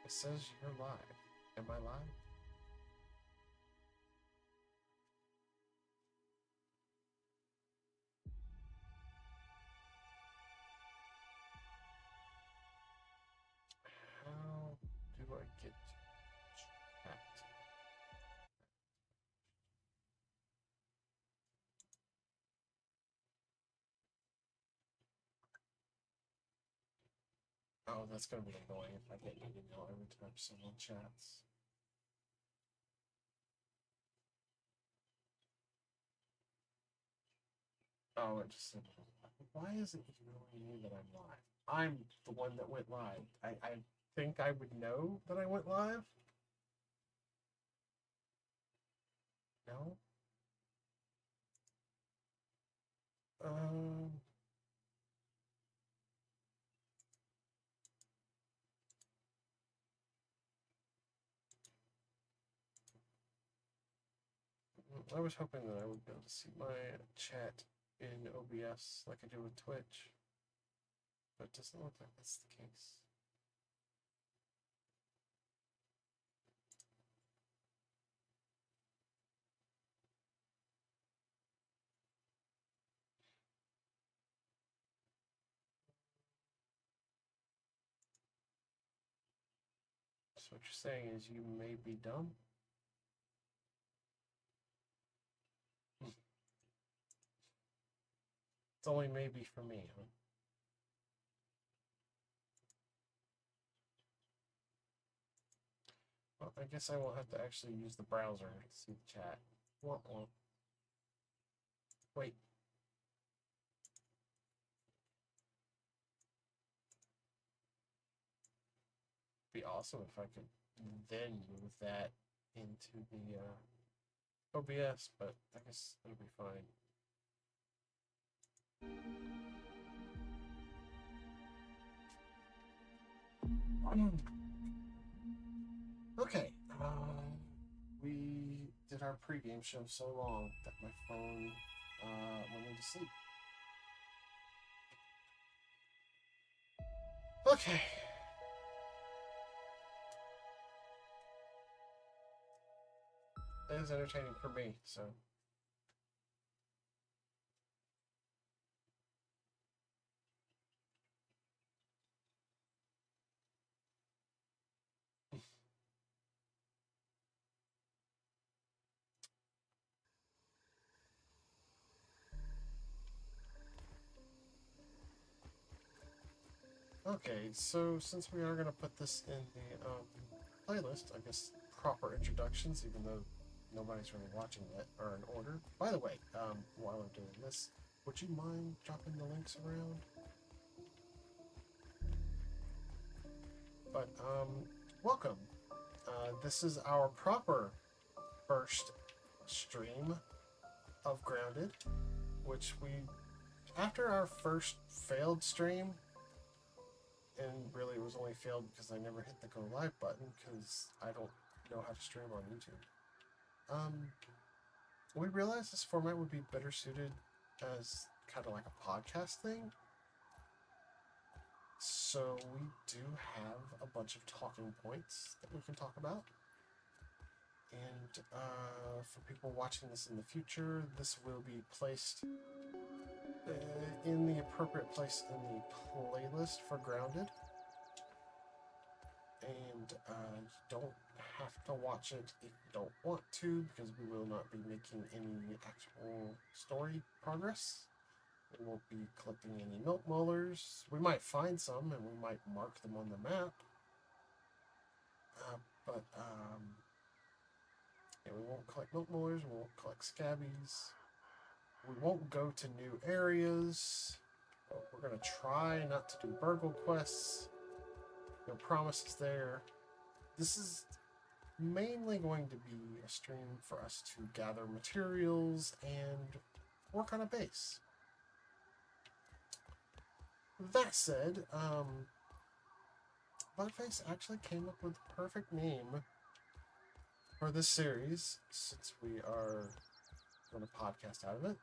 It says you're live. Am I live? How do I get chat? Oh, that's gonna be annoying if I get an email every time someone chats. Oh, it just said, why is it emailing me that I'm live? I'm the one that went live. I think I would know that I went live. No? Um, I was hoping that I would be able to see my chat in OBS like I do with Twitch, but it doesn't look like that's the case. So what you're saying is you may be dumb? It's only maybe for me, huh? Well, I guess I won't have to actually use the browser to see the chat. Womp womp. Wait. Be awesome if I could then move that into the OBS, but I guess it'll be fine. Okay. We did our pregame show so long that my phone went into sleep. Okay. It is entertaining for me, so. Okay, so since we are going to put this in the playlist, I guess proper introductions, even though nobody's really watching yet, are in order. By the way, while I'm doing this, would you mind dropping the links around? But, welcome. This is our proper first stream of Grounded, which we, after our first failed stream, and really it was only failed because I never hit the go live button because I don't know how to stream on YouTube. We realized this format would be better suited as kind of like a podcast thing. So we do have a bunch of talking points that we can talk about. And for people watching this in the future, this will be placed in the appropriate place in the playlist for Grounded. And you don't have to watch it if you don't want to, because we will not be making any actual story progress. We won't be collecting any milk molars. We might find some and we might mark them on the map. But yeah, we won't collect milk molars, we won't collect scabbies. We won't go to new areas. We're going to try not to do burgle quests. No promises there. This is mainly going to be a stream for us to gather materials and work on a base. That said, Buttface actually came up with the perfect name for this series, since we are going to podcast out of it.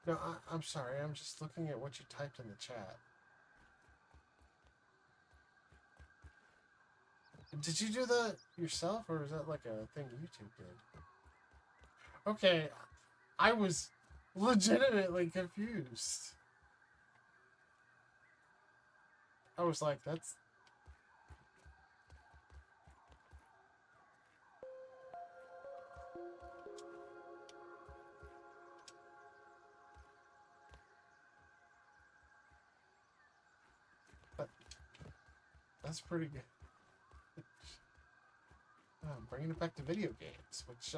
No, I'm sorry. I'm just looking at what you typed in the chat. Did you do that yourself, or is that like a thing YouTube did? Okay, I was legitimately confused. I was like, that's... That's pretty good. Bringing it back to video games, which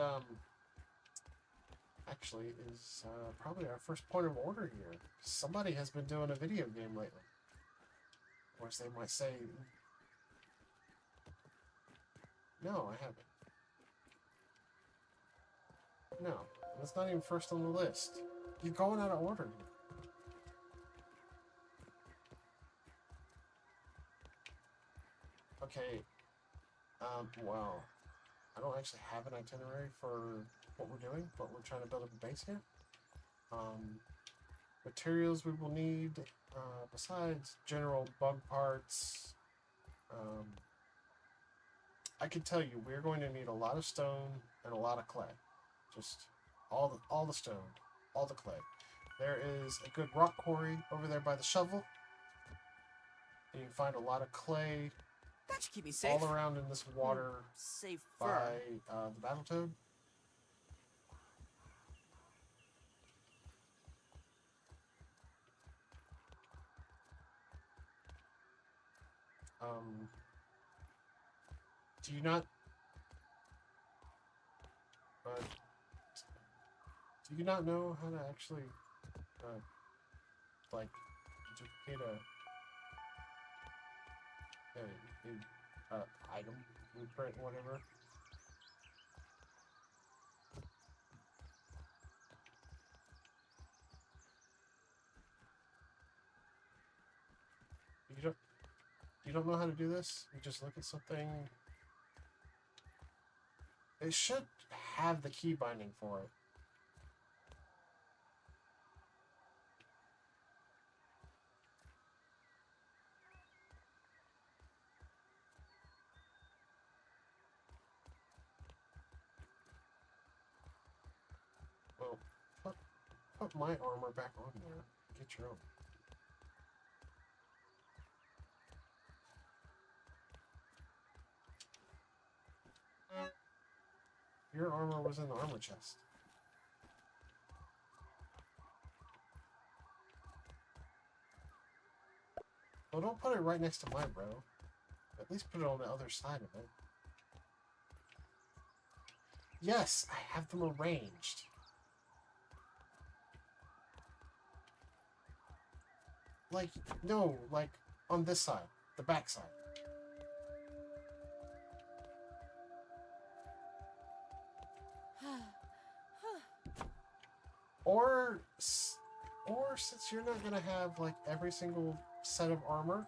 actually is probably our first point of order here. Somebody has been doing a video game lately. Or as they might say, no, I haven't. No, that's not even first on the list. You're going out of order here. Okay, well, I don't actually have an itinerary for what we're doing, but we're trying to build up a base here. Materials we will need, besides general bug parts, I can tell you we're going to need a lot of stone and a lot of clay. Just all the stone, all the clay. There is a good rock quarry over there by the shovel. And you can find a lot of clay that should keep me safe. all around in this water Safer. by the Battletoad. Do you not... do you not know how to actually, like, duplicate a item, blueprint, whatever? You don't know how to do this? You just look at something. It should have the key binding for it. Well, put my armor back on there. Get your own. Your armor was in the armor chest. Well, don't put it right next to mine, bro. At least put it on the other side of it. Yes, I have them arranged. Like, no, like, on this side. The back side. Or since you're not gonna have like every single set of armor,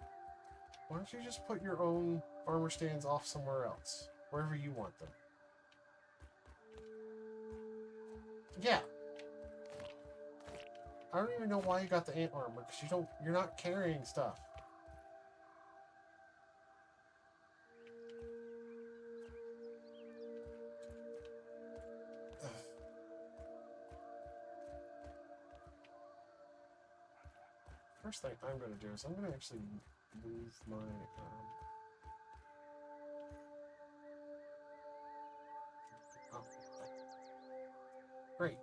why don't you just put your own armor stands off somewhere else, wherever you want them? Yeah. I don't even know why you got the ant armor, because you're not carrying stuff. First thing I'm going to do is I'm going to actually move my... oh. Great.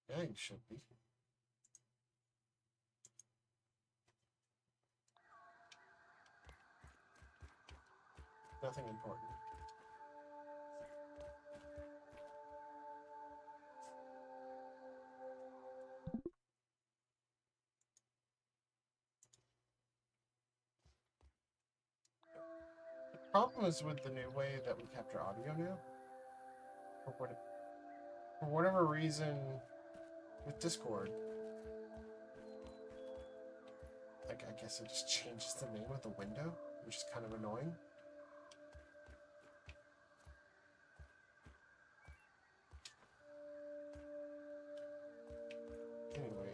Yeah, you should be. Nothing important. The problem is with the new way that we capture audio now. For whatever reason, with Discord, Like, I guess it just changes the name of the window, which is kind of annoying. Anyway,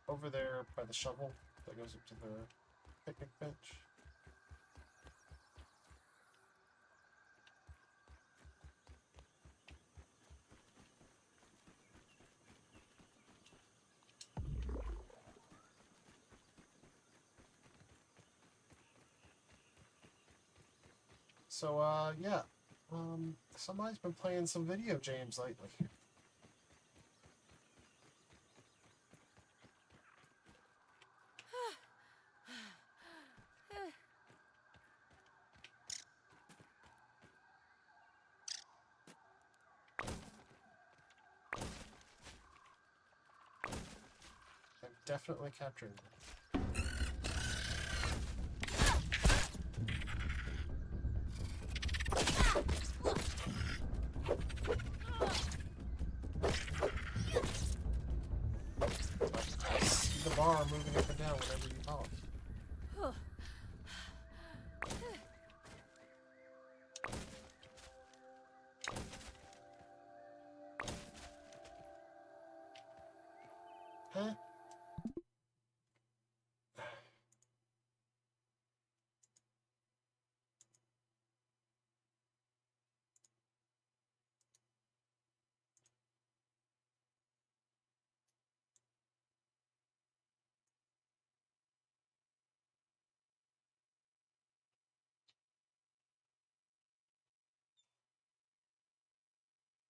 over there by the shovel that goes up to the picnic bench. So, yeah. Somebody's been playing some video games lately. I'm definitely capturing them. I see the bar moving up and down whenever you talk. Huh?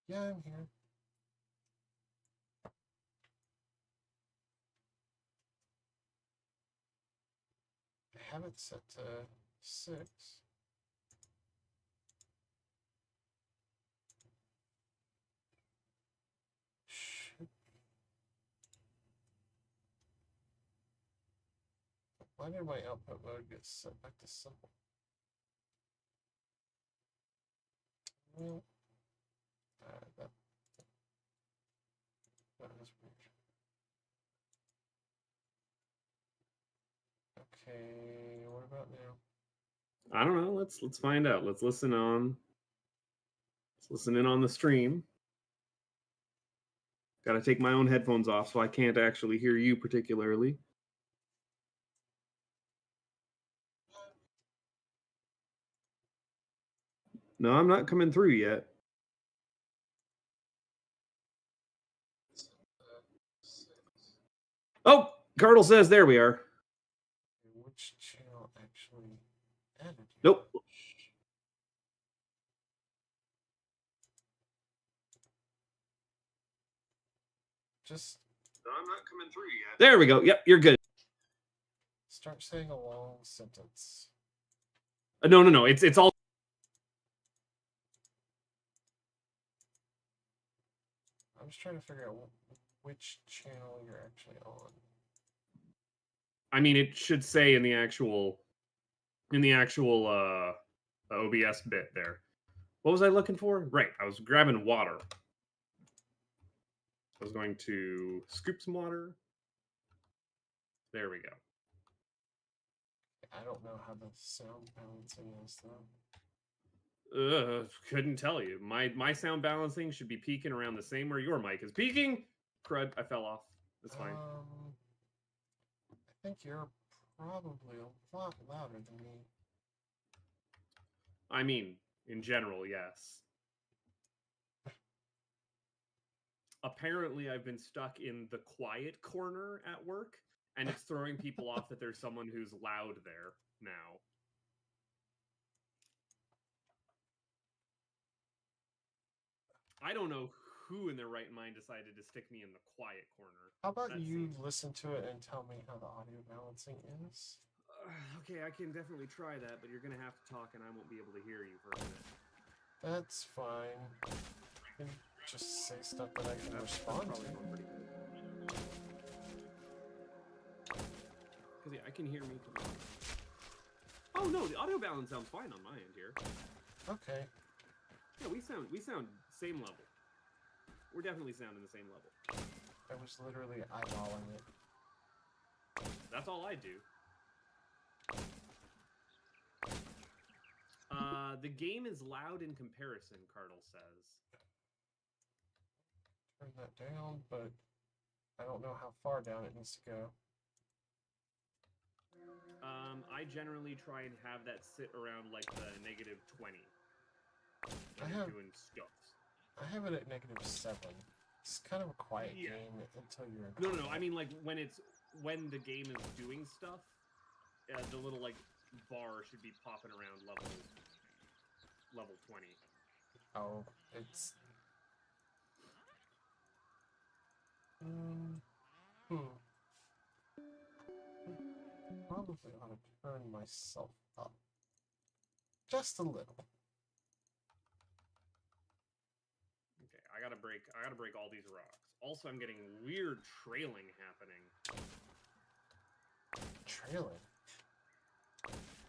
Yeah, I'm here. I have it set to 6. Shit. Why did my output mode get set back to simple? Well, that is weird. Okay, what about now? I don't know. Let's find out. Let's listen in on the stream. Got to take my own headphones off, so I can't actually hear you particularly. No, I'm not coming through yet. Oh, Cardle says there we are. Which channel actually added you? Nope. Just No, I'm not coming through yet. There we go. Yep, you're good. start saying a long sentence. No. It's all. I'm just trying to figure out which channel you're actually on. I mean, it should say in the actual OBS bit there. What was I looking for? Right, I was grabbing water. I was going to scoop some water. There we go. I don't know how the sound balancing is though. Couldn't tell you. My sound balancing should be peaking around the same where your mic is peaking. Crud, I fell off. That's fine. I think you're probably a lot louder than me. I mean, in general, yes. Apparently, I've been stuck in the quiet corner at work, and it's throwing people off that there's someone who's loud there now. I don't know who in their right mind decided to stick me in the quiet corner. How about you listen to it and tell me how the audio balancing is? Okay, I can definitely try that, but you're gonna have to talk, and I won't be able to hear you for a minute. That's fine. You can just say stuff that I can respond to. Because yeah, I can hear me. Oh no, the audio balance sounds fine on my end here. Okay. Yeah, we sound same level. We're definitely sounding the same level. I was literally eyeballing it. That's all I do. The game is loud in comparison, Cardle says. Turn that down, but I don't know how far down it needs to go. I generally try and have that sit around like the -20. Doing stuff. I have it at -7. It's kind of a quiet game until you're in No. I mean, like when the game is doing stuff, the little like bar should be popping around level 20. Oh, it's. Probably ought to turn myself up just a little. Okay, I gotta break all these rocks. Also, I'm getting weird trailing happening. Trailing?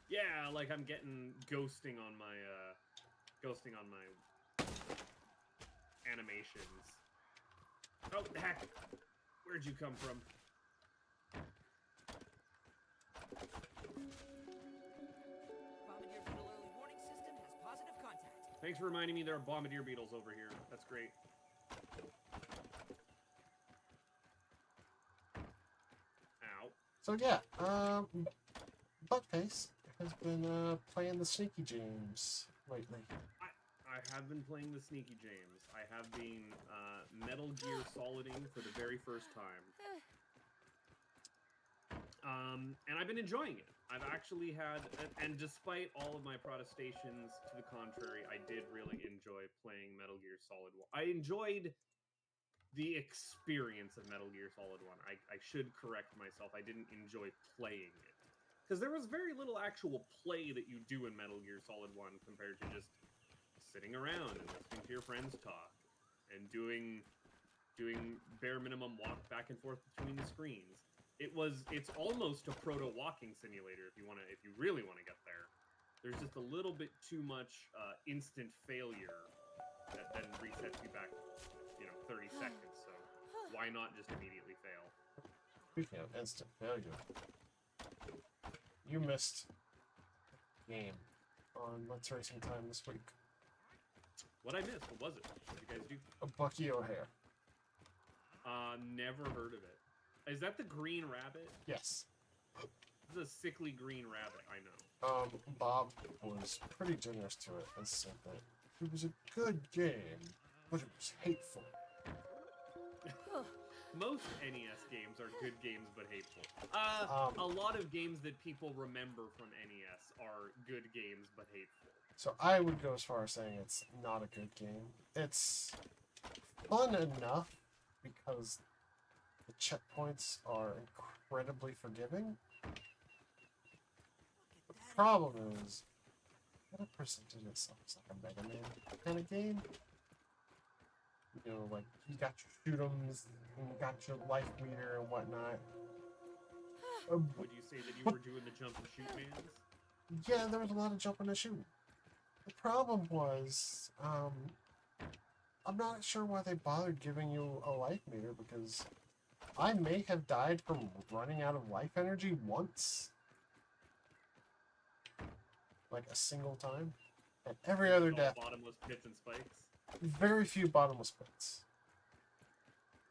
Yeah, like I'm getting ghosting on my animations. Oh, heck! Where'd you come from? Blaumagier beetle early warning system has positive contact. Thanks for reminding me there are bombardier beetles over here. That's great. Ow. So yeah, Buttface has been playing the Sneaky James lately. I have been playing the Sneaky James. I have been Metal Gear Soliding for the very first time. And I've been enjoying it. I've actually had, and despite all of my protestations to the contrary, I did really enjoy playing Metal Gear Solid 1. I enjoyed the experience of Metal Gear Solid 1. I should correct myself. I didn't enjoy playing it. Because there was very little actual play that you do in Metal Gear Solid 1 compared to just sitting around and listening to your friends talk and doing bare minimum walk back and forth between the screens. It's almost a proto walking simulator if you really want to get there. There's just a little bit too much instant failure that then resets you back, 30 seconds. So why not just immediately fail? Speaking of instant failure, you missed a game on Let's Racing Time this week. What I missed? What was it? What did you guys do? A Bucky O'Hare. Never heard of it. Is that the green rabbit? Yes. This is a sickly green rabbit, I know. Bob was pretty generous to it and said that it was a good game, but it was hateful. Most NES games are good games, but hateful. A lot of games that people remember from NES are good games, but hateful. So I would go as far as saying it's not a good game. It's fun enough because the checkpoints are incredibly forgiving. The problem is, it presented itself as like a Mega Man kind of game. You know, like, you got your shoot-'ems, and you got your life meter and whatnot. Would you say that you were doing the jump and shoot mans? Yeah, there was a lot of jumping and shooting. The problem was, I'm not sure why they bothered giving you a life meter, because I may have died from running out of life energy once. Like a single time. And every other death. Bottomless pits and spikes? Very few bottomless pits.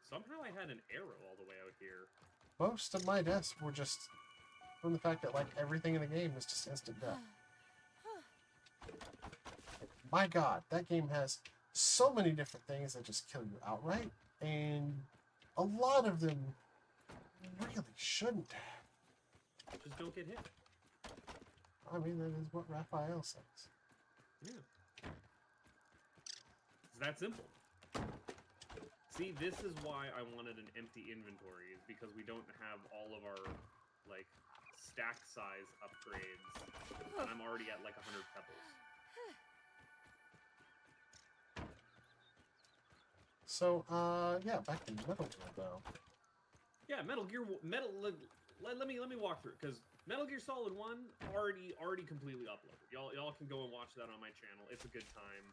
Somehow I had an arrow all the way out here. Most of my deaths were just from the fact that, like, everything in the game is just instant death. My god, that game has so many different things that just kill you outright, and a lot of them really shouldn't have. Just don't get hit. I mean, that is what Raphael says. Yeah. It's that simple. See, this is why I wanted an empty inventory, is because we don't have all of our, like, stack size upgrades, and I'm already at like 100 pebbles. So, yeah, back to Metal Gear, though. Yeah, Metal Gear. Let me walk through it, because Metal Gear Solid 1 already completely uploaded. Y'all can go and watch that on my channel. It's a good time,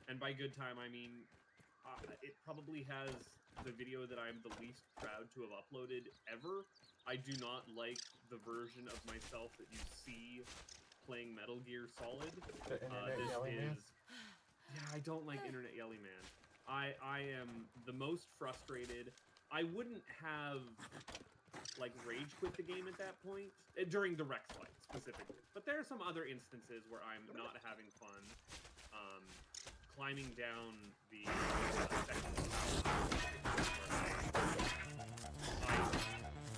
and by good time I mean it probably has the video that I'm the least proud to have uploaded ever. I do not like the version of myself that you see playing Metal Gear Solid. The Internet Yelly Man? Yeah, I don't like Internet Yelly Man. I am the most frustrated. I wouldn't have like rage quit the game at that point during the Rex fight specifically, but there are some other instances where I'm not having fun. Climbing down the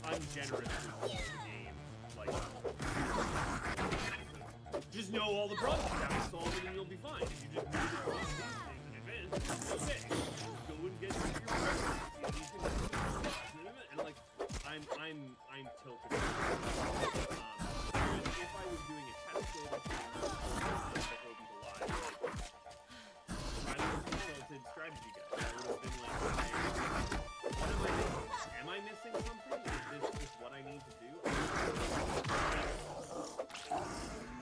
ungenerously call the game like just know all the problems you have to solve it and you'll be fine. If you just know the problems in advance, okay. Just go and get your and like I'm tilted. If I was doing a test build of the Open to Live, like, I would have consulted strategy guys. I would have been like, what am I missing? Am I missing something? Is this just what I need to do?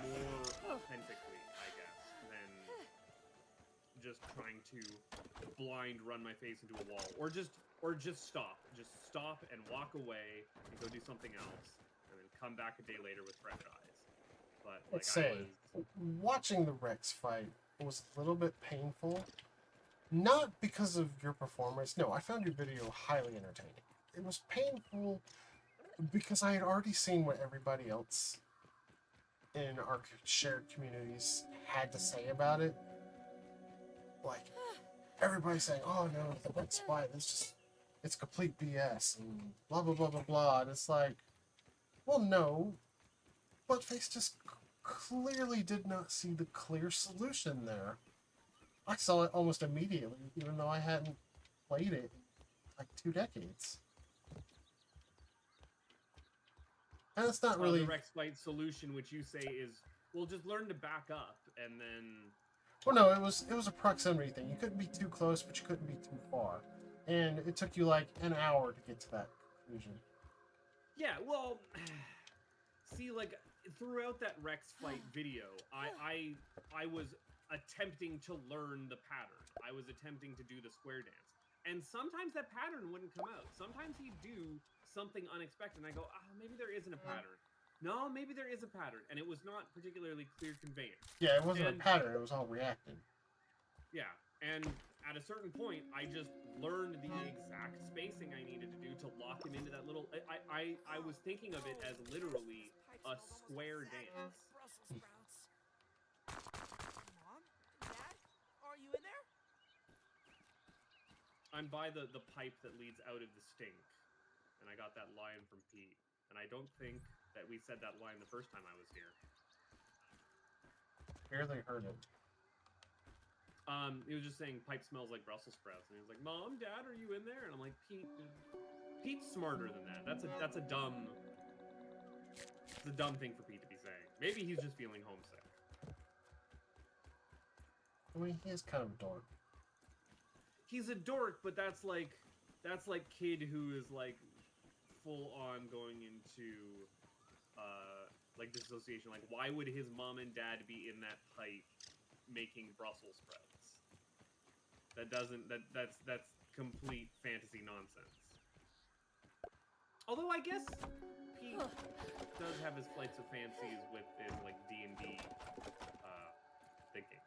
More authentically, I guess, than just trying to blind run my face into a wall, or just stop and walk away and go do something else, and then come back a day later with fresh eyes. But like, Let's say, watching the Rex fight was a little bit painful. Not because of your performance. No, I found your video highly entertaining. It was painful because I had already seen what everybody else in our shared communities had to say about it. Like, everybody's saying, oh no, the Rex fight, it's complete BS, and blah, blah, blah, blah, blah. And it's like, well, no. Buttface just clearly did not see the clear solution there. I saw it almost immediately, even though I hadn't played it in like 2 decades. And it's not really the Rex fight solution, which you say is, well, just learn to back up, and then. Well, no, it was a proximity thing. You couldn't be too close, but you couldn't be too far, and it took you like an hour to get to that conclusion. Yeah, well, see, like throughout that Rex fight video, I was attempting to learn the pattern. I was attempting to do the square dance. And sometimes that pattern wouldn't come out. Sometimes he'd do something unexpected, and I go, maybe there isn't a pattern. No, maybe there is a pattern. And it was not particularly clear conveyance. Yeah, it wasn't a pattern. It was all reacting. Yeah, and at a certain point, I just learned the exact spacing I needed to do to lock him into that little... I was thinking of it as literally a square dance. Mom? Dad? Are you in there? I'm by the pipe that leads out of the stink. And I got that line from Pete. And I don't think that we said that line the first time I was here. Barely heard it. He was just saying pipe smells like Brussels sprouts. And he was like, Mom, Dad, are you in there? And I'm like, Pete's smarter than that. That's a dumb thing for Pete to be saying. Maybe he's just feeling homesick. I mean, he is kind of a dork. He's a dork, but that's like kid who is like full on going into like dissociation. Like, why would his mom and dad be in that pipe making Brussels sprouts? That's complete fantasy nonsense. Although I guess Pete does have his flights of fancies with his like D&D thinking.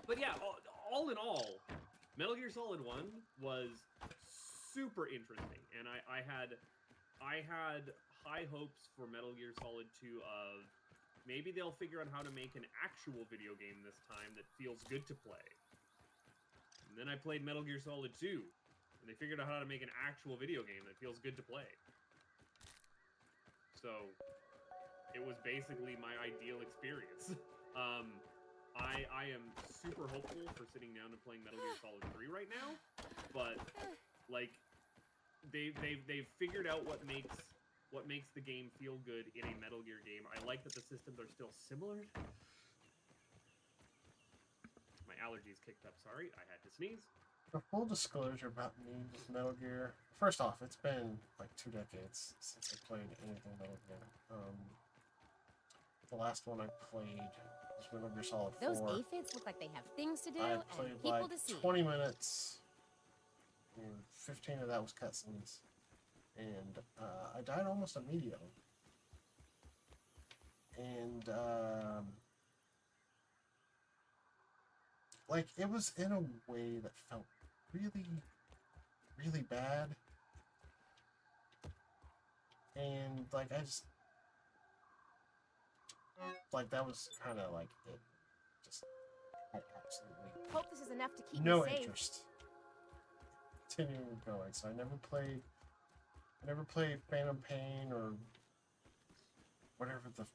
But yeah, all in all, Metal Gear Solid 1 was super interesting, and I had high hopes for Metal Gear Solid 2 of maybe they'll figure out how to make an actual video game this time that feels good to play. And then I played Metal Gear Solid 2, and they figured out how to make an actual video game that feels good to play. So it was basically my ideal experience. I am super hopeful for sitting down and playing Metal Gear Solid 3 right now, but like they've figured out what makes what makes the game feel good in a Metal Gear game. I like that the systems are still similar. My allergies kicked up. Sorry, I had to sneeze. For full disclosure about me with Metal Gear, first off, it's been like 2 decades since I played anything Metal Gear. The last one I played was Metal Gear Solid 4. Those aphids look like they have things to do I and played people like to see. 20 minutes, and 15 of that was cutscenes, and I died almost immediately. And like it was in a way that felt really, really bad, and like I just like that was kind of like it. Just I absolutely Hope this is enough to keep no me safe. interest continuing going. So I never played Phantom Pain or whatever the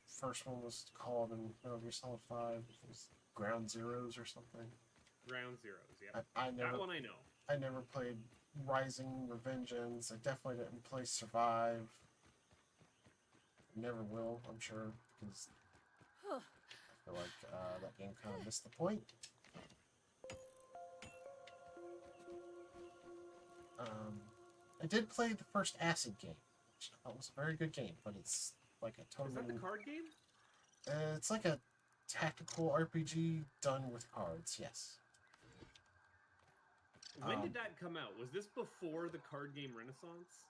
first one was called in Metal Gear Solid 5. It was Ground Zeroes or something. Ground Zeroes, yeah. I never That one I know. I never played Rising Revengeance. I definitely didn't play Survive. Never will, I'm sure, because I feel like that game kind of missed the point. I did play the first Acid game, which I thought was a very good game, but it's like a totally... Is that the card game? It's like a tactical RPG done with cards, yes. When did that come out? Was this before the card game renaissance?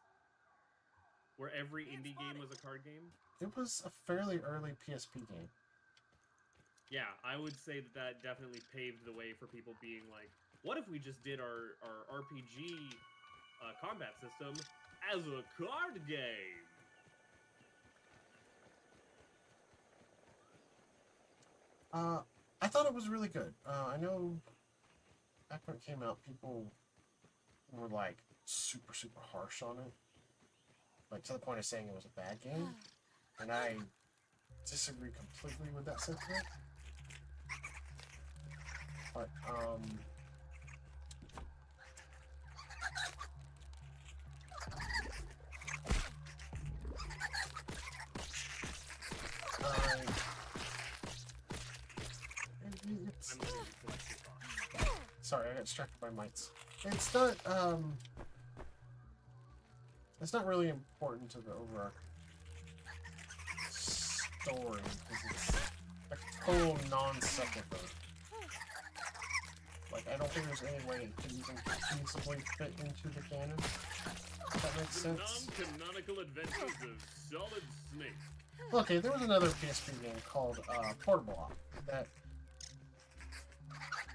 Where every indie game was a card game? It was a fairly early PSP game. Yeah, I would say that that definitely paved the way for people being like, what if we just did our RPG combat system as a card game? I thought it was really good. I know back when it came out, people were like super harsh on it, like to the point of saying it was a bad game, and I disagree completely with that sentiment. But I'm letting you collect your thoughts. sorry, I got distracted by mites. It's not really important to the overall story because it's a total non sequitur. Like I don't think there's any way it can even feasibly fit into the canon. If that makes The sense. non-canonical adventures of Solid Snake. Okay, there was another PSP game called Portable Op that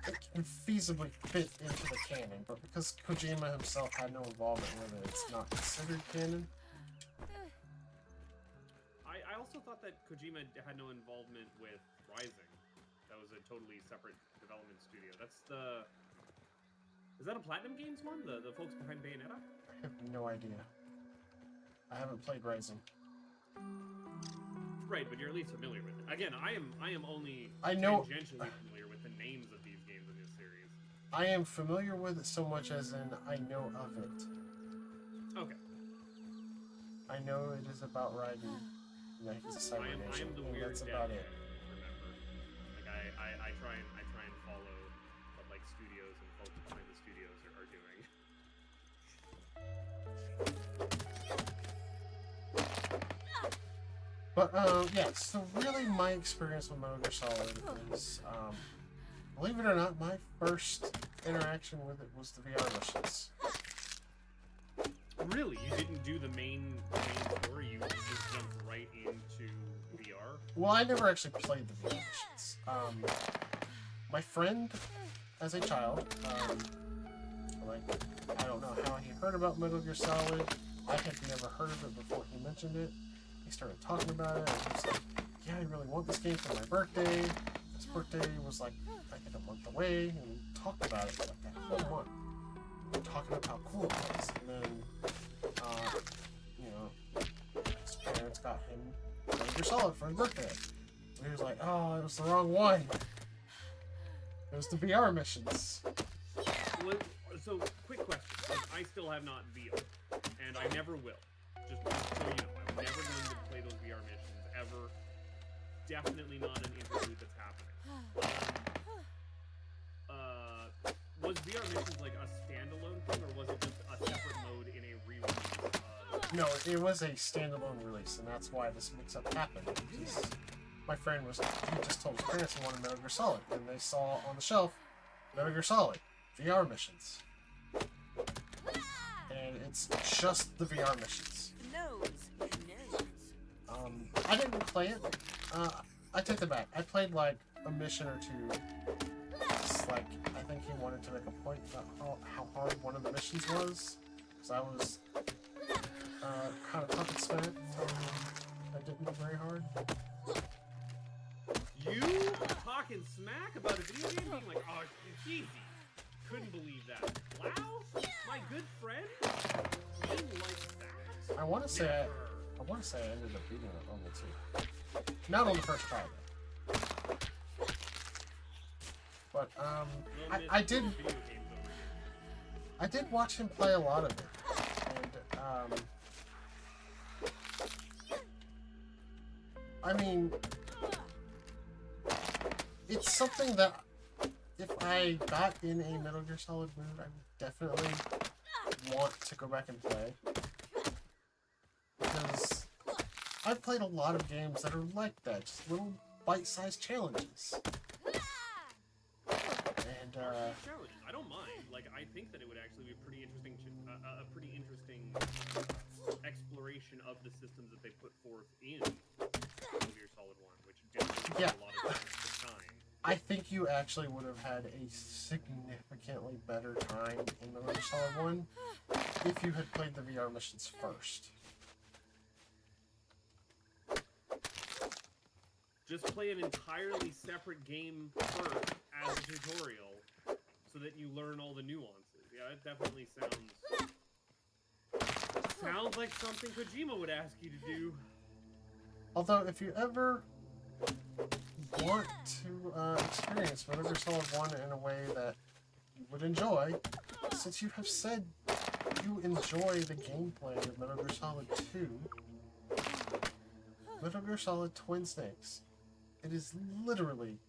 it can feasibly fit into the canon, but because Kojima himself had no involvement with it, it's not considered canon. I also thought that Kojima had no involvement with Rising. That was a totally separate development studio. That's the... Is that a Platinum Games one? The folks behind Bayonetta? I have no idea. I haven't played Rising. Right, but you're at least familiar with it. Again, I am only I know- tangentially familiar with the names of these games in this series. I am familiar with it so much as in I know of it. Okay. I know it is about riding. Yeah, he's a cyber I nation, am the and weird that's dad about guy, it. remember. Like I try and follow what like studios and folks behind the studios are doing. But yeah, so really my experience with Metal Gear Solid is, believe it or not, my first interaction with it was the VR missions. Really? You didn't do the main story? You just jumped right into VR? Well, I never actually played the VR missions. My friend, as a child, like, I don't know how he heard about Metal Gear Solid. I had never heard of it before he mentioned it. He started talking about it, and he was like, yeah, I really want this game for my birthday. His birthday was like, I think a month away, and we talked about it for like that whole month. Talking about how cool it was, and then, you know, his parents got him Metal Gear Solid for his birthday. And he was like, oh, it was the wrong one. It was the VR missions. Well, so, quick question. I still have not VR, and I never will. Just so you know, I'm never going to play those VR missions ever. Definitely not an interlude that's happening. Was VR missions like a standalone thing, or was it just a separate mode in a re-release? No, it was a standalone release, and that's why this mix-up happened. My friend he just told his parents he wanted Metal Gear Solid, and they saw on the shelf Metal Gear Solid VR missions, and it's just the VR missions. I didn't play it. I take that back. I played like a mission or two. Just like I think he wanted to make a point about how hard one of the missions was, because I was kind of puppet spent. I didn't do very hard. You talking smack about a video game being like, oh, it's easy. Couldn't believe that. Wow, my good friend. You like that? I want to say I ended up beating it on the 2. Not on the first try though. But I did watch him play a lot of it, and I mean, it's something that if I got in a Metal Gear Solid mood, I would definitely want to go back and play, because I've played a lot of games that are like that, just little bite-sized challenges. And challenges. I don't mind. Like, I think that it would actually be pretty interesting, a pretty interesting exploration of the systems that they put forth in Metal Gear Solid 1, which definitely a lot of time. I think you actually would have had a significantly better time in Metal Gear Solid 1 if you had played the VR missions first. Just play an entirely separate game first as a tutorial, so that you learn all the nuances. Yeah, it definitely sounds like something Kojima would ask you to do. Although, if you ever want to experience Metal Gear Solid 1 in a way that you would enjoy, since you have said you enjoy the gameplay of Metal Gear Solid 2, Metal Gear Solid Twin Snakes. It is literally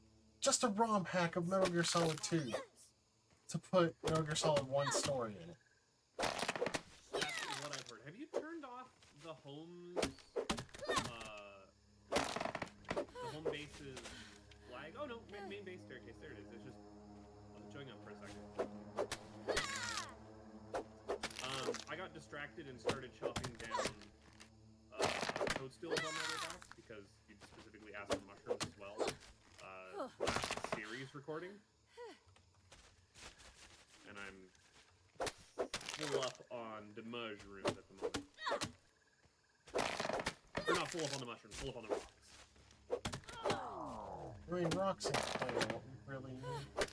just a ROM hack of Metal Gear Solid 2 to put Metal Gear Solid 1 story in it. That's what I've heard. Have you turned off the home base's flag? Oh no, main base staircase. There it is. It's just showing up for a second. I got distracted and started chopping down toadstools on my way back because you specifically asked for mushrooms as well. Last series recording. And I'm full up on the mushrooms at the moment. Or not full up on the mushrooms, full up on the rocks. I mean, rocks and clay are what we really need.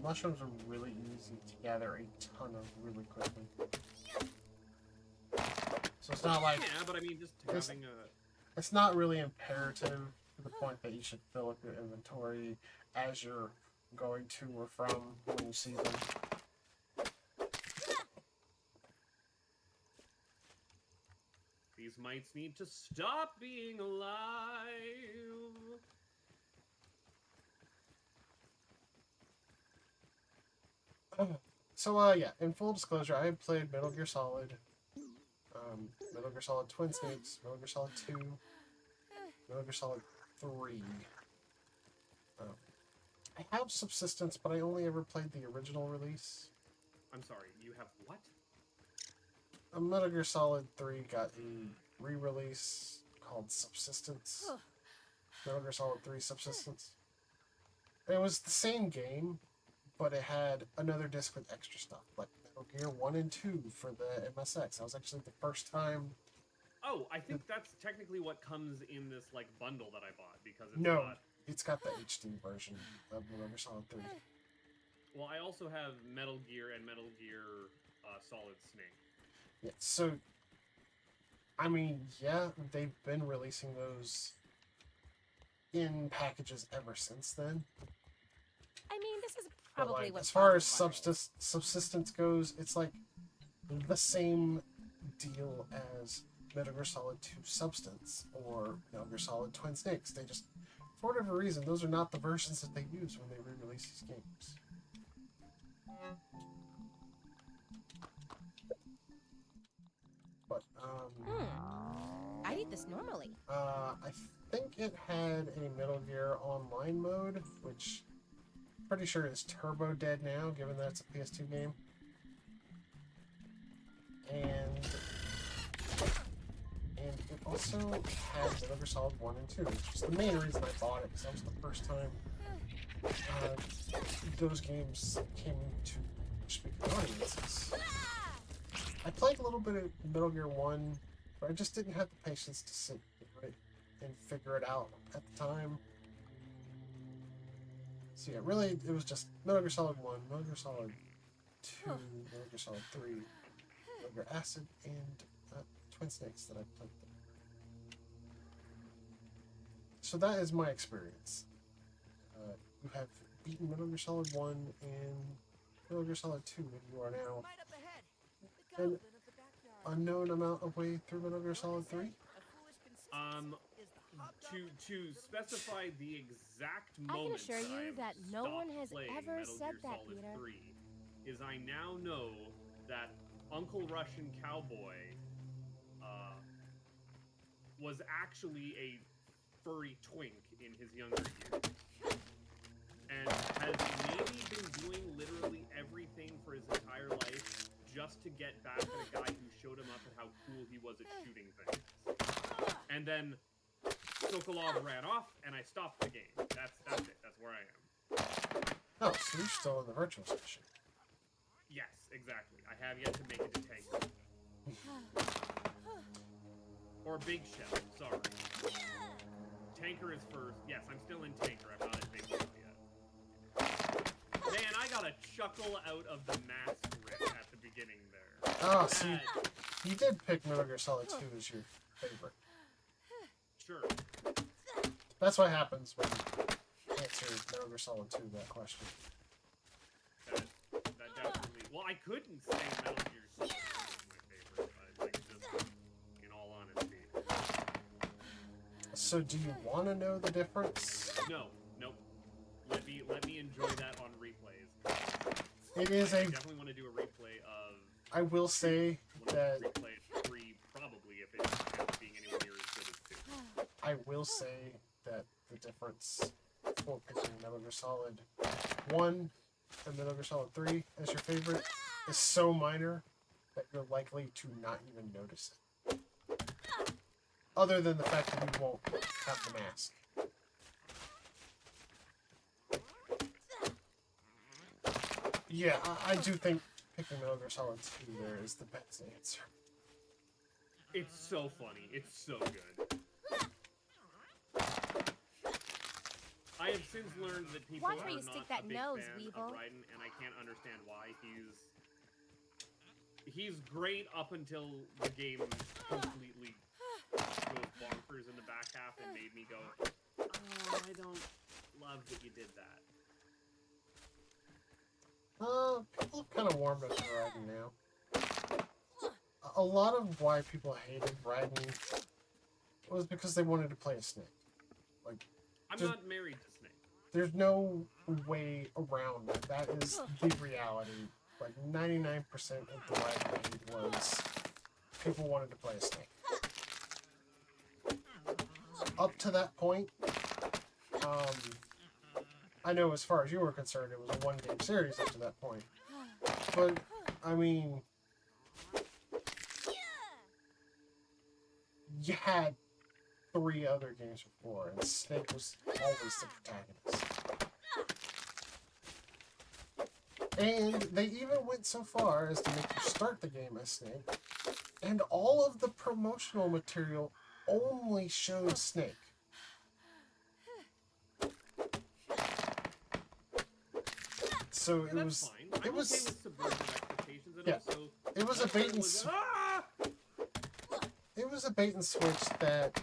Mushrooms are really easy to gather a ton of really quickly. So it's not like... Yeah, but I mean, just having a... It's not really imperative to the point that you should fill up your inventory as you're going to or from when you see them. These mites need to stop being alive. So, yeah, in full disclosure, I have played Metal Gear Solid, Metal Gear Solid Twin Snakes, Metal Gear Solid 2, Metal Gear Solid 3. I have Subsistence, but I only ever played the original release. I'm sorry, you have what? Metal Gear Solid 3 got a re-release called Subsistence. Metal Gear Solid 3 Subsistence. It was the same game, but it had another disc with extra stuff, like Metal Gear 1 and 2 for the MSX. That was actually the first time... Oh, I think that's technically what comes in this, like, bundle that I bought, because it's No, not... it's got the HD version of Metal Gear Solid 3. Well, I also have Metal Gear and Metal Gear Solid Snake. Yeah, so... I mean, yeah, they've been releasing those in packages ever since then. I mean, this is But probably like, what as far as Blaumagier is. subsistence goes, it's like the same deal as Metal Gear Solid 2 Substance or Metal Gear Solid Twin Snakes. They just, for whatever reason, those are not the versions that they use when they re-release these games. But, I'd eat this normally. I think it had a Metal Gear Online mode, which I'm pretty sure is turbo dead now, given that it's a PS2 game. And it also had Metal Gear Solid 1 and 2, which was the main reason I bought it, because that was the first time those games came to speaking audiences. I played a little bit of Metal Gear 1, but I just didn't have the patience to sit through it and figure it out at the time. So yeah, really, it was just Metal Gear Solid 1, Metal Gear Solid 2, Metal Gear Solid 3, Metal Gear Acid, and Twin Snakes that I played them. So that is my experience. You have beaten Metal Gear Solid 1 and Metal Gear Solid 2, and you are now Right up ahead. The goblin of the backyard. unknown amount of way through Metal Gear Solid 3. A foolish consistency is the hobgoblin To specify the exact I can moment assure you I've that no stopped one has playing ever Metal said Gear that, Solid Peter. 3 is I now know that Uncle Russian Cowboy was actually a furry twink in his younger years. And has maybe been doing literally everything for his entire life just to get back at a guy who showed him up at how cool he was at shooting things. And then Sokolov ran off, and I stopped the game. That's it. That's where I am. Oh, so you're still in the virtual station. Yes, exactly. I have yet to make it to Tanker. Or Big Shell, sorry. Tanker is first. Yes, I'm still in Tanker. I'm not at Big Shell yet. Man, I got a chuckle out of the mask rip at the beginning there. Oh, see, you did pick Metal Gear Solid 2 as your favorite. Sure. That's what happens when you answer Metal Gear Solid 2 that question. That definitely... Well, I couldn't say Metal Gear Solid 1 is my favorite, but like, just in all honesty. So do you want to know the difference? No, nope. Let me enjoy that on replays. It is I a... definitely want to do a replay of... I will say that... Replay 3, probably, if it ends up being anywhere near as good as 2. I will say that the difference for picking Metal Gear Solid 1 and Metal Gear Solid 3 as your favorite is so minor that you're likely to not even notice it. Other than the fact that you won't have the mask. Yeah, I do think picking Metal Gear Solid 2 there is the best answer. It's so funny. It's so good. I have since learned that people Watch are where you not stick a that big nose, fan Weevil. of Raiden, and I can't understand why. He's great up until the game completely goes bonkers in the back half and made me go, oh, I don't love that you did that. People have kind of warmed up to Raiden now. A lot of why people hated Raiden was because they wanted to play a snake. Like, I'm Just- not married to Snake. there's no way around that. That is the reality. Like, 99% of the Raiden hate was people wanted to play a snake. Up to that point, I know as far as you were concerned, it was a one-game series up to that point. But, I mean, you had 3 other games before, and Snake was always the protagonist. And they even went so far as to make you start the game as Snake, and all of the promotional material only showed Snake. So Yeah, it that's was, fine. it I'm was, okay with subverting expectations, and yeah, also it was a bait and it was a bait and switch that,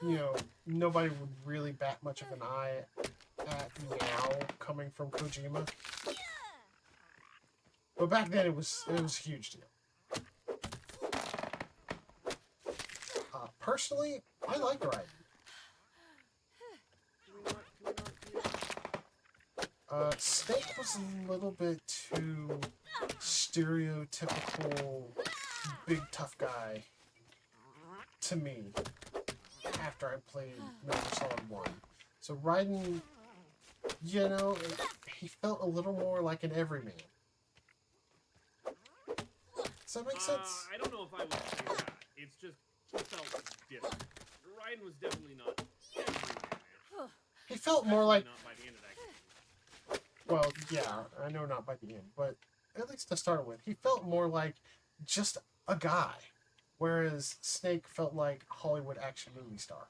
you know, nobody would really bat much of an eye at now, coming from Kojima. But back then, it was a huge deal. personally, I like riding. Snake was a little bit too stereotypical big tough guy to me after I played Metal Gear Solid 1. So Raiden, you know, he felt a little more like an everyman. Does that make sense? I don't know if I would say that. It's just, he felt different. Raiden was definitely not everyman. He felt more like... Not by the end of that game. Well, yeah, I know not by the end, but at least to start with, he felt more like just a guy, whereas Snake felt like Hollywood action movie star.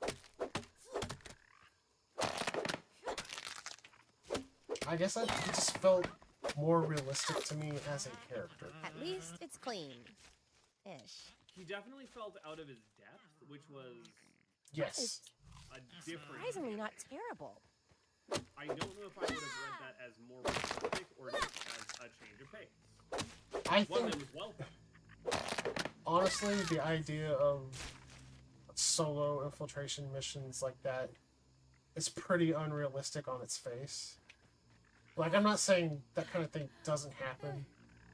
I guess he just felt more realistic to me as a character. At least it's clean-ish. He definitely felt out of his depth, which was Yes. a different... Surprisingly not terrible. I don't know if I would have read that as more realistic or just as a change of pace. I One think, that was welcome. honestly, the idea of solo infiltration missions like that is pretty unrealistic on its face. Like, I'm not saying that kind of thing doesn't happen,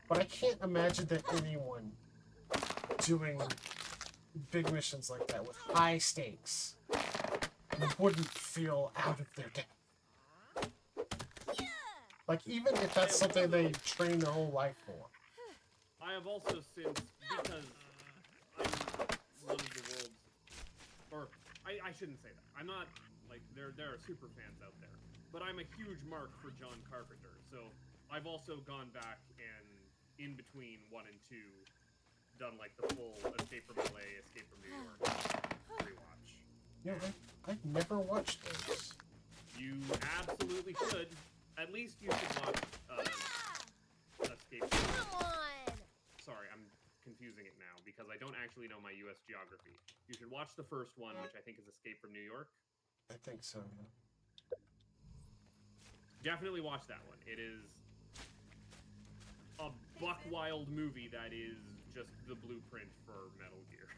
but I can't imagine that anyone doing big missions like that with high stakes wouldn't feel out of their depth. Like, even if that's something they train their whole life for. I have also since, because I'm one of the world's, or I shouldn't say that. I'm not, like, there are super fans out there, but I'm a huge mark for John Carpenter, so I've also gone back and, in between 1 and 2, done, like, the full Escape from LA, Escape from New York rewatch. Yeah, I've never watched those. You absolutely should. At least you should watch Escape from New York. Come on! Sorry, I'm confusing it now because I don't actually know my U.S. geography. You should watch the first one, which I think is Escape from New York. I think so. Definitely watch that one. It is a buck wild movie that is just the blueprint for Metal Gear.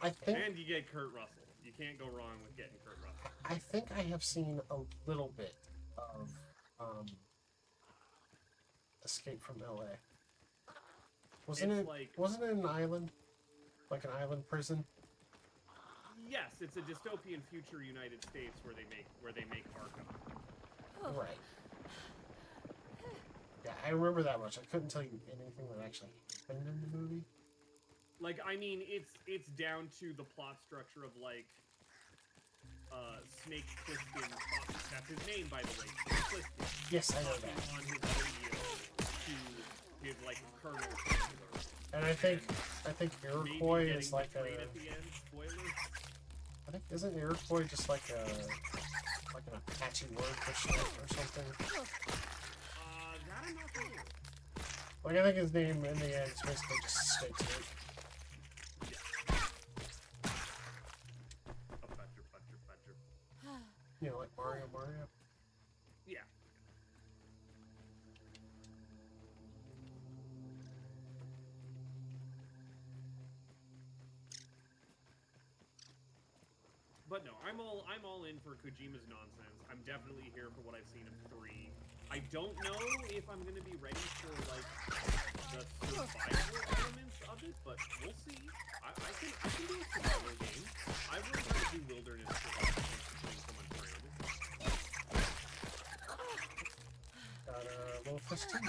I think And you get Kurt Russell. You can't go wrong with getting Kurt Russell. I think I have seen a little bit of Escape from LA. Wasn't it an island? Like an island prison? Yes, it's a dystopian future United States where they make Arkham. Right. Yeah, I remember that much. I couldn't tell you anything that actually happened in the movie. Like, I mean, it's down to the plot structure of, like, Snake Plissken, that's his name, by the way, Snake Plissken. Yes, I know that. On his radio to his, like, colonel. And I think Iroquois Maybe is like a... betrayed at the end. Spoilers. I think, isn't Iroquois just like an Apache word for snake or something? That I'm not sure. Like, I think his name in the end is basically just Snake Snake. You know, like Mario. Yeah. But no, I'm all in for Kojima's nonsense. I'm definitely here for what I've seen of 3. I don't know if I'm gonna be ready for like the survival elements of it, but we'll see. I can do a survival game. I've learned how to do wilderness survival between someone friend. Got a little fistine.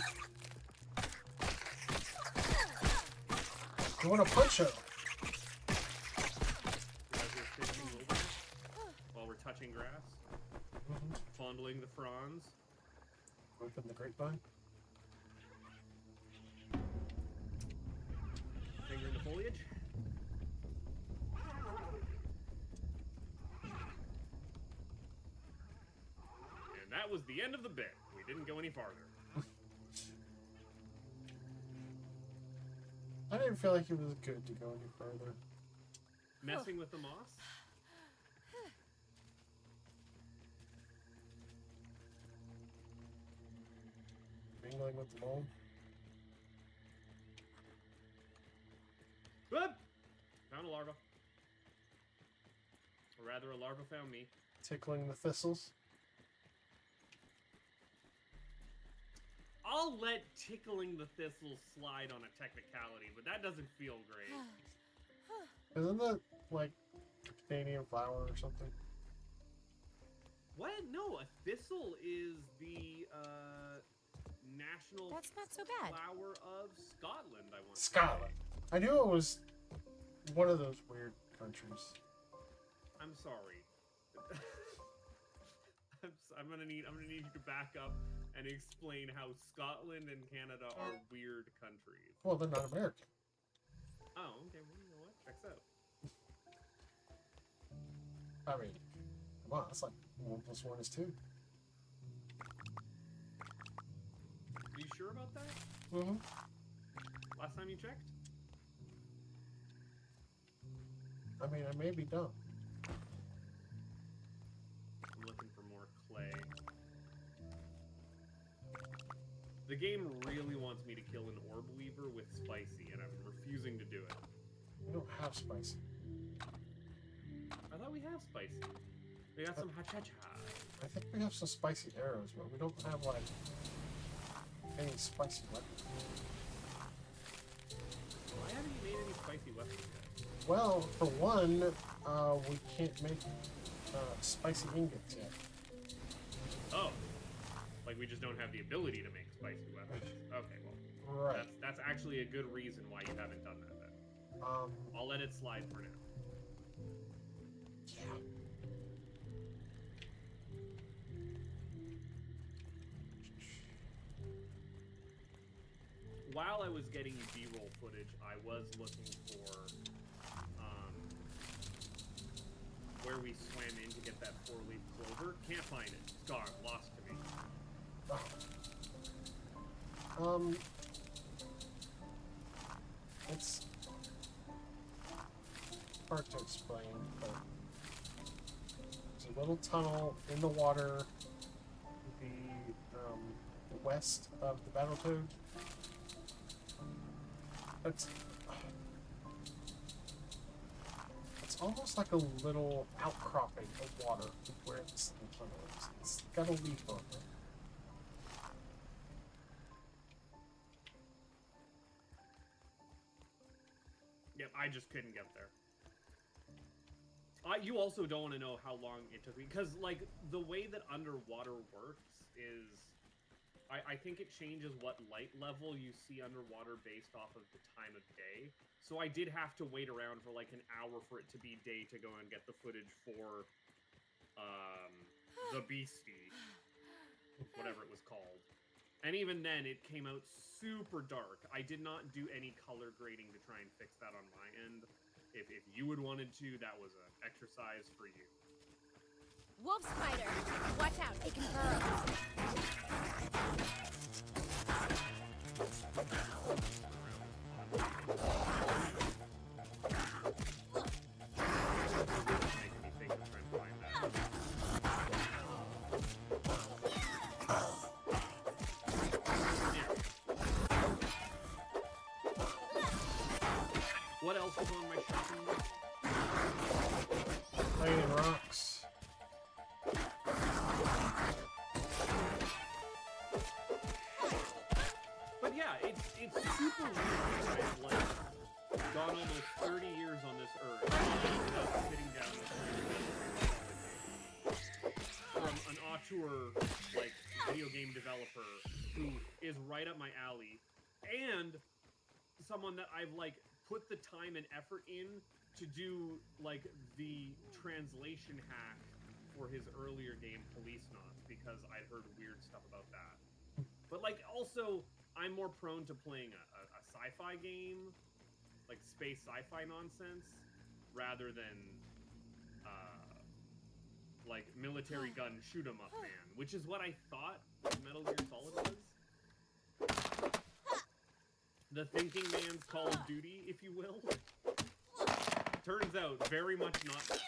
You want a punch-o? While we're touching grass, Mm-hmm. fondling the fronds. Open the grapevine. Finger in the foliage. And that was the end of the bit. We didn't go any farther. I didn't feel like it was good to go any further. Messing with the moss? Mingling with the mold. larva. Or rather, a larva found me. Tickling the thistles. I'll let tickling the thistles slide on a technicality, but that doesn't feel great. Isn't that like Canadian flower or something? What? No, a thistle is the national That's not so bad. flower of Scotland, I want to say. Scotland. I knew it was one of those weird countries. I'm sorry. I'm gonna need you to back up and explain how Scotland and Canada are weird countries. Well, they're not American. Oh, okay. Well, you know what? Checks out. I mean, come on, that's like 1 + 1 is 2. Are you sure about that? Mm-hmm. Last time you checked? I mean, I may be dumb. I'm looking for more clay. The game really wants me to kill an orb weaver with spicy, and I'm refusing to do it. We don't have spicy. I thought we have spicy. We got some ha-cha-cha. I think we have some spicy arrows, but we don't have like any spicy weapons. Why haven't you made any spicy weapons yet? Well, for one, we can't make spicy ingots yet. Oh. Like we just don't have the ability to make spicy weapons. Okay, well. Right. That's actually a good reason why you haven't done that then. I'll let it slide for now. Yeah. While I was getting you B-roll footage, I was looking for where we swam in to get that 4-leaf clover. Can't find it. It's gone. Lost to me. Oh. It's hard to explain, but there's a little tunnel in the water, the west of the Battletoad. It's almost like a little outcropping of water where this tunnel is. It's got a leaf on it. Yep, I just couldn't get there. You also don't want to know how long it took me, because, like, the way that underwater works is... I think it changes what light level you see underwater based off of the time of day. So I did have to wait around for, like, an hour for it to be day to go and get the footage for, the Beastie. Whatever it was called. And even then, it came out super dark. I did not do any color grading to try and fix that on my end. If you had wanted to, that was an exercise for you. Wolf spider! Watch out, it can burrow. Making me think of trying to find that. What else was on my shopping list? Playing rocks. But yeah, it's super weird that I've like gone almost 30 years on this earth without sitting down with from an auteur like video game developer who is right up my alley, and someone that I've like put the time and effort in to do like the translation hack for his earlier game Police Knots, because I'd heard weird stuff about that. But like also I'm more prone to playing a sci-fi game, like space sci-fi nonsense, rather than like military gun shoot 'em up man, which is what I thought Metal Gear Solid was. The thinking man's Call of Duty, if you will. Turns out, very much not.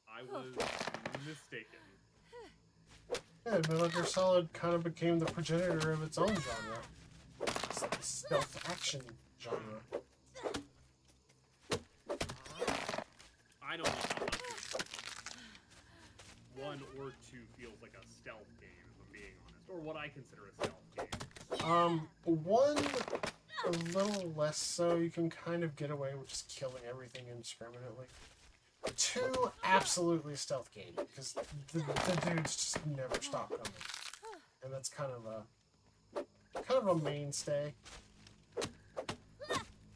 I was mistaken. Yeah, Metal Gear Solid kind of became the progenitor of its own genre. It's like the stealth action genre. I don't know how much one or two feels like a stealth game, if I'm being honest, or what I consider a stealth game. One a little less so. You can kind of get away with just killing everything indiscriminately. Two, absolutely stealth game, because the dudes just never stop coming, and that's kind of a mainstay.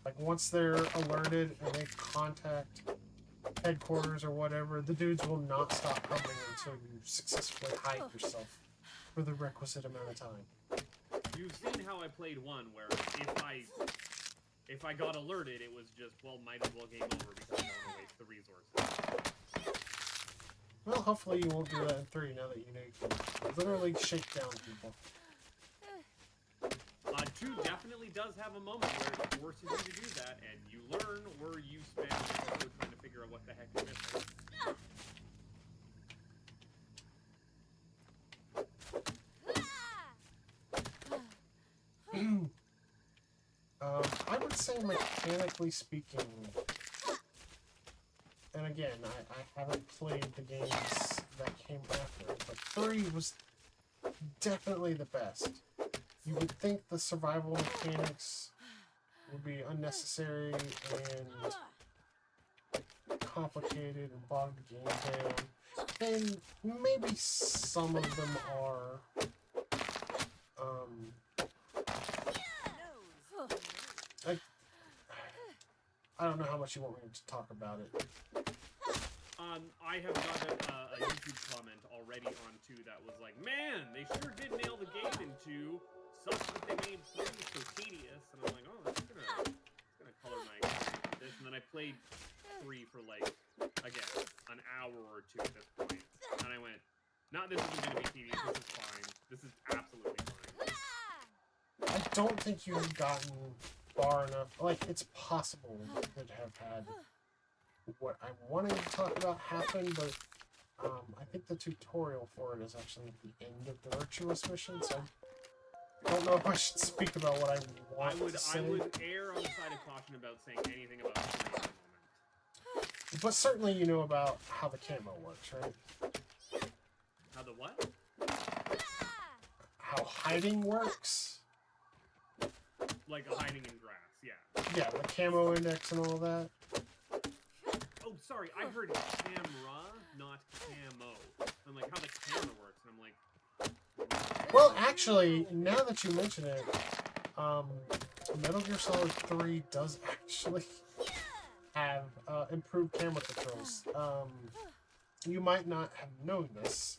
Like once they're alerted and they contact headquarters or whatever, the dudes will not stop coming until you successfully hide yourself for the requisite amount of time. You've seen how I played one where if I got alerted, it was just, well, might as well game over because I don't want to waste the resources. Well, hopefully you won't do that in 3 now that you know you can literally shake down people. 2 definitely does have a moment where it forces you to do that, and you learn or you spend also trying to figure out what the heck you're missing. I would say mechanically speaking, and again, I haven't played the games that came after it, but 3 was definitely the best. You would think the survival mechanics would be unnecessary and complicated and bog the game down, and maybe some of them are. I don't know how much you want me to talk about it. I have got a YouTube comment already on 2 that was like, man, they sure did nail the game in 2. Sucks that they made 3 so tedious. And I'm like, oh, that's gonna color my experience with this. And then I played 3 for like, again, an hour or 2 at this point. And I went, no, this isn't gonna be tedious, this is fine. This is absolutely fine. I don't think you've gotten far enough. Like, it's possible you could have had what I'm wanting to talk about happen, but I think the tutorial for it is actually at the end of the Virtuous mission, so I don't know if I should speak about what I want to say. I would err on the side of caution about saying anything about 3 at the moment. But certainly you know about how the camo works, right? How the what? How hiding works? Like hiding in grass, yeah. Yeah, the camo index and all that. Oh, sorry, I heard camera, not camo. I'm like, how the camera works, and I'm like... Well, actually, now that you mention it, Metal Gear Solid 3 does actually have improved camera controls. You might not have known this,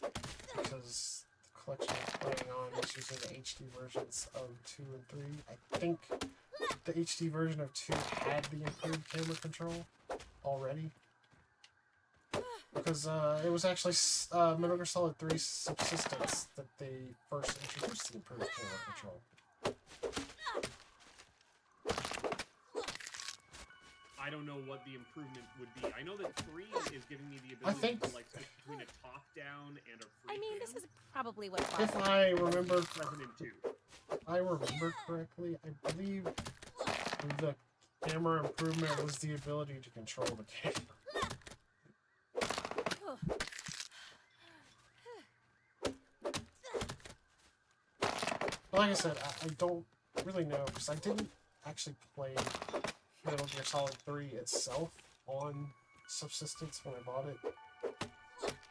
because the collection I'm playing on is using the HD versions of 2 and 3. I think the HD version of 2 had the improved camera control already. Because it was actually Metal Gear Solid 3's Subsistence that they first introduced the improved camera control. I don't know what the improvement would be. I know that 3 is giving me the ability to like switch between a top-down and a free I mean, cam. this is probably what If I remember, Resident 2. correctly, I believe the camera improvement was the ability to control the camera. Like I said, I don't really know, because I didn't actually play Metal Gear Solid 3 itself on Subsistence when I bought it.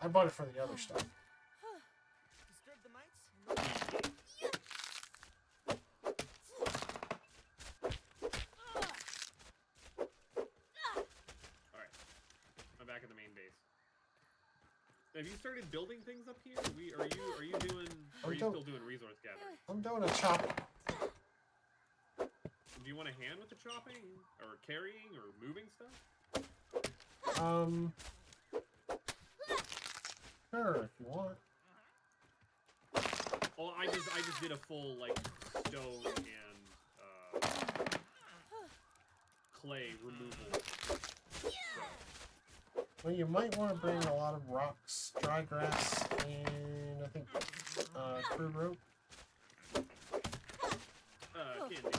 I bought it for the other stuff. Disturb the mics? Alright. I'm back at the main base. Have you started building things up here? Are you still doing resource gathering? I'm doing a chop. Do you want a hand with the chopping? Or carrying or moving stuff? Sure, if you want. Oh, I just did a full like stone and clay removal. So. Well, you might want to bring a lot of rocks, dry grass, and I think crude rope Can do.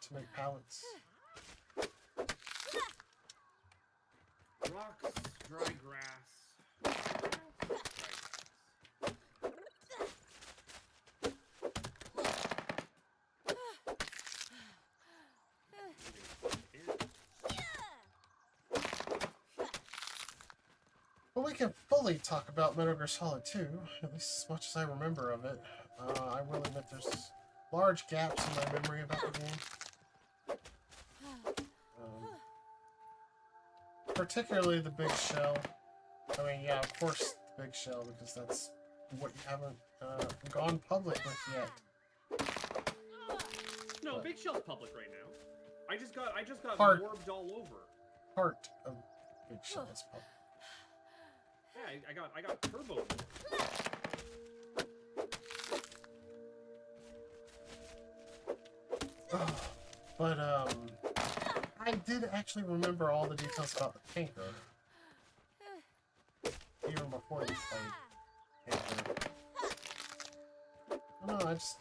to make pallets. Rocks, Dry grass. Dry But we can fully talk about Metal Gear Solid 2, at least as much as I remember of it. I will admit there's large gaps in my memory about the game. Particularly the big shell. I mean, yeah, of course the big shell, because that's what you haven't gone public with yet. No, But Big Shell's public right now. I just got Part- morbed all over. Part of big shell is public. Yeah, I got turbo morbed. But I did actually remember all the details about the tanker. Even before we played tanker. No, I just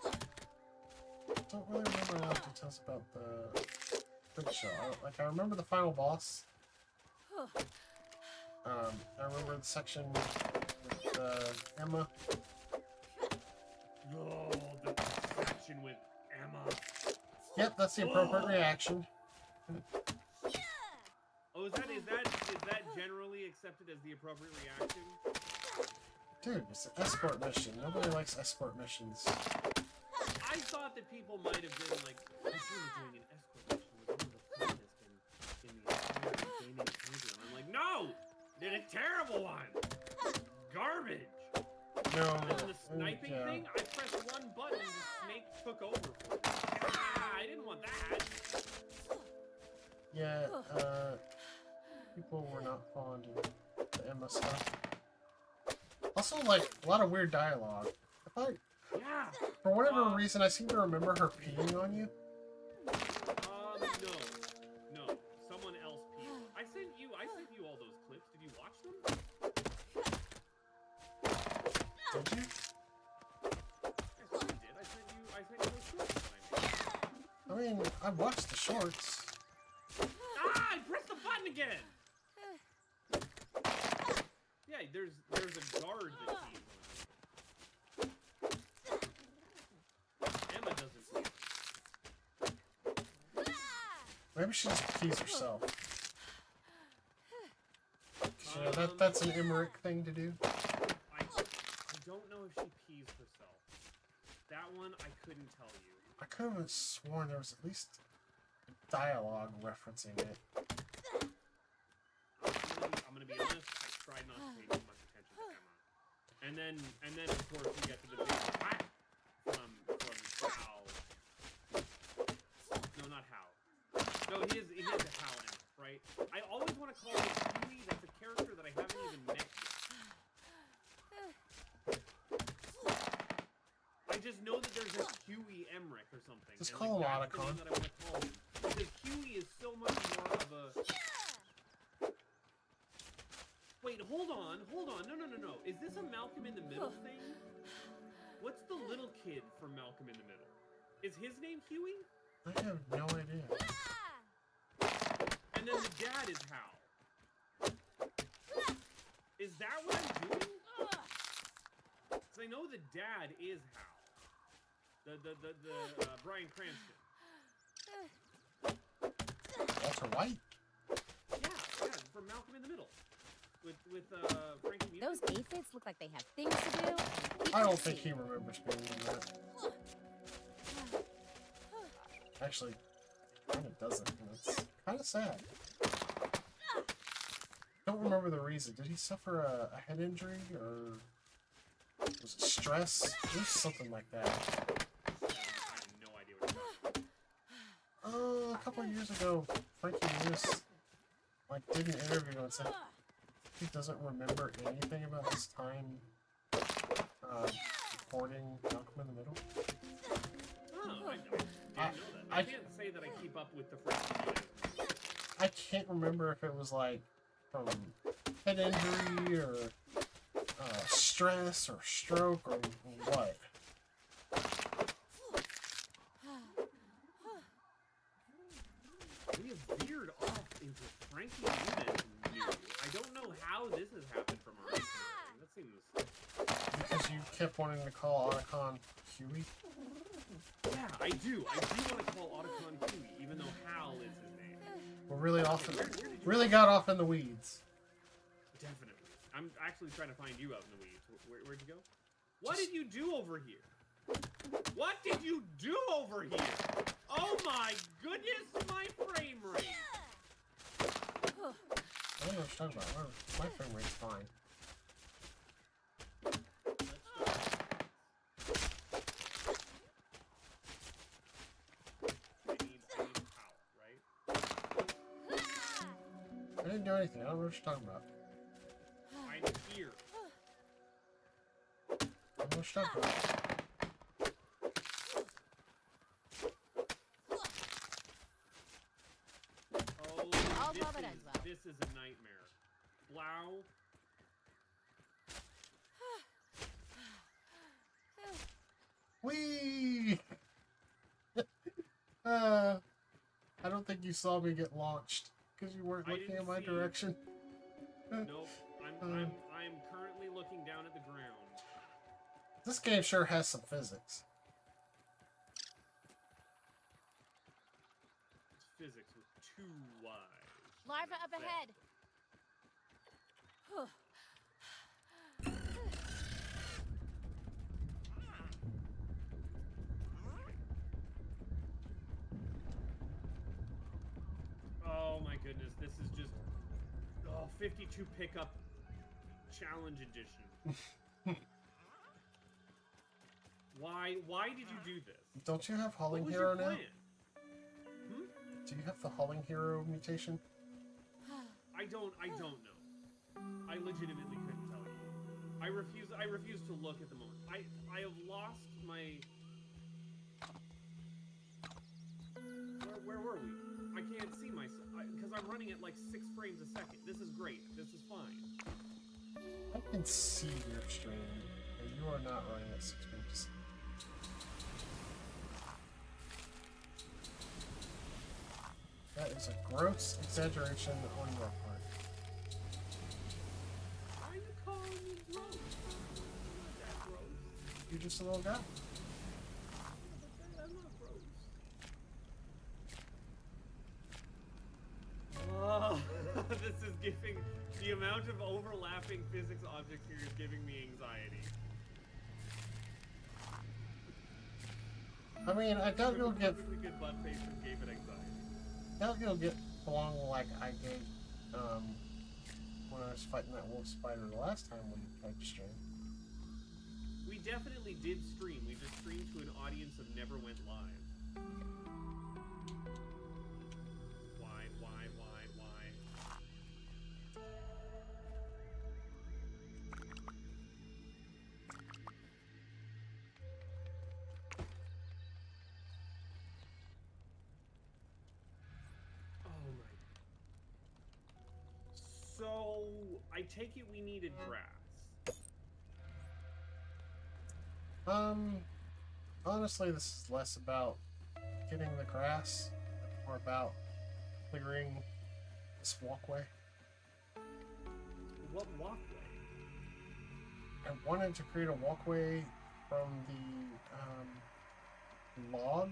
don't really remember a lot of details about the big shell. I remember the final boss. I remember the section with Emma. Oh, the section with Emma. Yep, that's the appropriate reaction. Oh, is that generally accepted as the appropriate reaction? Dude, it's an escort mission. Nobody likes escort missions. I thought that people might have been like, I was really doing an escort mission was one of the funnest in the entire gaming program. I'm like, no! Did a terrible one! Garbage! No, And the sniping thing, I pressed one button and the snake took over for me. Ah, I didn't want that! Yeah, people were not fond of the Emma stuff. Also, like, a lot of weird dialogue. I thought, Yeah! for whatever reason, I seem to remember her peeing on you. No. Someone else peed. I sent you all those clips. Did you watch them? Did you? Yes, you did. I sent you those shorts that I made. I mean, I watched the shorts. Ah! I pressed the button again! Yeah, there's a guard that pees on you. Emma doesn't pee. Maybe she just pees herself. 'Cause, you know, that's an Emmerich thing to do. I don't know if she pees herself. That one I couldn't tell you. I could have sworn there was at least dialogue referencing it. I'm gonna be honest, I tried not to pay too much attention to Emma. And then of course we get to the big attack from Hal. No, not Hal. No, he is a Hal Emma, right? I always want to call him Huey. That's a character that I haven't even met yet. I just know that there's a Huey Emmerich or something. Just and, call him that's the Otacon. name that I want to call him. Because Huey is so much more of a... Wait, hold on. No. Is this a Malcolm in the Middle thing? What's the little kid from Malcolm in the Middle? Is his name Huey? I have no idea. And then the dad is Hal. Is that what I'm doing? Because I know the dad is Hal. The Bryan Cranston. Walter White? Yeah, from Malcolm in the Middle. With Frankie Muniz. Those aphids look like they have things to do. I don't think he remembers being in that. Actually, kind of doesn't. And it's kind of sad. Don't remember the reason. Did he suffer a head injury, or was it stress? It was something like that. I have no idea what you're talking about. A couple of years ago, Frankie Muniz did an interview and said he doesn't remember anything about his time recording Malcolm in the Middle. Oh, I didn't know that. I can't say that I keep up with the Frankie Muniz. I can't remember if it was from head injury or stress or stroke or what. We have veered off into Frankie Muniz news. I don't know how kept wanting to call Otacon Huey. Yeah, I do. I do want to call Otacon Huey, even though Hal is his name. We're really off. Where did you Really go? got off in the weeds. Definitely. I'm actually trying to find you out in the weeds. Where'd you go? What did you do over here? What did you do over here? Oh my goodness, my frame rate. I don't know what you're talking about. My frame rate's fine. I need power, right? I didn't do anything. I don't know what you're talking about. I'm here. I don't know what you're talking about. All Oh, Baba does well. this is a nightmare. Blau. Whee! I don't think you saw me get launched because you weren't I looking didn't in my see- direction. Nope. I'm currently looking down at the ground. This game sure has some physics. It's physics with two Y's. Larva up ahead. Oh my goodness, this is just 52 pickup challenge edition. Why did you do this? Don't you have What Hauling was Hero your now? plan? Hmm? Do you have the Hauling Hero mutation? I don't know. I legitimately couldn't tell you. I refuse to look at the moment. I have lost my Where were we? I can't see myself because I'm running at like 6 frames a second. This is great. This is fine. I can see your stream, and you are not running at 6 frames. That is a gross exaggeration on your part. Why are you calling me gross? I'm not that gross. You're just a little guy. I'm not gross. Oh, this is giving the amount of overlapping physics objects here is giving me anxiety. I mean, I doubt you'll get Perfectly good butt face and gave it anxiety. along like I did when I was fighting that wolf spider the last time we tried to stream. We definitely did stream. We just streamed to an audience of never went live. Why? Oh my. So, I take it we needed grass. Honestly, this is less about getting the grass, more about clearing this walkway. What walkway? I wanted to create a walkway from the log,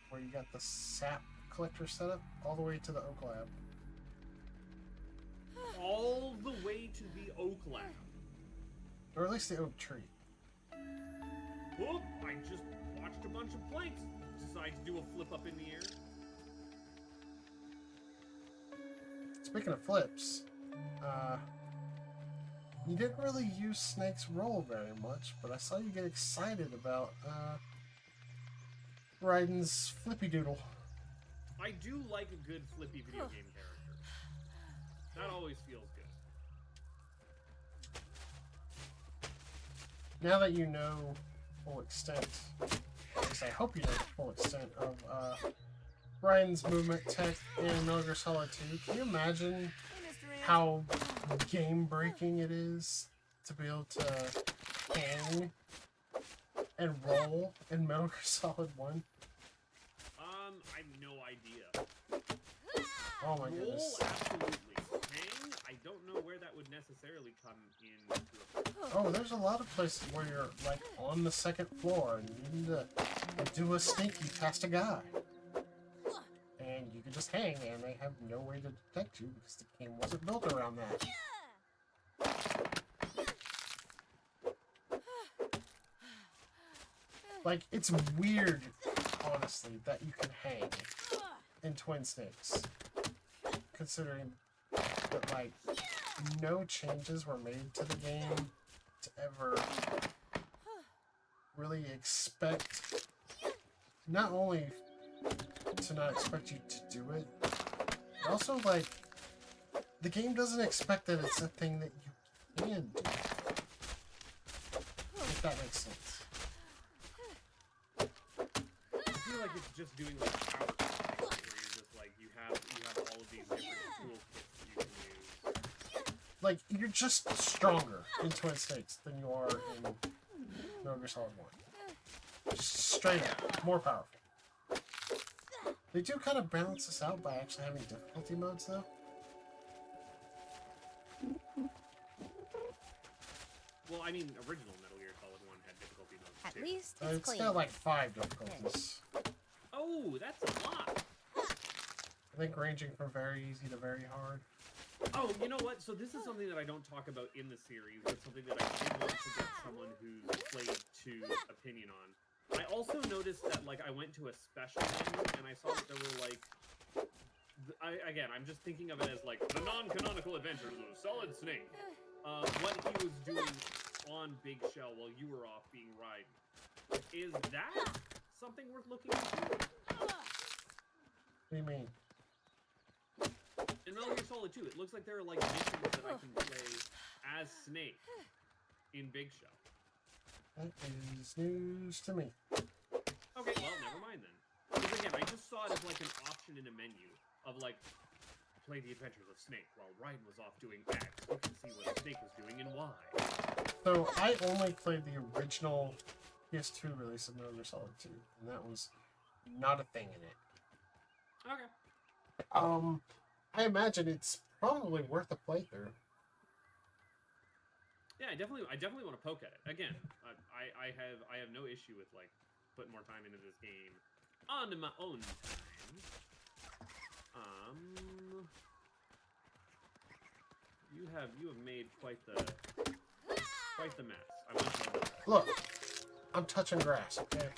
where you got the sap collector set up, all the way to the oak lab. All the way to the oak lab. Or at least the oak tree. Whoop! I just watched a bunch of planks decide to do a flip up in the air. Speaking of flips, you didn't really use Snake's roll very much, but I saw you get excited about Raiden's Flippy Doodle. I do like a good flippy video game character. That always feels good. Now that you know full extent, at least I hope you know the full extent of Ryan's movement tech in Metal Gear Solid 2, can you imagine how game-breaking it is to be able to hang and roll in Metal Gear Solid 1? I have no idea. Oh my Roll, goodness. absolutely. Hang, I I don't know where that would necessarily come into. Oh, there's a lot of places where you're like on the second floor and you need to do a sneaky past a guy. And you can just hang and they have no way to detect you because the game wasn't built around that. Like, it's weird, honestly, that you can hang in Twin Snakes. Considering that, like, no changes were made to the game to ever really expect, not only to not expect you to do it, but also, like, the game doesn't expect that it's a thing that you can do. If that makes sense. I feel like it's just doing like power things, where you're just like you have all of these different toolkits that you can use. Like, you're just stronger in Twin Snakes than you are in Metal Gear Solid 1. Just straight up, more powerful. They do kind of balance this out by actually having difficulty modes, though. Well, I mean, original Metal Gear Solid 1 had difficulty modes At too. least it's It's clean. got like 5 difficulties. Oh, that's a lot. I think ranging from very easy to very hard. Oh, you know what? So this is something that I don't talk about in the series, but something that I did want to get someone who's played to opinion on. I also noticed that, like, I went to a special menu, and I saw that there were, like... Again, I'm just thinking of it as, like, the non-canonical adventures of Solid Snake. What he was doing on Big Shell while you were off being ridden. Is that something worth looking into? What do you mean? In Metal Gear Solid 2, it looks like there are like missions that I can play as Snake in Big Shell. That is news to me. Okay, well, never mind then. Because again, I just saw it as like an option in a menu of like, play the adventures of Snake while Ryan was off doing X. You can see what Snake was doing and why. So, I only played the original PS2 release of Metal Gear Solid 2, and that was not a thing in it. Okay. I imagine it's probably worth a playthrough. Yeah, I definitely want to poke at it. Again, I have no issue with like putting more time into this game on my own time. You have made quite the mess. I want you to know that. Look, I'm touching grass, okay?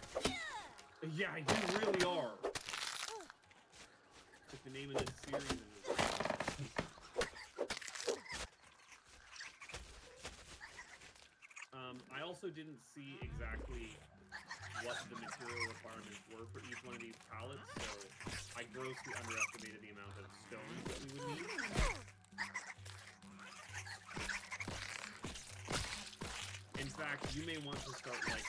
Yeah, you really are. Like the name of this series is. I also didn't see exactly what the material requirements were for each one of these pallets, so I grossly underestimated the amount of stones that we would need. In fact, you may want to start, like,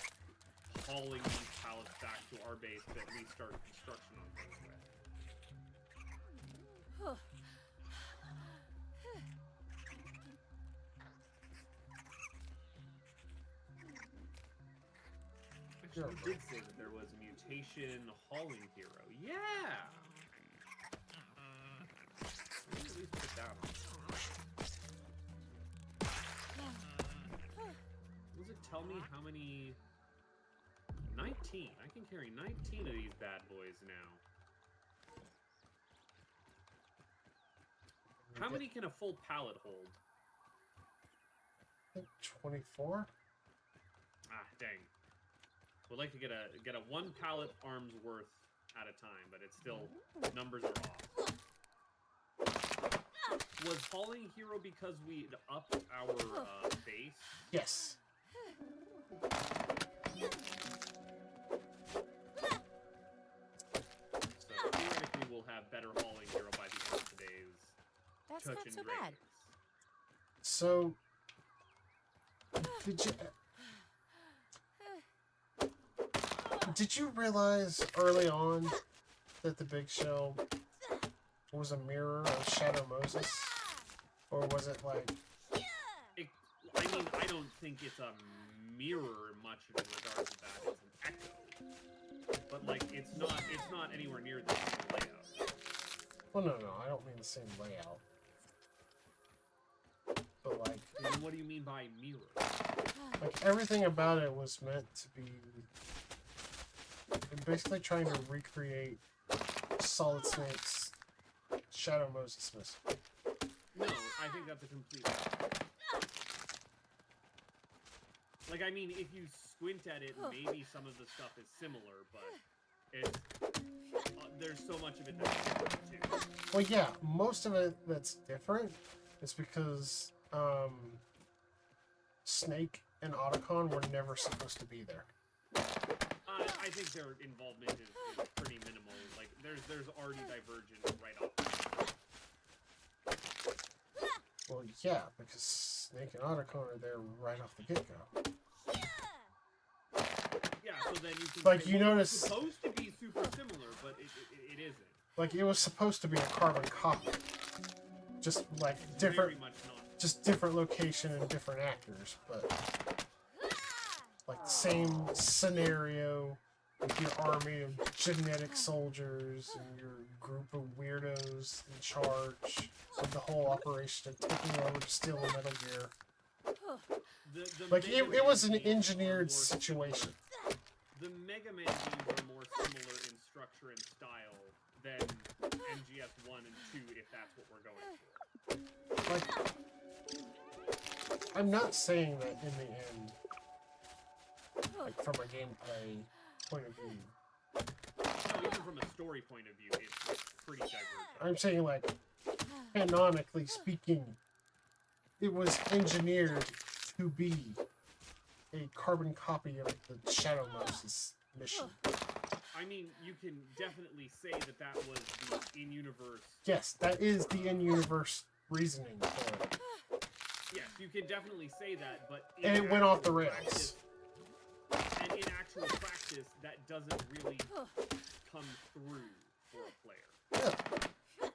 hauling these pallets back to our base to at least start construction on things with. Actually, you did say that there was a mutation hauling hero. Yeah! Let me at least put that on. Does it tell me how many... 19. I can carry 19 of these bad boys now. How many can a full pallet hold? I think 24? Ah, dang. Would like to get a 1 pallet arms worth at a time, but it's still, numbers are off. Was hauling hero because we upped our base? Yes. So theoretically we'll have better hauling hero by the end of today's That's Touch not and so Drink bad. race. So, did you realize early on that the Big Shell was a mirror of Shadow Moses? Or was it like... I mean, I don't think it's a mirror much in regards to that. It's an echo. But like, it's not anywhere near the same layout. Well, no, I don't mean the same layout. but like, And what do you mean by mirror? like everything about it was meant to be basically trying to recreate Solid Snake's Shadow Moses mission. No, I think that's a complete. Like, I mean, if you squint at it, maybe some of the stuff is similar, but it's there's so much of it that's different too. Well, yeah, most of it that's different is because Snake and Otacon were never supposed to be there. I think their involvement is pretty minimal. Like, there's already divergence right off. Well, yeah, because Snake and Otacon are there right off the get-go. Yeah, so then you can Like, say, you well, notice- it's supposed to be super similar, but it isn't. Like, it was supposed to be a carbon copy. Just, like, different... Very much not. Just different location and different actors, but... Like, the same scenario with your army of genetic soldiers and your group of weirdos in charge of the whole operation of taking over to steal the Metal Gear. The Like, Mega it was Man an games are engineered more situation. similar- The Mega Man games are more similar in structure and style than MGS 1 and 2, if that's what we're going for. Like, I'm not saying that in the end, like, from a gameplay point of view. No, even from a story point of view, it's pretty divergent. I'm saying, like, canonically speaking, it was engineered to be a carbon copy of the Shadow Moses mission. I mean, you can definitely say that that was the in-universe... Yes, that is the in-universe reasoning for it. Yes, you can definitely say that, but... And it went off the rails. And in actual practice, that doesn't really come through for a player. Yeah.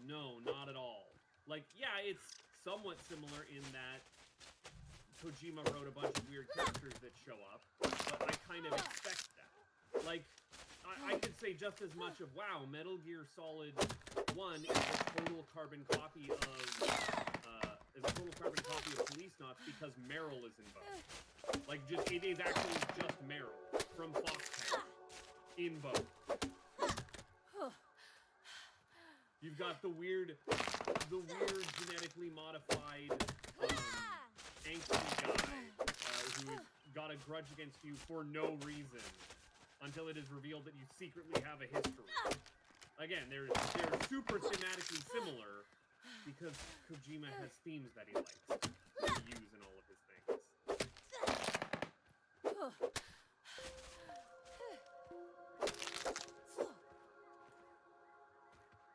No, not at all. Like, yeah, it's somewhat similar in that Kojima wrote a bunch of weird characters that show up, but I kind of expect that. Like, I could say just as much of, wow, Metal Gear Solid 1 is a total carbon copy of Policenauts because Meryl is involved. Like, just it is actually just Meryl from Foxhound in both. You've got the weird genetically modified angsty guy who's got a grudge against you for no reason until it is revealed that you secretly have a history. Again, they're super thematically similar because Kojima has themes that he likes to use in all of his things.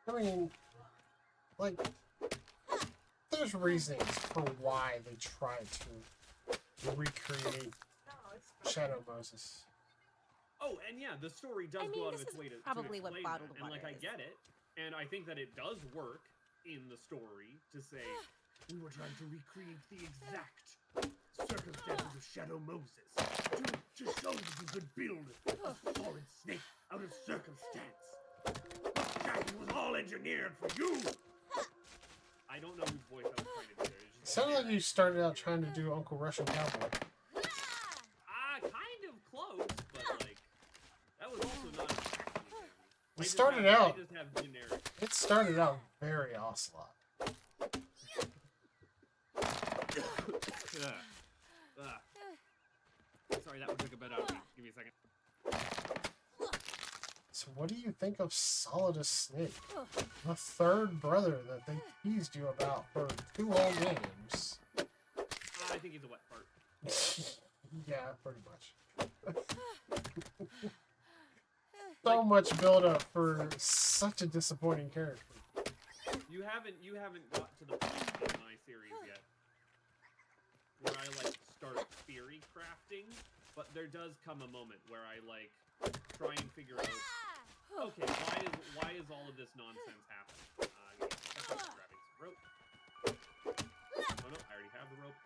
I mean, like, there's reasons for why they tried to recreate Shadow Moses. Oh, and yeah, the story does I mean, go out of this its is way to probably what explain bottled that. And like, water I is. get it, and I think that it does work in the story to say we were trying to recreate the exact circumstances of Shadow Moses to show that you could build a solid snake out of circumstance. That was all engineered for you. I don't know whose voice I was trying to do there. It sounded like you started out trying to do Uncle Russian Cowboy. Kind of close, but like that was also not exactly him. It started out. I just have generic. It started out very Ocelot. Sorry, that one took a bit out of me. Give me a second. So what do you think of Solidus Snake? The third brother that they teased you about for 2 whole games. I think he's a wet fart. Yeah, pretty much. So much build up for such a disappointing character. You haven't got to the point in my series yet where I like start theory crafting, but there does come a moment where I like try and figure out, okay, why is all of this nonsense happening? I'm grabbing some rope. Oh no, I already have the rope.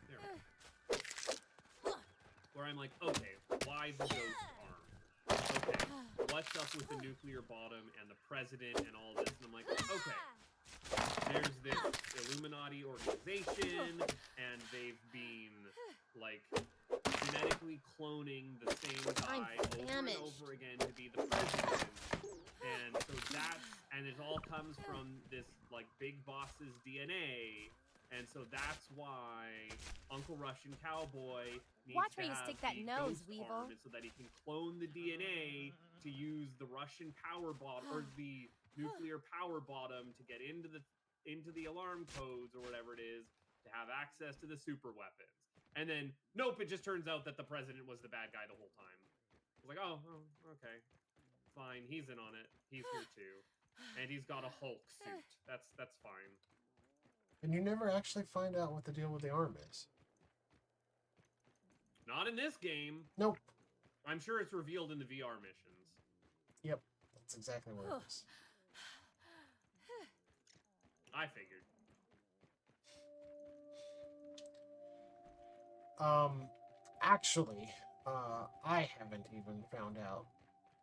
There we go. Where I'm like, okay, why the ghost arm? Okay, what's up with the nuclear bottom and the president and all this? And I'm like, okay, there's this Illuminati organization, and they've been like genetically cloning the same guy over and over again to be the president. And so and it all comes from this like big boss's DNA. And so that's why Uncle Russian Cowboy needs Watch to where you have stick that the nose, ghost Weevil. arm, so that he can clone the DNA to use the Russian power bottom or the nuclear power bottom to get into the alarm codes or whatever it is to have access to the super weapons. And then nope, it just turns out that the president was the bad guy the whole time. I was like, oh, okay, fine, he's in on it. He's here too, and he's got a Hulk suit. That's fine. And you never actually find out what the deal with the arm is. Not in this game. Nope. I'm sure it's revealed in the VR missions. Yep. That's exactly what it is. I figured. Actually, I haven't even found out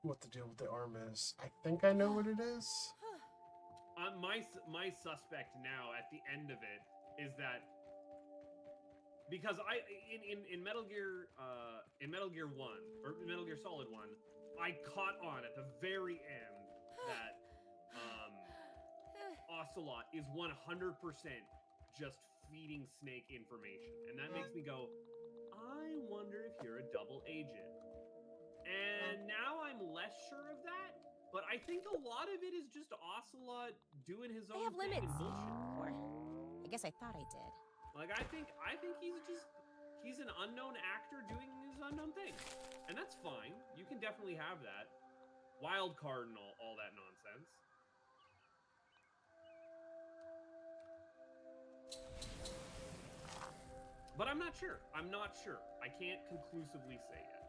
what the deal with the arm is. I think I know what it is. My suspect now at the end of it is that because in Metal Gear 1 or Metal Gear Solid 1, I caught on at the very end that Ocelot is 100% just feeding Snake information, and that makes me go, I wonder if you're a double agent. And now I'm less sure of that. But I think a lot of it is just Ocelot doing his own I have thing and limits. bullshit. Or I guess I thought I did. Like I think he's an unknown actor doing his unknown thing. And that's fine. You can definitely have that. Wild card and all that nonsense. But I'm not sure. I'm not sure. I can't conclusively say yet.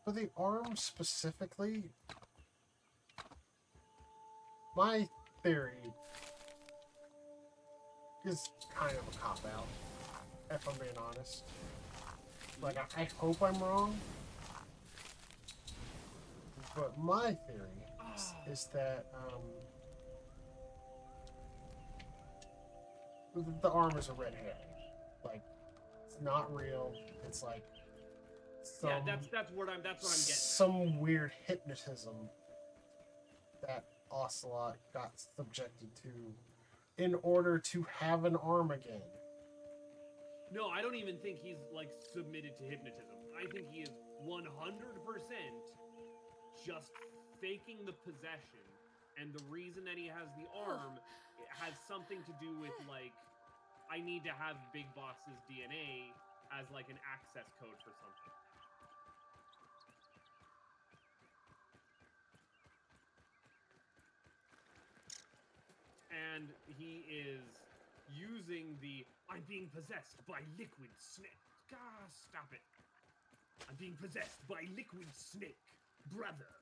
For the arm specifically, my theory is kind of a cop-out, if I'm being honest. Like, I hope I'm wrong, but my theory is that the arm is a red herring. Like, it's not real. It's like Yeah, that's what I'm getting. Some weird hypnotism that Ocelot got subjected to in order to have an arm again. No, I don't even think he's like submitted to hypnotism. I think he is 100% just faking the possession, and the reason that he has the arm it has something to do with like I need to have Big Boss's DNA as like an access code for something. And he is using the I'm being possessed by liquid snake. Ah, stop it. I'm being possessed by liquid snake, brother.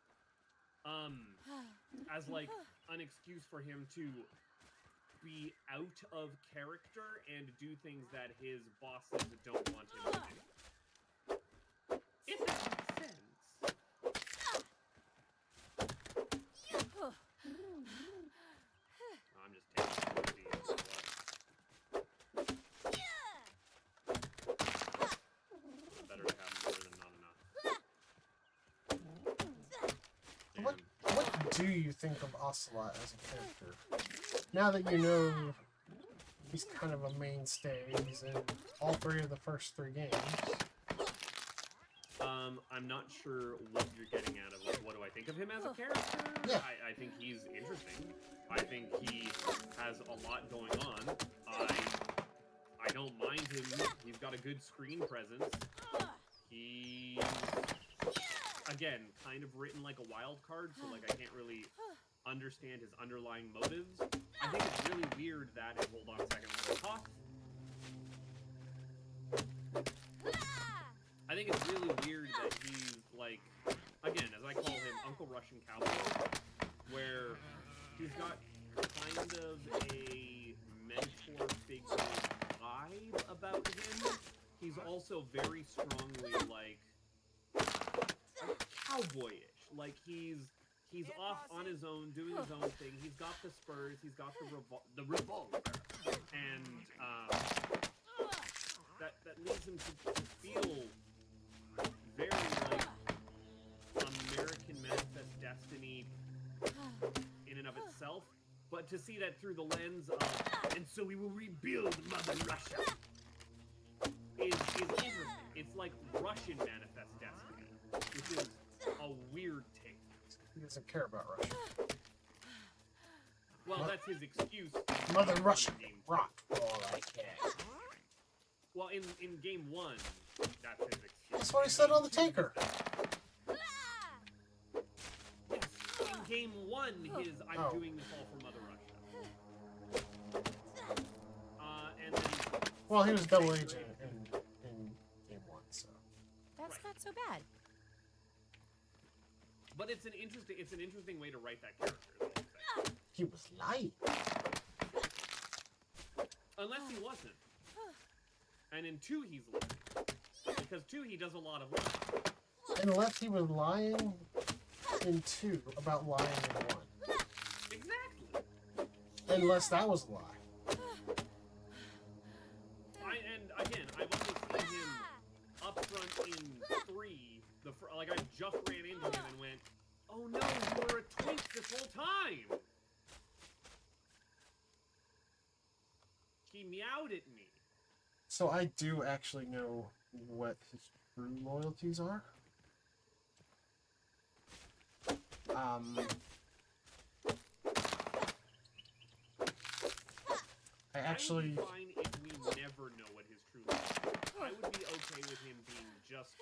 As like an excuse for him to be out of character and do things that his bosses don't want him to do. If that makes sense. I'm just taking it. Better to have more than not enough. What do you think of Ocelot as a character? Now that you know he's kind of a mainstay, he's in all three of the first three games. I'm not sure what you're getting at of like, what do I think of him as a character? Yeah. I think he's interesting. I think he has a lot going on. I don't mind him. He's got a good screen presence. He's, again, kind of written like a wild card, so like I can't really understand his underlying motives. I think it's really weird that, and hold on a second while I talk. I think it's really weird that he's like, again, as I call him, Uncle Russian Cowboy, where he's got kind of a mentor figure vibe about him. He's also very strongly like cowboyish. Like he he's Can't off toss on it. his own, doing his own thing. He's got the spurs, he's got the revolver, and that leads him to feel very like American Manifest Destiny in and of itself, but to see that through the lens of, and so we will rebuild Mother Russia, is interesting. It's like Russian Manifest Destiny, which is a weird take. He doesn't care about Russia. Well, that's his excuse. Mother in Russia game two. rock for all I care. Well, in game 1, that's his excuse. That's what he said on the Game two- Taker. Yes, in game 1, his I'm Oh. doing this all for Mother Russia. And then Well, he was double agent in game 1, so. That's Right. not so bad. but it's an interesting way to write that character. Is all I'm saying. He was lying. Unless he wasn't. And in 2, he's lying. Because 2, he does a lot of lying. Unless he was lying in 2 about lying in 1. Exactly. Unless that was a lie. And again, I've only seen him up front in 3. Like I just ran into him and went, "Oh no, you were a twink this whole time." He meowed at me. So I do actually know what his true loyalties are. I actually... I would be fine if we never know what his true loyalties are. I would be okay with him being just,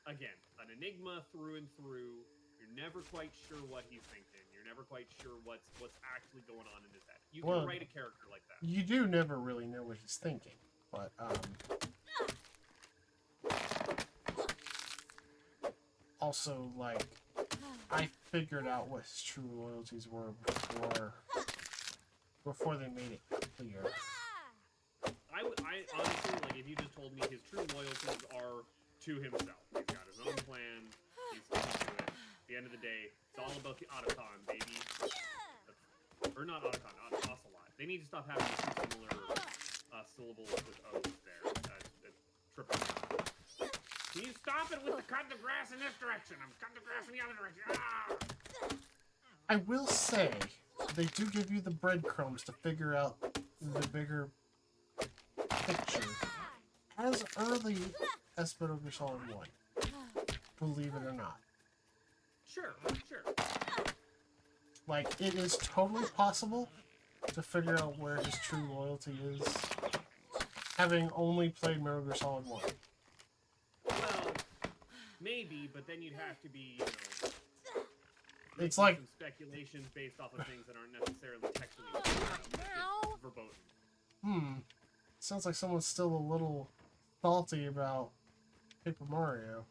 again, an enigma through and through. You're never quite sure what he's thinking. You're never quite sure what's actually going on in his head. You can Well, write a character like that. You do never really know what he's thinking, but, also, like, I figured out what his true loyalties were before they made it clear. I honestly, like, if you just told me his true loyalties are to himself. He's got his own plan. He's sticking to it. At the end of the day, it's all about the Otacon, baby. Or not Otacon, Ocelot. They need to stop having two similar syllables with O's there. That's triple. Can you stop it with the cut the grass in this direction? I'm cutting the grass in the other direction. Ah! I will say, they do give you the breadcrumbs to figure out the bigger picture as early as Metal Gear Solid 1. Believe it or not. Sure. Like, it is totally possible to figure out where his true loyalty is, having only played Metal Gear Solid 1. Well, maybe, but then you'd have to be, It's making like- some speculations based off of things that aren't necessarily textually Now. verboten. Sounds like someone's still a little salty about Paper Mario.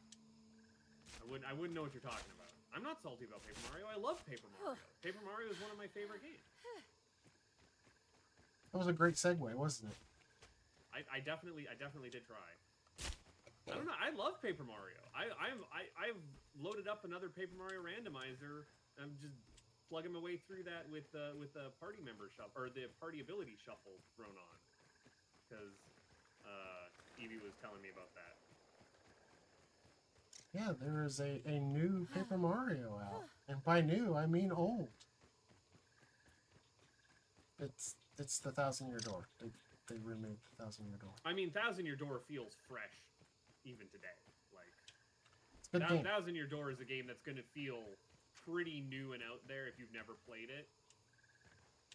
I wouldn't know what you're talking about. I'm not salty about Paper Mario. I love Paper Mario. Paper Mario is one of my favorite games. That was a great segue, wasn't it? I definitely did try. I don't know. I love Paper Mario. I've loaded up another Paper Mario randomizer. I'm just plugging my way through that with the party member shuffle or the party ability shuffle thrown on, because Evie was telling me about that. Yeah, there is a new Paper Mario out. And by new, I mean old. It's the 1,000-Year Door. They remade 1,000-Year Door. I mean, 1,000-Year Door feels fresh even today. Like, It's a good game. 1,000-Year Door is a game that's going to feel pretty new and out there if you've never played it.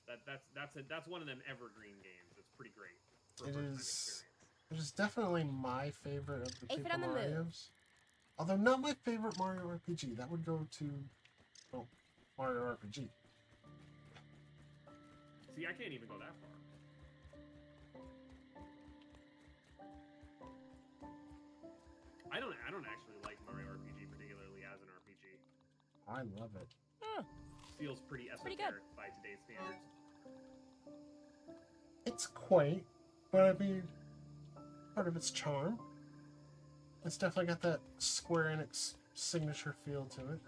That's one of them evergreen games. It's pretty great. For a It first-time is. experience. It is definitely my favorite of the Aphid Paper on the move. Marios. Although not my favorite Mario RPG. That would go to, well, Mario RPG. See, I can't even go that far. I don't actually like Mario RPG particularly as an RPG. I love it. Feels pretty Pretty esoteric good. by today's standards. It's quaint, but I mean, part of its charm. It's definitely got that Square Enix signature feel to it.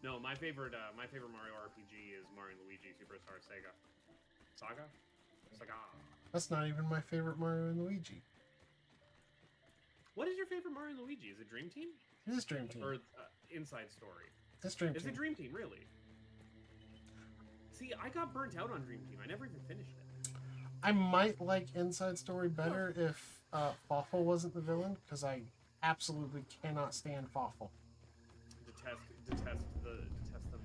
No, my favorite Mario RPG is Mario and Luigi Superstar Saga. Saga? That's not even my favorite Mario and Luigi. What is your favorite Mario and Luigi? Is it Dream Team? It is Dream Team. Or Inside Story? It's Dream Is Team. it Dream Team, really? See, I got burnt out on Dream Team. I never even finished it. I might like Inside Story better if Fawful wasn't the villain, because I absolutely cannot stand Fawful. Detest them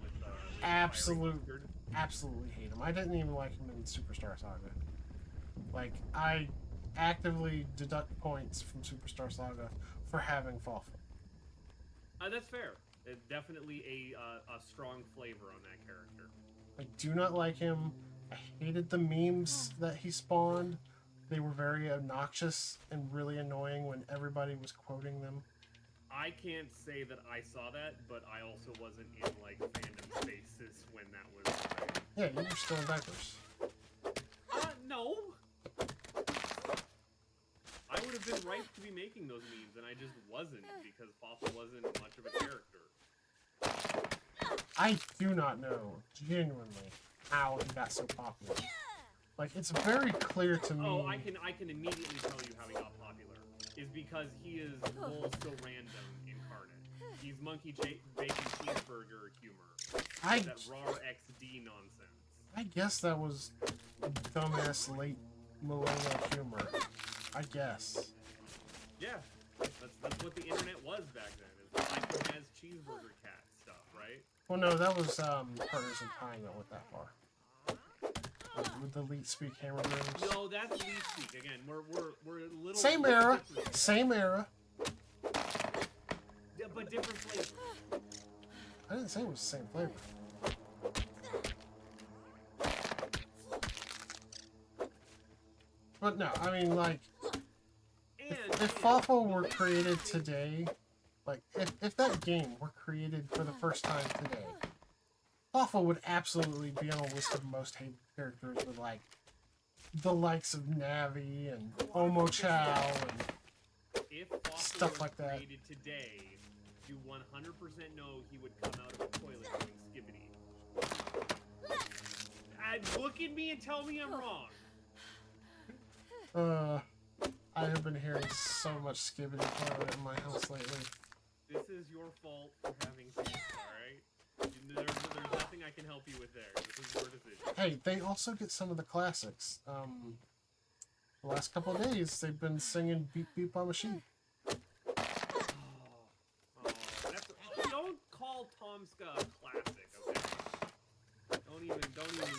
with Absolutely hate him. I didn't even like him in Superstar Saga. Like, I actively deduct points from Superstar Saga for having Fawful. That's fair. It's definitely a strong flavor on that character. I do not like him. I hated the memes that he spawned. They were very obnoxious and really annoying when everybody was quoting them. I can't say that I saw that, but I also wasn't in like fandom spaces when that was. Yeah, you were still in diapers. No. I would have been ripe to be making those memes, and I just wasn't because Fawful wasn't much of a character. I do not know, genuinely, how he got so popular. Like, it's very clear to me. Oh, I can immediately tell you how he got popular. Is because he is Lol So Random incarnate. He's Monkey Bacon Cheeseburger humor. That raw XD nonsense. I guess that was dumbass late millennial humor. I guess. Yeah, that's what the internet was back then. Is iPhone has cheeseburger cat stuff, right? Well, no, that was Partners in Time that went that far. With the Leet Speak Hammer Rooms. No, that's Leet Speak. Again, we're a little Same era. Same era. Yeah, but different flavors. I didn't say it was the same flavor. But no, I mean, like, if Fawful were created today, like, if that game were created for the first time today, Fawful would absolutely be on a list of most hated characters with, like, the likes of Navi and Omo Chow and if Fawful stuff like that. Created today, you 100% know he would come out of a toilet doing skibbity. And look at me and tell me I'm wrong. I have been hearing so much skibbity toilet in my house lately. This is your fault for having kids, alright? There's nothing I can help you with there. This is your decision. Hey, they also get some of the classics. The last couple of days, they've been singing Beep Beep on Machine. Don't call Tomska a classic, okay? Don't even go there.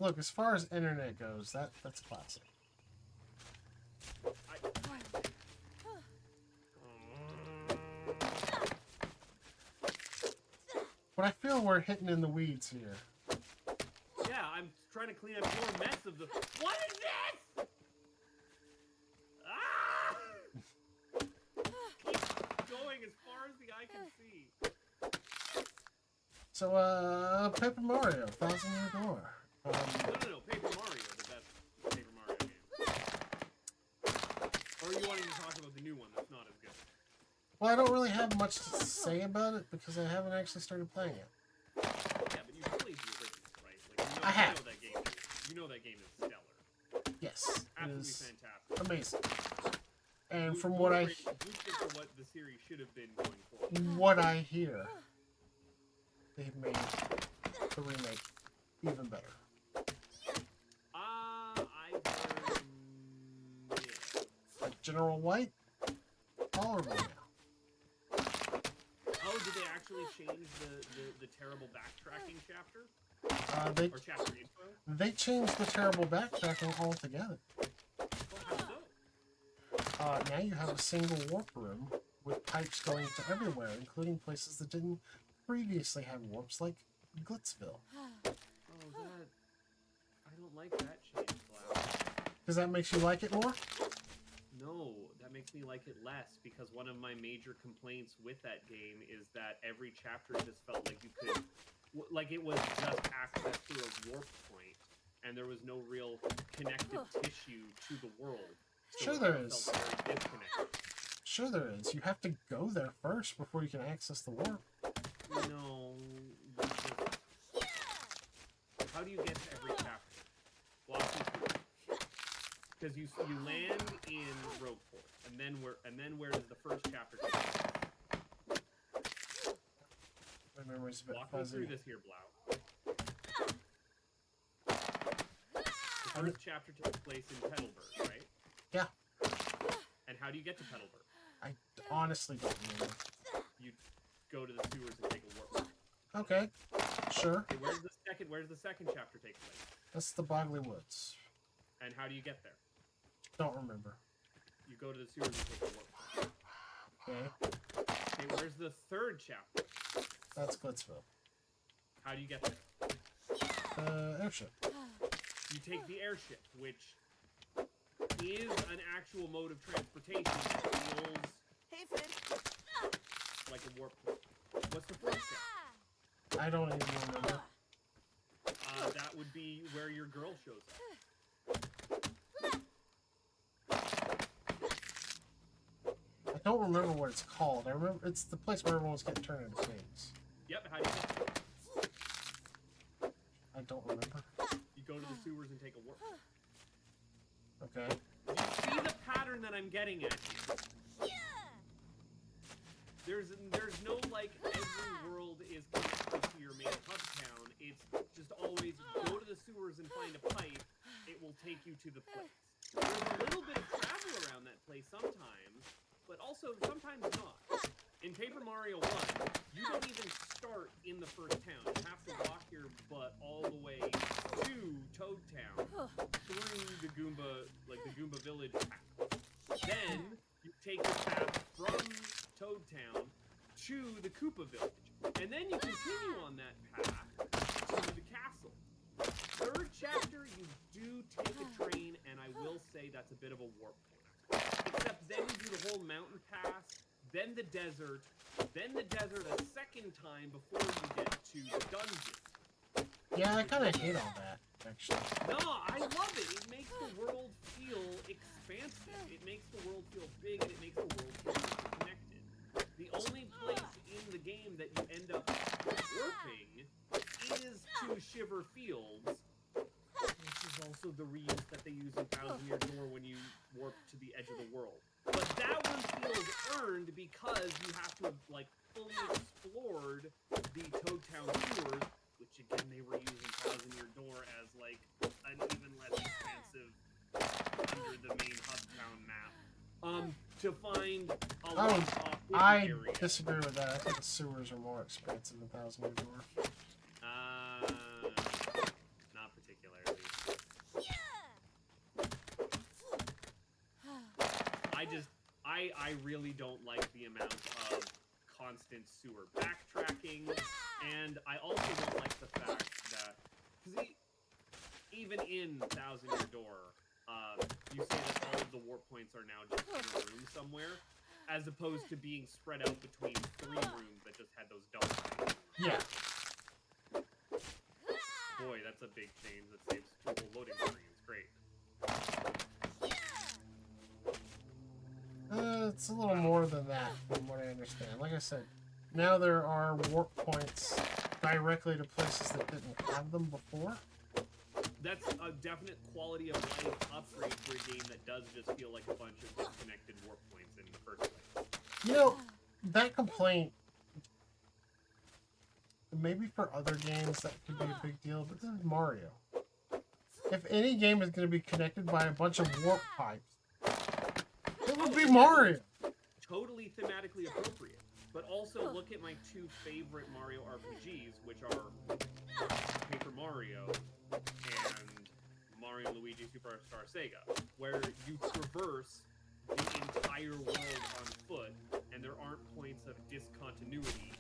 Look, as far as internet goes, that's classic. But I feel we're hitting in the weeds here. Yeah, I'm trying to clean up your mess of the. What is this? Ah! Keep going as far as the eye can see. So, Paper Mario, Thousand Year Door. No, Paper Mario, the best Paper Mario game. Or are you wanting to talk about the new one that's not as good? Well, I don't really have much to say about it because I haven't actually started playing it. Yeah, but you played the original, right? Like, I have. You know that game is stellar. Yes, it Absolutely is fantastic. amazing. And from blueprint for what the series should have been going forward. what I hear, they've made the remake even better. I've heard. Yeah. Like General White, tolerable now. Oh, did they actually change the terrible backtracking chapter? Or chapter intro? They changed the terrible backtracking altogether. Oh, how so? Now you have a single warp room with pipes going to everywhere, including places that didn't previously have warps, like Glitzville. Oh, that... I don't like that change, Blau. Does that make you like it more? No, that makes me like it less, because one of my major complaints with that game is that every chapter just felt like you could... Like it was just access to a warp point, and there was no real connective tissue to the world. So Sure there is. felt very disconnected. Sure there is. You have to go there first before you can access the warp. No, How do you get to every chapter? Walk me through. Because you land in Rogueport, and then where does the first chapter take place? My memory's a bit Walk me fuzzy. through this here, Blau. The first chapter takes place in Petalburg, right? Yeah. And how do you get to Petalburg? I honestly don't remember. You go to the sewers and take a warp. Okay, sure. Okay, where's the second chapter take place? That's the Bogley Woods. And how do you get there? Don't remember. You go to the sewers and take a warp. Okay, Okay, where's the third chapter? that's Glitzville. How do you get there? Airship. You take the airship, which is an actual mode of transportation that feels Hey, Finn. like a warp point. What's the fourth chapter? I don't even remember. That would be where your girl shows up. I don't remember what it's called. I remember it's the place where everyone's getting turned into pigs. Yep, how do you get there? I don't remember. You go to the sewers and take a warp. Okay. You see the pattern that I'm getting at here? There's no like every world is connected to your main hub town. It's just always go to the sewers and find a pipe. It will take you to the place. There's a little bit of travel around that place sometimes, but also sometimes not. In Paper Mario 1, you don't even start in the first town. You have to walk your butt all the way to Toad Town through the Goomba Village path. Then you take the path from Toad Town to the Koopa Village. And then you continue on that path to the castle. Third chapter, you do take a train, and I will say that's a bit of a warp point. Except then you do the whole mountain pass, then the desert a second time before you get to the dungeon. Yeah, I kind of hate all that, actually. No, I love it. It makes the world feel expansive. It makes the world feel big, and it makes the world feel connected. The only place in the game that you end up warping is to Shiver Fields, which is also the reuse that they use in Thousand Year Door when you warp to the edge of the world. But that one feels earned because you have to have like fully explored the Toad Town sewers, which again they were using Thousand Year Door as like an even less expansive under the main hub town map. To find a lot of I areas. disagree with that. I think the sewers are more expensive than Thousand Year Door. Not particularly. I really don't like the amount of constant sewer backtracking, and I also don't like the fact that, because even in Thousand Year Door, you say that all of the warp points are now just in a room somewhere, as opposed to being spread out between 3 rooms that just had those double lines. Yeah. Boy, that's a big change that saves 2 whole loading screens. Great. It's a little more than that, from what I understand. Like I said, now there are warp points directly to places that didn't have them before. That's a definite quality of life upgrade for a game that does just feel like a bunch of disconnected warp points in the first place. You know, that complaint, maybe for other games that could be a big deal, but this is Mario. If any game is going to be connected by a bunch of warp pipes, it would be Mario. Totally thematically appropriate. But also look at my 2 favorite Mario RPGs, which are Paper Mario and Mario and Luigi Superstar Sega, where you traverse the entire world on foot, and there aren't points of discontinuity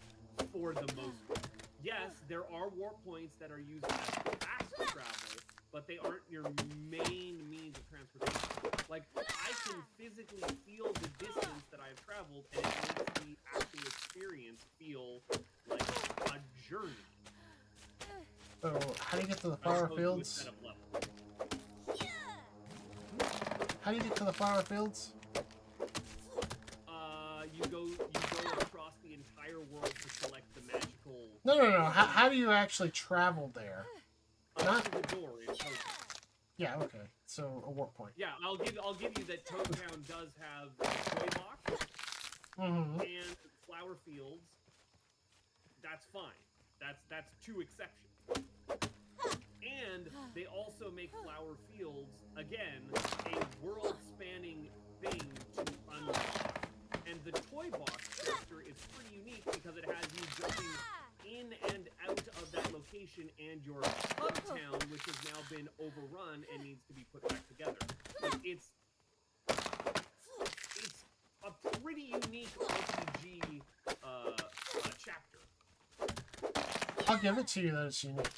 for the most part. Yes, there are warp points that are used as fast travel, but they aren't your main means of transportation. Like, I can physically feel the distance that I've traveled, and it makes the actual experience feel like a journey. So, how do you get to the as flower opposed to a fields? set of levels. How do you get to the flower fields? You go across the entire world to select the magical. No. How do you actually travel there? Not- to the door in Toad Town. Yeah, okay. So a warp point. Yeah, I'll give you that Toad Town does have a toy box Mm-hmm. and flower fields. That's fine. That's two exceptions. And they also make flower fields again a world-spanning thing to unlock. And the toy box chapter is pretty unique because it has you jumping in and out of that location and your hub town, which has now been overrun and needs to be put back together. Like, it's a pretty unique RPG chapter. I'll give it to you that it's unique.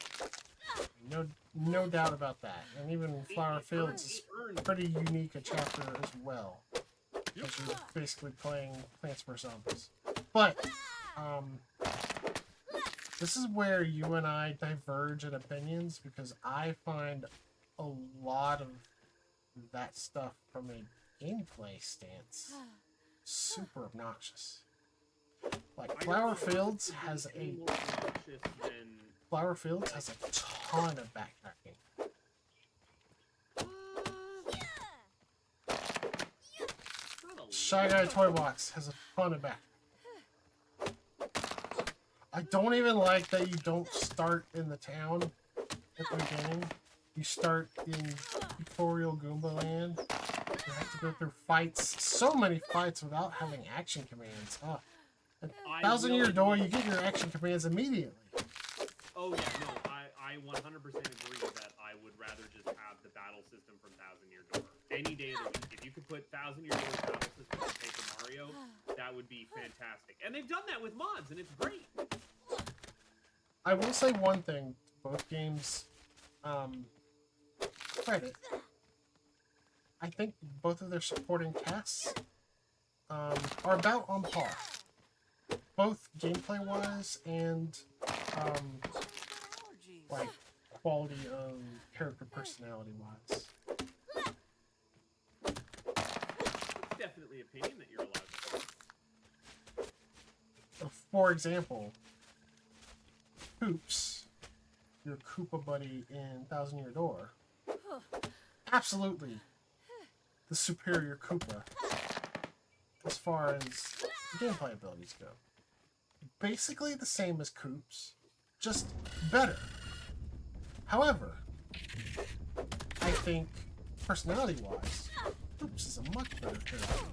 No doubt about that. And even Flower Fields is pretty unique a chapter as well. Because you're basically playing Plants vs. Zombies. But, this is where you and I diverge in opinions, because I find a lot of that stuff from a gameplay stance super obnoxious. Like, Flower Fields has a ton of backtracking. Shy Guy Toy Box has a ton of back. I don't even like that you don't start in the town at the beginning. You start in Tutorial Goomba Land. You have to go through fights, so many fights without having action commands. Oh. At 1000 Year Door, you get your action commands immediately. Oh yeah, no, I 100% agree that I would rather just have the battle system from 1000 Year Door. Any day of the week. If you could put 1000 Year Door battle system in Paper Mario, that would be fantastic. And they've done that with mods, and it's great. I will say one thing, both games, credit. I think both of their supporting casts are about on par. Both gameplay-wise and, like, quality of character personality-wise. It's definitely opinion that you're allowed to. For example, Coops, your Koopa buddy in 1000 Year Door, absolutely the superior Koopa as far as gameplay abilities go. Basically the same as Coops, just better. However, I think personality-wise, Coops is a much better character.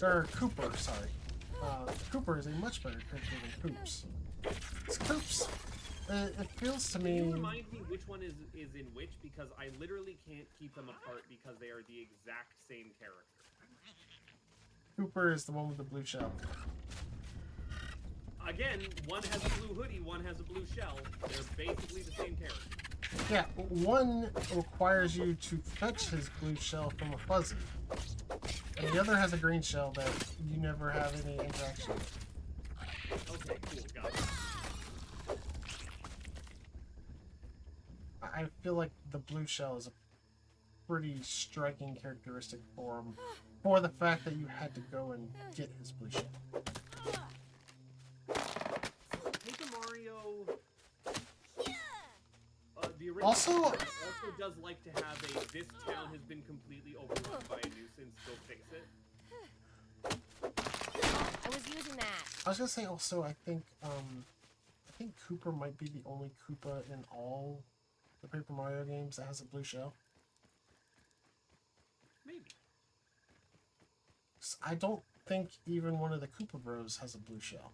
Or Cooper, sorry. Cooper is a much better character than Coops. Coops, it feels to me... Can you remind me which one is in which? Because I literally can't keep them apart because they are the exact same character. Cooper is the one with the blue shell. Again, one has a blue hoodie, one has a blue shell. They're basically the same character. Yeah, one requires you to fetch his blue shell from a fuzzy. And the other has a green shell that you never have any interaction with. Okay, cool, got it. I feel like the blue shell is a pretty striking characteristic for him, for the fact that you had to go and get his blue shell. Paper Mario... the original Also does like to have a, this town has been completely overrun by a nuisance, go fix it. I was using that. I was gonna say also, I think Cooper might be the only Koopa in all the Paper Mario games that has a blue shell. Maybe. I don't think even one of the Koopa Bros has a blue shell.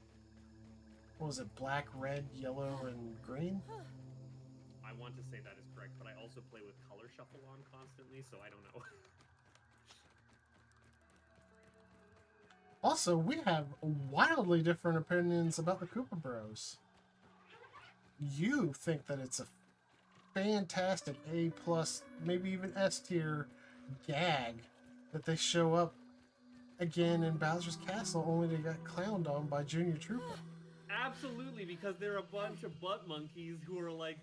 What was it? Black, red, yellow, and green? I want to say that is correct, but I also play with color shuffle on constantly, so I don't know. Also, we have wildly different opinions about the Koopa Bros. You think that it's a fantastic A+, maybe even S tier gag that they show up again in Bowser's Castle, only to get clowned on by Junior Troopa. Absolutely, because they're a bunch of butt monkeys who are like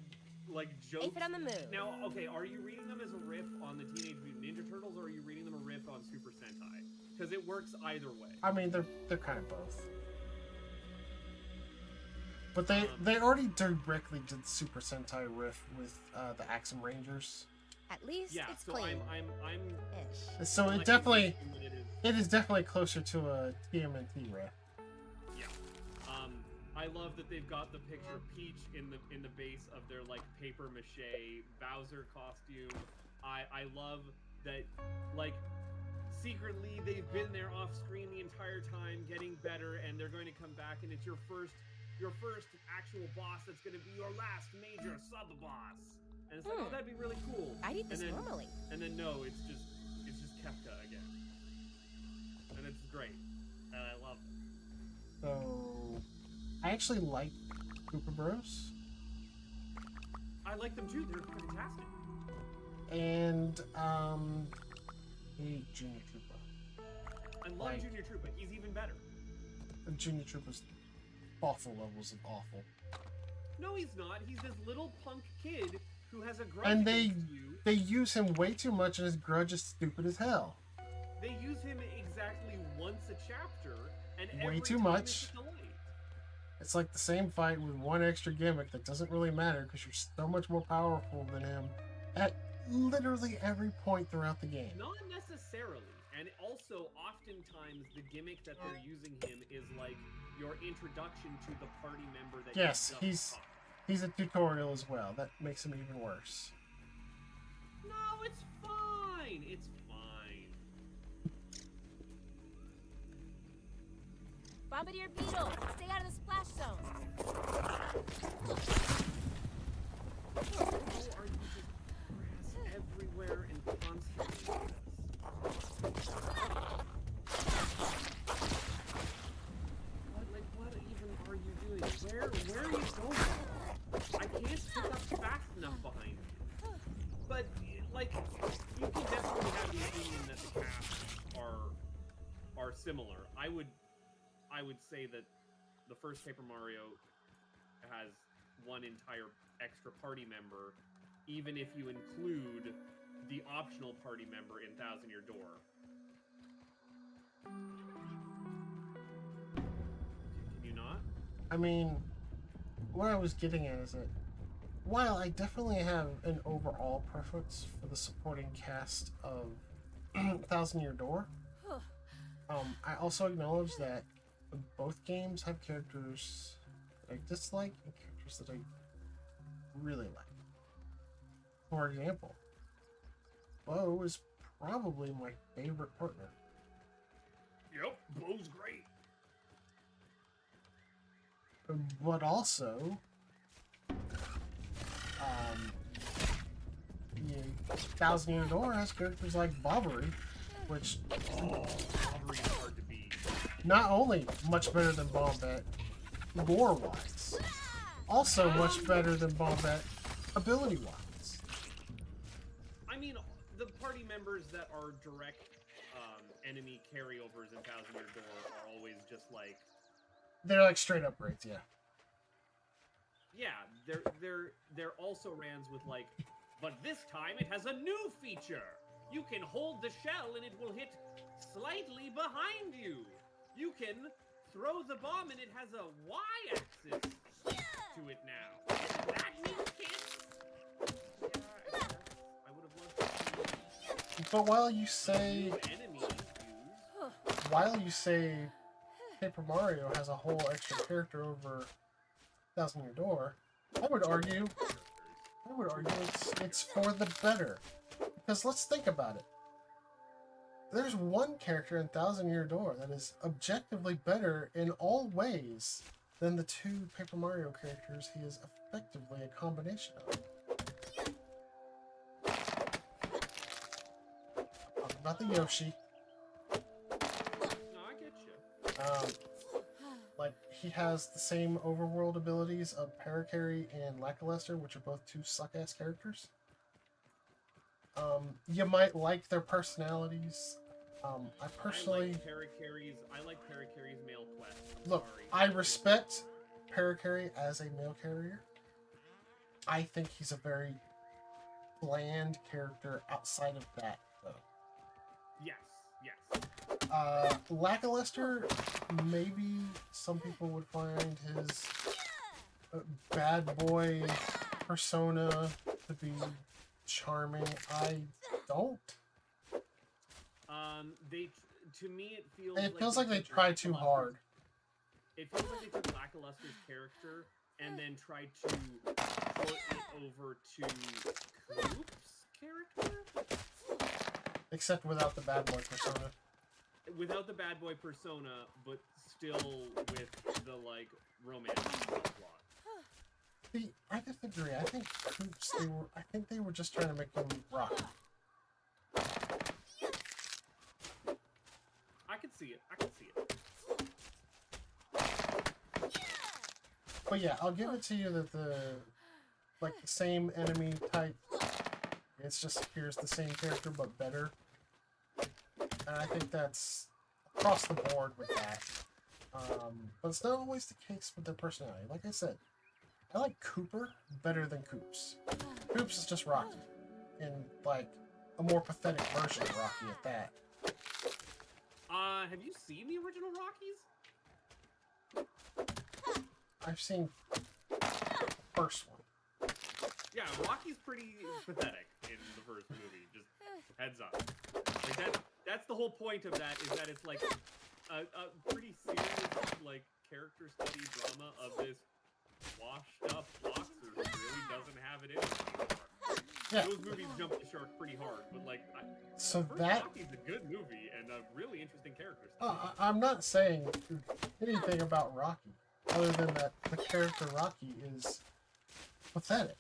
jokes. Aphid on the move. Now, okay, are you reading them as a riff on the Teenage Mutant Ninja Turtles, or are you reading them a riff on Super Sentai? Because it works either way. I mean, they're kind of both. But they already directly did Super Sentai riff with the Axum Rangers. At least Yeah, it's so clean. I'm Ish. So liking it definitely that it is. it is definitely closer to a TMNT riff. Yeah. I love that they've got the picture of Peach in the base of their like paper mache Bowser costume. I love that like secretly they've been there off screen the entire time getting better, and they're going to come back and it's your first actual boss that's going to be your last major sub boss. And it's like, oh, that'd be really cool. I'd eat this normally. And then no, it's just Kefka again. And it's great. And I love it. So I actually like Koopa Bros. I like them too. They're fantastic. And hate Junior Troopa. I love Like- Junior Troopa. He's even better. Junior Troopa's awful levels of awful. No, he's not. He's this little punk kid who has a grudge And they against you. they use him way too much, and his grudge is stupid as hell. They use him exactly once a chapter, and Way every too time much. it's a delight. It's like the same fight with one extra gimmick that doesn't really matter because you're so much more powerful than him at literally every point throughout the game. Not necessarily. And also, oftentimes, the gimmick that they're using him is like your introduction to the party member that Yes, you just he's fought. he's a tutorial as well. That makes him even worse. No, it's fine. It's fine. Bombardier Beetle, stay out of the splash zone. How are you just grass everywhere and constantly? What even are you doing? Where are you going? I can't pick up fast enough behind you. But like, you can definitely have the opinion that the casts are similar. I would say that the first Paper Mario has one entire extra party member, even if you include the optional party member in Thousand Year Door. Can you not? I mean, what I was getting at is that while I definitely have an overall preference for the supporting cast of Thousand Year Door, I also acknowledge that both games have characters that I dislike and characters that I really like. For example, Bo is probably my favorite partner. Yep, Bo's great. But also, Thousand Year Door has characters like Bobbery, which Bobbery is hard to beat. not only much better than Bombette lore-wise, also much better than Bombette ability-wise. I mean, the party members that are direct enemy carryovers in Thousand Year Door are always just like, They're like straight upgrades, yeah. yeah, they're also rans with like, but this time it has a new feature. You can hold the shell and it will hit slightly behind you. You can throw the bomb and it has a Y-axis to it now. That means kids. Yeah, I would have loved to see But while you say new enemies use. while you say Paper Mario has a whole extra character over Thousand Year Door, I would argue it's for the better. Because let's think about it. There's one character in Thousand Year Door that is objectively better in all ways than the two Paper Mario characters he is effectively a combination of. Not the Yoshi. No, I get you. Like, he has the same overworld abilities of Paracarry and Lackluster, which are both two suck-ass characters. You might like their personalities. I personally... I like Paracarry's male quest. Look, I respect Paracarry as a male carrier. I think he's a very bland character outside of that, though. Yes. Lackluster, maybe some people would find his bad boy persona to be charming. I don't. To me, it feels. It feels like they took try too hard. It feels like they took Lackluster's character and then tried to port it over to Coop's character. Except without the bad boy persona. Without the bad boy persona, but still with the like romance subplot. See, I disagree. I think Coops, I think they were just trying to make them rock. I could see it. I could see it. But yeah, I'll give it to you that the same enemy type. It's just here's the same character but better. And I think that's across the board with that. But it's not always the case with their personality. Like I said, I like Cooper better than Coops. Coops is just Rocky. And like a more pathetic version of Rocky at that. Have you seen the original Rockies? I've seen the first one. Yeah, Rocky's pretty pathetic in the first movie. Just heads up. Like that's the whole point of that, is that it's like a pretty serious like character study drama of this washed up boxer who really doesn't have it in him anymore. Yeah. Those movies jump the shark pretty hard, but like So first that Rocky's a good movie and a really interesting character study. I'm not saying anything about Rocky other than that the character Rocky is pathetic.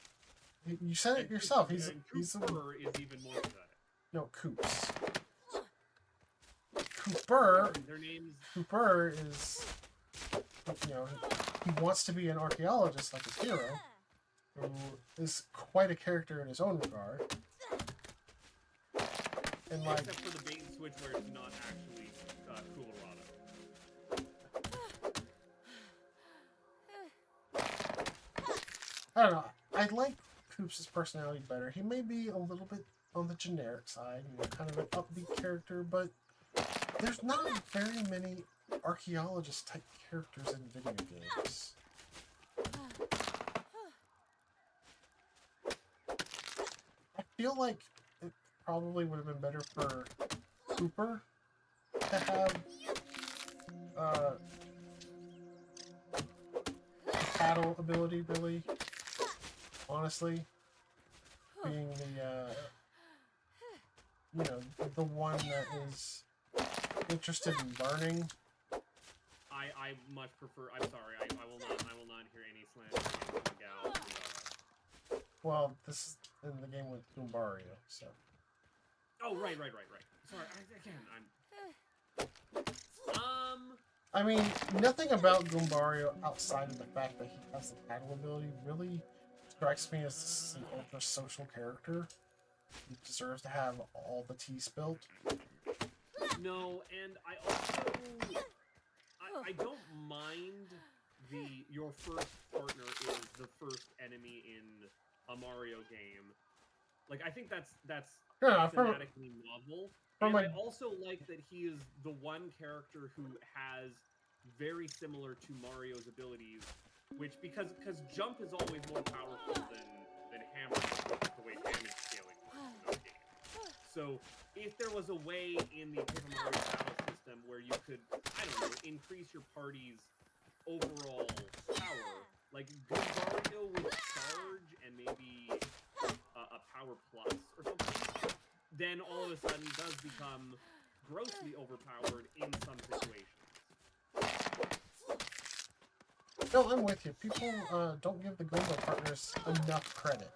You said it yourself. He's Cooper is even more pathetic. No, Coops. Cooper. Their names. Cooper is, you know, he wants to be an archaeologist like his hero, who is quite a character in his own regard. And like, except for the bait and switch where it's not actually Colorado. I don't know. I like Coops' personality better. He may be a little bit on the generic side, you know, kind of an upbeat character, but there's not very many archaeologist type characters in video games. I feel like it probably would have been better for Cooper to have the paddle ability, really. Honestly, being the the one that is interested in learning. I much prefer. I'm sorry. I will not hear any slander against Miguel. Well, this is in the game with Goombario, so. Oh right. Sorry. I mean, nothing about Goombario outside of the fact that he has the paddle ability really strikes me as an ultra social character. He deserves to have all the tea spilled. No, and I also I don't mind your first partner is the first enemy in a Mario game. Like I think that's thematically novel. And I also like that he is the one character who has very similar to Mario's abilities, which because jump is always more powerful than hammer, the way damage scaling works in those games. So if there was a way in the Paper Mario battle system where you could, I don't know, increase your party's overall power, like Goombario with charge and maybe a power plus or something, then all of a sudden does become grossly overpowered in some situations. No, I'm with you. People don't give the Goomba partners enough credit.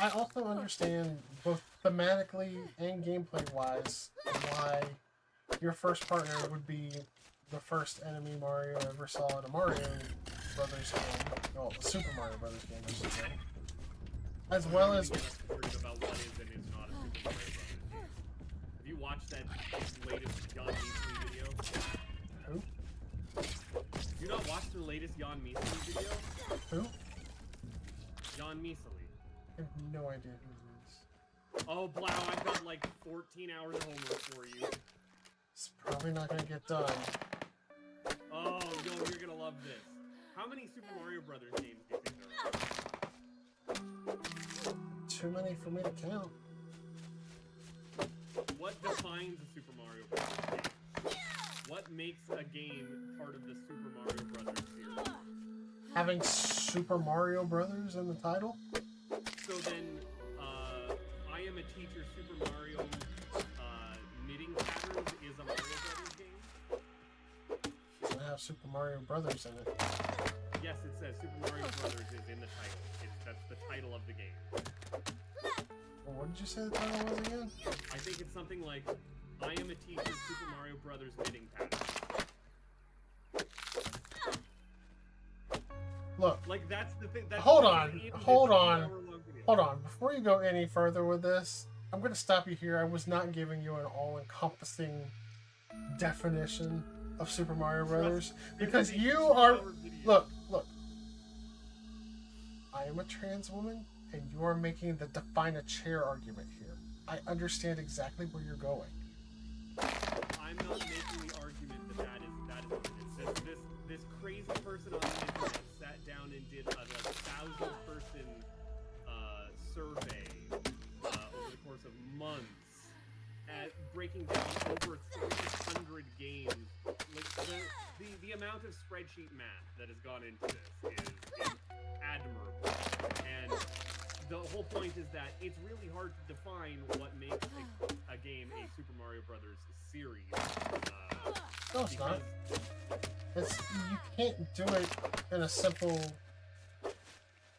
I also understand both thematically and gameplay-wise why your first partner would be the first enemy Mario ever saw in a Mario Brothers game. Well, a Super Mario Brothers game, I should say. As well as... about what is and is not a Super Mario Brothers game. Have you watched that latest Jan Measley video? Who? You not watched the latest Jan Measley video? Who? Jan Measley. I have no idea who it is. Oh, Blau, I've got like 14 hours of homework for you. It's probably not gonna get done. Oh, no, you're gonna love this. How many Super Mario Brothers games do you think there are? Too many for me to count. What defines a Super Mario Brothers game? What makes a game part of the Super Mario Brothers series? Having Super Mario Brothers in the title? So then, I Am a Teacher Super Mario Knitting Patterns is a Mario Brothers game? Doesn't have Super Mario Brothers in it. Yes, it says Super Mario Brothers is in the title. That's the title of the game. Well, what did you say the title was again? I think it's something like, I Am a Teacher Super Mario Brothers Knitting Patterns. Look, Like, that's the thing. That's hold the on, thing in this hold on, 2-hour-long video. hold on. Before you go any further with this, I'm going to stop you here. I was not giving you an all-encompassing definition of Super Mario Brothers because This is a you are... 2-hour video. Look. I am a trans woman, and you are making the define a chair argument here. I understand exactly where you're going. I'm not making the argument that is this crazy person on the internet sat down and did a 1,000-person survey over the course of months at breaking down over 300 games. Like the amount of spreadsheet math that has gone into this is admirable. And the whole point is that it's really hard to define what makes a game a Super Mario Brothers series. No, it's not. You can't do it in a simple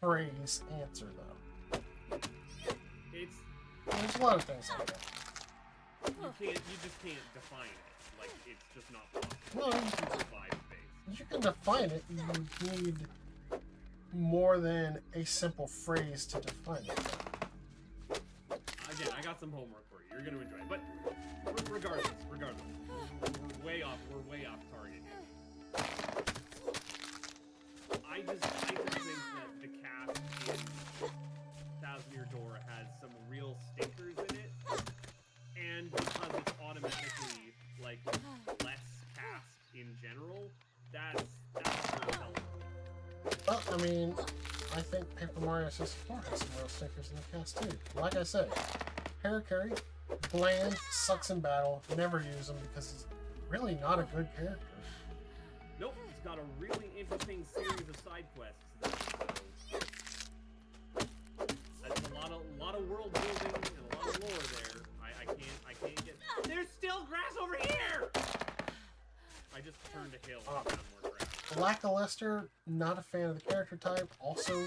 phrase answer, though. There's a lot of things like that. You just can't define it. Like, it's just not possible. No, It's super vibe-based. you can define it. You need more than a simple phrase to define it. Again, I got some homework for you. You're gonna enjoy it. But regardless, we're way off target here. I just think that the cast in Thousand Year Door has some real stinkers in it, and because it's automatically like less cast in general, that's really helpful. Well, I mean, I think Paper Mario 64 has some real stickers in the cast too. Like I said, Harry, bland, sucks in battle, never use him because he's really not a good character. Nope, it's got a really interesting series of side quests. That's a lot of world building and a lot of lore there. I can't get. There's still grass over here. I just turned a hill and found more grass. Lackluster, not a fan of the character type. Also,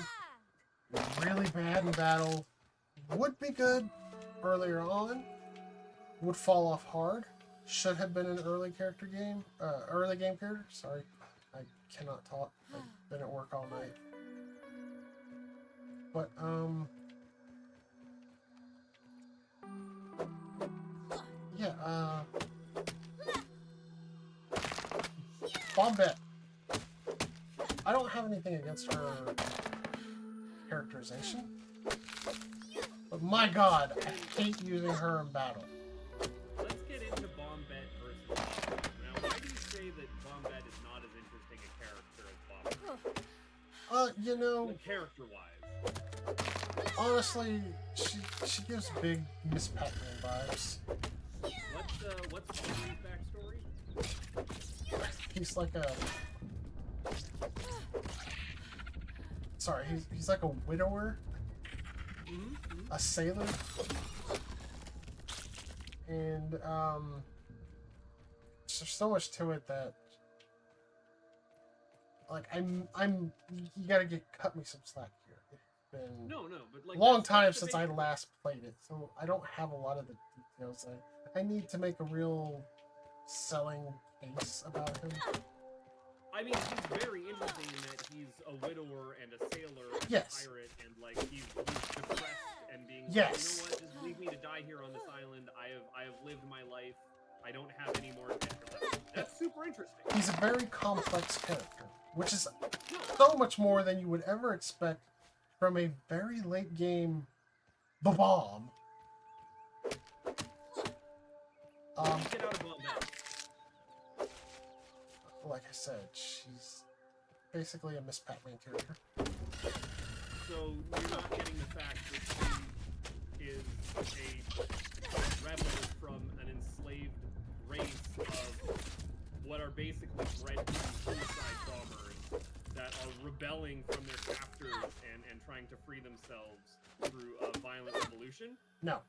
really bad in battle. Would be good earlier on. Would fall off hard. Should have been an early game character. Sorry, I cannot talk. I've been at work all night. But yeah, Bombette. I don't have anything against her characterization, but my god, I hate using her in battle. Let's get into Bombette versus Bombette. Now, why do you say that Bombette is not as interesting a character as Bombette? You know, Character-wise. honestly, she gives big Miss Pac-Man vibes. What's Bobby's backstory? He's like a... Sorry, he's like a widower. A sailor. And, there's so much to it that... Like, you gotta cut me some slack here. It's been No, but like long that's time the since big- I last played it, so I don't have a lot of the details. I need to make a real selling case about him. I mean, he's very interesting in that he's a widower and a sailor and Yes. a pirate, and like he's depressed and being like, Yes. you know what, just leave me to die here on this island. I have lived my life. I don't have any more adventure left. That's super interesting. He's a very complex character, which is No, so much more than you would ever expect from a very late game bomb. get out of Bombette. like I said, she's basically a Miss Pac-Man character. So you're not getting the fact that she is a rebel from an enslaved race of what are basically bred suicide bombers that are rebelling from their captors and trying to free themselves through a violent revolution? No.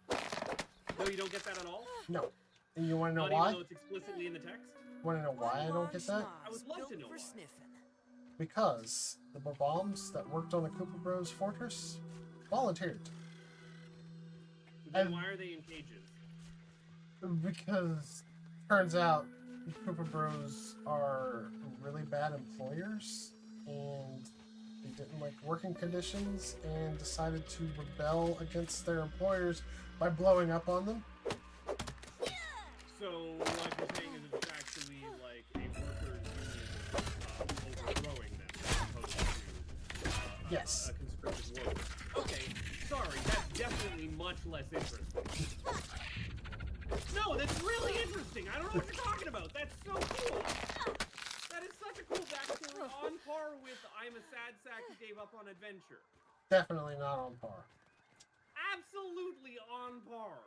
No, you don't get that at all? No. And you want to know Not why? even though it's explicitly in the text? Want to know why I don't get that? I would love to know why. Because the bombs that worked on the Koopa Bros fortress volunteered. Then why are they in cages? Because turns out the Koopa Bros are really bad employers and they didn't like working conditions and decided to rebel against their employers by blowing up on them. So what you're saying is it's actually like a workers' union overthrowing them as opposed to Yes. a conscripted war. Okay, sorry, that's definitely much less interesting. No, that's really interesting. I don't know what you're talking about. That's so cool. That is such a cool backstory, on par with I'm a sad sack who gave up on adventure. Definitely not on par. Absolutely on par.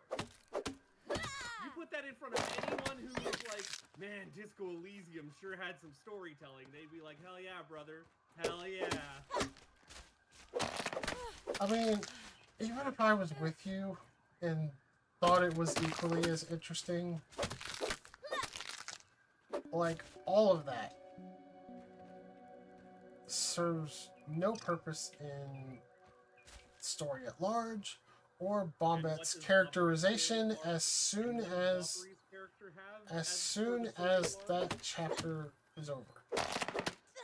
You put that in front of anyone who was like, man, Disco Elysium sure had some storytelling. They'd be like, hell yeah, brother. Hell yeah. I mean, even if I was with you and thought it was equally as interesting, like, all of that serves no purpose in story at large or Bombette's characterization as soon as that chapter is over.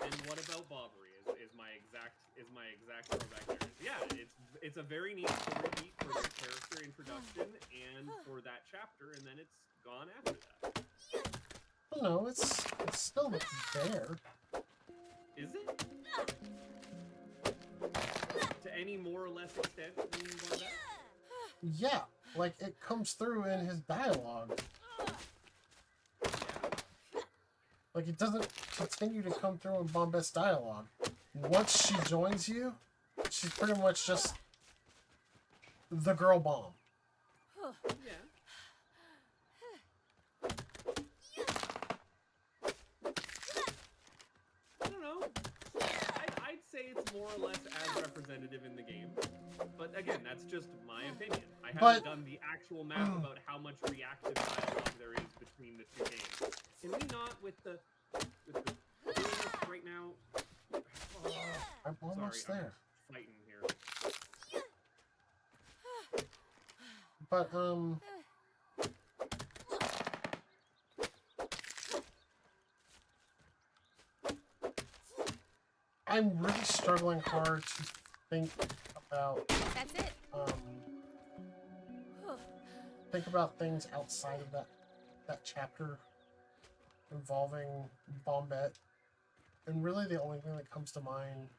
And what about Bobbery? Is my exact throwback there. Yeah, it's a very neat story beat for the character introduction and for that chapter, and then it's gone after that. No, it's still there. Is it? To any more or less extent than Bombette? Yeah, like it comes through in his dialogue. Like it doesn't continue to come through in Bombette's dialogue. Once she joins you, she's pretty much just the girl bomb. Yeah. I don't know. I'd say it's more or less as representative in the game. But again, that's just my opinion. I haven't done the actual math about how much reactive dialogue there is between the two games. Can we not with the doing this right now? Oh, I'm almost sorry, there. I'm fighting here. But I'm really struggling hard to think about That's it. think about things outside of that chapter involving Bombette. And really the only thing that comes to mind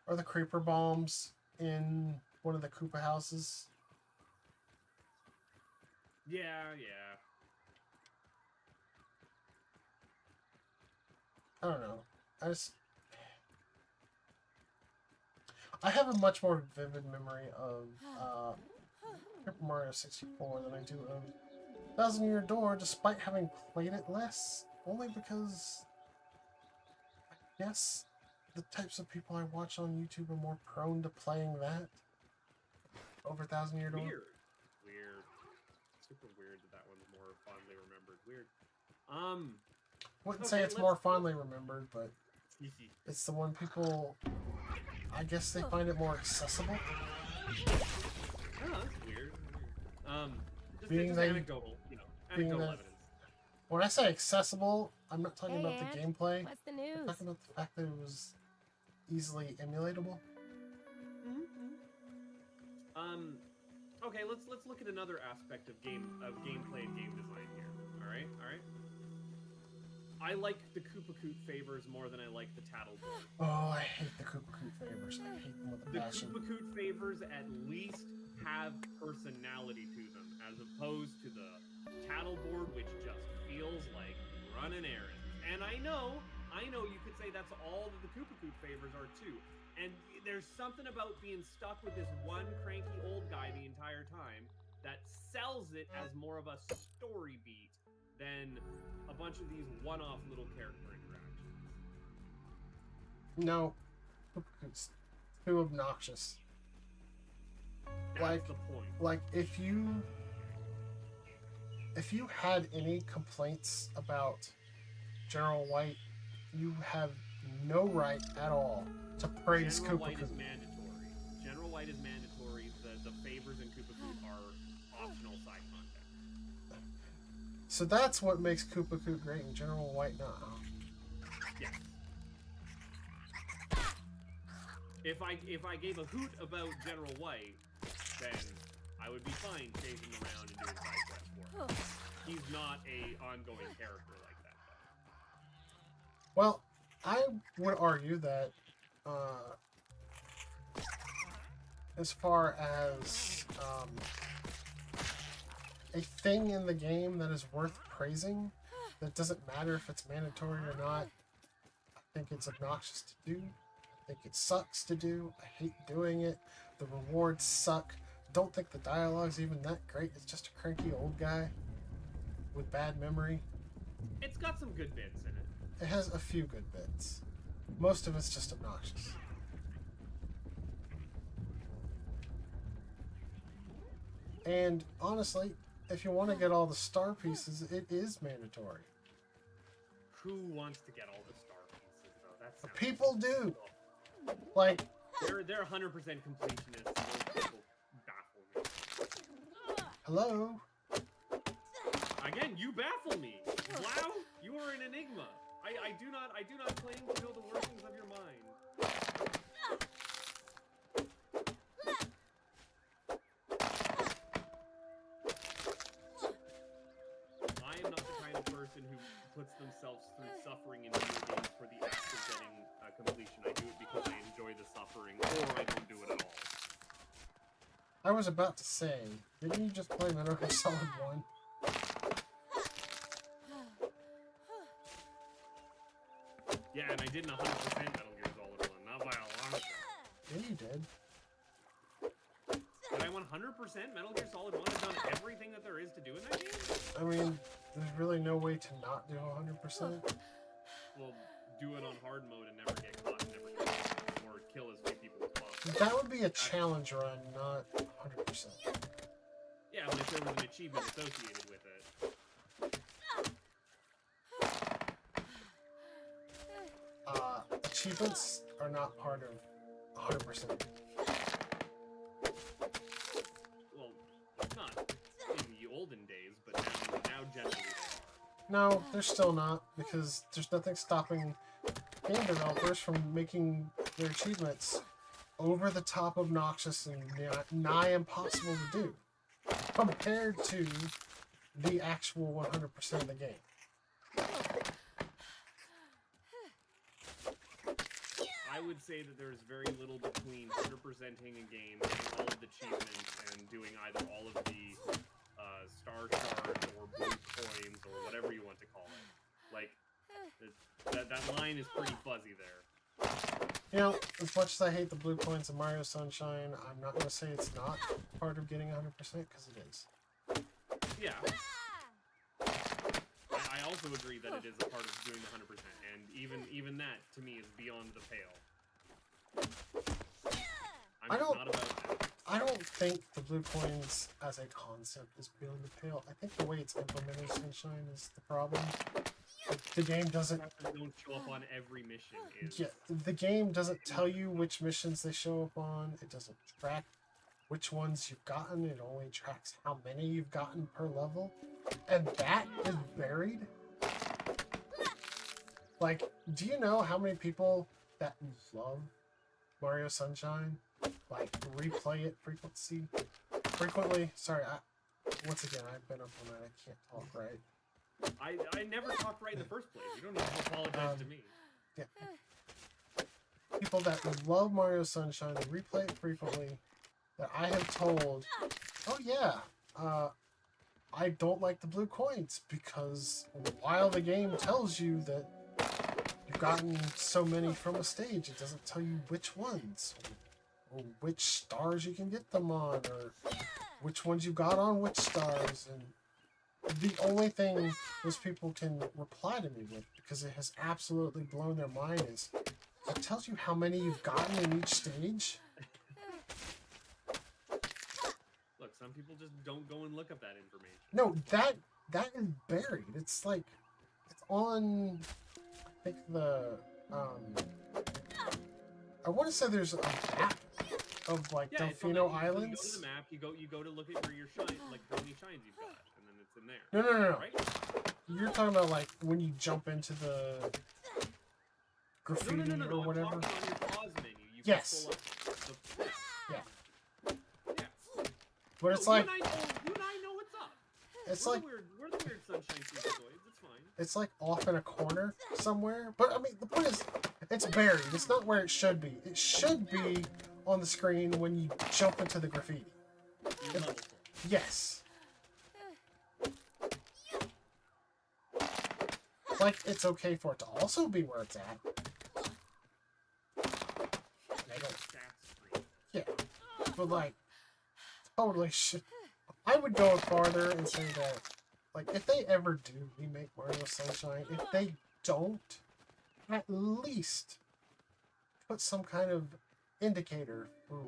are the creeper bombs in one of the Koopa houses. Yeah. I don't know. I have a much more vivid memory of Super Mario 64 than I do of Thousand Year Door, despite having played it less. Only because I guess the types of people I watch on YouTube are more prone to playing that over Thousand Year Door. Weird. Super weird that one's more fondly remembered. Weird. Wouldn't say it's more fondly remembered, but it's the one people, I guess they find it more accessible. Oh, that's weird. Just anecdotal, anecdotal evidence. When I say accessible, I'm not talking about the Aunt, gameplay. What's the I'm news? talking about the fact that it was easily emulatable. Okay, let's look at another aspect of gameplay and game design here. All right. I like the Koopa Koot favors more than I like the Tattle board. Oh, I hate the Koopa Koot favors. I hate them with a The passion. Koopa Koot favors at least have personality to them, as opposed to the Tattle board, which just feels like running errands. And I know I know you could say that's all that the Koopa Koop favors are too. And there's something about being stuck with this one cranky old guy the entire time that sells it as more of a story beat than a bunch of these one-off little character interactions. No, it's too obnoxious. That's the point. Like if you had any complaints about General White, you have no right at all to praise General Koopa White is Koop. mandatory. General White is mandatory. The favors in Koopa Koop are optional side content. So that's what makes Koopa Koop great and General White not. Yes. If I gave a hoot about General White, then I would be fine chasing him around and doing side quests for him. He's not a ongoing character like that, though. Well, I would argue that as far as a thing in the game that is worth praising, that doesn't matter if it's mandatory or not, I think it's obnoxious to do. I think it sucks to do. I hate doing it. The rewards suck. Don't think the dialogue's even that great. It's just a cranky old guy with bad memory. It's got some good bits in it. It has a few good bits. Most of it's just obnoxious. And honestly, if you want to get all the star pieces, it is mandatory. Who wants to get all the star pieces, though? That sounds People do. Like, They're 100% completionists. Those people baffle me. hello? Again, you baffle me. Wow, you are an enigma. I do not claim to know the workings of your mind. I am not the kind of person who puts themselves through suffering in video games for the act of getting completion. I do it because I enjoy the suffering, or I don't do it at all. I was about to say, didn't you just play Metal Gear Solid 1? Yeah, and I didn't 100% Metal Gear Solid 1, not by a long shot. Yeah, you did. Did I 100% Metal Gear Solid 1? I've done everything that there is to do in that game? I mean, there's really no way to not do 100%. Well, do it on hard mode and never get caught and never get caught, or kill as few people as possible. That would be a challenge run, not 100%. Yeah, but if there was an achievement associated with it. Achievements are not part of 100%. Well, not in the olden days, but now generally they are. No, they're still not, because there's nothing stopping game developers from making their achievements over the top obnoxious and nigh impossible to do, compared to the actual 100% of the game. I would say that there's very little between 100%ing a game, getting all of the achievements, and doing either all of the star shards or blue coins or whatever you want to call it. Like, that line is pretty fuzzy there. You know, as much as I hate the blue coins in Mario Sunshine, I'm not going to say it's not part of getting 100%, because it is. Yeah. I also agree that it is a part of doing the 100%, and even that, to me, is beyond the pale. I'm just not about that. I don't think the blue coins as a concept is beyond the pale. I think the way it's implemented in Sunshine is the problem. The game doesn't... Don't show up on every mission. Yeah, the game doesn't tell you which missions they show up on. It doesn't track which ones you've gotten. It only tracks how many you've gotten per level. And that is buried. Like, do you know how many people that love Mario Sunshine, like, replay it frequently? Sorry, once again, I've been up all night. I can't talk right. I never talked right in the first place. You don't need to apologize to me. Yeah. People that love Mario Sunshine, they replay it frequently, that I have told, oh yeah, I don't like the blue coins, because while the game tells you that you've gotten so many from a stage, it doesn't tell you which ones, or which stars you can get them on, or which ones you got on which stars. And the only thing those people can reply to me with, because it has absolutely blown their mind, is it tells you how many you've gotten in each stage. Look, some people just don't go and look up that information. No, that is buried. It's like, it's on, I think the, I want to say there's a map of like Delfino Islands. You go to the map, you go to look at where your shine, like how many shines you've got, and then it's in there. No. Right? You're talking about like when you jump into the graffiti no. or whatever. I'm talking on your pause menu. You Yes. can pull up the, Yeah. yeah. But it's No, like, you and I know what's up. it's We're like, the weird sunshine freakazoids. It's fine. it's like off in a corner somewhere. But I mean, the point is, it's buried. It's not where it should be. It should be on the screen when you jump into the graffiti. You're level full. Yes. Like, it's okay for it to also be where it's at. They don't stats screen. Yeah. But like, totally should. I would go farther and say that, like, if they ever do remake Mario Sunshine, if they don't, at least put some kind of indicator for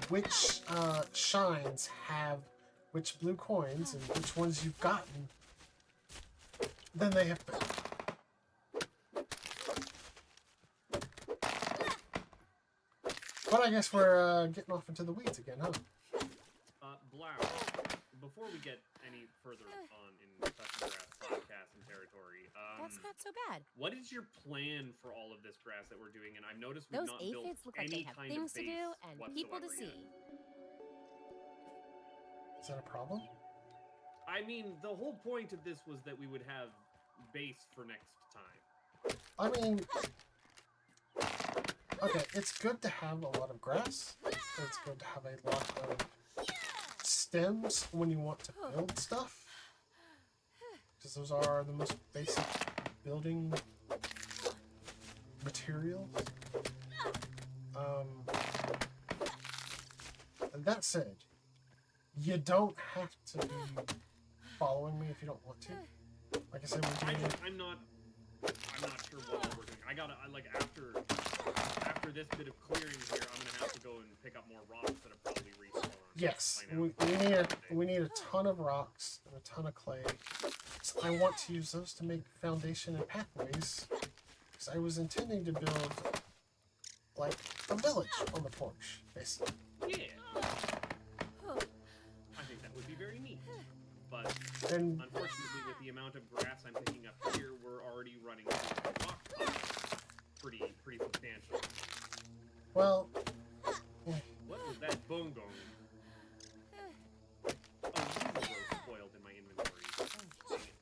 which shines have which blue coins and which ones you've gotten, then they have been. But I guess we're getting off into the weeds again, huh? Blau, before we get any further on in Touching Grass podcast and territory, That's not so bad. what is your plan for all of this grass that we're doing? And I've noticed we've Those not built aphids look like any they have kind things of to base do and people to whatsoever see. yet. Is that a problem? I mean, the whole point of this was that we would have base for next time. I mean, okay, it's good to have a lot of grass. It's good to have a lot of stems when you want to build stuff. Because those are the most basic building materials. And that said, you don't have to be following me if you don't want to. Like I said, we're doing I'm not sure what we're doing. After this bit of clearing here, I'm gonna have to go and pick up more rocks that have probably respawned. Yes, by now. we need a ton of rocks and a ton of clay. So I want to use those to make foundation and pathways. Because I was intending to build like a village on the porch, basically. Yeah. I think that would be very neat. But And unfortunately, with the amount of grass I'm picking up here, we're already running into the rock piles pretty substantial. well, What was that bone going? Oh, these were spoiled in my inventory. Oh, dang it.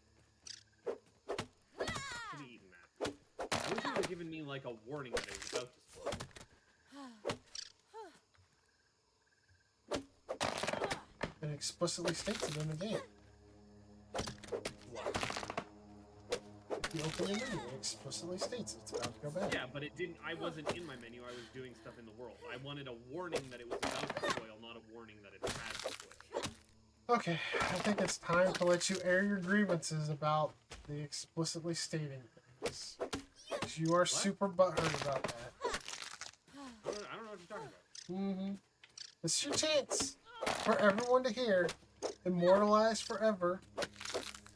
Should have eaten that. I wish you would have given me like a warning that it was about to spoil. it explicitly states it in the game. What? If you open your menu, it explicitly states it's about to go bad. Yeah, but it didn't. I wasn't in my menu. I was doing stuff in the world. I wanted a warning that it was about to spoil, not a warning that it had to spoil. Okay, I think it's time to let you air your grievances about the explicitly stating things. 'Cause you are super butthurt about that. I don't know what you're talking about. Mm-hmm. This is your chance for everyone to hear. Immortalized forever.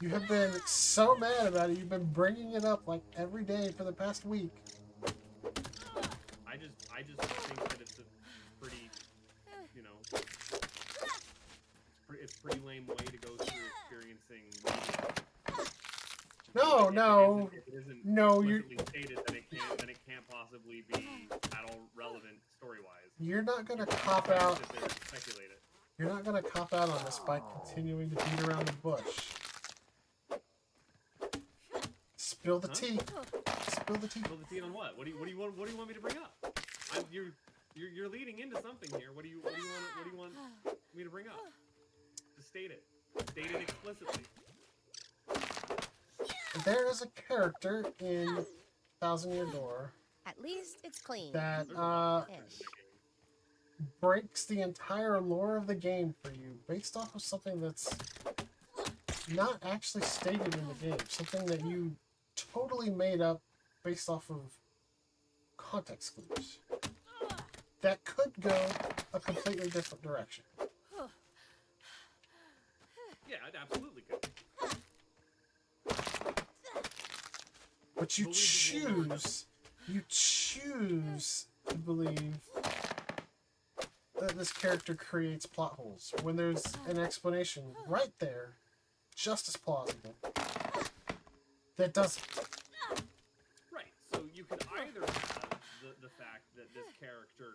You have been so mad about it. You've been bringing it up like every day for the past week. I just think that it's a pretty, you know, it's a pretty lame way to go through experiencing media. No, no, If it isn't no. You explicitly stated that it can't possibly be at all relevant story-wise. you're not gonna cop Just out. sit there and speculate it. You're not gonna cop out on this by continuing to beat around the bush. Spill the tea. Spill the tea. Spill the tea on what? What do you want me to bring up? You're leading into something here. What do you want me to bring up? Just state it. State it explicitly. there is a character in Thousand Year Door At least it's clean. that There's a lot of characters in Ish. the game. breaks the entire lore of the game for you based off of something that's not actually stated in the game. Something that you totally made up based off of context clues. That could go a completely different direction. Yeah, it absolutely could. But you Believable lore. choose to believe that this character creates plot holes when there's an explanation right there, just as plausible, that doesn't. Right. So you could either have the fact that this character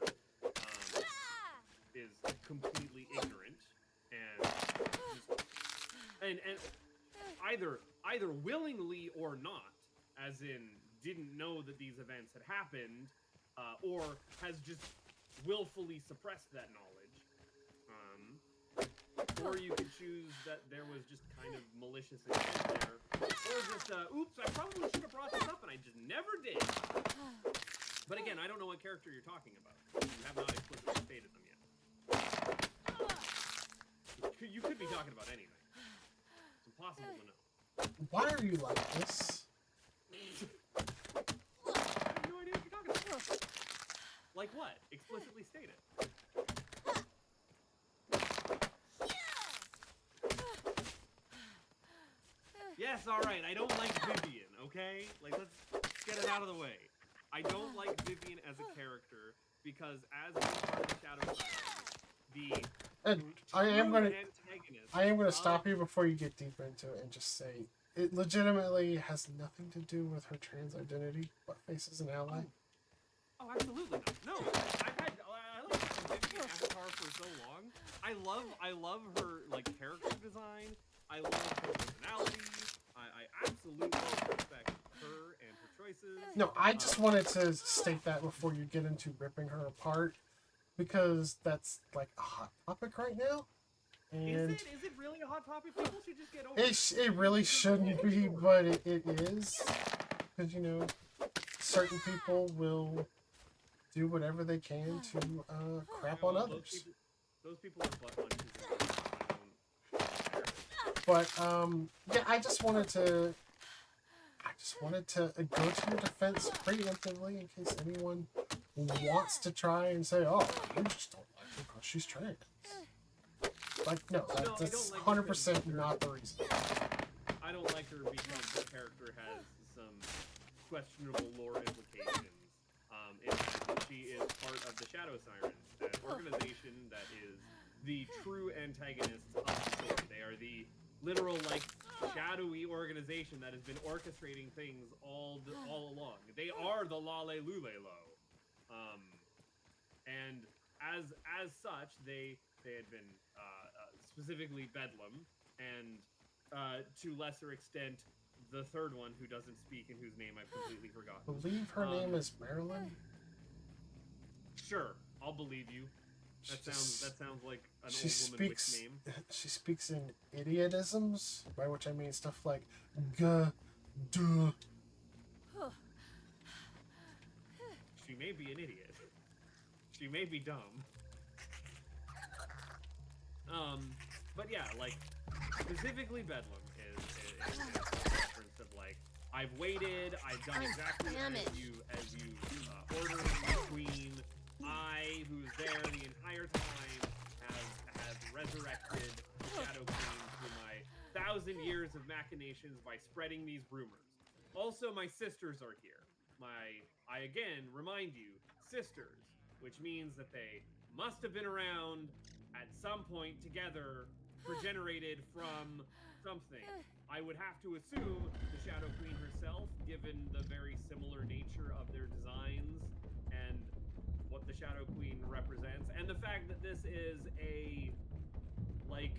is completely ignorant and either willingly or not, as in didn't know that these events had happened, or has just willfully suppressed that knowledge. Or you could choose that there was just kind of malicious intent there, or just oops, I probably should have brought this up and I just never did. But again, I don't know what character you're talking about. You have not explicitly stated them yet. You could be talking about anything. It's impossible to know. Why are you like this? I have no idea what you're talking about. Like what? Explicitly stated. Yes, alright, I don't like Vivian, okay? Like, let's get it out of the way. I don't like Vivian as a character because as being part of the Shadow Sirens, the And I am true gonna antagonist stop you before you get deeper into it and just say it legitimately has nothing to do with her trans identity. Buttface is an ally. Oh, absolutely not. No, I like Vivian Avatar for so long. I love her like character design. I love her personality. I absolutely respect her and her choices. No, I just wanted to state that before you get into ripping her apart, because that's like a hot topic right now. And Is it really a hot topic? People should just get over it. it really shouldn't be, but it is. Because, you know, certain people will do whatever they can to crap on others. Those people are butt munchers. But yeah, I just wanted to go to your defense preemptively in case anyone wants to try and say, "Oh, you just don't like her because she's trans." Like, no, that's 100% not the reason. I don't like her because the character has some questionable lore implications. In that she is part of the Shadow Sirens, an organization that is the true antagonists of the story. They are the literal, like, shadowy organization that has been orchestrating things all along. They are the Lale Lulelo. And as such, they had been specifically Bedlam, and to lesser extent, the third one who doesn't speak and whose name I've completely I forgotten. believe her name is Marilyn. Sure, I'll believe you. That sounds like an She old woman witch speaks. name. She speaks in idiotisms, by which I mean stuff like "guh," "duh." She may be an idiot. She may be dumb. But yeah, like, specifically Bedlam is a reference of, like, I've waited, I've done exactly as you ordered me, Queen. I, who's there the entire time, have resurrected the Shadow Queen through my 1,000 years of machinations by spreading these rumors. Also, my sisters are here. I again remind you, sisters, which means that they must have been around at some point together, regenerated from something. I would have to assume the Shadow Queen herself, given the very similar nature of their designs and what the Shadow Queen represents, and the fact that this is a, like,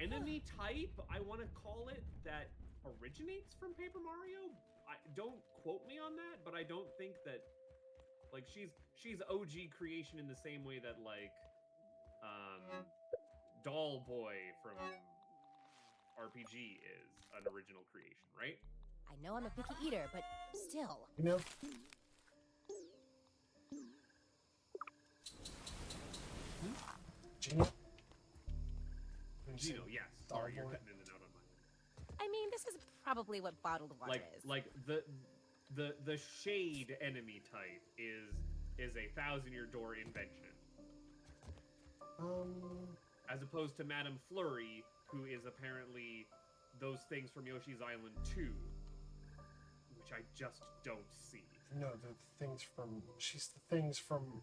enemy type, I want to call it, that originates from Paper Mario. Don't quote me on that, but I don't think that, like, she's OG creation in the same way that, like, Doll Boy from RPG is an original creation, right? I know I'm a picky eater, but still. You know? Gino? Gino, yes. Sorry, you're cutting in and out on mine. I mean, this is probably what bottled water is. Like the shade enemy type is a 1,000-year door invention. As opposed to Madame Flurry, who is apparently those things from Yoshi's Island 2, which I just don't see. No, the things from... She's the things from,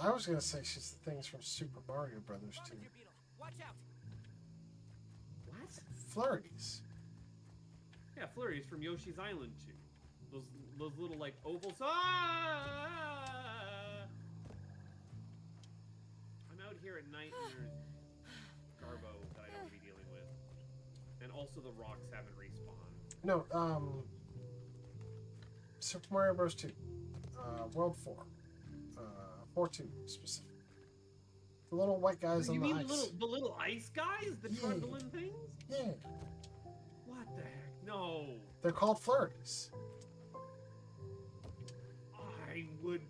I was gonna say she's the things from Super Mario Brothers 2. Bombardier Beetle, watch out! What? Flurries. Yeah, Flurry's from Yoshi's Island 2. Those little, like, ovals. Ah! I'm out here at night and there's Garbo that I don't be dealing with. And also the rocks haven't respawned. No, Super Mario Bros. 2. World 4. 4-2 specifically. The little white guys on You the mean ice. the little ice guys? The Yeah. turbulent things? Yeah. What the heck? No. They're called flurries. I would...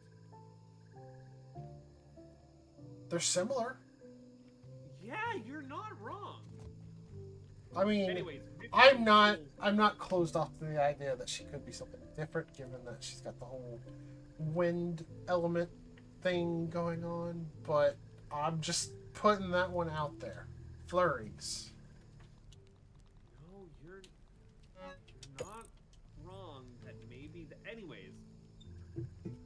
They're similar. Yeah, you're not wrong. I mean, Anyways, I'm not closed off to the idea that she could be something different, given that she's got the whole wind element thing going on, but I'm just putting that one out there. Flurries. No, you're not wrong. That maybe anyways,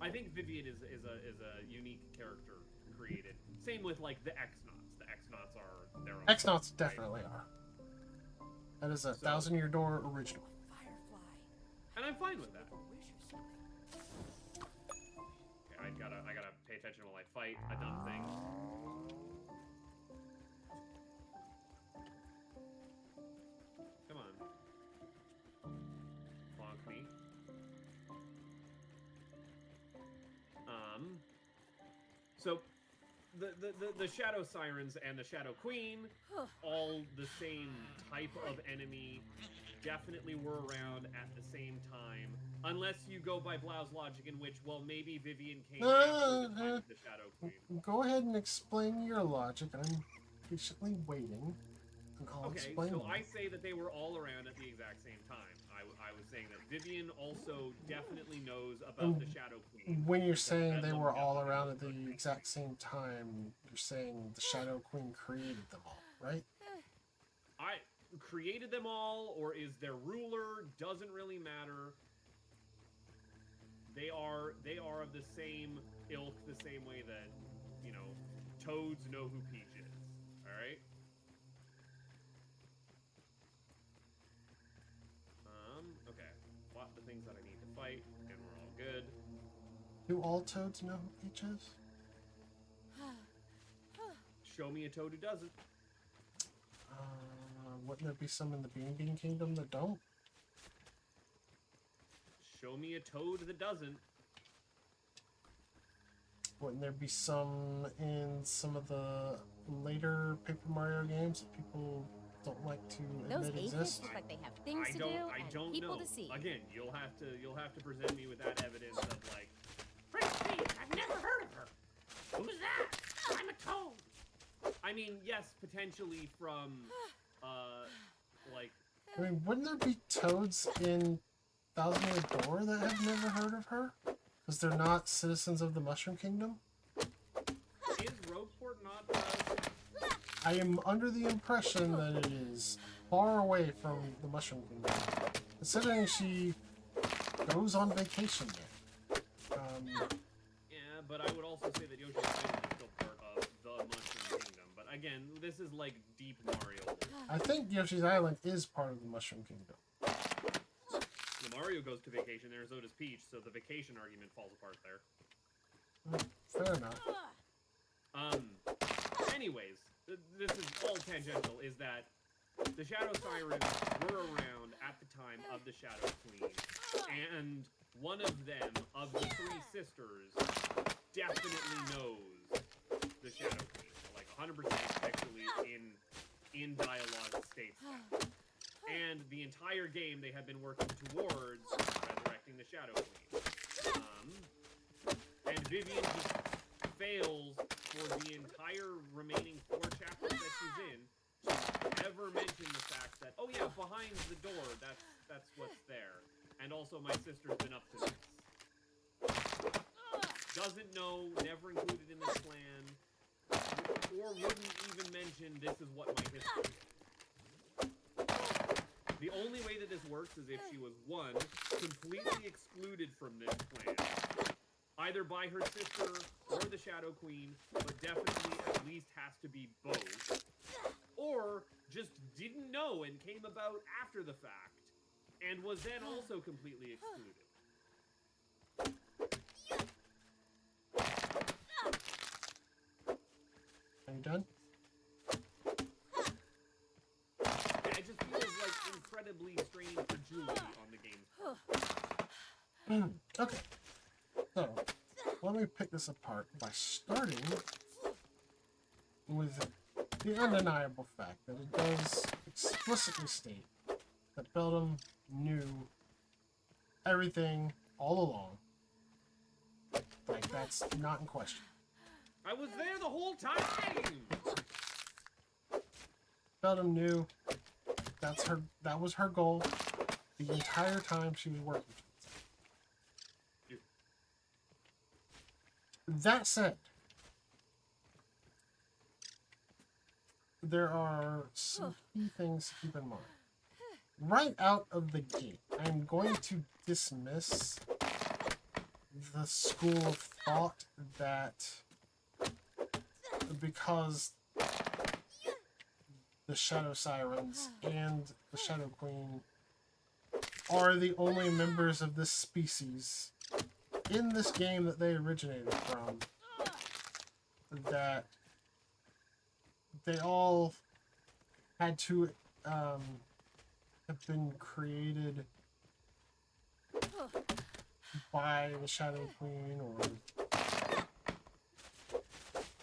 I think Vivian is a unique character created. Same with like the X-Nauts. The X-Nauts are their own. X-Nauts definitely are. That is a 1,000-year door original. Firefly. And I'm fine with that. Wish or something. Okay, I gotta pay attention while I fight a dumb thing. Come on. Bonk me. So the Shadow Sirens and the Shadow Queen, all the same type of enemy, definitely were around at the same time. Unless you go by Blau's logic, in which, well, maybe Vivian came after the time of the Shadow Queen. Go ahead and explain your logic. I'm patiently waiting. And I'll Okay, explain so them. I say that they were all around at the exact same time. I was saying that Vivian also definitely knows about the Shadow Queen. When you're saying they Bedlam were all definitely around knows at the about things. exact same time, you're saying the Shadow Queen created them all, right? I created them all, or is their ruler, doesn't really matter. They are of the same ilk, the same way that, you know, Toads know who Peach is. Alright? Okay. Fought the things that I need to fight, and we're all good. Do all Toads know who Peach is? Show me a Toad who doesn't. Wouldn't there be some in the Bean Kingdom that don't? Show me a Toad that doesn't. Wouldn't there be some in some of the later Paper Mario games that people don't like to Those admit atheists exist? look like they have things I to don't do I and don't people know. to see. Again, you'll have to present me with that evidence of like, Prince Peach, I've never heard of her. Who's that? I'm a Toad. I mean, yes, potentially from like I mean, wouldn't there be Toads in Thousand Year Door that have never heard of her? Because they're not citizens of the Mushroom Kingdom? is Rogueport not I am under the impression that it is far away from the Mushroom Kingdom. Considering she goes on vacation there. yeah, but I would also say that Yoshi's Island is still part of the Mushroom Kingdom. But again, this is like deep Mario. I think Yoshi's Island is part of the Mushroom Kingdom. The Mario goes to vacation there, so does Peach, so the vacation argument falls apart there. Fair enough. Anyways, this is all tangential, is that the Shadow Sirens were around at the time of the Shadow Queen, and one of them, of the three sisters, definitely knows the Shadow Queen, like 100% actually in dialogue states that. And the entire game they have been working towards resurrecting the Shadow Queen. And Vivian just fails for the entire remaining 4 chapters that she's in to ever mention the fact that, oh yeah, behind the door, that's what's there. And also my sister's been up to this. Doesn't know, never included in this plan, or wouldn't even mention this is what my history is. The only way that this works is if she was, 1, completely excluded from this plan, either by her sister or the Shadow Queen, but definitely at least has to be both, or just didn't know and came about after the fact, and was then also completely excluded. Are you done? Yeah, it just feels like incredibly strange for Julie on the game's part. Okay. So, let me pick this apart by starting with the undeniable fact that it does explicitly state that Beldam knew everything all along. Like, that's not in question. I was there the whole time! Beldam knew that was her goal the entire time she was working towards it. That said, there are some key things to keep in mind. Right out of the gate, I'm going to dismiss the school of thought that because the Shadow Sirens and the Shadow Queen are the only members of this species in this game that they originated from, that they all had to have been created by the Shadow Queen, or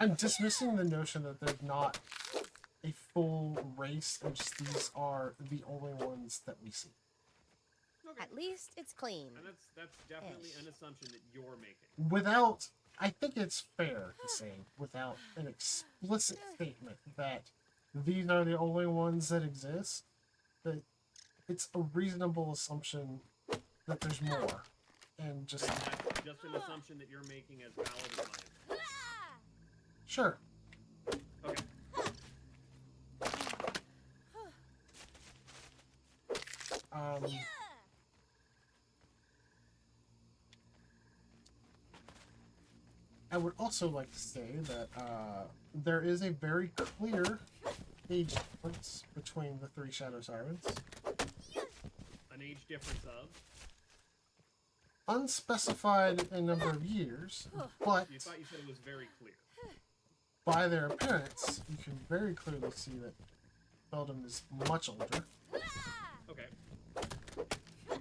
I'm dismissing the notion that they're not a full race and just these are the only ones that we see. Okay. At least it's clean. And that's definitely an assumption that you're making. Without, I think it's fair to say, without an explicit statement that these are the only ones that exist, that it's a reasonable assumption that there's more. And just... And that's just an assumption that you're making as valid as mine. Sure. Okay. I would also like to say that there is a very clear age difference between the 3 Shadow Sirens. An age difference of? Unspecified in number of years, but You thought you said it was very clear. by their appearance, you can very clearly see that Beldam is much older. Okay.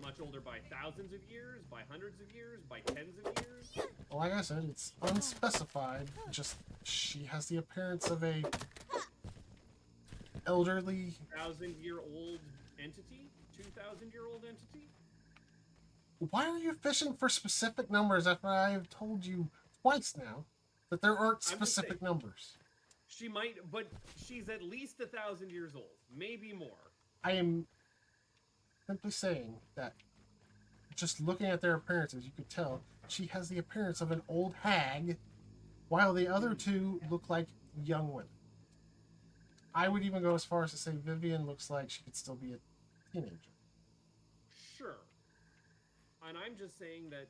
Much older by thousands of years, by hundreds of years, by tens of years? Like I said, it's unspecified, just she has the appearance of a elderly... 1,000-year-old entity? 2,000-year-old entity? Why are you fishing for specific numbers after I have told you twice now that there aren't specific numbers? She might, but she's at least 1,000 years old. Maybe more. I am simply saying that just looking at their appearances, you could tell she has the appearance of an old hag, while the other 2 look like young women. I would even go as far as to say Vivian looks like she could still be a teenager. Sure. And I'm just saying that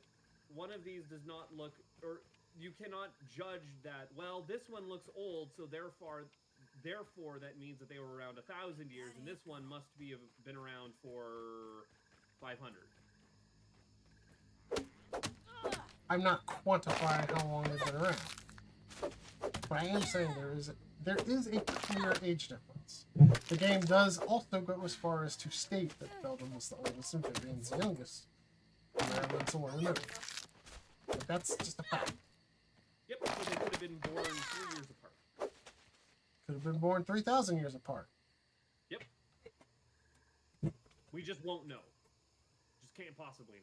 one of these does not look, or you cannot judge that, well, this one looks old, so therefore that means that they were around 1,000 years, and this one must have been around for 500. I'm not quantifying how long they've been around, but I am saying there is a clear age difference. The game does also go as far as to state that Beldam was the oldest and Vivian's the youngest. And Marilyn's the one in the middle. But that's just a fact. Yep, so they could have been born 3 years apart. could have been born 3,000 years apart. Yep. We just won't know. Just can't possibly know.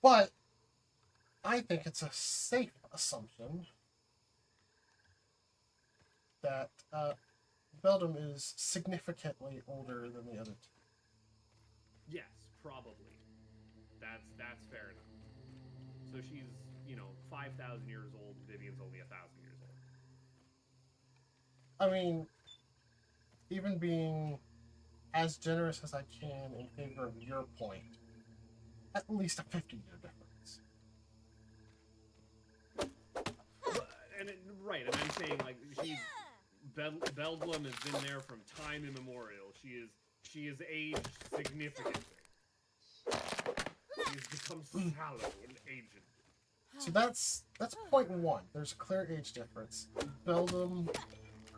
But I think it's a safe assumption that Beldam is significantly older than the other two. Yes, probably. That's fair enough. So she's, 5,000 years old. Vivian's only 1,000 years old. I mean, even being as generous as I can in favor of your point, at least a 50-year difference. Right, and I'm saying, like, Beldam has been there from time immemorial. She is aged significantly. She's become sallow and aged. So that's point one. There's a clear age difference. Beldam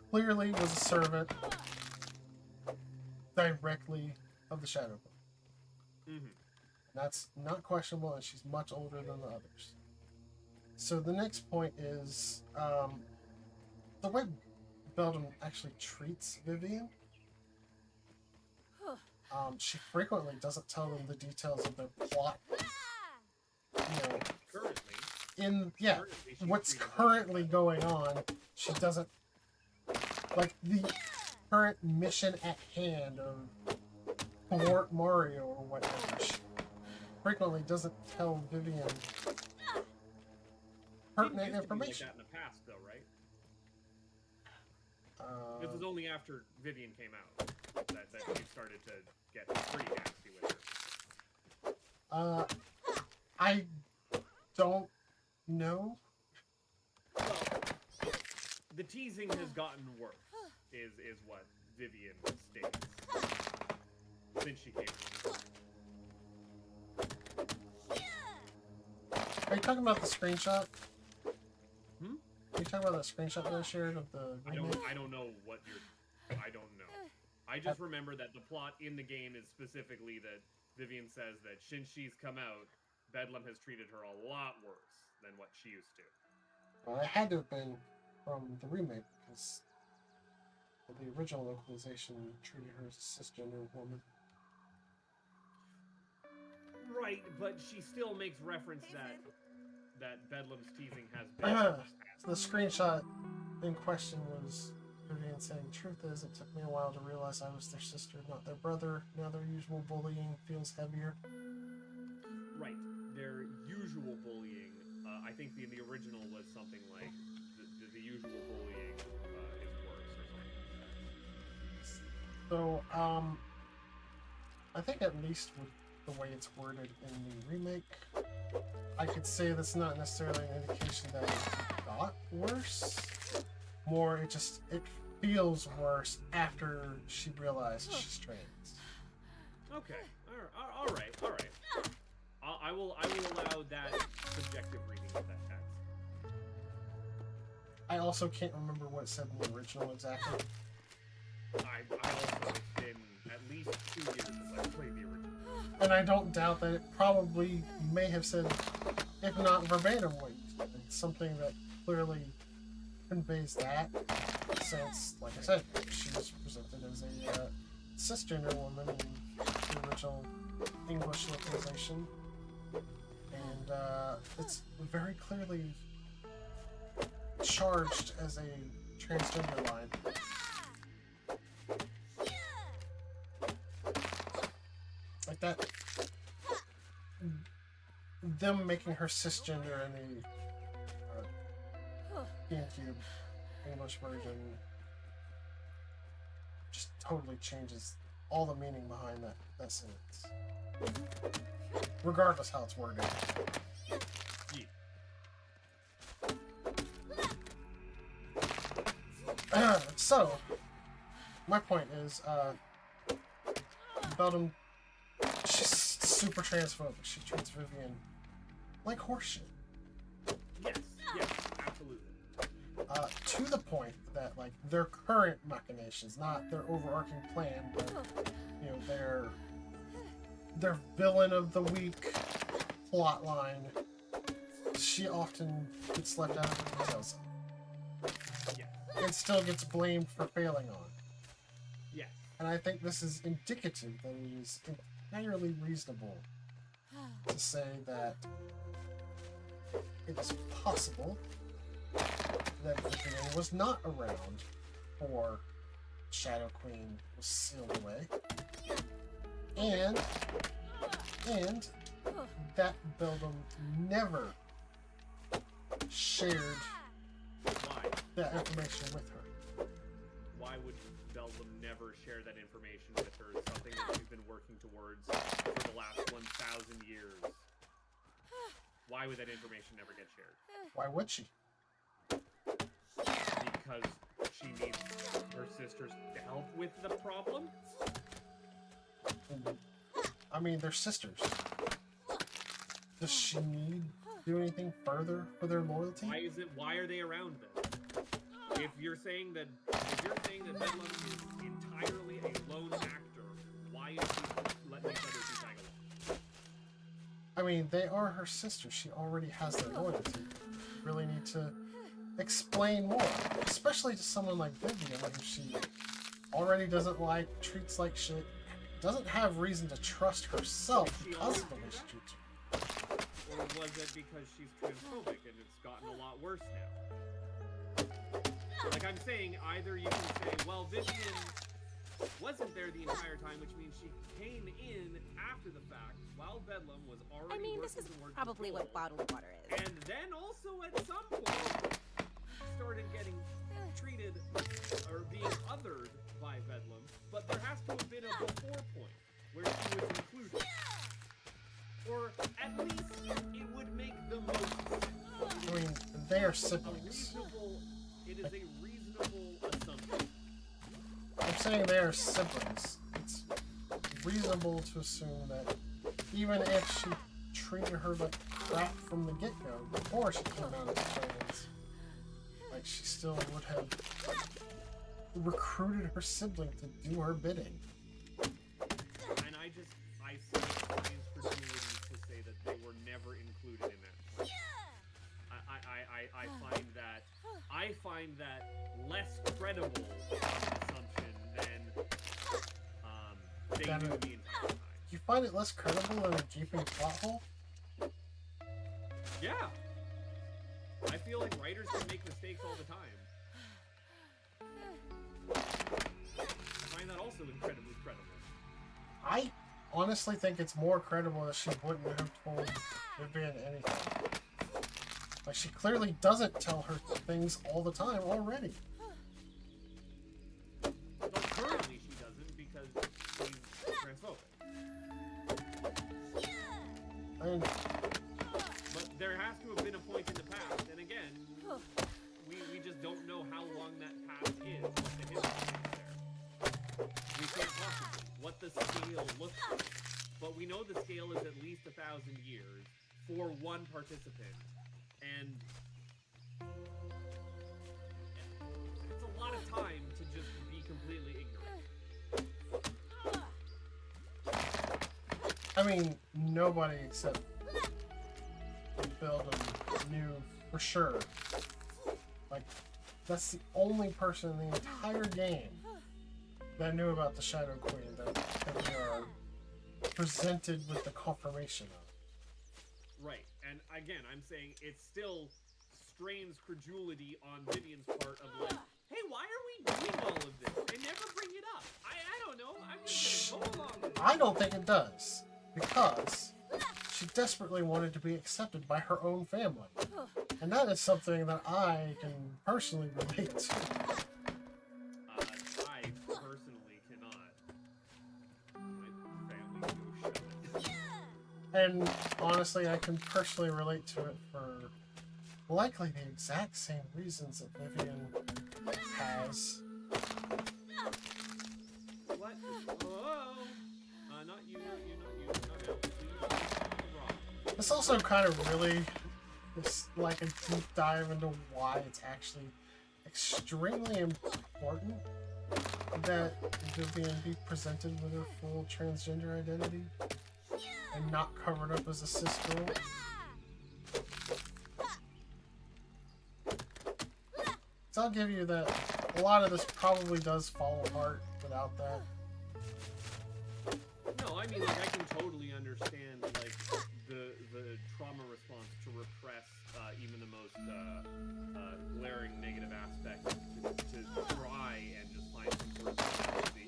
clearly was a servant directly of the Shadow Queen. Mm-hmm. That's not questionable, and she's much older than the others. So the next point is the way Beldam actually treats Vivian. She frequently doesn't tell them the details of their plot. What's currently going on, she doesn't, like, the current mission at hand of thwart Mario or whatever. She frequently doesn't tell Vivian pertinent information. Like that in the past, though, right? This is only after Vivian came out that she started to get pretty nasty with her. I don't know. Well, the teasing has gotten worse, is what Vivian states since she came out. Are you talking about the screenshot? Hmm? Are you talking about the screenshot that I shared of the remake? I don't know what you're... I don't know. I just remember that the plot in the game is specifically that Vivian says that since she's come out, Bedlam has treated her a lot worse than what she used to. Well, it had to have been from the remake, because the original localization treated her as a cisgender woman. Right, but she still makes reference that Bedlam's teasing has been... The screenshot in question was Vivian saying, "Truth is, it took me a while to realize I was their sister, not their brother. Now their usual bullying feels heavier." Right, their usual bullying. I think the original was something like the usual bullying is worse or something. So, I think at least with the way it's worded in the remake, I could say that's not necessarily an indication that it got worse. More, it feels worse after she realized she's trans. Okay, all right. I will allow that subjective reading of that text. I also can't remember what it said in the original exactly. I also, it's been at least 2 years since I played the original. And I don't doubt that it probably may have said, if not verbatim, what you said. It's something that clearly conveys that, since, like I said, she's presented as a cisgender woman in the original English localization. And it's very clearly charged as a transgender line. Like that, them making her cisgender in the GameCube English version just totally changes all the meaning behind that sentence. Regardless how it's worded. So, my point is, Beldam, she's super transphobic. She treats Vivian like horseshit. Yes, absolutely. To the point that, like, their current machinations, not their overarching plan, but, their villain of the week plotline, she often gets left out of the details. it still gets blamed for failing on. Yes. And I think this is indicative that it is entirely reasonable to say that it is possible that Vivian was not around or Shadow Queen was sealed away. And that Beldam never shared Why? that information with her. Why would Beldam never share that information with her? Something that she's been working towards for the last 1,000 years. Why would that information never get shared? Why would she? Because she needs her sister's help with the problem? I mean, they're sisters. Does she need to do anything further for their loyalty? Why are they around then? If you're saying that Bedlam is entirely a lone actor, why is she letting these others be tag along? I mean, they are her sisters. She already has their loyalty. You really need to explain more, especially to someone like Vivian, who she already doesn't like, treats like shit, doesn't have reason to trust herself because of the way she treats her. Or was it because she's transphobic and it's gotten a lot worse now? Like I'm saying, either you can say, well, Vivian wasn't there the entire time, which means she came in after the fact while Bedlam was already I mean, this working is towards probably control. what bottled water is. And then also at some point started getting treated or being othered by Bedlam, but there has to have been a before point where she was included. Or at least it would make the most sense. I mean, they are siblings. It is a reasonable assumption. I'm saying they are siblings. It's reasonable to assume that even if she treated her like crap from the get-go before she came out of the trans, like she still would have recruited her sibling to do her bidding. And I see signs for Julie to say that they were never included in that plan. I find that less credible of an assumption than they Damn knew it. the entire time. You find it less credible than a gaping plot hole? Yeah. I feel like writers can make mistakes all the time. I find that also incredibly credible. I honestly think it's more credible that she wouldn't have told Vivian anything. Like, she clearly doesn't tell her things all the time already. Well, currently she doesn't because she's transphobic. And But there has to have been a point in the past, and again, we just don't know how long that past is, what the history is there. We can't possibly what the scale looks like. But we know the scale is at least 1,000 years for one participant. And it's a lot of time to just be completely ignorant. I mean, nobody except Beldam knew for sure. Like, that's the only person in the entire game that knew about the Shadow Queen that we are presented with the confirmation of. Right, and again, I'm saying it still strains credulity on Vivian's part of like, hey, why are we doing all of this? They never bring it up. I don't know. I'm just gonna go along with it. I don't think it does, because she desperately wanted to be accepted by her own family. And that is something that I can personally relate to. I personally cannot. My family go shut it. And honestly, I can personally relate to it for likely the exact same reasons that Vivian has. What? Oh, not you, not you, not you, not you. Please, wrong. This also kind of really is like a deep dive into why it's actually extremely important that Vivian be presented with her full transgender identity and not covered up as a cis girl. It's I'll give you that. A lot of this probably does fall apart without that. No, I mean, like, I can totally understand, like, the trauma response to repress even the most glaring negative aspects to try and just find some sort of efficiency.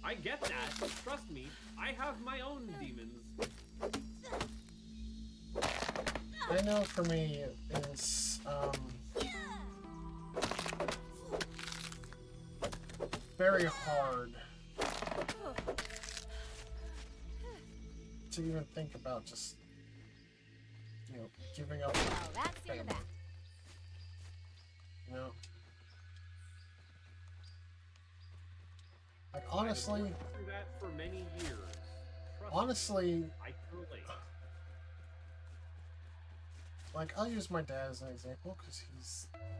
I get that. Trust me, I have my own demons. I know for me, it's very hard to even think about just, you know, giving up. Oh, that's in the family. back. You know? Like, honestly, I've been through that for many years. Trust honestly, me, I can relate. like, I'll use my dad as an example, because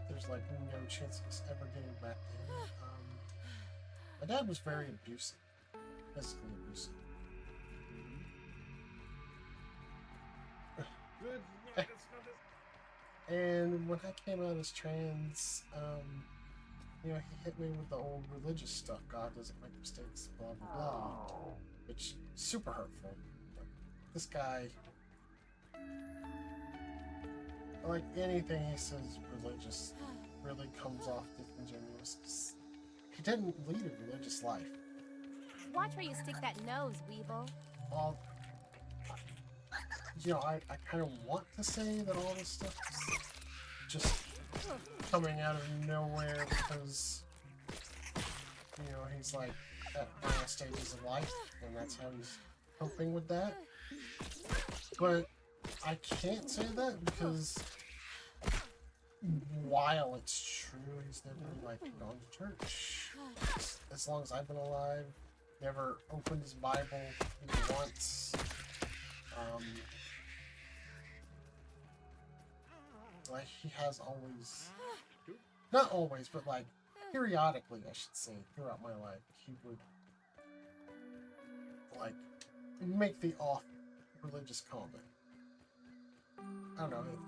there's, like, no chance of us ever getting back in. My dad was very abusive. Physically abusive. Good. And when I came out as trans, you know, he hit me with the old religious stuff. God doesn't make mistakes, blah, blah, blah. Which, super hurtful. Like, this guy, like anything he says religious, really comes off disingenuous. 'Cause he didn't lead a religious life. Watch where you stick that nose, Weevil. All, you know, I kind of want to say that all this stuff is just coming out of nowhere because, you know, he's like at final stages of life and that's how he's coping with that. But I can't say that because while it's true, he's never like gone to church. As long as I've been alive, never opened his Bible even once. Like, he has always, not always, but like periodically, I should say, throughout my life, he would like make the off religious comment. I don't know.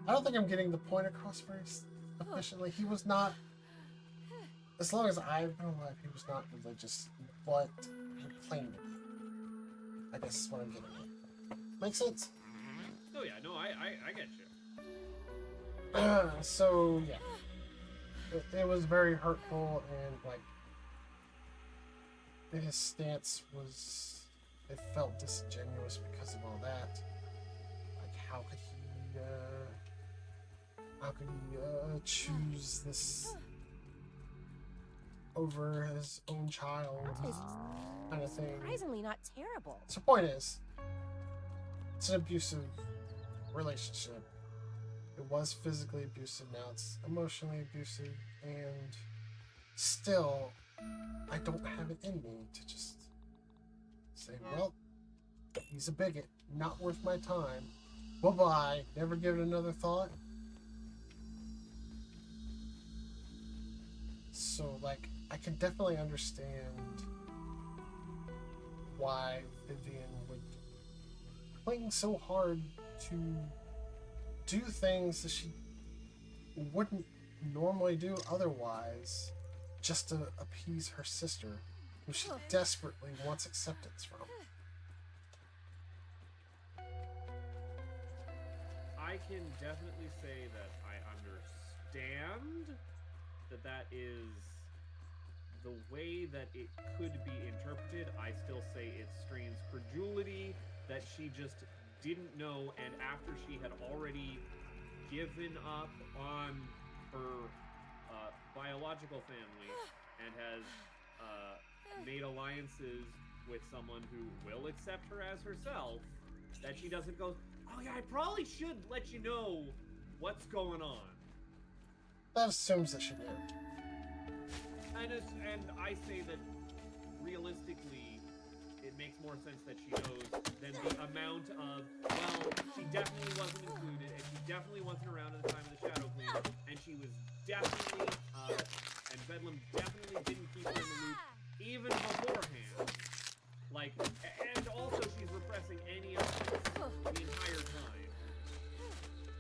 I don't think I'm getting the point across very efficiently. He was not, as long as I've been alive, he was not religious, but he claimed to be. I guess is what I'm getting at. Make sense? Oh yeah, no, I get you. So yeah, it was very hurtful, and like his stance was, it felt disingenuous because of all that. Like, how could he choose this over his own child, kind of thing? Surprisingly not terrible. So point is, it's an abusive relationship. It was physically abusive, now it's emotionally abusive, and still, I don't have it in me to just say, well, he's a bigot, not worth my time, bye-bye, never give it another thought. So, like, I can definitely understand why Vivian would cling so hard to do things that she wouldn't normally do otherwise, just to appease her sister, who she desperately wants acceptance from. I can definitely say that I understand that is the way that it could be interpreted. I still say it strains credulity that she just didn't know, and after she had already given up on her biological family and has made alliances with someone who will accept her as herself, that she doesn't go, oh yeah, I probably should let you know what's going on. That assumes that she did. And I say that realistically, it makes more sense that she knows than the amount of, well, she definitely wasn't included, and she definitely wasn't around at the time of the Shadow Queen, and she was definitely, and Bedlam definitely didn't keep her in the loop even beforehand. Like, and also she's repressing any of this the entire time.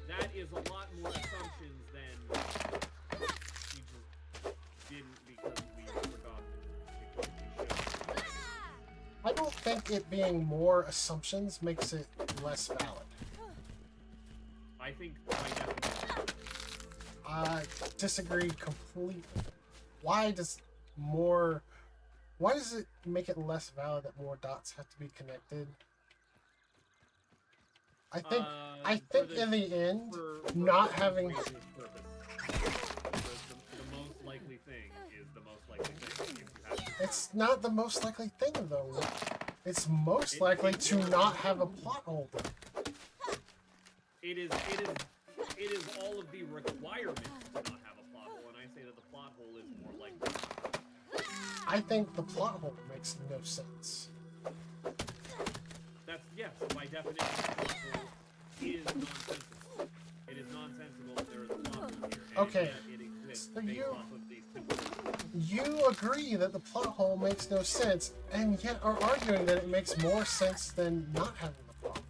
That is a lot more assumptions than she just it being more assumptions makes it less valid. I think by definition. I disagree completely. Why does it make it less valid that more dots have to be connected? I think in the end, not having the most likely thing is the most likely thing. If you have to it's not the most likely thing though. It's most likely to not have a plot hole. It is all of the requirements to not have a plot hole, and I say that the plot hole is more likely. I think the plot hole makes no sense. That's, yes, by definition, the plot hole is nonsensical. It is nonsensical that there is a plot hole here, and Okay, that it exists so based off of these simple You agree that the plot hole makes no sense, and yet are arguing that it makes more sense than not having the plot.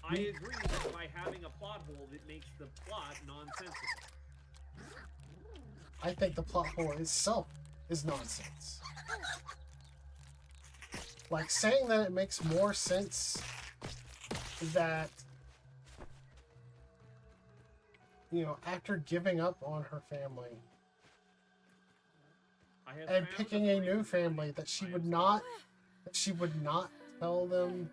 I agree that by having a plot hole, it makes the plot nonsensical. I think the plot hole itself is nonsense. Like saying that it makes more sense that, after giving up on her family I have and found picking a new reason family, that she would not tell them,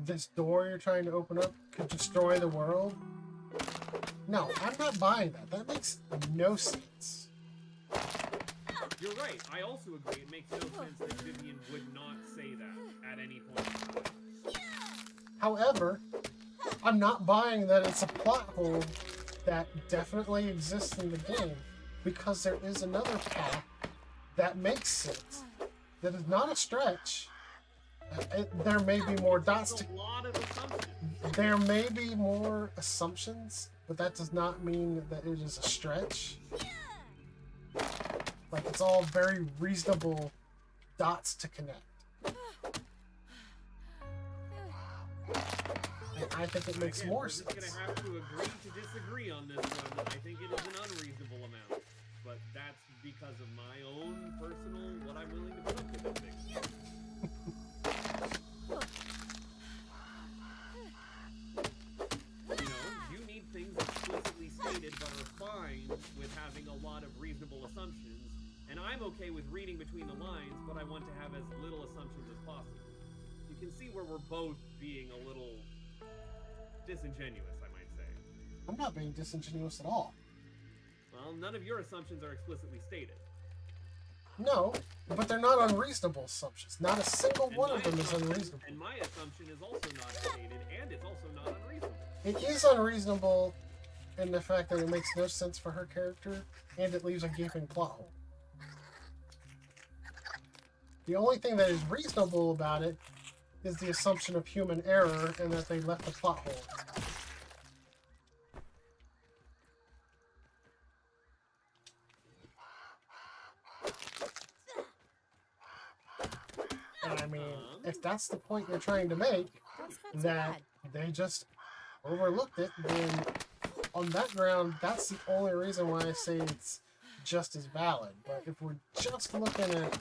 this door you're trying to open up could destroy the world. No, I'm not buying that. That makes no sense. You're right. I also agree. It makes no sense that Vivian would not say that at any point. However, I'm not buying that it's a plot hole that definitely exists in the game, because there is another path that makes sense. That is not a stretch. There may be more dots to. A lot of assumptions. There may be more assumptions, but that does not mean that it is a stretch. Like, it's all very reasonable dots to connect. And I think it makes more sense. We're just gonna have to agree to disagree on this one. I think it is an unreasonable amount, but that's because of my own personal what I'm willing to put up with this thing. You need things explicitly stated, but are fine with having a lot of reasonable assumptions. And I'm okay with reading between the lines, but I want to have as little assumptions as possible. You can see where we're both being a little disingenuous, I might say. I'm not being disingenuous at all. Well, none of your assumptions are explicitly stated. No, but they're not unreasonable assumptions. Not a single And one my of them is assumption- unreasonable. And my assumption is also not stated, and it's also not unreasonable. It is unreasonable in the fact that it makes no sense for her character, and it leaves a gaping plot hole. The only thing that is reasonable about it is the assumption of human error and that they left a plot hole. And I mean, if that's the point you're trying to make, That's not so that bad. they just overlooked it, then on that ground, that's the only reason why I say it's just as valid. But if we're just looking at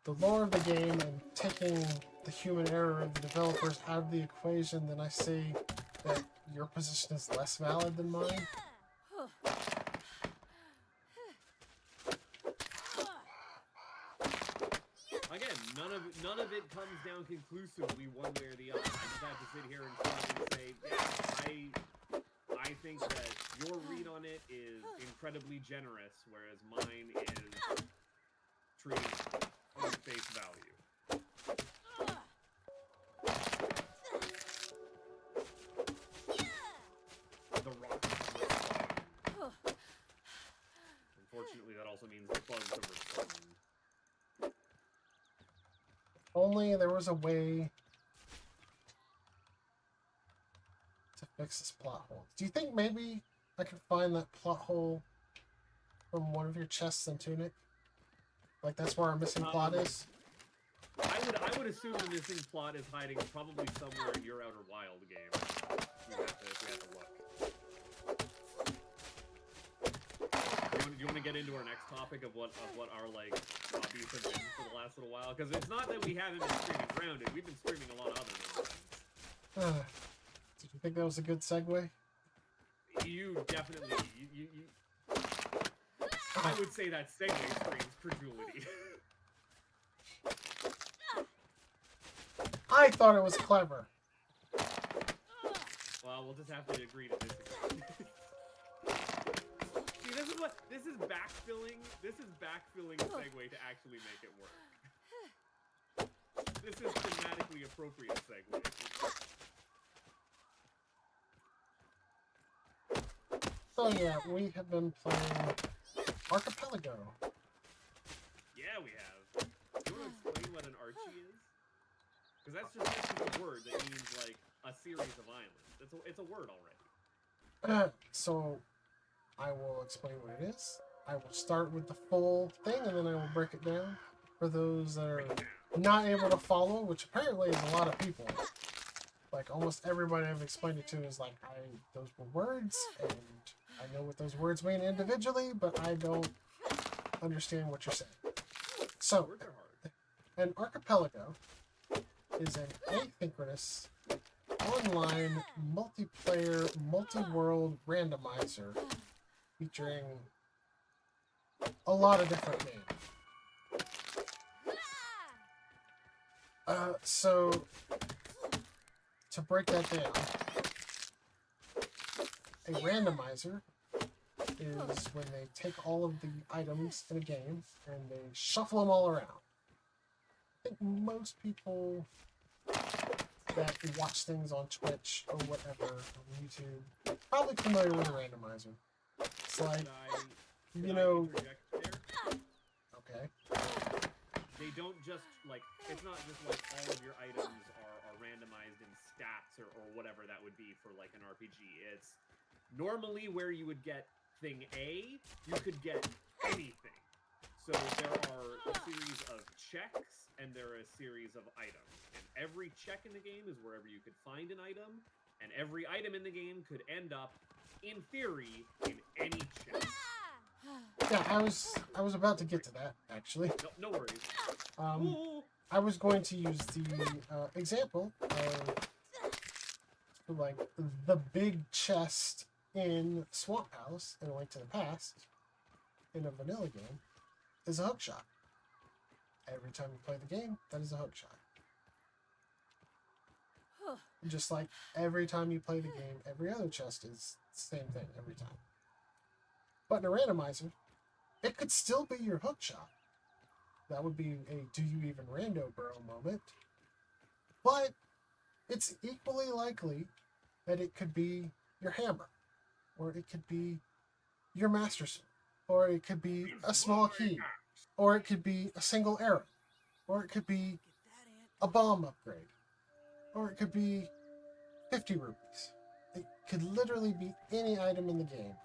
the lore of the game and taking the human error of the developers out of the equation, then I say that your position is less valid than mine. Again, none of it comes down conclusively one way or the other. I just have to sit here and say, yeah, I think that your read on it is incredibly generous, whereas mine is treated on face value. The rock will respond. Unfortunately, that also means the bugs will respond. Only there was a way to fix this plot hole. Do you think maybe I could find that plot hole from one of your chests and tunic? Like that's where our missing plot is? I would assume the missing plot is hiding probably somewhere in your Outer Wild game. We have to look. you want to get into our next topic of what our like hobbies have been for the last little while? Because it's not that we haven't been streaming Grounded. We've been streaming a lot of other things. Did you think that was a good segue? You definitely I would say that segue screams credulity. I thought it was clever. Well, we'll just have to agree to disagree. See, this is backfilling. This is backfilling a segue to actually make it work. This is thematically appropriate segue. So yeah, we have been playing Archipelago. Yeah, we have. Do you want to explain what an Archie is? Because that's just a word that means like a series of islands. It's a word already. So I will explain what it is. I will start with the full thing, and then I will break it down for those that are not able to follow, which apparently is a lot of people. Like almost everybody I've explained it to is like, those were words, and I know what those words mean individually, but I don't understand what you're saying. So, Words are hard. an archipelago is an asynchronous, online, multiplayer, multi-world randomizer featuring a lot of different games. So, to break that down, a randomizer is when they take all of the items in a game and they shuffle them all around. I think most people that watch things on Twitch or whatever, on YouTube, are probably familiar with a randomizer. It's like, you know, okay. They don't just like, it's not just like all of your items are randomized in stats or whatever that would be for like an RPG. It's normally where you would get thing A, you could get anything. So there are a series of checks and there are a series of items. And every check in the game is wherever you could find an item, and every item in the game could end up, in theory, in any check. Yeah, I was about to get to that, actually. No worries. Ooh. I was going to use the example of like the big chest in Swamp House in A Link to the Past in a vanilla game is a hookshot. Every time you play the game, that is a hookshot. Just like every time you play the game, every other chest is the same thing every time. But in a randomizer, it could still be your hookshot. That would be a do you even rando bro moment. But it's equally likely that it could be your hammer, or it could be your master sword, or it could be a small key, or it could be a single arrow, or it could be a bomb upgrade, or it could be 50 rupees. It could literally be any item in the game.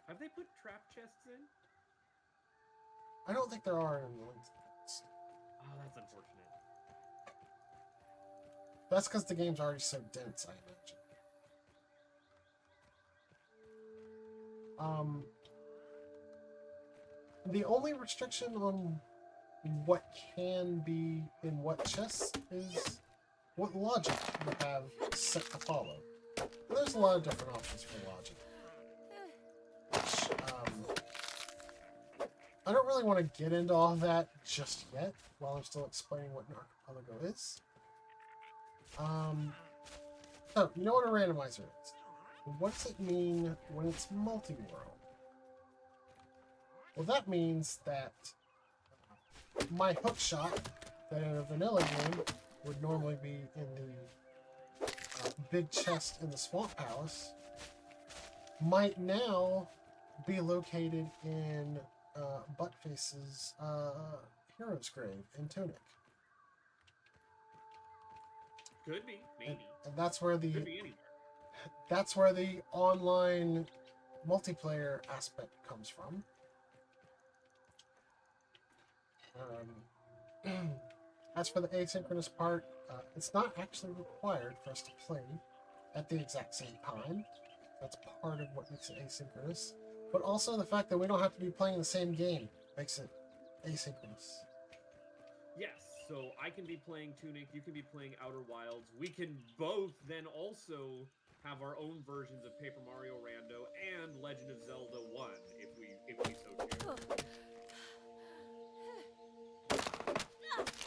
Have they put trap chests in? I don't think there are in the links. Oh, that's unfortunate. That's because the game's already so dense, I imagine. The only restriction on what can be in what chests is what logic you have set to follow. There's a lot of different options for logic. Which, I don't really want to get into all that just yet, while I'm still explaining what an archipelago is. So, you know what a randomizer is. What does it mean when it's multi-world? Well, that means that my hookshot that in a vanilla game would normally be in the big chest in the Swamp Palace might now be located in Buttface's Hero's Grave in Tunic. Could be, maybe. And that's where the Could be anywhere. that's where the online multiplayer aspect comes from. As for the asynchronous part, it's not actually required for us to play at the exact same time. That's part of what makes it asynchronous. but also the fact that we don't have to be playing the same game makes it asynchronous. Yes, so I can be playing Tunic, you can be playing Outer Wilds. We can both then also have our own versions of Paper Mario Rando and Legend of Zelda 1 if we so choose.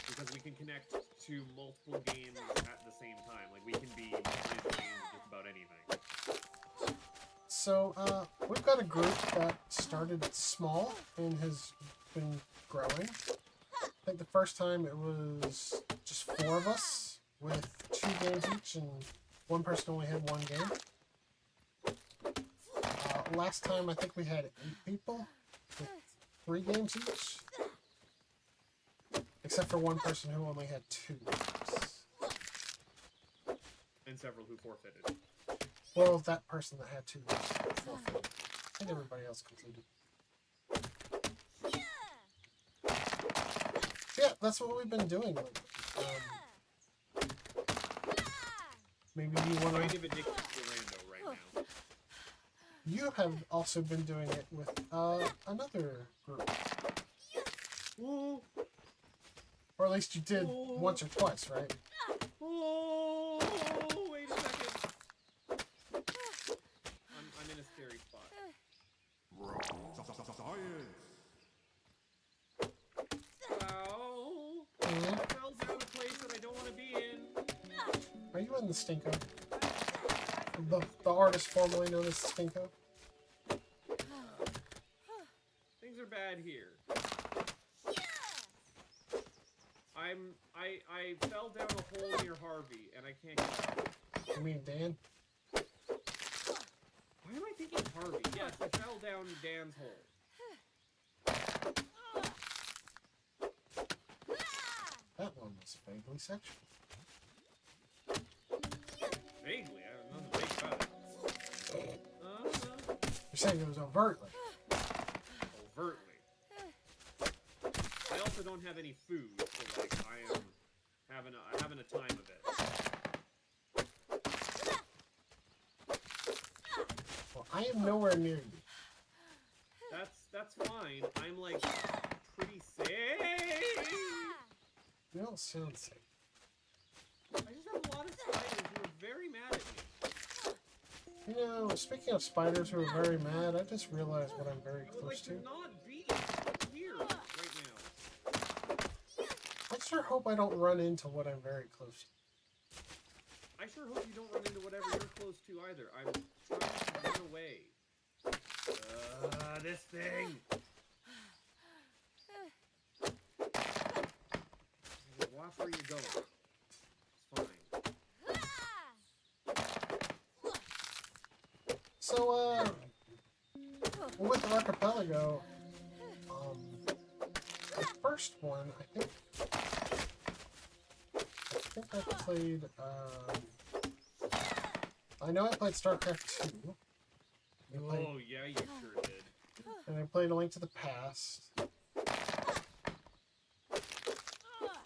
Because we can connect to multiple games at the same time. Like we can be playing just about anything. So, we've got a group that started small and has been growing. I think the first time it was just 4 of us with 2 games each, and one person only had 1 game. Last time I think we had 8 people with 3 games each. Except for one person who only had 2 games. And several who forfeited. Well, that person that had 2 games forfeited. I think everybody else completed. Yeah, that's what we've been doing lately. Maybe you want Kind to... of addicted to Rando right now. You have also been doing it with another group. Oh, Or at least you did once or twice, right? oh, wait a second. I'm in a scary spot. Wow. Mhm. I fell down a place that I don't want to be in. Are you in the Stinko? The artist formerly known as Stinko? Things are bad here. I fell down a hole near Harvey and I can't get out. You mean Dan? Why am I thinking Harvey? Yes, I fell down Dan's hole. That one was vaguely sexual. Vaguely, I don't know nothing vague about it. You're saying it was overtly. Overtly. I also don't have any food, so like I am having a time of it. Well, I am nowhere near you. That's fine. I'm like pretty safe. You don't sound safe. I just have a lot of spiders who are very mad at me. You know, speaking of spiders who are very mad, I just realized what I'm very I would close like to. to not be here right now. I sure hope I don't run into what I'm very close to. I sure hope you don't run into whatever you're close to either. I'm trying to run away. This thing. Watch where you're going. It's fine. So, with Archipelago, the first one, I think I played, I know I played StarCraft 2. Oh, yeah, you sure did. And I played A Link to the Past.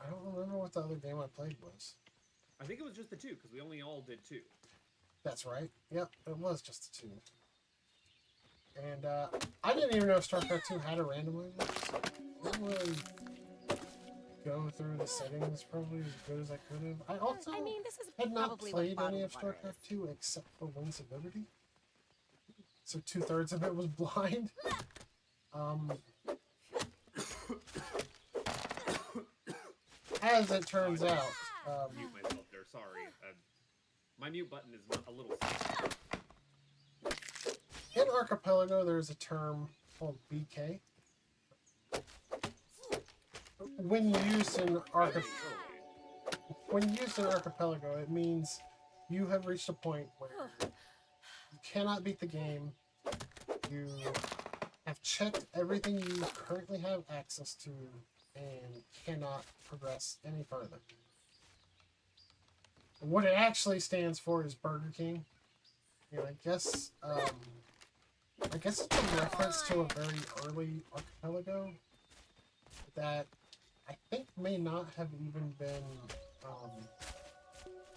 I don't remember what the other game I played was. I think it was just the 2, because we only all did 2. That's right. Yep, it was just the 2. And I didn't even know StarCraft 2 had a randomizer, so I didn't really go through the settings probably as good as I could have. I also I mean, this is had not probably played what any of bottled water StarCraft 2 except for Wings of Liberty. So 2/3 of it was blind. As it turns out, Mute myself there, sorry. My mute button is not a little sensitive. in Archipelago there's a term called BK. When used in Archipelago, it means you have reached a point where you cannot beat the game. You have checked everything you currently have access to and cannot progress any further. And what it actually stands for is Burger King. And I guess it's a reference to a very early Archipelago that I think may not have even been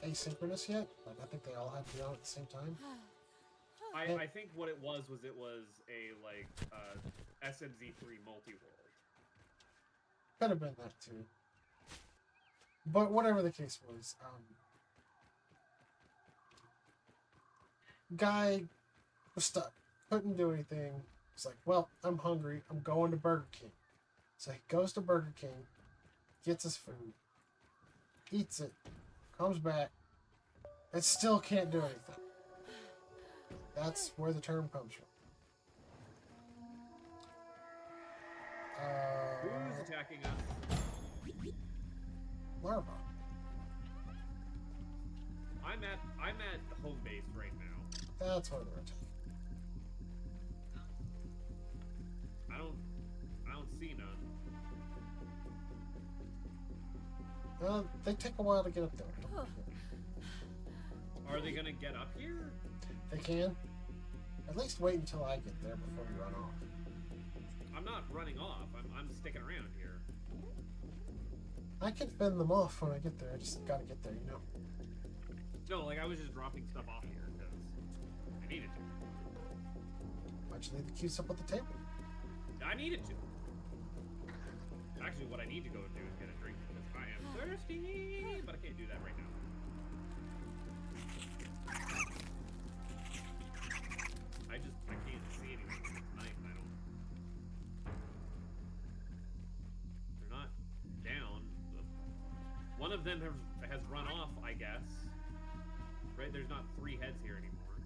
asynchronous yet. Like, I think they all had to be on at the same time. I think what it was a like SMZ3 multi-world. Could have been that too. But whatever the case was, guy was stuck. Couldn't do anything. He's like, well, I'm hungry. I'm going to Burger King. So he goes to Burger King, gets his food, eats it, comes back, and still can't do anything. That's where the term comes from. Who's attacking us? Larva. I'm at home base right now. That's where they're attacking. I don't see none. They take a while to get up there. Are they gonna get up here? They can. At least wait until I get there before you run off. I'm not running off. I'm sticking around here. I can fend them off when I get there. I just gotta get there, you know. No, like I was just dropping stuff off here because I needed to. Why'd you leave the keys up at the table? I needed to. Actually, what I need to go do is get a drink because I am thirsty, but I can't do that right now. I can't see anything tonight. They're not down. One of them has run off, I guess. Right? There's not 3 heads here anymore.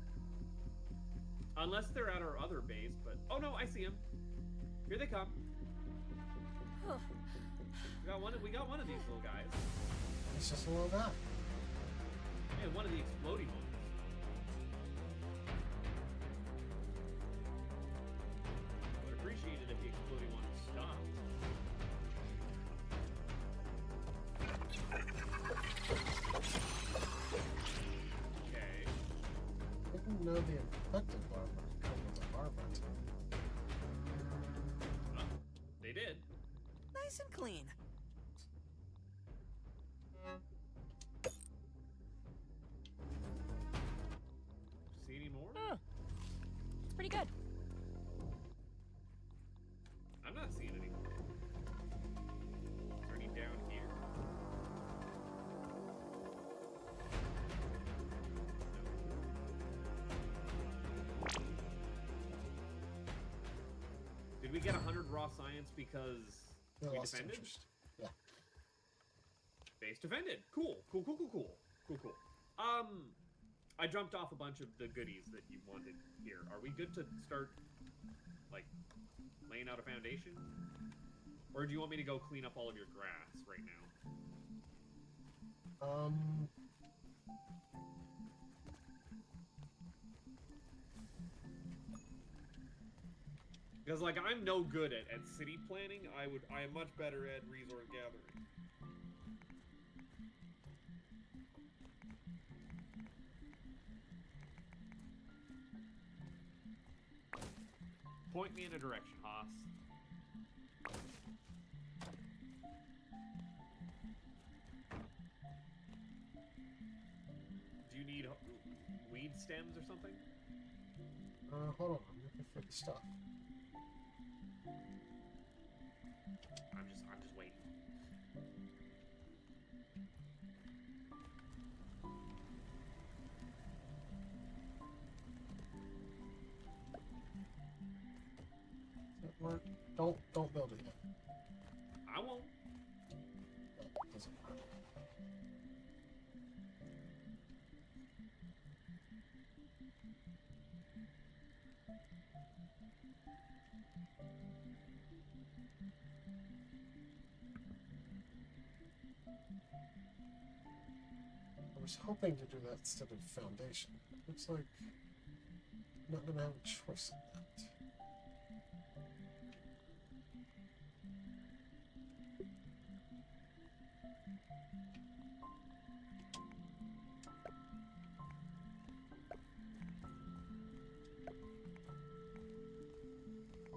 Unless they're at our other base, but oh no, I see them. Here they come. We got one of these little guys. It's just a little guy. Yeah, one of the exploding ones. I would appreciate it if the exploding one stopped. Okay. I didn't know the infected larva could come with a larva too. They did. Nice and clean. See any more? It's pretty good. I'm not seeing any more. Is there any down here? Did we get 100 raw science because They we lost defended? interest. Yeah. Base defended. Cool. I jumped off a bunch of the goodies that you wanted here. Are we good to start, like, laying out a foundation? Or do you want me to go clean up all of your grass right now? Because, like, I'm no good at city planning. I am much better at resource gathering. Point me in a direction, Haas. Do you need weed stems or something? Hold on. I'm looking for the stuff. I'm just waiting. Does that work? Don't build it yet. I won't. That doesn't work. I was hoping to do that instead of foundation. Looks like I'm not gonna have a choice in that.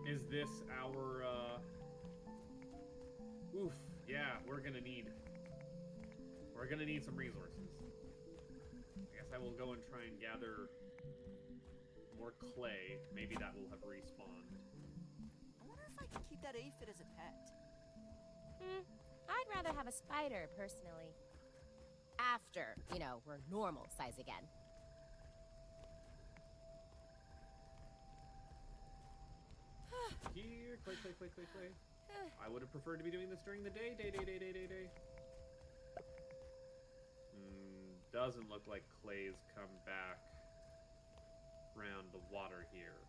Is this our, oof, yeah, we're gonna need some resources. I guess I will go and try and gather more clay. Maybe that will have respawned. I wonder if I can keep that aphid as a pet. I'd rather have a spider, personally. After, we're normal size again. Here, clay. I would have preferred to be doing this during the day. Doesn't look like clay's come back around the water here.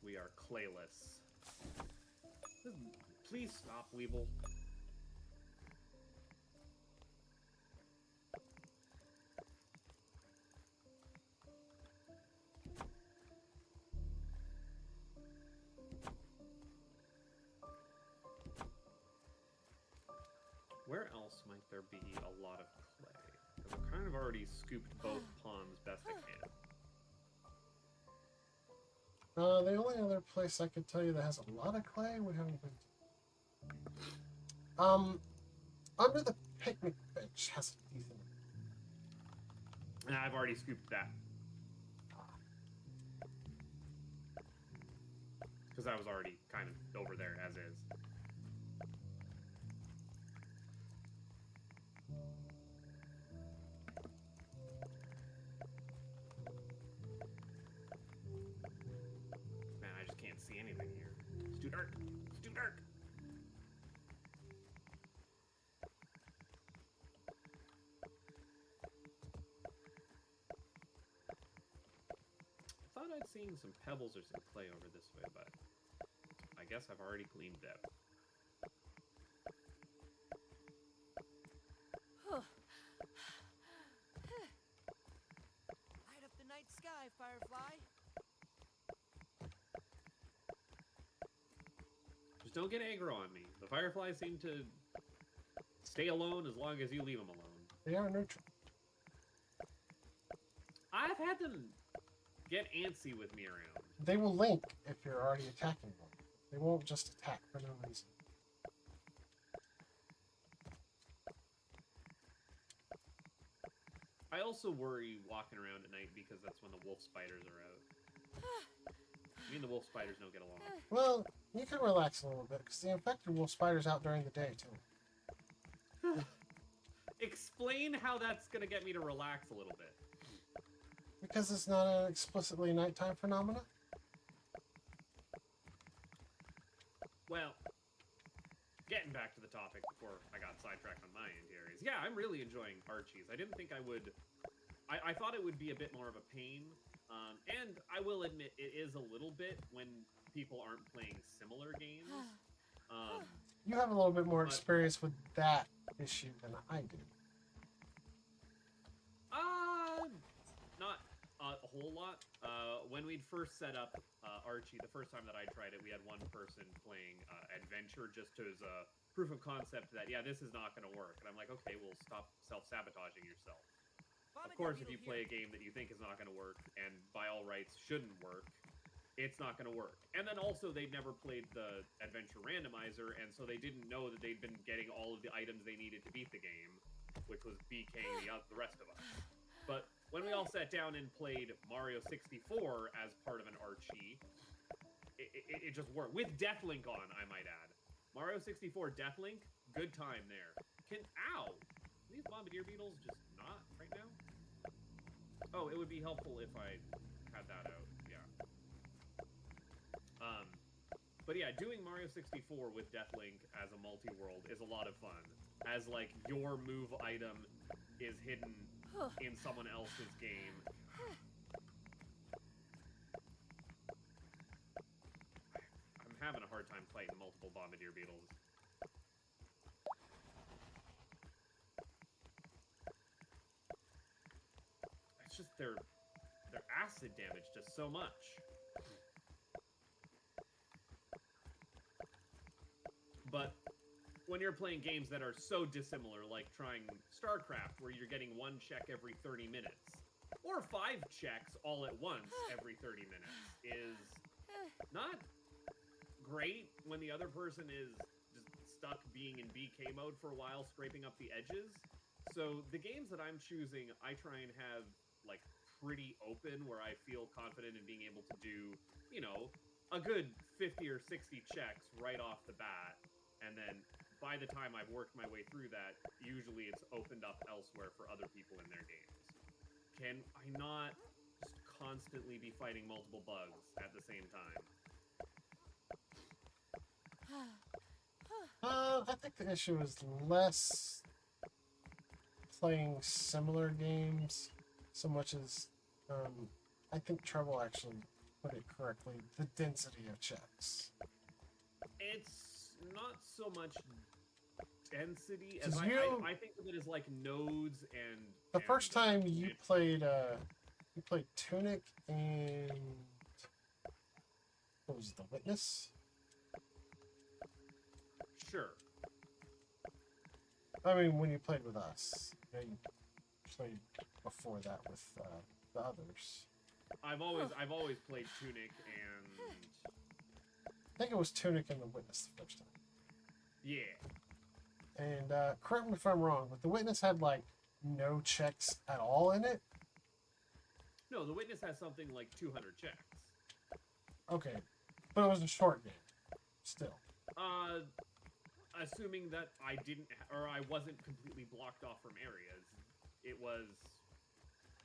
We are clayless. Please stop, Weeble. Where else might there be a lot of clay? Because I've kind of already scooped both ponds best I can. The only other place I could tell you that has a lot of clay we haven't been to. Under the picnic bench has a decent. And I've already scooped that. Because I was already kind of over there as is. Man, I just can't see anything here. It's too dark. It's too dark. I thought I'd seen some pebbles or some clay over this way, but I guess I've already cleaned it out. Light up the night sky, Firefly. Just don't get aggro on me. The fireflies seem to stay alone as long as you leave them alone. They are neutral. I've had them get antsy with me around. They will link if you're already attacking them. They won't just attack for no reason. I also worry walking around at night because that's when the wolf spiders are out. Me and the wolf spiders don't get along. Well, you can relax a little bit because the infected wolf spider's out during the day too. Explain how that's gonna get me to relax a little bit. Because it's not an explicitly nighttime phenomena. Well, getting back to the topic before I got sidetracked on my end here is, yeah, I'm really enjoying Archies. I didn't think I would. I thought it would be a bit more of a pain, and I will admit it is a little bit when people aren't playing similar games. You have a little bit more But- experience with that issue than I do. Not a whole lot. When we'd first set up Archie, the first time that I tried it, we had one person playing Adventure just as a proof of concept that, yeah, this is not going to work. And I'm like, okay, well, stop self-sabotaging yourself. Of course, if you play a game that you think is not going to work, and by all rights shouldn't work, it's not going to work. And then also, they'd never played the Adventure Randomizer, and so they didn't know that they'd been getting all of the items they needed to beat the game, which was BKing the rest of us. But when we all sat down and played Mario 64 as part of an Archie, it just worked. With Deathlink on, I might add. Mario 64 Deathlink, good time there. Ow! Are these bombardier beetles just not right now? Oh, it would be helpful if I had that out, yeah. But yeah, doing Mario 64 with Deathlink as a multi-world is a lot of fun. As, like, your move item is hidden in someone else's game. I'm having a hard time fighting multiple bombardier beetles. It's just their acid damage does so much. But when you're playing games that are so dissimilar, like trying StarCraft, where you're getting one check every 30 minutes, or 5 checks all at once every 30 minutes, is not great when the other person is just stuck being in BK mode for a while, scraping up the edges. So the games that I'm choosing, I try and have like pretty open, where I feel confident in being able to do, you know, a good 50 or 60 checks right off the bat, and then by the time I've worked my way through that, usually it's opened up elsewhere for other people in their games. Can I not just constantly be fighting multiple bugs at the same time? I think the issue is less playing similar games so much as, I think Trouble actually put it correctly, the density of checks. It's not so much density as 'Cause I think of it as like nodes and... The first time you played Tunic and... what was it, The Witness? Sure. I mean, when you played with us. You played before that with the others. I've always played Tunic and... I think it was Tunic and The Witness the first time. Yeah. And correct me if I'm wrong, but The Witness had like no checks at all in it. No, The Witness has something like 200 checks. Okay, but it was a short game. Still. Assuming that I didn't, or I wasn't completely blocked off from areas, it was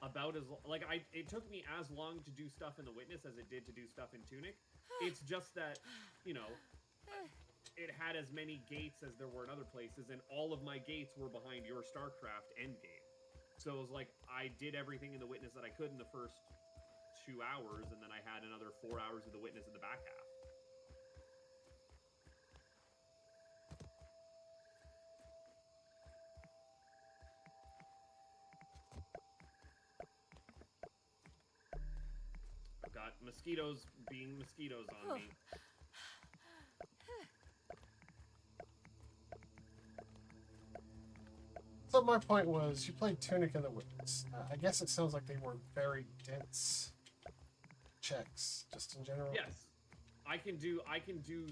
about as like it took me as long to do stuff in The Witness as it did to do stuff in Tunic. It's just that, you know, it had as many gates as there were in other places, and all of my gates were behind your StarCraft endgame. So it was like I did everything in The Witness that I could in the first 2 hours, and then I had another 4 hours of The Witness in the back half. I've got mosquitoes being mosquitoes on me. So my point was, you played Tunic and The Witness. I guess it sounds like they were very dense checks, just in general. Yes, I can do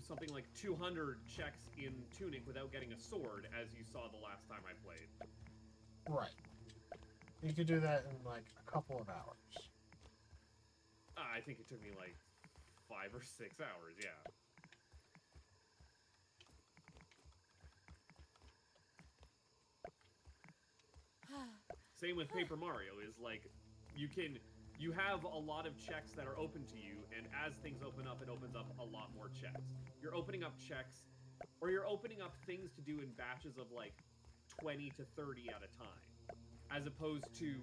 something like 200 checks in Tunic without getting a sword, as you saw the last time I played. Right. You could do that in like a couple of hours. I think it took me like 5 or 6 hours, yeah. Same with Paper Mario, is like, you have a lot of checks that are open to you, and as things open up, it opens up a lot more checks. You're opening up checks, or you're opening up things to do in batches of like 20 to 30 at a time, as opposed to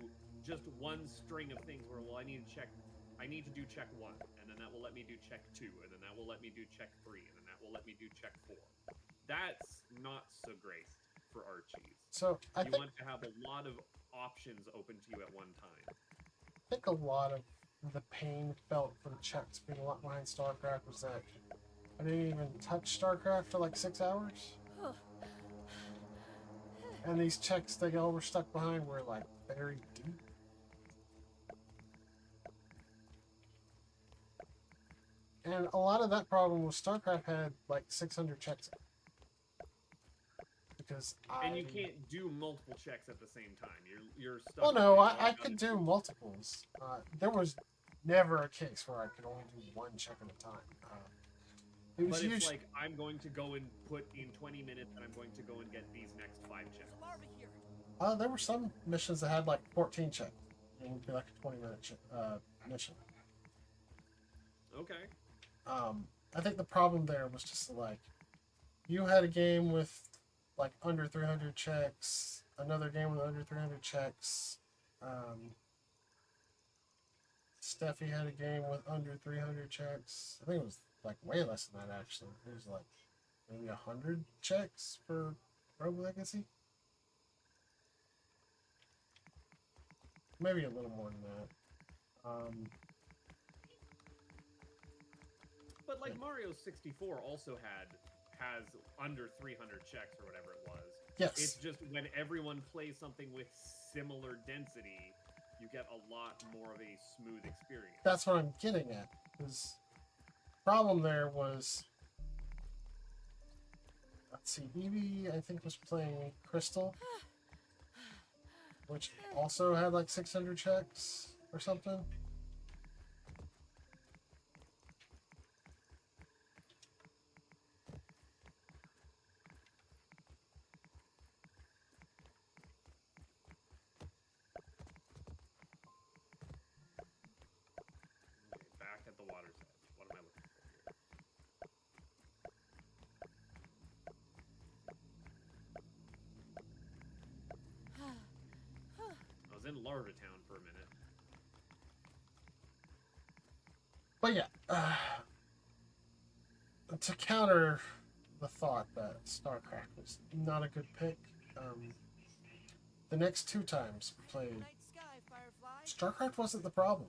just one string of things where, well, I need to do check 1, and then that will let me do check 2, and then that will let me do check 3, and then that will let me do check 4. That's not so great for Archies. So You want to have a lot of options open to you at one time. I think a lot of the pain felt from checks being locked behind StarCraft was that I didn't even touch StarCraft for like 6 hours. And these checks they all were stuck behind were like very deep. And a lot of that problem was StarCraft had like 600 checks. Because And you can't do multiple checks at the same time. You're stuck. Oh no, I could do multiples. There was never a case where I could only do one check at a time. It was But it's usually like, I'm going to go and put in 20 minutes, and I'm going to go and get these next 5 checks. Blaumagier. there were some missions that had like 14 checks. It would be like a 20-minute mission. Okay. I think the problem there was just like you had a game with like under 300 checks, another game with under 300 checks. Steffi had a game with under 300 checks. I think it was like way less than that actually. It was like maybe 100 checks for Rogue Legacy. Maybe a little more than that. But like Mario 64 also has under 300 checks or whatever it was. Yes. It's just when everyone plays something with similar density, you get a lot more of a smooth experience. That's what I'm getting at. The problem there was, let's let's see, Evie, I think, was playing Crystal, which also had like 600 checks or something. Okay, back at the water's edge. What am I looking for here? I was in Larva Town for a minute. But yeah, to counter the thought that StarCraft was not a good pick, the next 2 times we played, Night sky, Firefly. StarCraft wasn't the problem.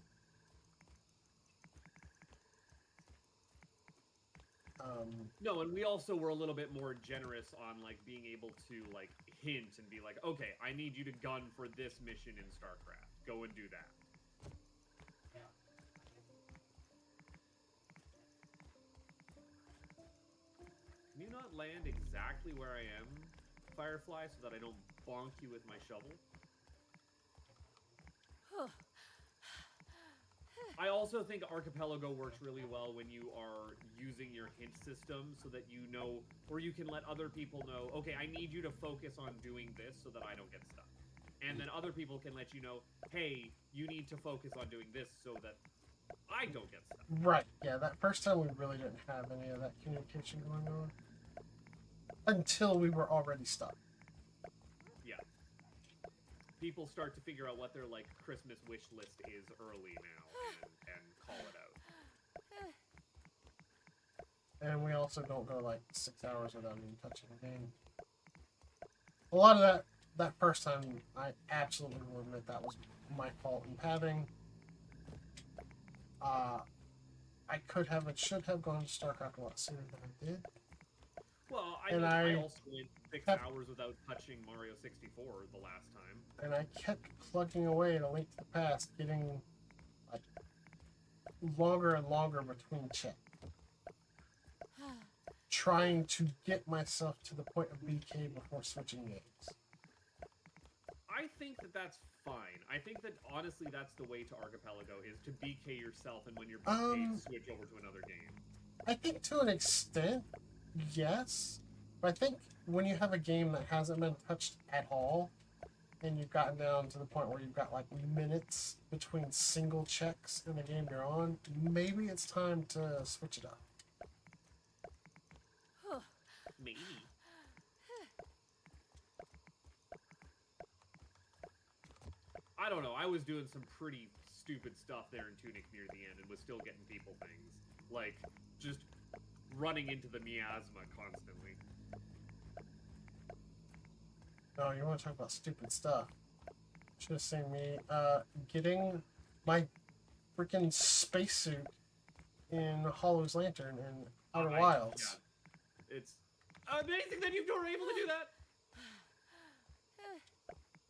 No, and we also were a little bit more generous on like being able to like hint and be like, okay, I need you to gun for this mission in StarCraft. Go and do that. Can you not land exactly where I am, Firefly, so that I don't bonk you with my shovel? I also think Archipelago works really well when you are using your hint system so that you know, or you can let other people know, okay, I need you to focus on doing this so that I don't get stuck. And then other people can let you know, hey, you need to focus on doing this so that I don't get stuck. Right, yeah, that first time we really didn't have any of that communication going on. Until we were already stuck. Yeah. People start to figure out what their, like, Christmas wish list is early now and call it out. And we also don't go like 6 hours without even touching the game. A lot of that first time, I absolutely will admit that was my fault in padding. I could have and should have gone to StarCraft a lot sooner than I did. Well, And I I also went 6 kept- hours without touching Mario 64 the last time. And I kept plugging away at A Link to the Past, getting like longer and longer between checks. Trying to get myself to the point of BK before switching games. I think that that's fine. I think that, honestly, that's the way to Archipelago, is to BK yourself, and when you're BK'd, switch over to another game. I think to an extent, yes. But I think when you have a game that hasn't been touched at all, and you've gotten down to the point where you've got like minutes between single checks in the game you're on, maybe it's time to switch it up. Maybe. I don't know. I was doing some pretty stupid stuff there in Tunic near the end and was still getting people things. Like, just running into the miasma constantly. Oh, you want to talk about stupid stuff? Should have seen me getting my freaking spacesuit in Hollow's Lantern and Outer Wilds. Yeah. It's amazing that you were able to do that!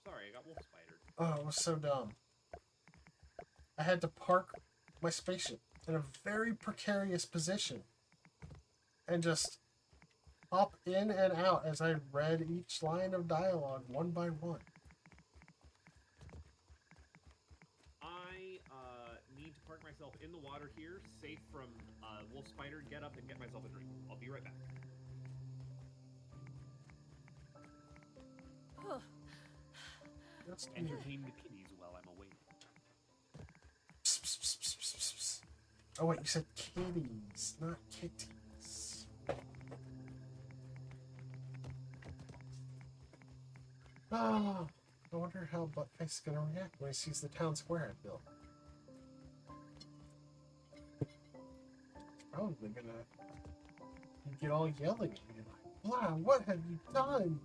Sorry, I got wolf spidered. Oh, it was so dumb. I had to park my spaceship in a very precarious position and just hop in and out as I read each line of dialogue one by one. I need to park myself in the water here, safe from wolf spider, get up and get myself a drink. I'll be right back. Just Entertain the kiddies while I'm away. Psst, psst, psst, psst, psst, psst. Oh wait, you said kitties, not kitties. Oh, I wonder how Buttface is gonna react when he sees the town square I built. He's probably gonna get all yelling at me like, "Wow, what have you done?"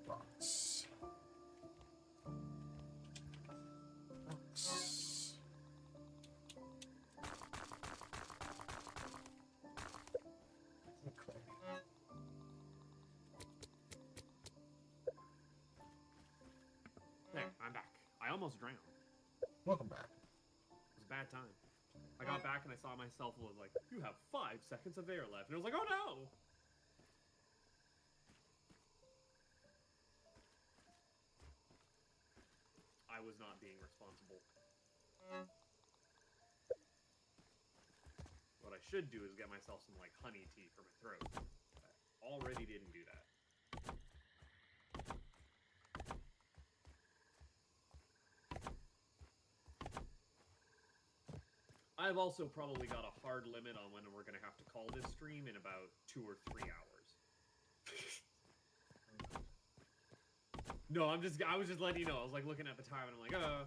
Rocks. Rocks. Okay. There, I'm back. I almost drowned. Welcome back. It was a bad time. I got back and I saw myself and was like, you have 5 seconds of air left. And I was like, oh no! I was not being responsible. What I should do is get myself some, like, honey tea for my throat. I already didn't do that. I've also probably got a hard limit on when we're going to have to call this stream in about 2 or 3 hours. No, I was just letting you know. I was like looking at the time and I'm like, oh,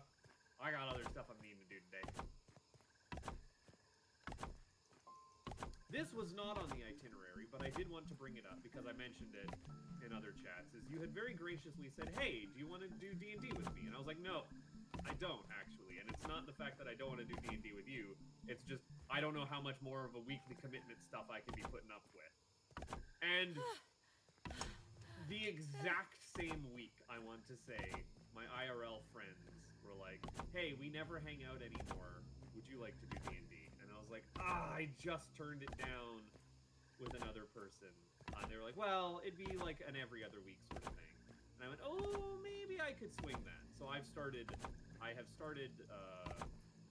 I got other stuff I'm needing to do today. This was not on the itinerary, but I did want to bring it up because I mentioned it in other chats. Is you had very graciously said, hey, do you want to do D&D with me? And I was like, no, I don't actually. And it's not the fact that I don't want to do D&D with you. It's just I don't know how much more of a weekly commitment stuff I can be putting up with. And the exact same week, I want to say, my IRL friends were like, hey, we never hang out anymore. Would you like to do D&D? And I was like, I just turned it down with another person. And they were like, well, it'd be like an every other week sort of thing. And I went, oh, maybe I could swing that. So I have started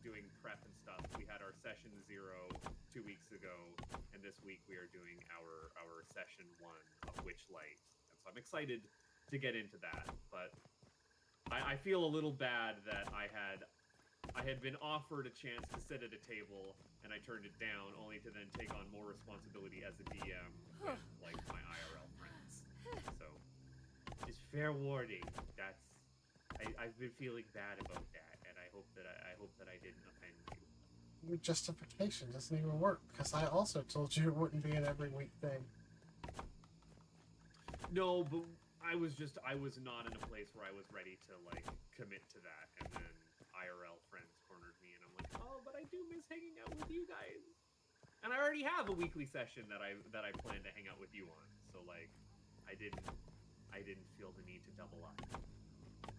doing prep and stuff. We had our session 0 2 weeks ago, and this week we are doing our session 1 of Witchlight. And so I'm excited to get into that. But I feel a little bad that I had been offered a chance to sit at a table, and I turned it down, only to then take on more responsibility as a DM with, like, my IRL friends. So, just fair warning. I've been feeling bad about that, and I hope that I didn't offend you. Your justification doesn't even work, because I also told you it wouldn't be an every week thing. No, but I was not in a place where I was ready to, like, commit to that, and then IRL friends cornered me, and I'm like, oh, but I do miss hanging out with you guys. And I already have a weekly session that I plan to hang out with you on. So, like, I didn't feel the need to double up.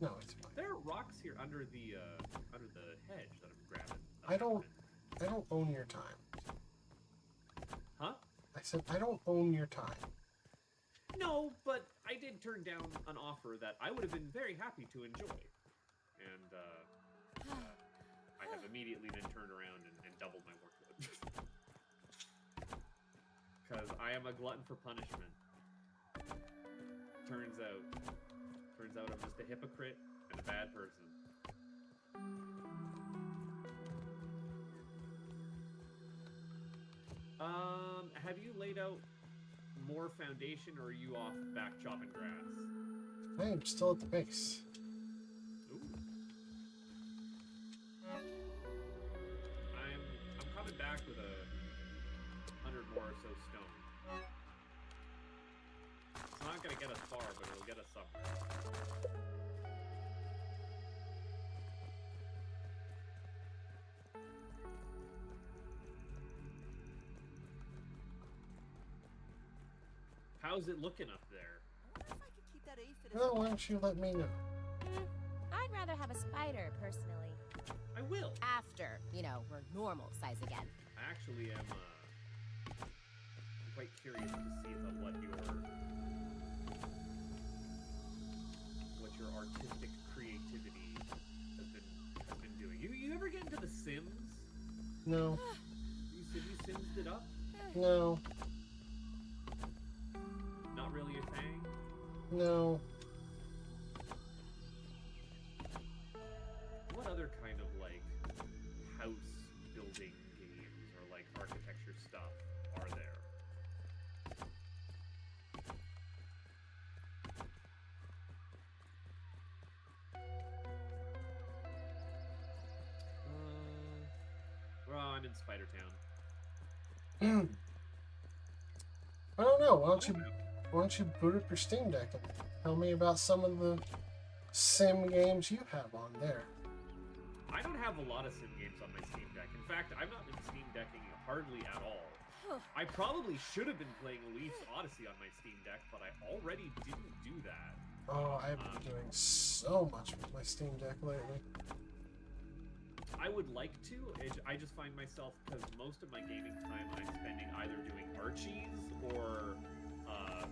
No, it's fine. There are rocks here under the hedge that I'm grabbing. I don't own your time. Huh? I said I don't own your time. No, but I did turn down an offer that I would have been very happy to enjoy. And I have immediately then turned around and doubled my workload. Because I am a glutton for punishment. Turns out I'm just a hypocrite and a bad person. Have you laid out more foundation, or are you off back chopping grass? I am still at the base. Ooh. I'm coming back with 100 more or so stone. It's not gonna get us far, but it'll get us somewhere. How's it looking up there? I wonder if I could keep that aphid. Well, why don't you let me know? I'd rather have a spider, personally. I will. After, we're normal size again. I actually am quite curious to see what your artistic creativity has been doing. You ever get into The Sims? No. You Sims'd it up? No. Not really your thing? No. What other kind of, like, house building games or, like, architecture stuff are there? Well, I'm in Spider Town. I don't know. Why don't you boot up your Steam Deck and tell me about some of the sim games you have on there? I don't have a lot of sim games on my Steam Deck. In fact, I've not been Steam Decking hardly at all. I probably should have been playing Leaf's Odyssey on my Steam Deck, but I already didn't do that. Oh, I've been doing so much with my Steam Deck lately. I would like to. I just find myself, because most of my gaming time I'm spending either doing Archies or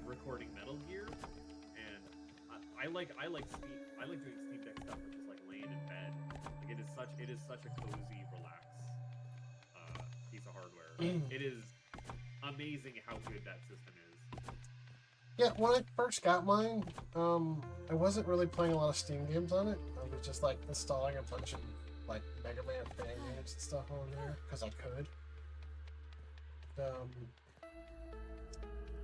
recording Metal Gear, and I like doing Steam Deck stuff, which is like laying in bed. Like it is such a cozy, relax piece of hardware. It is amazing how good that system is. Yeah, when I first got mine, I wasn't really playing a lot of Steam games on it. I was just like installing a bunch of like Mega Man fan games and stuff on there because I could.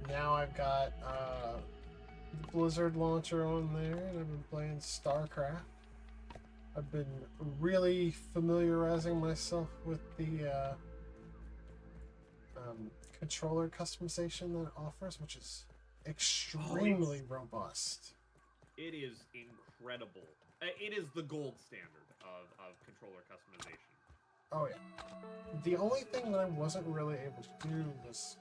Now I've got the Blizzard launcher on there, and I've been playing StarCraft. I've been really familiarizing myself with the controller customization that it offers, which is extremely robust. It is incredible. It is the gold standard of controller customization. Oh yeah. The only thing that I wasn't really able to do was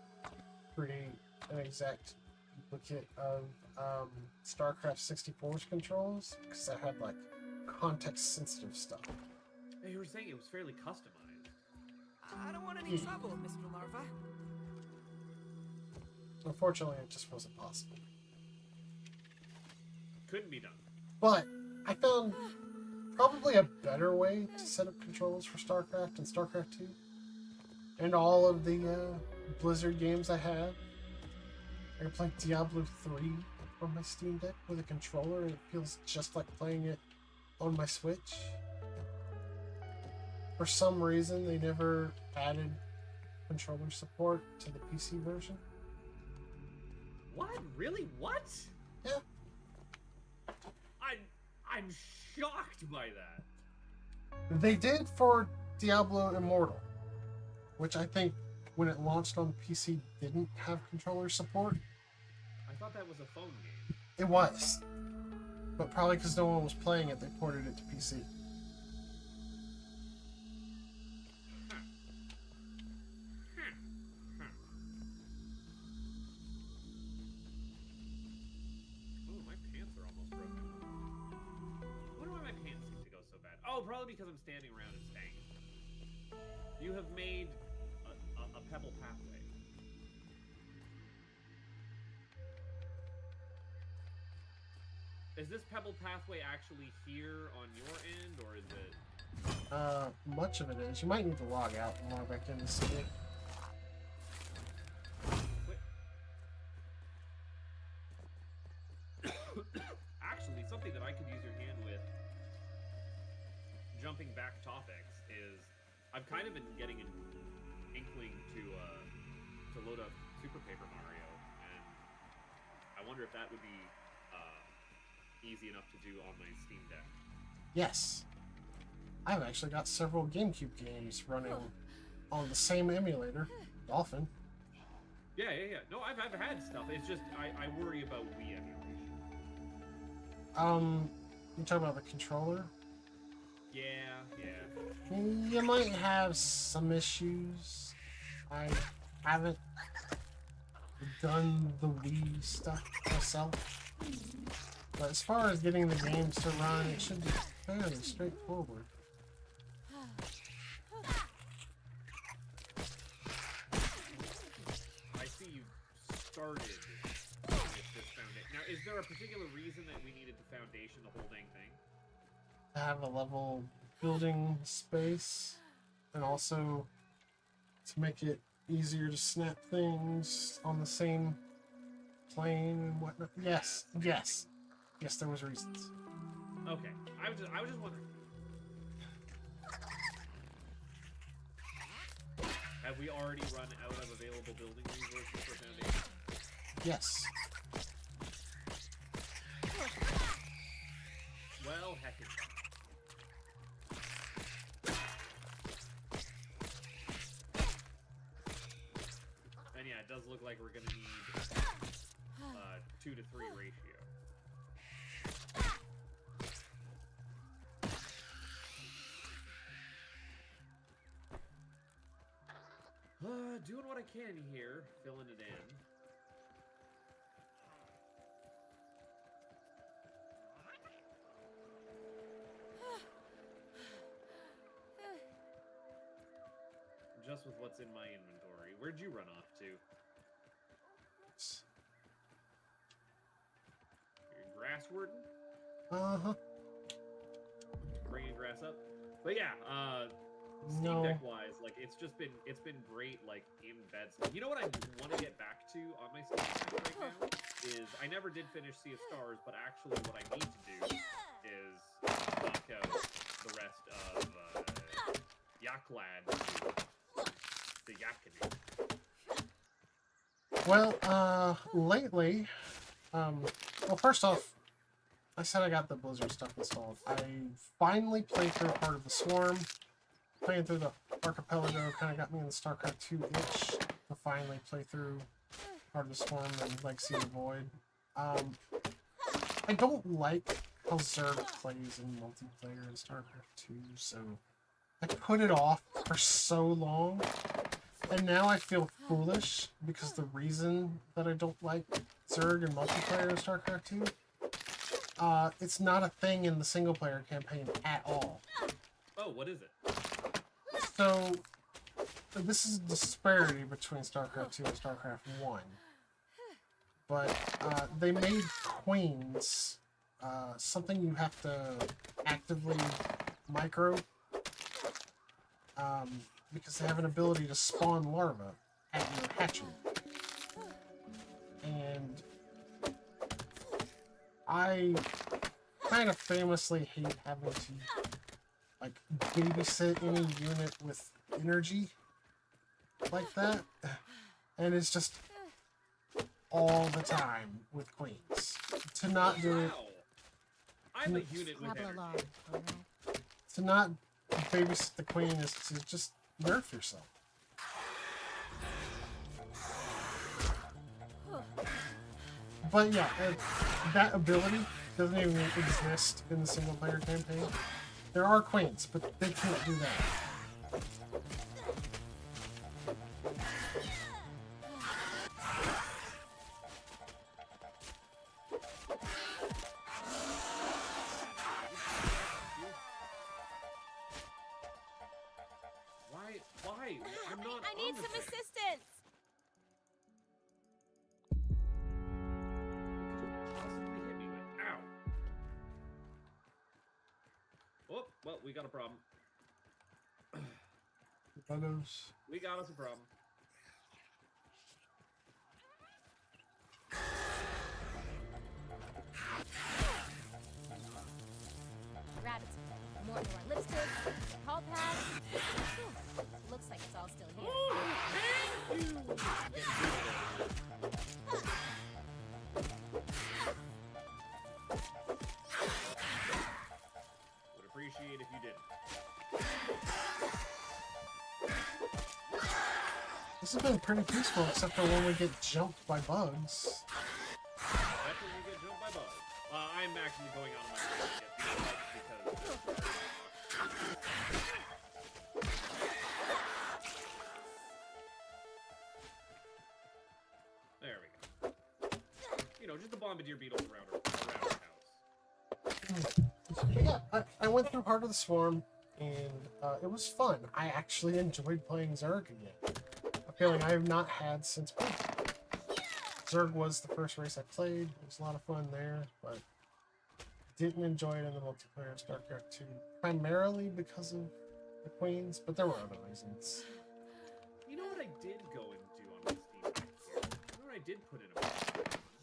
create an exact duplicate of StarCraft 64's controls, because I had like context sensitive stuff. You were saying it was fairly customized. I don't want any trouble, Mr. Larva. Unfortunately, it just wasn't possible. Couldn't be done. But I found probably a better way to set up controls for StarCraft and StarCraft 2. And all of the Blizzard games I have. I can play Diablo 3 on my Steam Deck with a controller, and it feels just like playing it on my Switch. For some reason, they never added controller support to the PC version. What? Really? What? Yeah. I'm shocked by that. They did for Diablo Immortal, which I think when it launched on PC didn't have controller support. I thought that was a phone game. It was. But probably because no one was playing it, they ported it to PC. Oh, probably because I'm standing around and staying. You have made a pebble pathway. Is this pebble pathway actually here on your end, or is it? Much of it is. You might need to log out and log back in to see it. Actually, something that I could use your hand with, jumping back topics, is I've kind of been getting an inkling to load up Super Paper Mario, and I wonder if that would be easy enough to do on my Steam Deck. Yes. I've actually got several GameCube games running on the same emulator, Dolphin. Yeah. No, I've had stuff. It's just I worry about Wii emulation. You talking about the controller? Yeah. You might have some issues. I haven't done the Wii stuff myself. But as far as getting the games to run, it should be fairly straightforward. I see you started with this foundation. Now, is there a particular reason that we needed the foundation, the whole dang thing? To have a level building space, and also to make it easier to snap things on the same plane and whatnot. Yes, there was reasons. Okay, I was just wondering. Have we already run out of available building resources for foundation? Yes. Well, heck is and yeah, it does look like we're gonna need 2 to 3 ratio. Doing what I can here, filling it in. just with what's in my inventory. Where'd you run off to? Your grass warden? Uh-huh. Bringing grass up? But yeah, Steam No. Deck wise, like it's been great, like in bed stuff. You know what I want to get back to on my Steam Deck right now is I never did finish Sea of Stars, but actually what I need to do is knock out the rest of Yaklad, the Yak Canoe. Well, lately, well, first off, I said I got the Blizzard stuff installed. I finally played through part of the Swarm. Playing through the Archipelago kind of got me in the StarCraft 2 itch to finally play through part of the Swarm and Legacy of the Void. I don't like how Zerg plays in multiplayer in StarCraft 2, so I put it off for so long, and now I feel foolish because the reason that I don't like Zerg in multiplayer in StarCraft 2, it's not a thing in the single-player campaign at all. Oh, what is it? So, this is a disparity between StarCraft 2 and StarCraft 1. But they made queens something you have to actively micro because they have an ability to spawn larvae at your hatchery. And I kind of famously hate having to like babysit any unit with energy like that, and it's just all the time with queens. To not do it, Wow. I'm a unit with Hobble energy. along, alright? to not babysit the queen is to just nerf yourself. But yeah, that ability doesn't even exist in the single player campaign. There are queens, but they can't do that. Why? I'm not I need on the some thing. assistance! Possibly hit me with. Ow. Oh, well, we got a problem. Buggos. We got us a problem. Rabbits. More to our lipstick. Call pad. Whew. Looks like it's all still here. Would appreciate if you didn't. This has been pretty peaceful, except for when we get jumped by bugs. That's when you get jumped by bugs. I'm actually going on my way to get these bugs because. There we go. You know, just the bombardier beetles around our house. But yeah, I went through Heart of the Swarm, and it was fun. I actually enjoyed playing Zerg again. A feeling I have not had since Blue. Zerg was the first race I played. It was a lot of fun there, but didn't enjoy it in the multiplayer of StarCraft 2. Primarily because of the queens, but there were other reasons. You know what I did go and do on my Steam Deck here? You know what I did put in a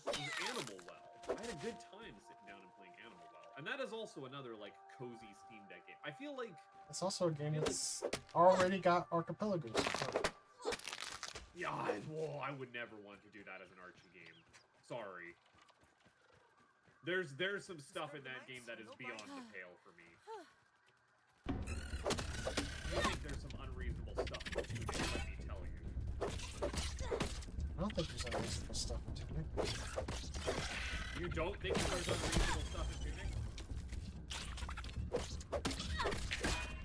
was Animal Well. I had a good time sitting down and playing Animal Well. And that is also another, like, cozy Steam Deck game. I feel like... It's also a game that's already got Archipelago support. Yeah, whoa, I would never want to do that as an Archie game. Sorry. There's some stuff in that game that is beyond the pale for me. I think there's some unreasonable stuff in tuning, let me tell you. I don't think there's unreasonable stuff in tuning. You don't think that there's unreasonable stuff in tuning?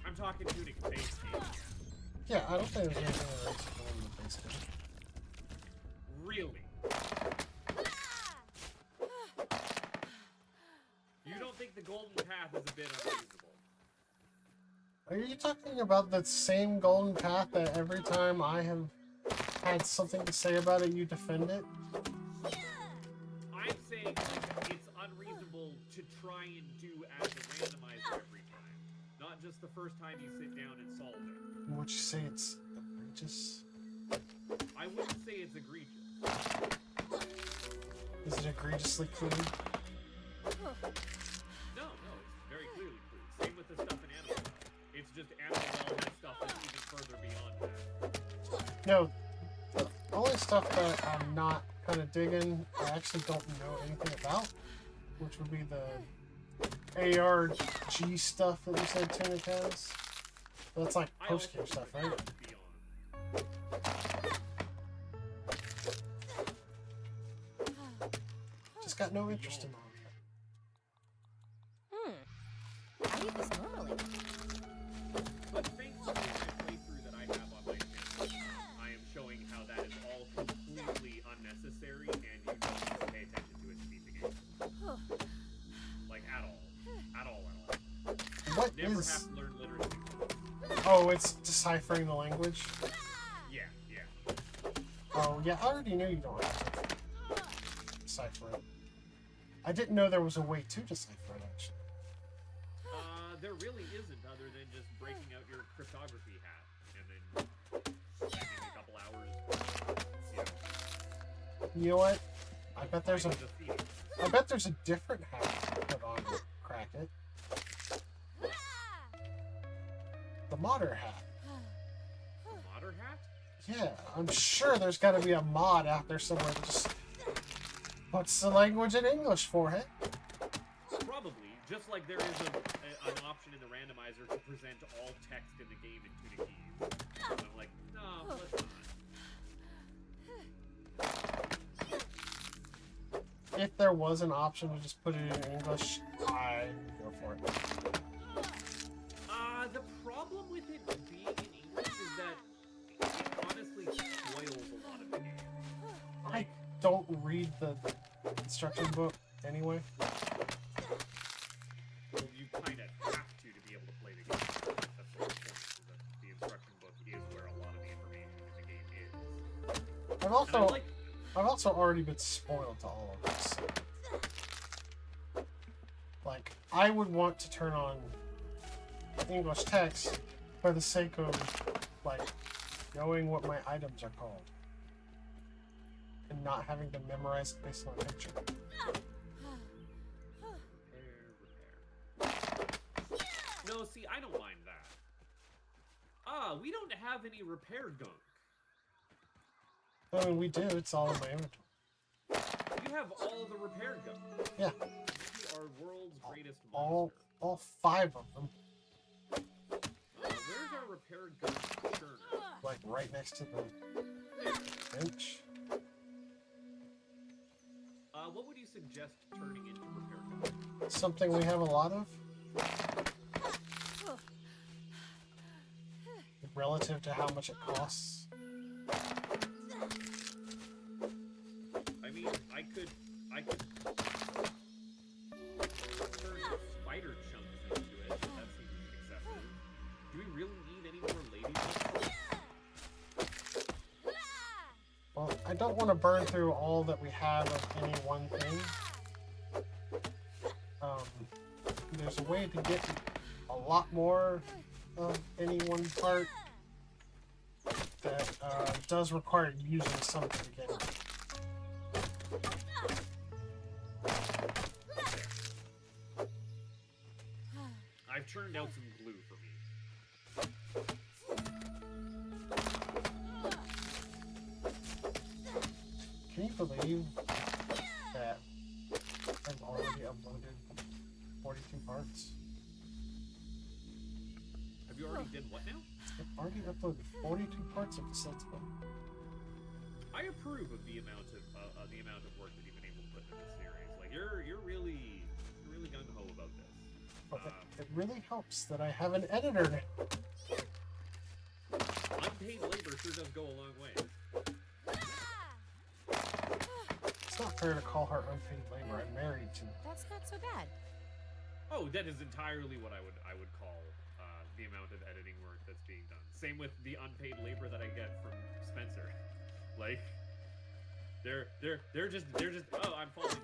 I'm talking tuning base game. Yeah, I don't think there's anything unreasonable in the base game. Really? You don't think the golden path is a bit unreasonable? Are you talking about the same golden path that every time I have had something to say about it, you defend it? I'm saying like, it's unreasonable to try and do as a randomizer every time, not just the first time you sit down and solve it. Would you say it's egregious? I wouldn't say it's egregious. Is it egregiously clean? No, it's very clearly clean. Same with the stuff in Animal Well. It's just Animal Well has stuff that's even further beyond that. No, the only stuff that I'm not kind of digging, I actually don't know anything about, which would be the ARG stuff that you said Tunic has. That's like I also post-game stuff, think right? it's beyond. Just got no interest in all I eat this normally. But thanks to the playthrough that I have on my channel, I am showing how that is all completely unnecessary and you don't need to pay attention to it to beat the game. Like, at all. At all, at all. that. What Never is... have to learn literacy. Oh, it's deciphering the language? Yeah, yeah. Oh, yeah, I already knew you don't have to decipher it. I didn't know there was a way to decipher it, actually. There really isn't, other than just breaking out your cryptography hat and then spending a couple hours, You know what? I bet there's a... finding the theme. I bet there's a different hat to put on to crack it. The modder hat. Modder hat? Yeah, I'm sure there's got to be a mod out there somewhere that just puts the language in English for it. Probably, just like there is an option in the randomizer to present all text in the game in Tunic keys. And I'm like, no, let's not. If there was an option to just put it in English, I'd go for it. The problem with it being in English is that it honestly spoils a lot of the game. I don't read the instruction book anyway. You kind of have to be able to play the game. That's the whole point, is that the instruction book is where a lot of the information in the game is. I've also already been spoiled to all of this. Like, I would want to turn on English text for the sake of, like, knowing what my items are called. And not having to memorize it based on a picture. Repair. No, see, I don't mind that. We don't have any repair gunk. I mean, we do. It's all in my inventory. You have all the repair gunk. Yeah. You are world's greatest All monster. 5 of them. Where's our repair gunk churner? Like, right next to the bench. What would you suggest turning into repair gunk? Something we have a lot of. Relative to how much it costs. I mean, I could turn spider chunks into it. That seems excessive. Do we really need any more ladybugs? Well, I don't want to burn through all that we have of any one thing. There's a way to get a lot more of any one part that does require using some to begin with. I've turned out some glue for me. Can you believe that I've already uploaded 42 parts? Have you already did what now? I've already uploaded 42 parts of the Let's Play. I approve of the amount of work that you've been able to put into this series. Like you're really gung ho about this. But it really helps that I have an editor now. Unpaid labor sure does go a long way. It's not fair to call her unpaid labor. I'm married to her. That's not so bad. Oh, that is entirely what I would call the amount of being done. Same with the unpaid labor that I get from Spencer. Like, they're just oh, I'm falling,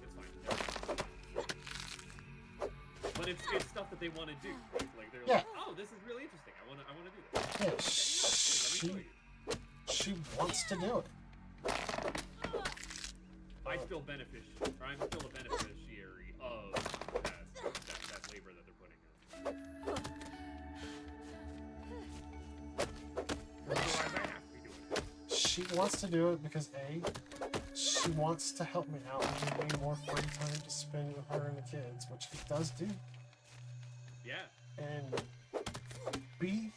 it's fine. But it's stuff that they want to do. Like they're like, oh, this is really interesting. I want to do this. Yeah, Okay, let me show you. she wants to do it. I'm still a beneficiary of that labor that they're putting in. Otherwise, I have to be doing it. She wants to do it because A, she wants to help me out and give me more free time to spend with her and the kids, which she does do. Yeah. And B,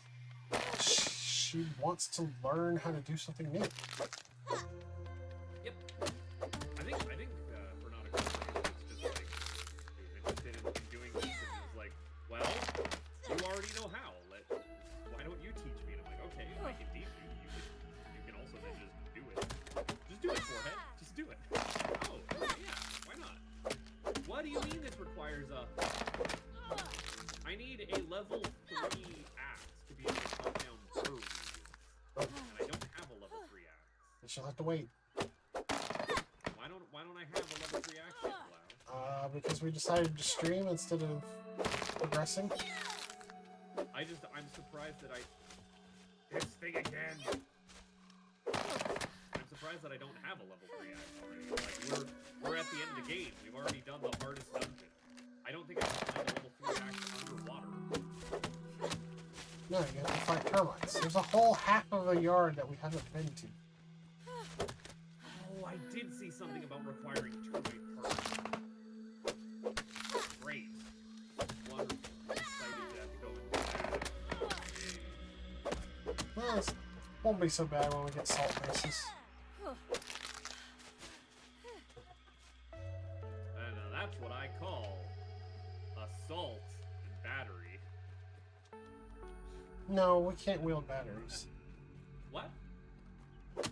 she wants to learn how to do something new. Yep. I think for not a good reason, it's just like he was interested in doing this, and he was like, well, you already know how. Why don't you teach me? And I'm like, okay, I can teach you. You can also then just do it. Just do it, forehead. Just do it. Oh, yeah. Why not? What do you mean this requires a? I need a level 3 axe to be able to cut down birds. And I don't have a level 3 axe. She'll have to wait. Why don't I have a level 3 axe yet, Blau? Because we decided to stream instead of progressing. I'm surprised that this thing again. I'm surprised that I don't have a level 3 axe already. Like we're at the end of the game. We've already done the hardest dungeon. I don't think I can find a level 3 axe underwater. No, you have to fight termites. There's a whole half of a yard that we haven't been to. Oh, I did see something about requiring termite parts. Great. Wonderful. I'm excited to have to go and do that. Well, it won't be so bad when we get salt bases. And that's what I call assault and battery. No, we can't wield batteries. What?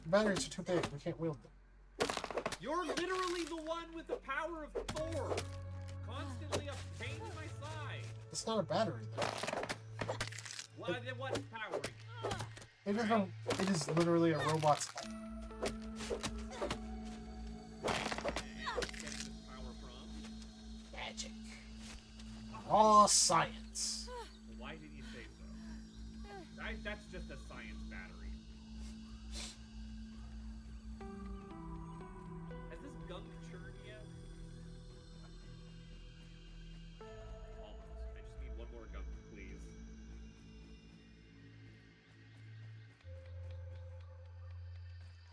Batteries are too big. We can't wield them. You're literally the one with the power of Thor. Constantly a pain in my side. It's not a battery, though. What's powering? It is literally a robot's head. Getting this power from? Magic. Raw science. Why did you say so? That's just a science battery. Has this gunk churned yet? Almost. I just need one more gunk, please.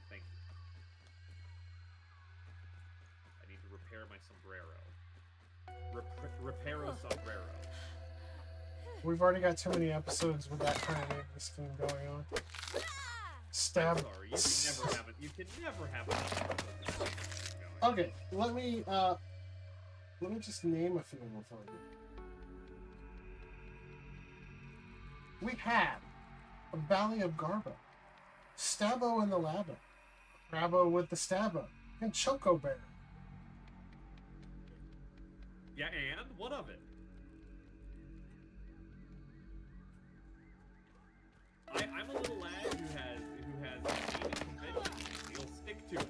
Thank you. I need to repair my sombrero. Reparo sombrero. We've already got too many episodes with that kind of scheme going on. Stab. I'm sorry, you can never have enough episodes going. Okay, let me just name a few of them for you. We had a Valley of Garbo, Stabbo and the Labo, Crabbo with the Stabbo, and Choco Bear. Yeah, and what of it? I'm a little lad who has gaming conventions. He'll stick to it.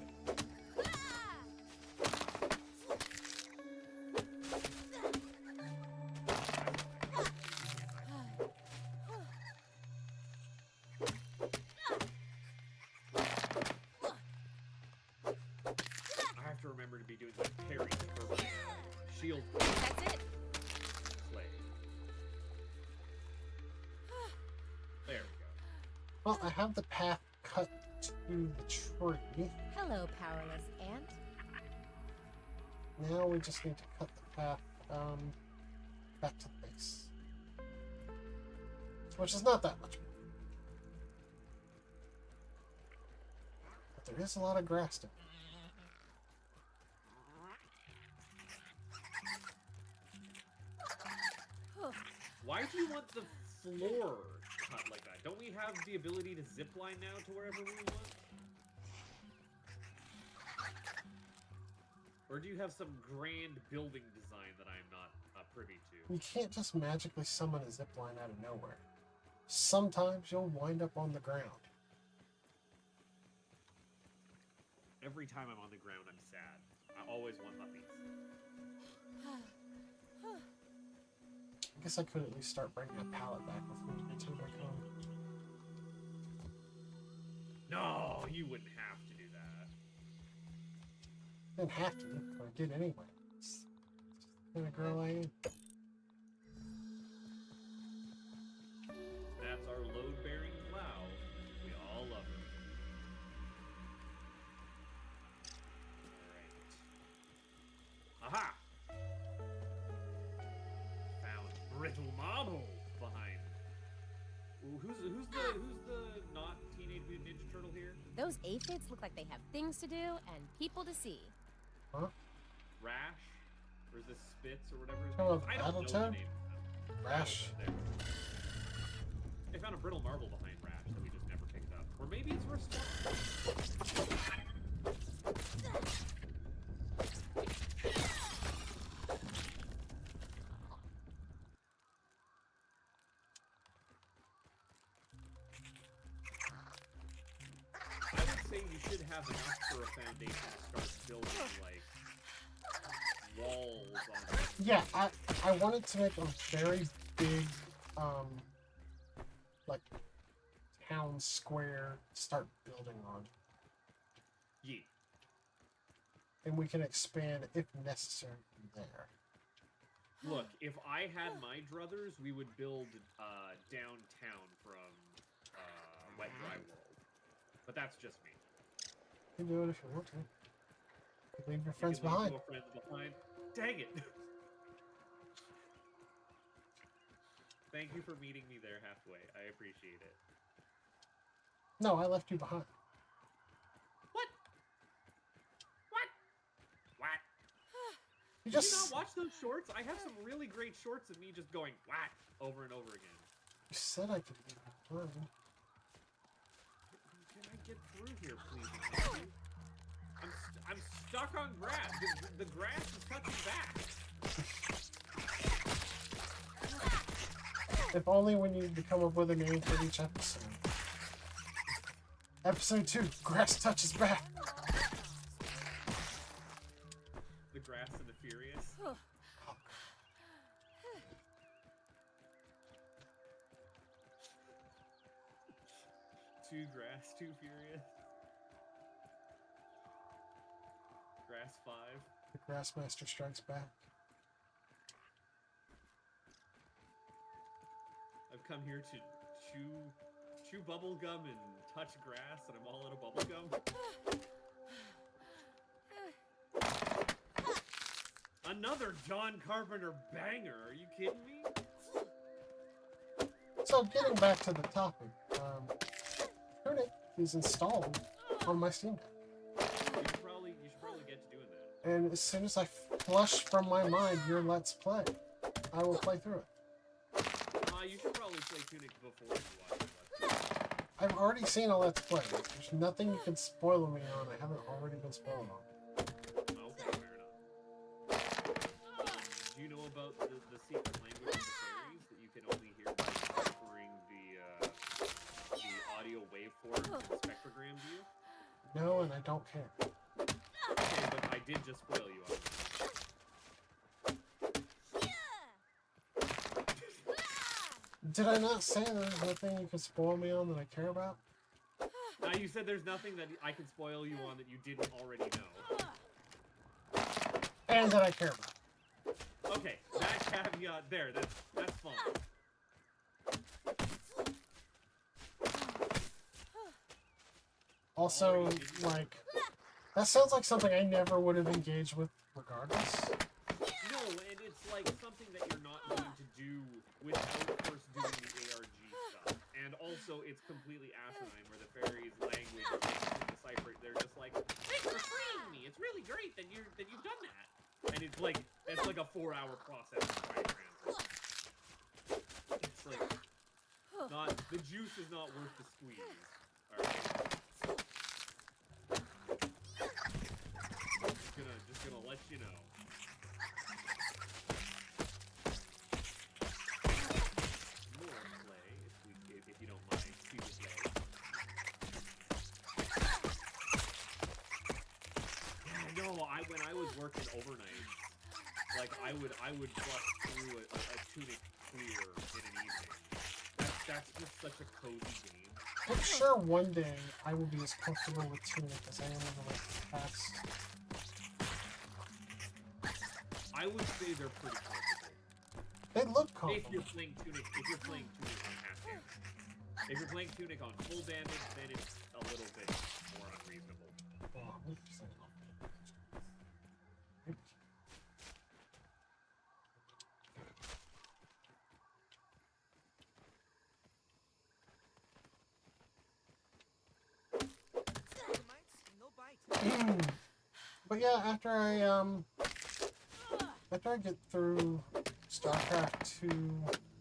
I have to remember to be doing some parry for my shield. That's it. Play. There we go. Well, I have the path cut to the tree. Hello, powerless ant. Now we just need to cut the path back to the base. Which is not that much more. But there is a lot of grass down Why do you want the floor cut like that? Don't we have the ability to zip line now to wherever we want? Or do you have some grand building design that I'm not privy to? You can't just magically summon a zipline out of nowhere. sometimes you'll wind up on the ground. Every time I'm on the ground, I'm sad. I always want puppies. I guess I could at least start bringing a pallet back with me to get to my home. No, you wouldn't have to do that. Didn't have to, but I did anyway. It's the kind of girl I am. That's our load-bearing plow. We all love her. Alright. Aha! Found brittle marble behind. Ooh, who's the not Teenage Mutant Ninja Turtle here? Those aphids look like they have things to do and people to see. Huh? Rash? Or is this Spitz or whatever his Oh, name is? I don't know the Battletoad? name. Rash. There. They found a brittle marble behind Rash that we just never picked up. Or maybe it's worth spawning. I would say you should have enough for a foundation to start building, like, walls on it. Yeah, I wanted to make a very big, like, town square to start building on. Yeah. And we can expand, if necessary, from there. Look, if I had my druthers, we would build downtown from Wet Dry World. But that's just me. You can do it if you want to. You can leave your You friends can leave behind. your friends behind. Dang it! Thank you for meeting me there halfway. I appreciate it. No, I left you behind. What? What? What? You Did you just... not watch those shorts? I have some really great shorts of me just going whack over and over again. You said I could leave you behind. Can I get through here, please? Thank you? I'm stuck on grass. The grass is touching back. If only when you come up with a name for each episode. Episode 2, Grass Touches Back. The grass and the furious. Two grass, two furious. Grass 5. The Grassmaster Strikes Back. I've come here to chew bubble gum and touch grass, and I'm all out of bubble gum. Another John Carpenter banger. Are you kidding me? So getting back to the topic, Tunic is installed on my Steam Deck. You should probably get to doing that. And as soon as I flush from my mind your Let's Play, I will play through it. You should probably play Tunic before you watch it. I've already seen a Let's Play. There's nothing you can spoil me on I haven't already been spoiled on. Okay, fair enough. Do you know about the secret language of the fairies that you can only hear by transferring the audio waveforms and spectrogram to you? No, and I don't care. Okay, but I did just spoil you on that. Did I not say there's nothing you can spoil me on that I care about? Now you said there's nothing that I can spoil you on that you didn't already know. And that I care about. Okay, that caveat there, that's fine. Also, like, that sounds like something I never would have engaged with regardless. No, and it's like something that you're not going to do without first doing the ARG stuff. And also, it's completely asinine where the fairies' language can't decipher it. They're just like, thanks for freeing me. It's really great that you've done that. And it's like a 4-hour process to try and translate. It's like not the juice is not worth the squeeze. Alright. Just gonna let you know. More play if working overnight, like I would bust through a tunic clear in an evening. That's just such a cozy game. I'm sure one day I will be as comfortable with tunic as I am with like past. I would say they're pretty comfortable. They look If comfortable. you're playing tunic on half damage. If you're playing tunic on full damage, then it's a little bit more unreasonable. Oh, No bites. but yeah, after I get through StarCraft 2,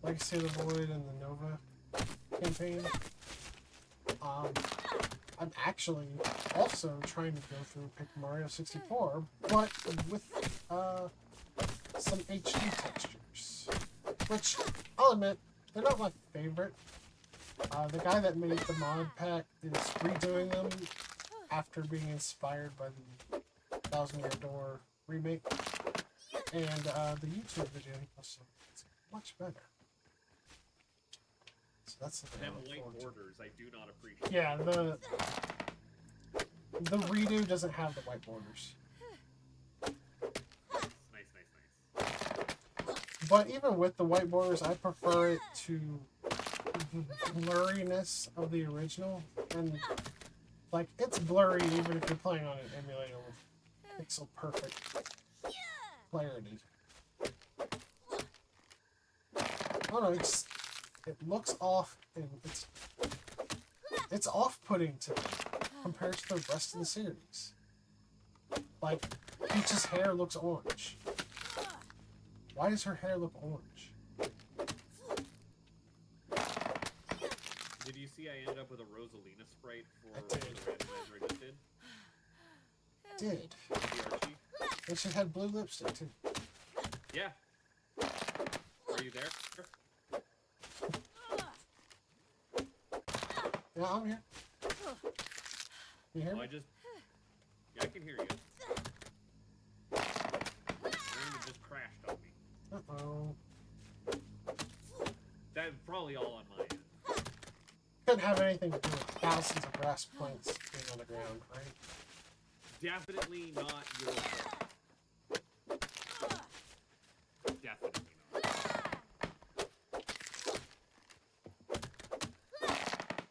Legacy of the Void, and the Nova campaign, I'm actually also trying to go through Paper Mario 64, but with some HD textures, which I'll admit they're not my favorite. The guy that made the mod pack is redoing them after being inspired by the Thousand Year Door remake, and the YouTube video he posted. It's much better. So that's the thing. Them I look white forward to. borders, I do not appreciate. Yeah, the redo doesn't have the white borders. Nice. But even with the white borders, I prefer it to the blurriness of the original. And, like, it's blurry even if you're playing on an emulator with pixel perfect clarity. I don't know, it looks off, and it's off-putting to me compared to the rest of the series. Like, Peach's hair looks orange. Why does her hair look orange? Did you see I ended up with a Rosalina sprite for I the did. randomizer I just did? Did. The Archie? And she had blue lipstick, too. Yeah. Are you there? Yeah, I'm here. You hear Oh, me? I can hear you. Random just crashed on me. Uh-oh. That's probably all on my end. Couldn't have anything to do with thousands of grass plants being on the ground, right? Definitely not your fault. Definitely not.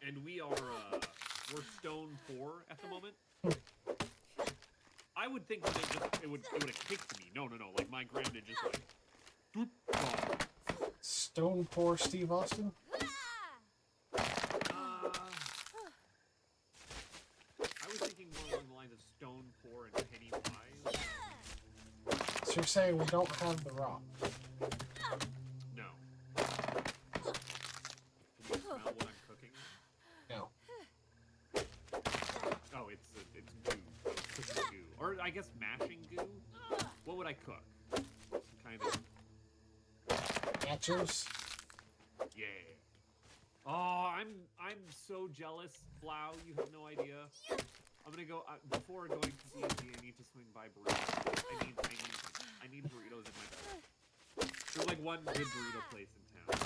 And we're stone 4 at the moment. I would think that it would have kicked me. No. Like my grounded just like doop, gone. Stone poor Steve Austin? I was thinking more along the lines of stone poor and Pennywise. So you're saying we don't have the rock? No. Can you smell what I'm cooking? No. Oh, it's goo. Cooking goo. Or I guess mashing goo? What would I cook? Some kind of... Nachos? Yeah. Oh, I'm so jealous, Blau. You have no idea. I'm gonna go before going to D&D. I need to swing by burritos. I need burritos in my bag. There's like one good burrito place in town,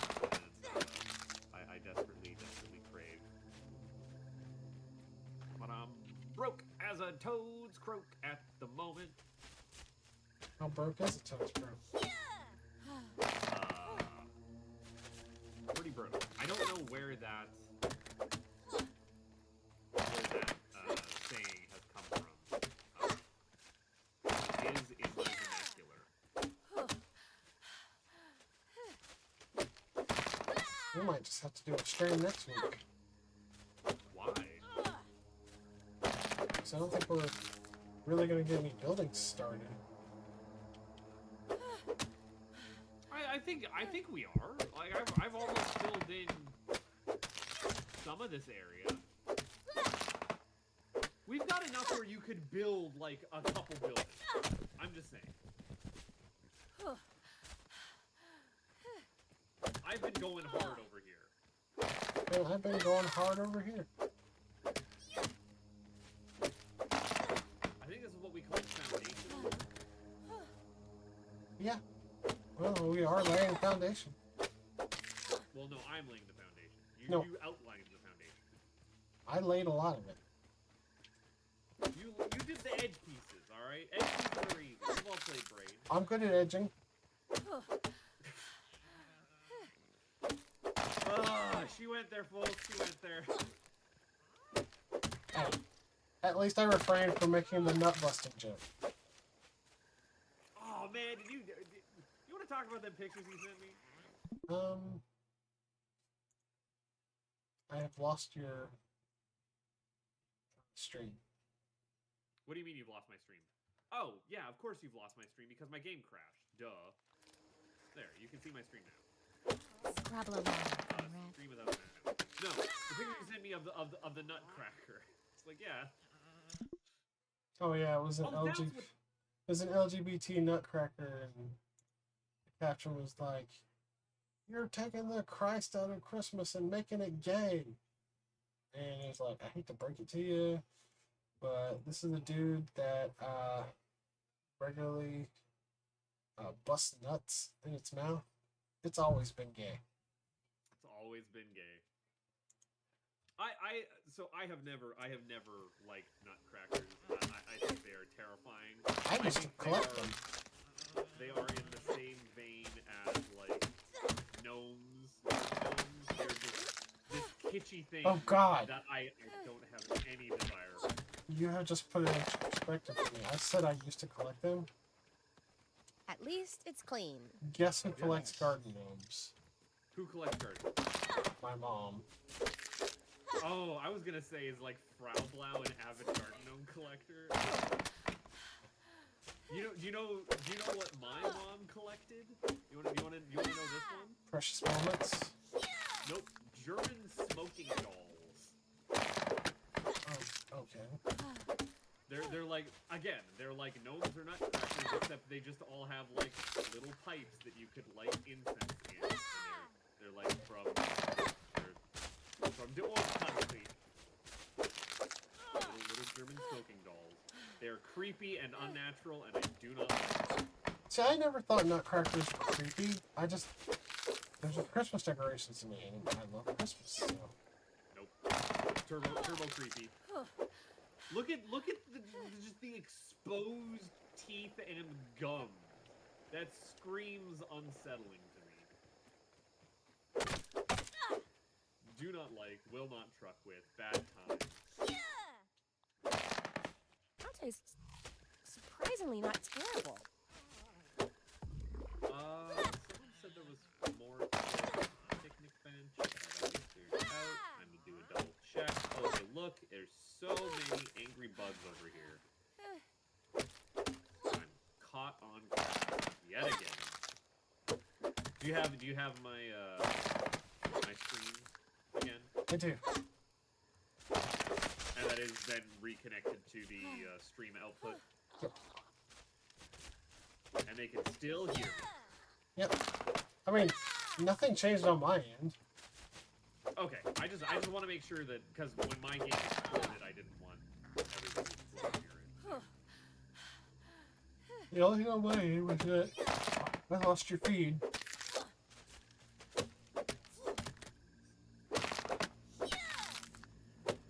and I desperately crave. But I'm broke as a toad's croak at the moment. How broke is it, Toad's Bro? Pretty broke. I don't know where that saying has come from. It is in my vernacular. We might just have to do a stream next week. Why? Because I don't think we're really going to get any buildings started. I think we are. Like I've almost filled in some of this area. We've got enough where you could build like a couple buildings. I'm just saying. I've been going hard over here. And I've been going hard over here. I think this is what we call foundation. Yeah. Well, we are laying the foundation. Well, no, I'm laying the foundation. No. You outlined the foundation. I laid a lot of it. You did the edge pieces, all right? Edge pieces are easy. We've all played Braid. I'm good at edging. She went there, folks. She went there. Hey, at least I refrained from making the nut busting joke. Oh man, you want to talk about them pictures you sent me? I have lost your stream. What do you mean you've lost my stream? Oh, yeah, of course you've lost my stream because my game crashed. Duh. There, you can see my stream now. Scrabble along, comrade. Stream without sound. No, the picture you sent me of the nutcracker. It's like, yeah. Oh yeah, it was an Oh, that's LG. what- It was an LGBT nutcracker, and the caption was like, "You're taking the Christ out of Christmas and making it gay." And it's like, I hate to break it to you, but this is a dude that regularly busts nuts in its mouth. It's always been gay. It's always been gay. So I have never liked nutcrackers. I think they are terrifying. I used to think collect them. They are in the same vein as like gnomes. They're just this kitschy thing. Oh, God. That I don't have any desire for. You have just put it into perspective for me. I said I used to collect them. At least it's clean. Guess who collects garden gnomes? Who collects gardens? My mom. Oh, I was gonna say is like Frau Blau an avid garden gnome collector. Do you know what my mom collected? You wanna know this one? Precious moments. Nope. German smoking dolls. Oh, okay. They're like, again, they're like gnomes or nutcrackers, except they just all have like little pipes that you could light incense in. And they're like from the old country. Little German smoking dolls. They're creepy and unnatural, and I do not like them. See, I never thought nutcrackers were creepy. They're just Christmas decorations to me, and I love Christmas. So. Nope. Turbo creepy. Look at just the exposed teeth and gum. That screams unsettling to me. Do not like, will not truck with, bad times. That tastes surprisingly not terrible. Someone said there was more to the picnic bench. That was cleared out. Time to do a double check. Oh, okay, look, there's so many angry bugs over here. I'm caught on grass yet again. Do you have my my screen again? I do. And that is then reconnected to the stream output. Yep. And they can still hear me. Yep. I mean, nothing changed on my end. Okay, I just want to make sure that, because when my game exploded, I didn't want everybody to hear it. The only thing on my end was that I lost your feed.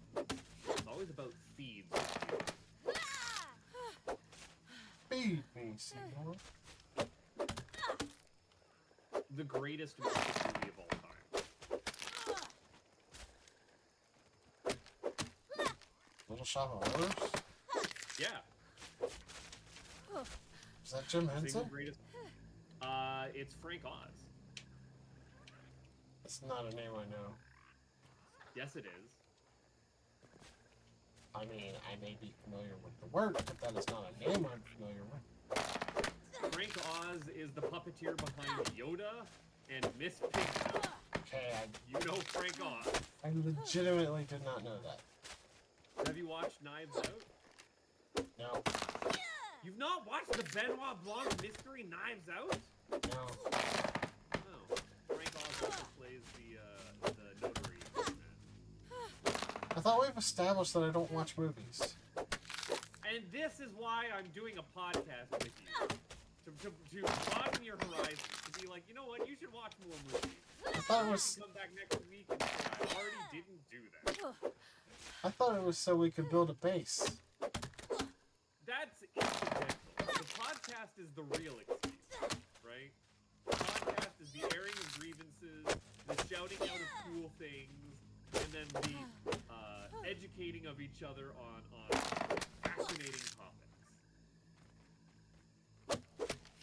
It's always about feeds. Feed me, Seymour. The greatest Muppet movie of all time. Little Shop of Horrors? Yeah. Is that Jim Single Henson? greatest. It's Frank Oz. That's not a name I know. Yes, it is. I mean, I may be familiar with the work, but that is not a name I'm familiar with. Frank Oz is the puppeteer behind Yoda and Miss Piggy. Okay, You know Frank Oz. I legitimately did not know that. Have you watched Knives Out? No. You've not watched the Benoit Blanc mystery Knives Out? No. No. Frank Oz also plays the notary. I thought we've established that I don't watch movies. And this is why I'm doing a podcast with you. to broaden your horizons, to be like, you know what, you should watch more movies. I thought it was. Come back next week and say, I already didn't do that. I thought it was so we could build a base. That's incidental. The podcast is the real excuse, right? The podcast is the airing of grievances, the shouting out of cool things, and then the educating of each other on fascinating topics.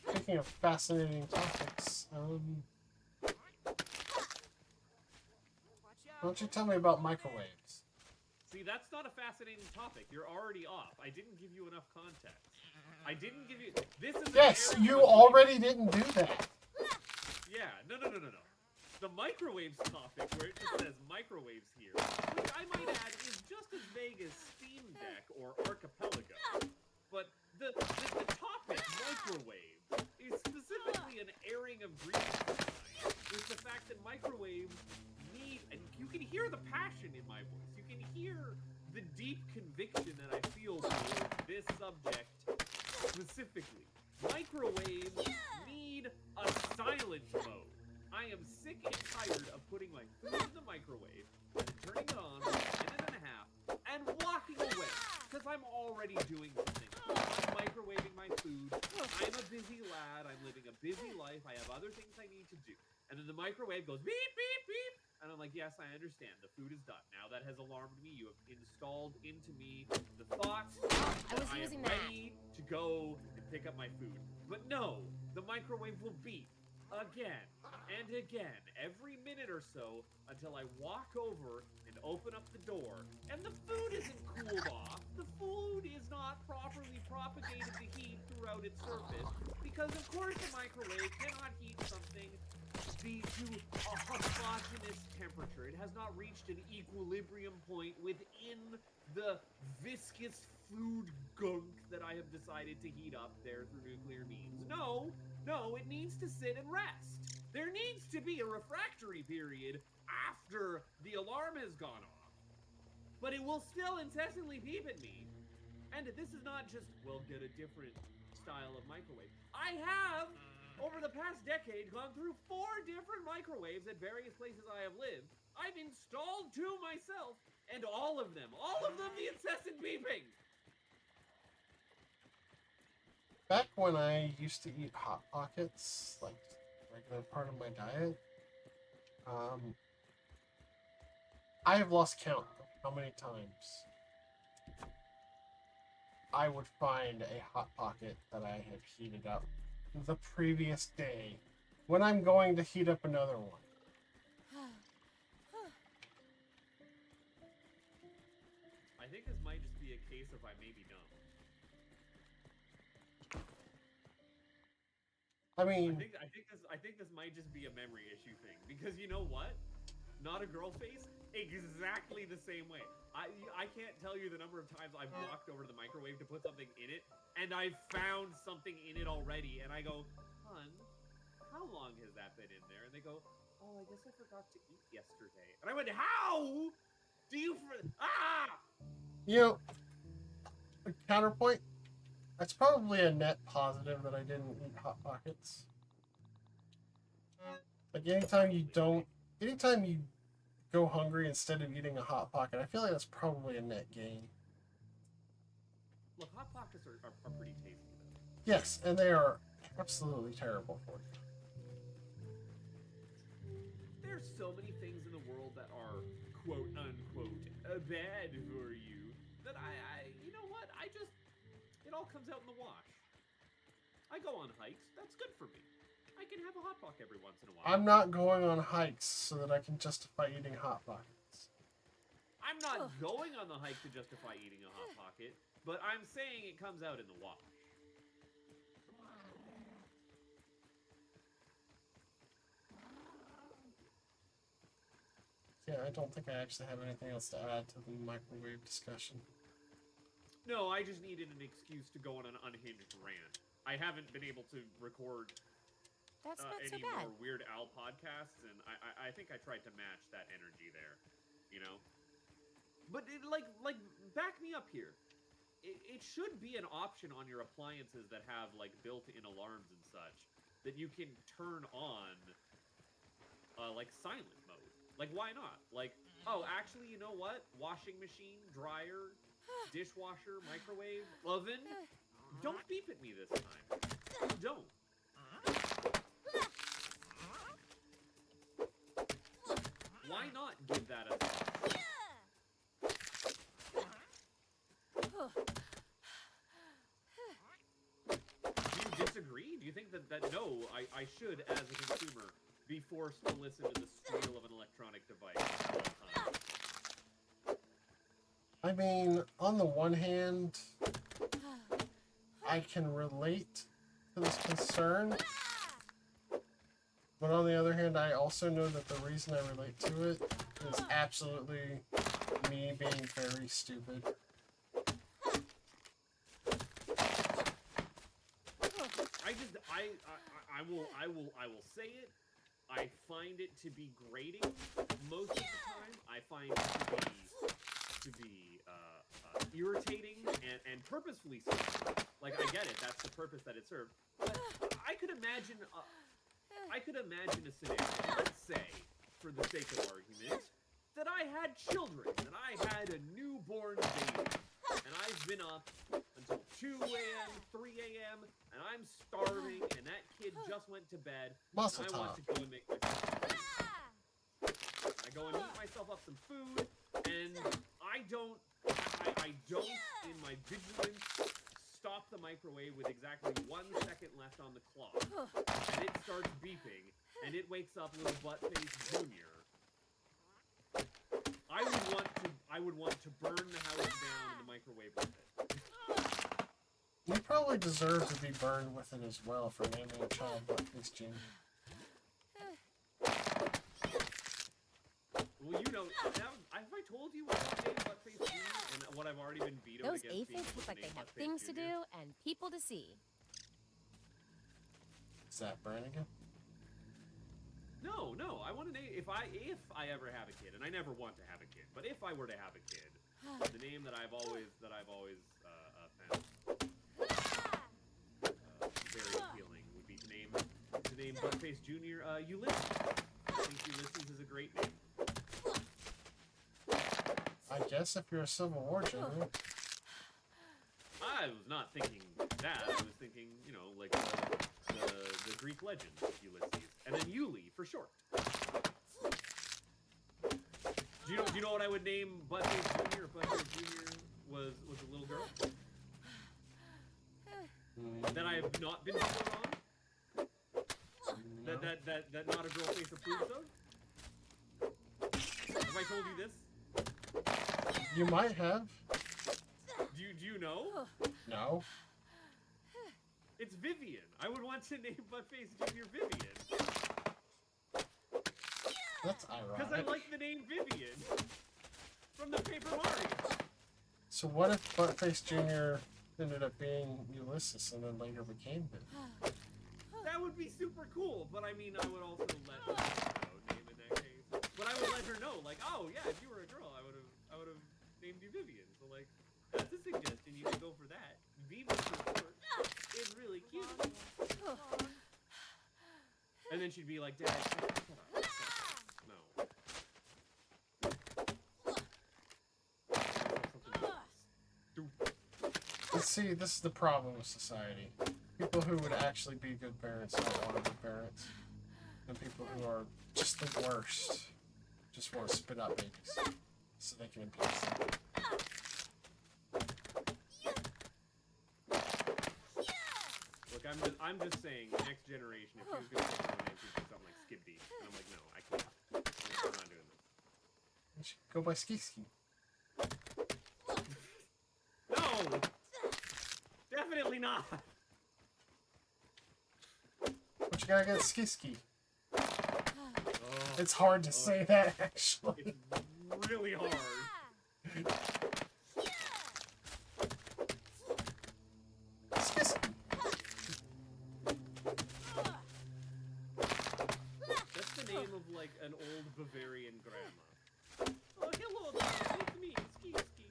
Speaking of fascinating topics, Watch why out. don't you tell me about microwaves? See, that's not a fascinating topic. You're already off. I didn't give you enough context. I didn't give you. This is. Yes, an you area of- already didn't do that. Yeah, no. The microwaves topic, where it just says microwaves here, which I might add is just as vague as Steam Deck or Archipelago. But the topic, microwave, is specifically an airing of grievances with the fact that microwaves need, and you can hear the passion in my voice, you can hear the deep conviction that I feel toward this subject specifically. Microwaves need a silent mode. I am sick and tired of putting my food in the microwave, and turning it on for a minute and a half, and walking away, because I'm already doing something. I'm microwaving my food. I'm a busy lad. I'm living a busy life. I have other things I need to do. And then the microwave goes beep, beep, beep. And I'm like, yes, I understand. The food is done. Now that has alarmed me. You have installed into me the thought I was that I am using that. ready to go and pick up my food. But no, the microwave will beep again and again every minute or so until I walk over and open up the door. And the food isn't cooled off. The food is not properly propagated the heat throughout its surface because, of course, the microwave cannot heat something to a homogeneous temperature. It has not reached an equilibrium point within the viscous food gunk that I have decided to heat up there through nuclear means. No, it needs to sit and rest. There needs to be a refractory period after the alarm has gone off. But it will still incessantly beep at me. And this is not just, well, get a different style of microwave. I have, over the past decade, gone through 4 different microwaves at various places I have lived. I've installed 2 myself, and all of them, the incessant beeping. Back when I used to eat Hot Pockets, like regular part of my diet, I have lost count of how many times I would find a Hot Pocket that I had heated up the previous day when I'm going to heat up another one. I think this might just be a case of I may be dumb. I mean, I think this might just be a memory issue thing because you know what? Not a girl face, exactly the same way. I can't tell you the number of times I've walked over to the microwave to put something in it, and I've found something in it already, and I go, "Hun, how long has that been in there?" And they go, "Oh, I guess I forgot to eat yesterday." And I went, "How do you you know, a counterpoint, that's probably a net positive that I didn't eat Hot Pockets. Like, anytime you go hungry instead of eating a Hot Pocket, I feel like that's probably a net gain. Look, Hot Pockets are pretty tasty, though. Yes, and they are absolutely terrible for you. There's so many things in the world that are quote unquote bad for you that you know what? It all comes out in the wash. I go on hikes. That's good for me. I can have a Hot Pocket every once in a while. I'm not going on hikes so that I can justify eating Hot Pockets. I'm not going on the hike to justify eating a Hot Pocket, but I'm saying it comes out in the wash. Yeah, I don't think I actually have anything else to add to the microwave discussion. No, I just needed an excuse to go on an unhinged rant. I haven't been able to record That's not so any bad. more Weird Al podcasts, and I think I tried to match that energy there, you know? But back me up here. it should be an option on your appliances that have like built-in alarms and such that you can turn on like silent mode. Like, why not? Like, oh, actually, you know what? Washing machine, dryer, dishwasher, microwave, oven. Don't beep at me this time. Don't. Why not give that a thought? Do you disagree? Do you think that no, I should, as a consumer, be forced to listen to the squeal of an electronic device all the time? I mean, on the one hand, I can relate to this concern, but on the other hand, I also know that the reason I relate to it is absolutely me being very stupid. I will say it. I find it to be grating most of the time. I find it to be irritating and purposefully so. Like, I get it. That's the purpose that it served. But I could imagine a scenario. Let's say, for the sake of argument, that I had children, that I had a newborn baby, and I've been up until 2 a.m., 3 a.m., and I'm starving, and that kid just went to bed, Muscle and I want top. to go and make myself food. I go and heat myself up some food, and I don't, in my vigilance, stop the microwave with exactly 1 second left on the clock, and it starts beeping, and it wakes up little Buttface Jr. I would want to burn the house down in the microwave with it. You probably deserve to be burned with it as well for naming a child Buttface Jr. Well, you know, now, have I told you what I named Buttface Jr. and what I've already been vetoed Those against being aphids able look to like they name have Buttface things to Jr.? do and people to see. Is that Brannigan? No, I want to name if I ever have a kid, and I never want to have a kid, but if I were to have a kid, the name that I've always found very appealing would be to name Buttface Jr. Ulysses. I think Ulysses is a great name. I guess if you're a Civil War general. I was not thinking that. I was thinking, you know, like the Greek legend Ulysses, and then Yuli for short. Do you know what I would name Buttface Jr. if Buttface Jr. was a little girl that I have not been put on? No. That not a girl face approves of? Have I told you this? You might have. Do you know? No. It's Vivian. I would want to name Buttface Jr. Vivian. That's Because I ironic. like the name Vivian from the Paper Mario. So what if Buttface Jr. ended up being Ulysses and then later became him? That would be super cool, but I mean, I would also let her name in that case. But I would let her know, like, oh yeah, if you were a girl, I would have named you Vivian. So like, that's a suggestion. You can go for that. Vivian for short. It's really cute. And then she'd be like, Dad, shut up. No. But see, this is the problem with society. People who would actually be good parents don't want to be parents. And people who are just the worst just want to spit out babies so they can abuse them. Look, I'm just saying, the next generation, if she was going to pick one name, she'd pick something like Skibidi. And I'm like, no, I can't. I'm not doing this. You should go by Ski Ski. No! Definitely not! But you gotta get Ski Ski. Oh, It's hard to say that, actually. it's really hard. Ski Ski. That's the name of, like, an old Bavarian grandma. Oh, hello, Dad. It's me, Ski Ski.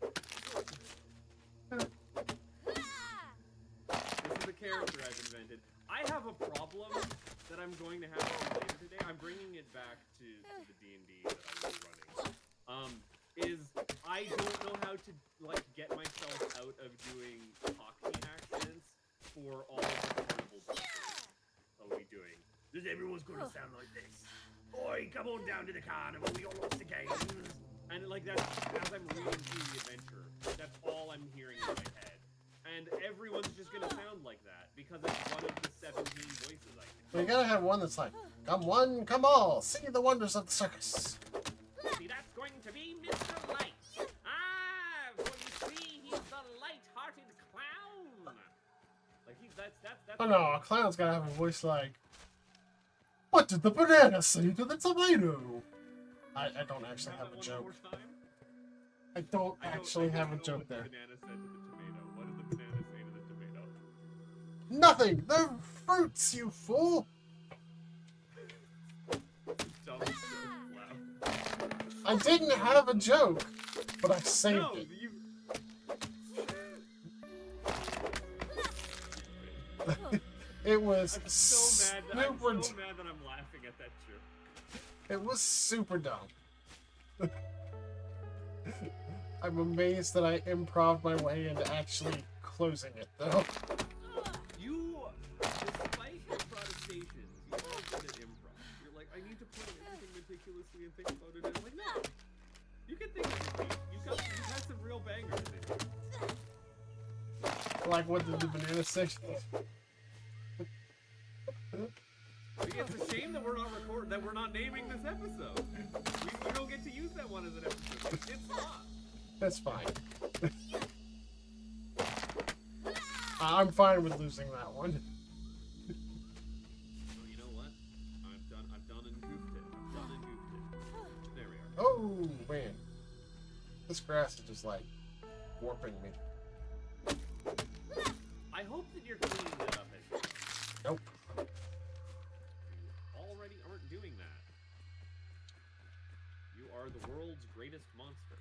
I don't know how to like get myself out of doing Cockney accents for all of the carnival buses I'll be doing. This everyone's gonna sound like this. Oi, come on down to the carnival, we all lost the game. And like that's as I'm reading through the adventure, that's all I'm hearing in my head. And everyone's just gonna sound like that because it's one of the 17 voices I can do. You gotta have one that's like, come one, come all, see the wonders of the circus. See, that's going to be Mr. Light. Ah, for you see, he's the light-hearted clown. Like that's. Oh no, a clown's gotta have a voice like, what did the banana say to the tomato? I don't actually have a joke. I don't actually have a joke there. What the banana said to the tomato. What did the banana say to the tomato? Nothing! They're fruits, you fool! Dumb joke, Blau. I didn't have a joke, but I saved No, it. you. It was I'm so mad that super. I'm so mad that I'm laughing at that joke. It was super dumb. I'm amazed that I improv my way into actually closing it, though. You, despite your protestations, you are good at improv. You're like, I need to plan everything meticulously and think about it. And I'm like, no, you can think of it. You got some real bangers in you. Like, what did the banana say? It's a shame that we're not naming this episode. We don't get to use that one as an episode. It's not. That's fine. I'm fine with losing that one. Oh, you know what? I've done and goofed it. There we are. Oh, man. This grass is just, like, warping me. I hope that you're cleaning it up as well. Nope. You already aren't doing that. You are the world's greatest monster.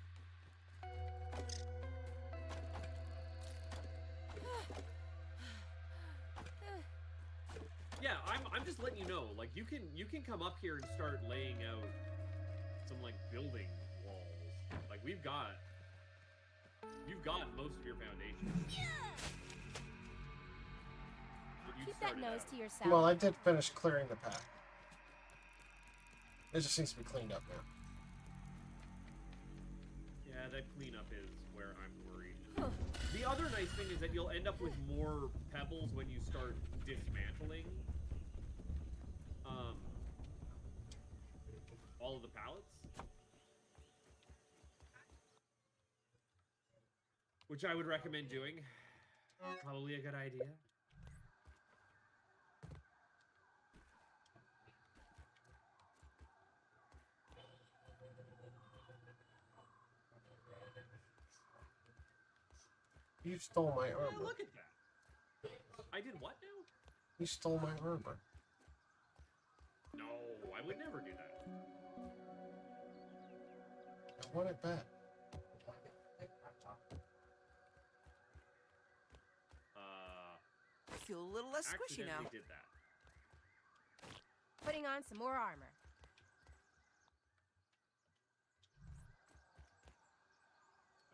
Yeah, I'm just letting you know, like you can come up here and start laying out some like building walls. Like you've got most of your foundations. Keep that nose to yourself. Well, I did finish clearing the path. It just seems to be cleaned up now. Yeah, that cleanup is where I'm worried. The other nice thing is that you'll end up with more pebbles when you start dismantling all of the pallets. Which I would recommend doing. Probably a good idea. You stole my Yeah, armor. look at that. I did what now? You stole my armor. No, I would never do that. I want it back. I feel a little less squishy now. Accidentally did that. Putting on some more armor.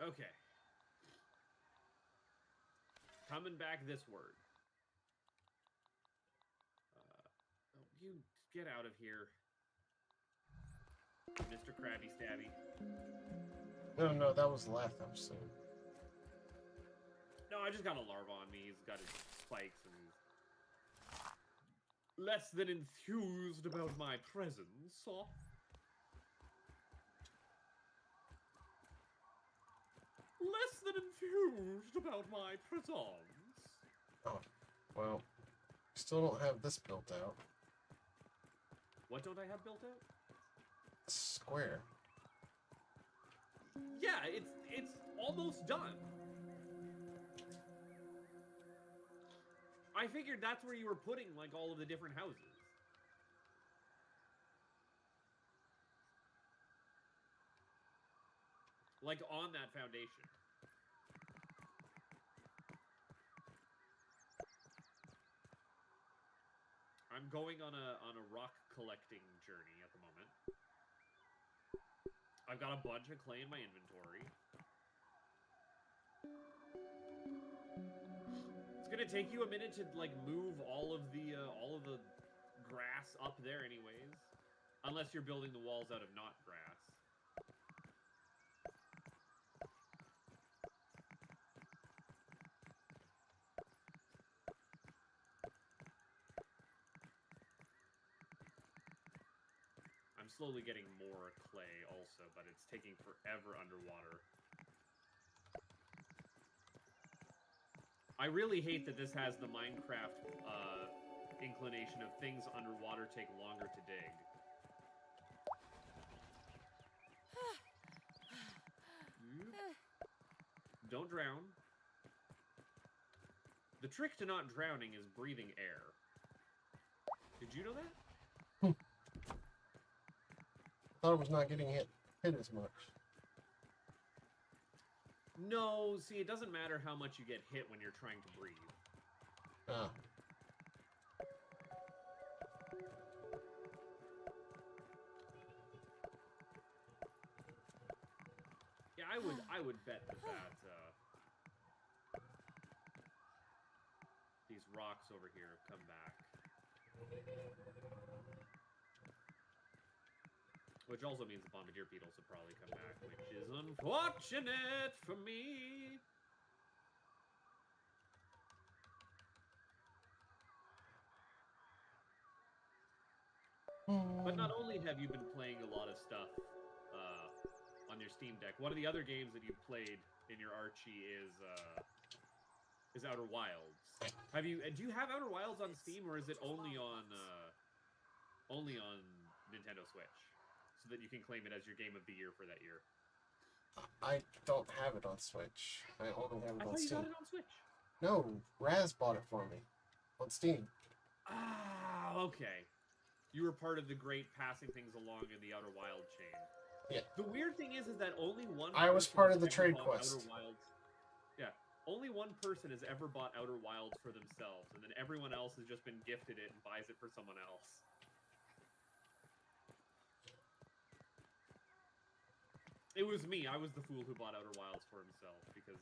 Okay. Coming back this word. You get out of here, Mr. Krabby Stabby. No, that was the last episode. No, I just got a larva on me. He's got his spikes and he's less than enthused about my presence. Less than enthused about my presence. Oh, well, still don't have this built out. What don't I have built out? Square. Yeah, it's almost done. I figured that's where you were putting like all of the different houses. Like on that foundation. I'm going on a rock collecting journey at the moment. I've got a bunch of clay in my inventory. gonna take you a minute to like move all of the grass up there, anyways, unless you're building the walls out of not grass. I'm slowly getting more clay also, but it's taking forever underwater. I really hate that this has the Minecraft inclination of things underwater take longer to dig. Don't drown. The trick to not drowning is breathing air. Did you know that? I thought it was not getting hit as much. No, see, it doesn't matter how much you get hit when you're trying to breathe. Ah. Yeah, I would bet that these rocks over here have come back. Which also means the bombardier beetles have probably come back, which is unfortunate for me. But not only have you been playing a lot of stuff on your Steam Deck, one of the other games that you've played in your Archie is Outer Wilds. Do you have Outer Wilds on Steam, or is it only on Nintendo Switch, so that you can claim it as your game of the year for that year? I don't have it on Switch. I only have it I on thought you Steam. got it on Switch. No, Raz bought it for me on Steam. Ah, okay. You were part of the great passing things along in the Outer Wild chain. Yeah. The weird thing is that only one. I was person part has of the ever trade bought quest. Outer Wilds. Yeah, only one person has ever bought Outer Wilds for themselves, and then everyone else has just been gifted it and buys it for someone else. It was me. I was the fool who bought Outer Wilds for himself because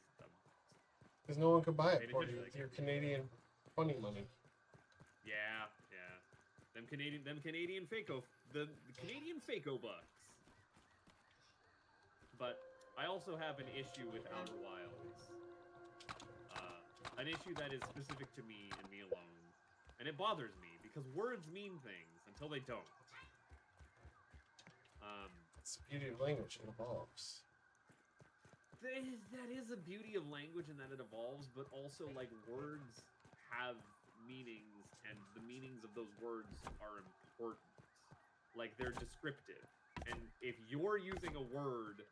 no one could buy it Paid for attention you to with that your game. Canadian funny money. yeah. Them Canadian Faco, the Canadian Faco bucks. But I also have an issue with Outer Wilds. An issue that is specific to me and me alone. And it bothers me, because words mean things until they don't. It's the beauty of language, it evolves. That is a beauty of language in that it evolves, but also, like, words have meanings, and the meanings of those words are important. Like, they're descriptive. And if you're using a word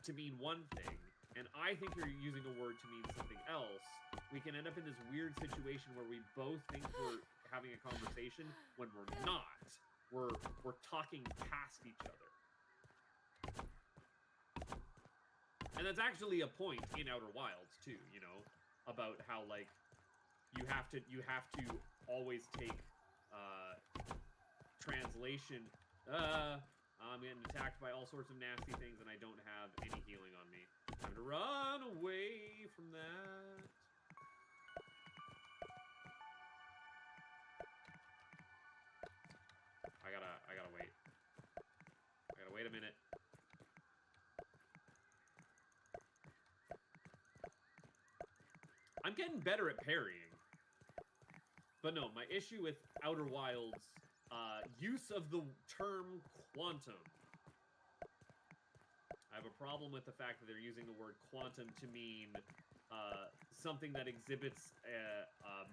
to mean one thing, and I think you're using a word to mean something else, we can end up in this weird situation where we both think we're having a conversation when we're not. We're talking past each other. And that's actually a point in Outer Wilds too, you know, about how, like, you have to always take translation. I'm getting attacked by all sorts of nasty things, and I don't have any healing on me. Time to run away from that. I gotta wait. I gotta wait a minute. I'm getting better at parrying. But no, my issue with Outer Wilds' use of the term quantum. I have a problem with the fact that they're using the word quantum to mean something that exhibits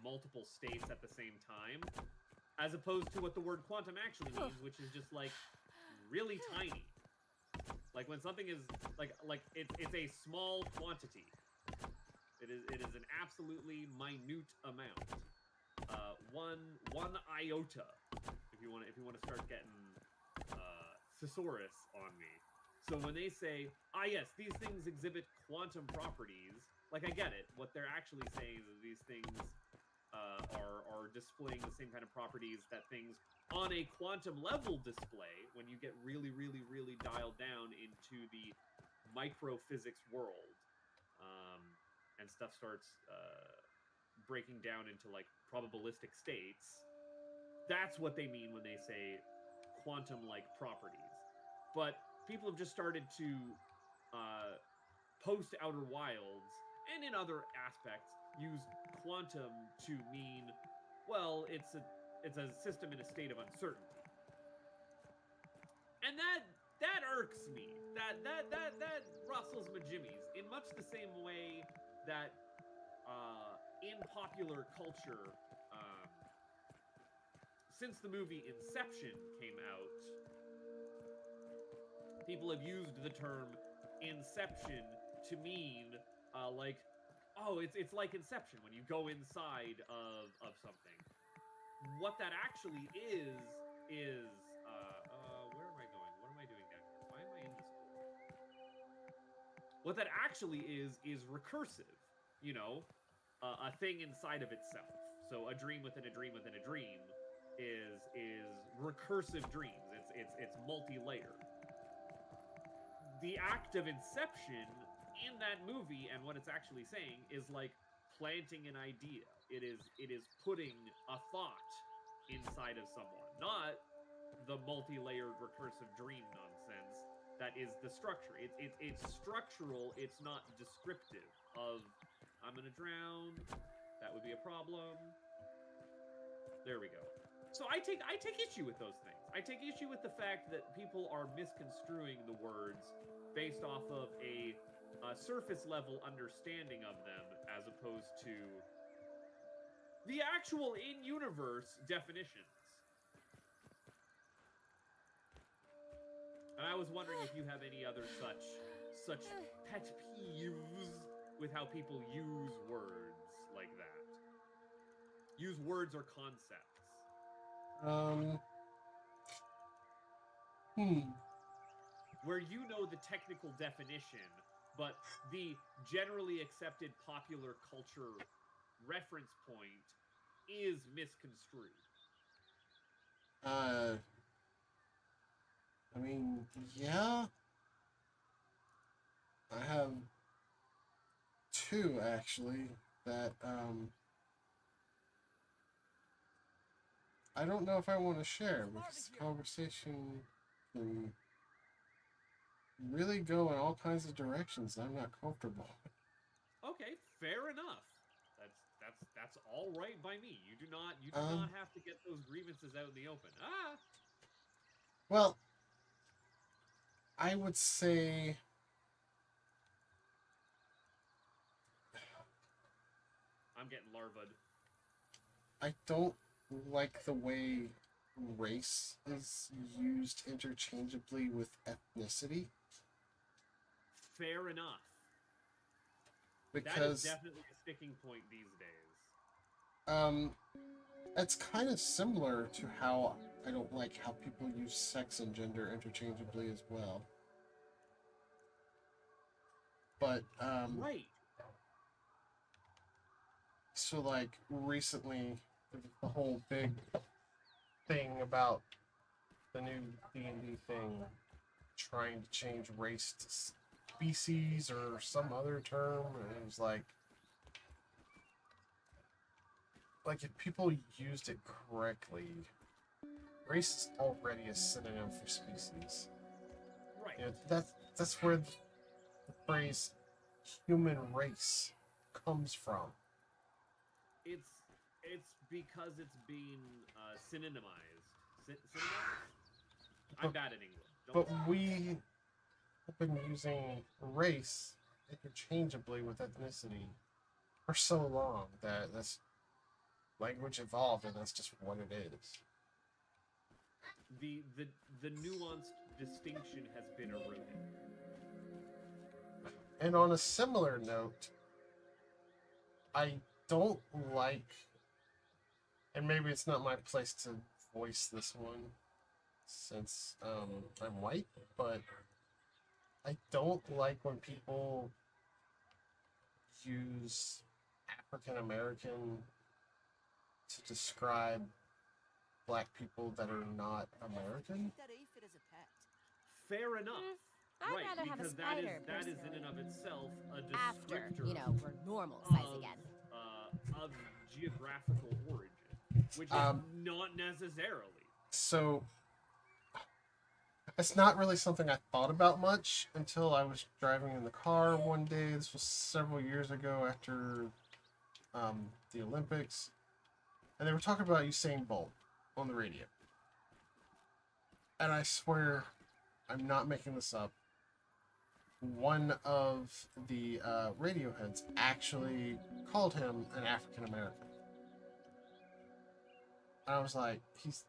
multiple states at the same time, as opposed to what the word quantum actually means, which is just, like, really tiny. Like, when something is, like it's a small quantity. It is an absolutely minute amount. One iota. If you want to start getting thesaurus on me. So when they say, yes, these things exhibit quantum properties, like, I get it. What they're actually saying is that these things are displaying the same kind of properties that things on a quantum level display when you get really, really, really dialed down into the microphysics world. And stuff starts breaking down into like probabilistic states, that's what they mean when they say quantum-like properties. But people have just started to post Outer Wilds and in other aspects use quantum to mean, well, it's a system in a state of uncertainty. And that irks me. That rustles my jimmies in much the same way that in popular culture, since the movie Inception came out, people have used the term Inception to mean like, oh, it's like Inception when you go inside of something. What that actually is where am I going? What am I doing down here? Why am I in this hole? What that actually is recursive. You know, a thing inside of itself. So a dream within a dream within a dream is recursive dreams. It's multi-layered. The act of inception in that movie and what it's actually saying is like planting an idea. It is putting a thought inside of someone, not the multi-layered recursive dream nonsense that is the structure. It's structural, it's not descriptive of I'm gonna drown, that would be a problem. There we go. So I take issue with those things. I take issue with the fact that people are misconstruing the words based off of a surface level understanding of them as opposed to the actual in-universe definitions. And I was wondering if you have any other such pet peeves with how people use words like that. Use words or concepts. Where you know the technical definition, but the generally accepted popular culture reference point is misconstrued. I mean, yeah. I have two actually that I don't know if I want to share because this conversation can really go in all kinds of directions I'm not comfortable. Okay, fair enough. That's all right by me. You do not have to get those grievances out in the open. Well, I would say I'm getting larvaed. I don't like the way race is used interchangeably with ethnicity. Fair enough. Because that is definitely a sticking point these days. It's kind of similar to how I don't like how people use sex and gender interchangeably as well. But right. So like recently, the whole big thing about the new D&D thing, trying to change race to species or some other term, and it was like if people used it correctly, race is already a synonym for species. Right. You know, that's where the phrase human race comes from. It's because it's being synonymized. Synonymized? I'm bad at English. But we have been using race interchangeably with ethnicity for so long that that's language evolved, and that's just what it is. The nuanced distinction has been eroded. And on a similar note, I don't like, and maybe it's not my place to voice this one since I'm white, but I don't like when people use African American to describe black people that are not American. Fair enough. I'd right, rather have a because spider, that is in and of itself a descriptor after, we're normal size again. Of geographical origin, which is not necessarily. So it's not really something I thought about much until I was driving in the car one day. This was several years ago after the Olympics, and they were talking about Usain Bolt on the radio. And I swear, I'm not making this up. One of the radio heads actually called him an African American. And I was like, he's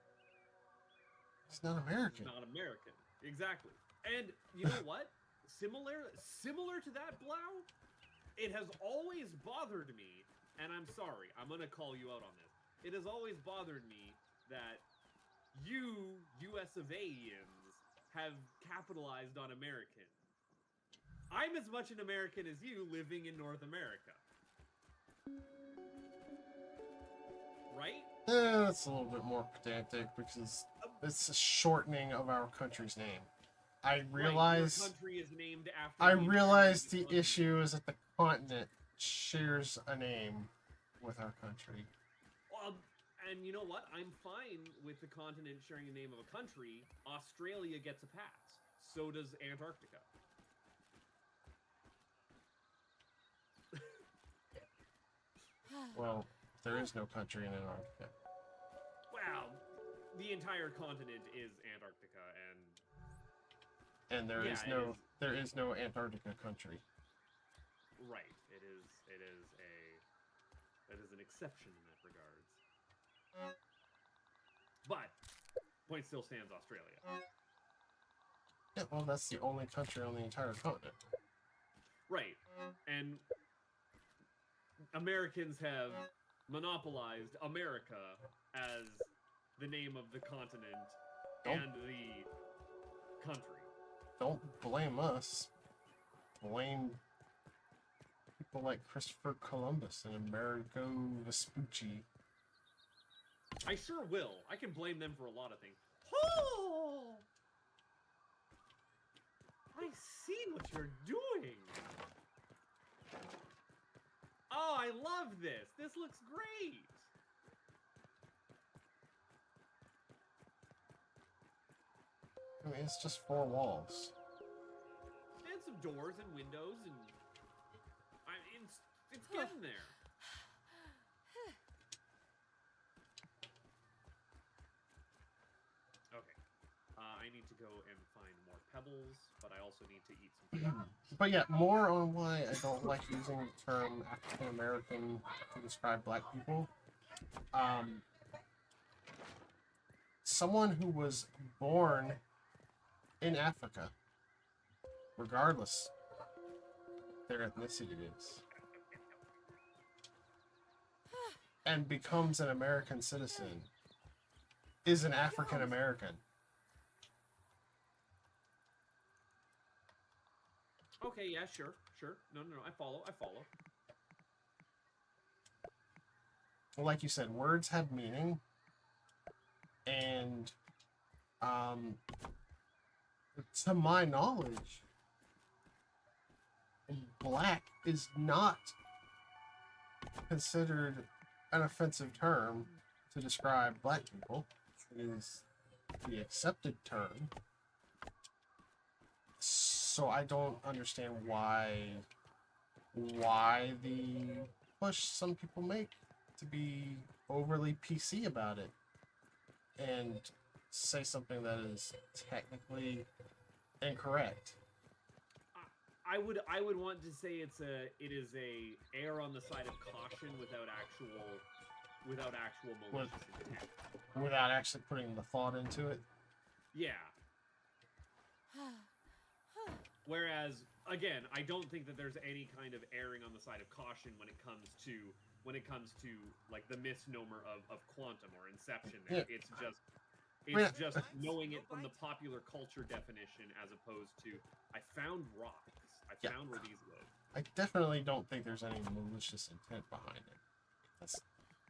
not American. Not American, exactly. And you know what? Similar to that, Blau. It has always bothered me, and I'm sorry, I'm gonna call you out on this. It has always bothered me that you, US of Aians, have capitalized on American. I'm as much an American as you living in North America. Right? That's a little bit more pedantic because it's a shortening of our country's name. I realize. Right, your country is named after. I realize the issue is that the continent shares a name with our country. And you know what? I'm fine with the continent sharing the name of a country. Australia gets a pass. So does Antarctica. Well, there is no country in Antarctica. Wow, the entire continent is Antarctica, and there is no Antarctica country. Right. It is an exception in that regards. But point still stands, Australia. Yeah, well, that's the only country on the entire continent. Right. And Americans have monopolized America as the name of the continent and the country. Don't blame us. Blame people like Christopher Columbus and Amerigo Vespucci. I sure will. I can blame them for a lot of things. Oh! I see what you're doing. Oh, I love this. This looks great. I mean, it's just 4 walls. And some doors and windows, and it's getting there. Okay. I need to go and find more pebbles, but I also need to eat some food. But yeah, more on why I don't like using the term African American to describe black people. Someone who was born in Africa, regardless their ethnicity is, and becomes an American citizen, is an African American. Okay, yeah, sure. No, I follow. Like you said, words have meaning, and to my knowledge, black is not considered an offensive term to describe black people. It is the accepted term. So I don't understand why the push some people make to be overly PC about it and say something that is technically incorrect. I would want to say it is a err on the side of caution without actual malicious intent. Without actually putting the thought into it. Yeah. Whereas, again, I don't think that there's any kind of erring on the side of caution when it comes to like the misnomer of quantum or inception. There, Yeah. It's just knowing it from the popular culture definition as opposed to I found rocks. I found where these live. I definitely don't think there's any malicious intent behind it. That's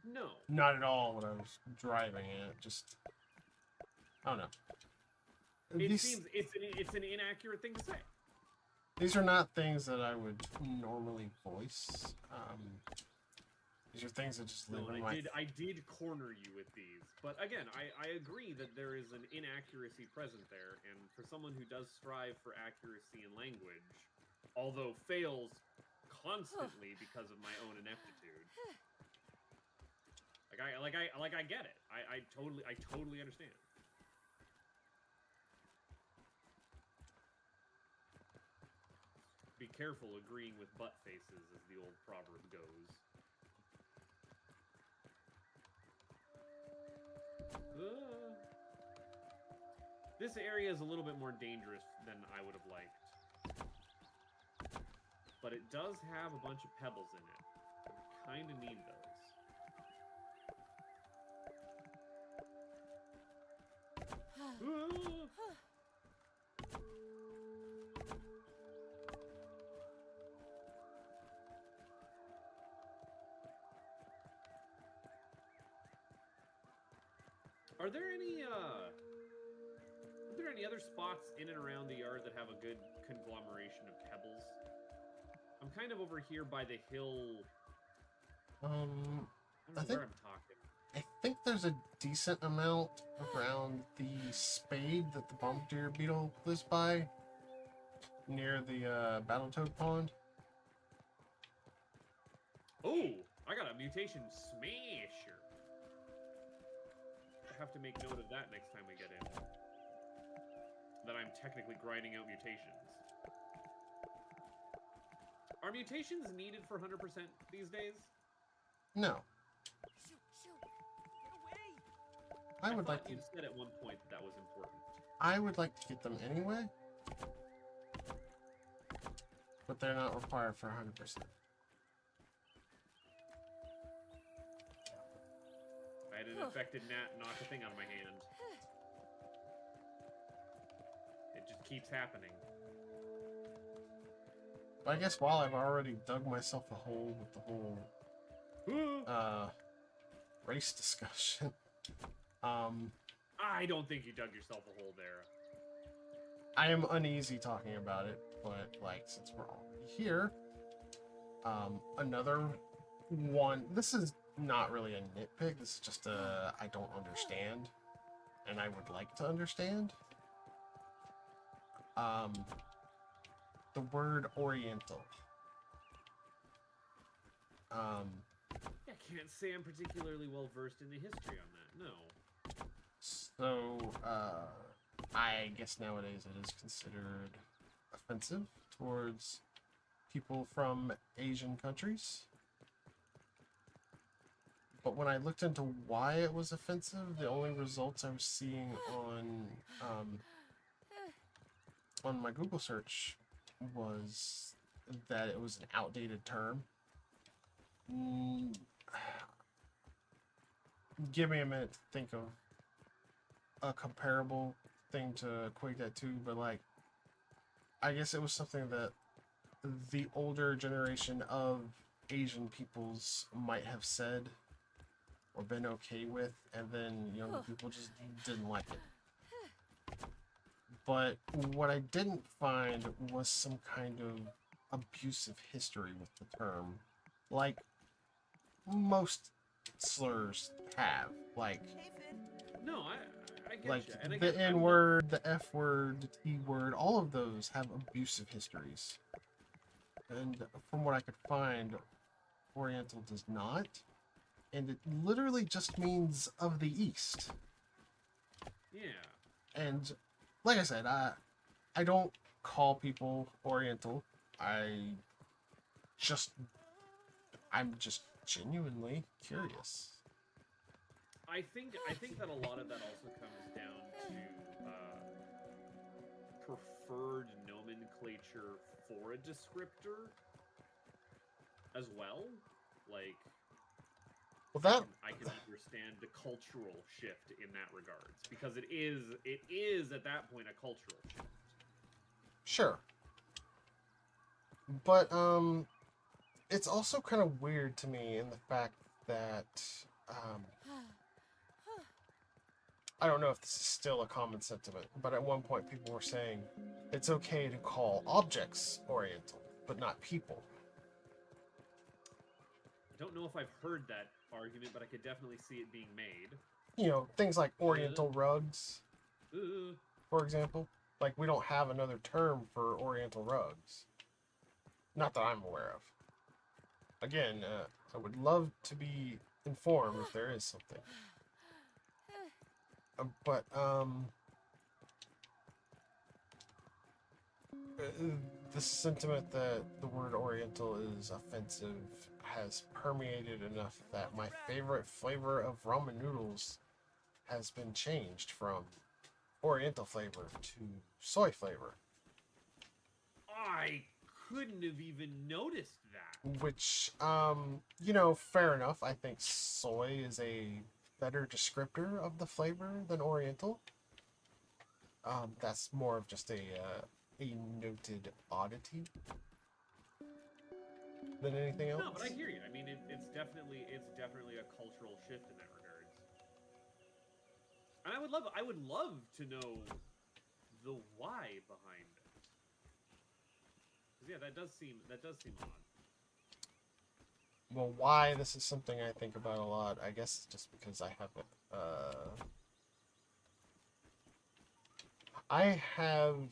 No. not at all what I was driving at. Just I don't know. Seems it's an inaccurate thing to say. These are not things that I would normally voice. These are things that just live No, in and my... I did corner you with these, but again, I agree that there is an inaccuracy present there, and for someone who does strive for accuracy in language, although fails constantly because of my own ineptitude, I get it. I totally understand. Be careful agreeing with butt faces, as the old proverb goes. This area is a little bit more dangerous than I would have liked. But it does have a bunch of pebbles in it. Kinda need those. Are there any other spots in and around the yard that have a good conglomeration of pebbles? I'm kind of over here by the hill. I don't know where I'm talking. I think there's a decent amount around the spade that the Blaumagier beetle lives by, near the Battletoad pond. Oh, I got a mutation smasher. I have to make note of that next time we get in. That I'm technically grinding out mutations. Are mutations needed for 100% these days? No. Shoot, shoot. Get away. I would like to... You said at one point that was important. I would like to get them anyway. But they're not required for 100%. I had an infected gnat knock a thing out of my hand. It just keeps happening. But I guess while I've already dug myself a hole with the whole race discussion, I don't think you dug yourself a hole there. I am uneasy talking about it, but like since we're already here, another one. This is not really a nitpick. This is just a I don't understand, and I would like to understand. The word Oriental. I can't say I'm particularly well versed in the history on that. No. So, I guess nowadays it is considered offensive towards people from Asian countries. But when I looked into why it was offensive, the only results I was seeing on my Google search was that it was an outdated term. Give me a minute to think of a comparable thing to equate that to, but like, I guess it was something that the older generation of Asian peoples might have said or been okay with, and then younger people just didn't like it. But what I didn't find was some kind of abusive history with the term, like most slurs have. Like, No, I get like you. And the again, N word, the F word, the T word, all of those have abusive histories. And from what I could find, Oriental does not. And it literally just means of the East. Yeah. And like I said, I don't call people Oriental. I'm just genuinely curious. I think that a lot of that also comes down to preferred nomenclature for a descriptor as well. Like, Well, that I can understand the cultural shift in that regards, because it is at that point a cultural shift. sure, but it's also kind of weird to me in the fact that I don't know if this is still a common sentiment, but at one point people were saying it's okay to call objects Oriental, but not people. don't know if I've heard that argument, but I could definitely see it being made. You know, things like Oriental rugs, Ooh. for example. Like, we don't have another term for Oriental rugs. Not that I'm aware of. Again, I would love to be informed if there is something. But the sentiment that the word Oriental is offensive has permeated enough that my favorite flavor of ramen noodles has been changed from Oriental flavor to soy flavor. I couldn't have even noticed that. Which, you know, fair enough. I think soy is a better descriptor of the flavor than Oriental. That's more of just a noted oddity than anything else. No, but I hear you. I mean, it's definitely a cultural shift in that regard. And I would love to know the why behind it. 'Cause yeah, that does seem odd. Well, why this is something I think about a lot, I guess it's just because I have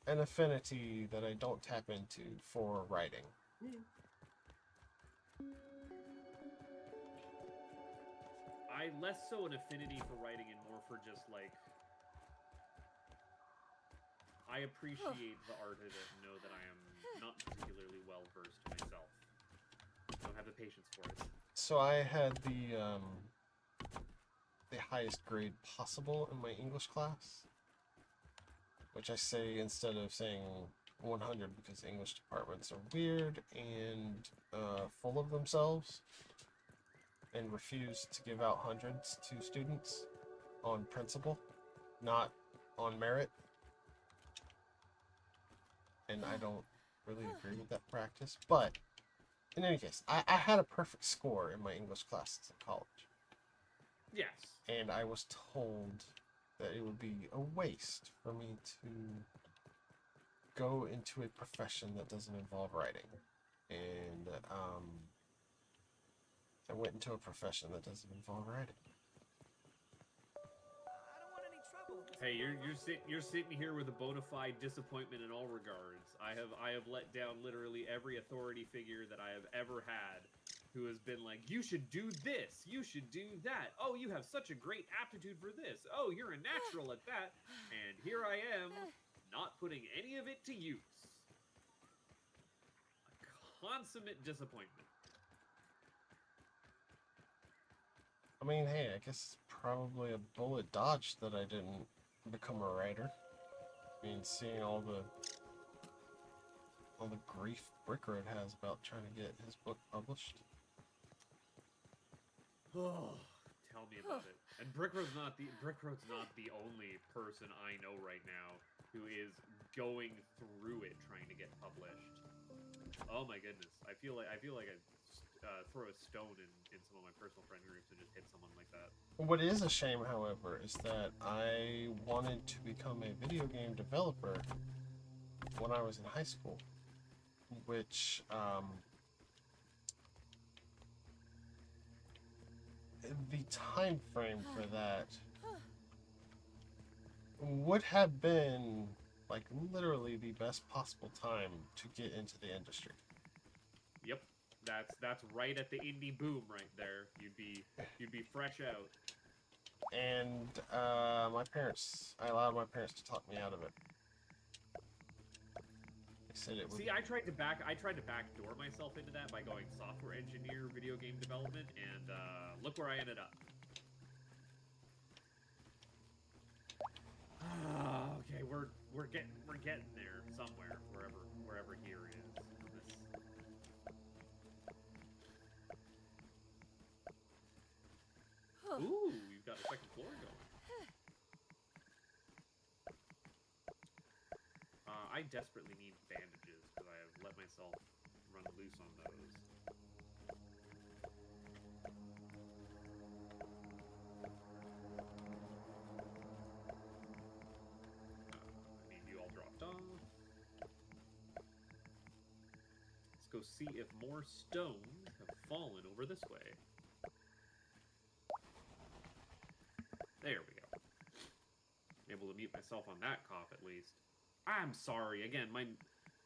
an affinity that I don't tap into for writing. I less so an affinity for writing and more for just like I appreciate the art of it and know that I am not particularly well versed myself. I don't have the patience for it. So I had the highest grade possible in my English class, which I say instead of saying 100 because English departments are weird and full of themselves and refuse to give out hundreds to students on principle, not on merit. And I don't really agree with that practice, but in any case, I had a perfect score in my English classes in college. Yes. And I was told that it would be a waste for me to go into a profession that doesn't involve writing. And I went into a profession that doesn't involve writing. I don't want any trouble with this. Hey, you're sitting here with a bona fide disappointment in all regards. I have let down literally every authority figure that I have ever had, who has been like, you should do this, you should do that. Oh, you have such a great aptitude for this. Oh, you're a natural at that. And here I am, not putting any of it to use. A consummate disappointment. I mean, hey, I guess it's probably a bullet dodged that I didn't become a writer. I mean, seeing all the grief Brickroad has about trying to get his book published. Oh, tell me about it. And Brickroad's not the only person I know right now who is going through it trying to get published. Oh my goodness, I feel like I throw a stone in some of my personal friend groups and just hit someone like that. What is a shame, however, is that I wanted to become a video game developer when I was in high school, which the time frame for that would have been like literally the best possible time to get into the industry. Yep, that's right at the indie boom right there. You'd be fresh out. And I allowed my parents to talk me out of it. They said it would. See, I tried to backdoor myself into that by going software engineer, video game development, and look where I ended up. Okay, we're getting there somewhere, wherever here is. Ooh, you've got a second floor going. I desperately need bandages because I have let myself run loose on those. I need you all dropped off. Let's go see if more stones have fallen over this way. There we go. Able to mute myself on that cough at least. I'm sorry. Again,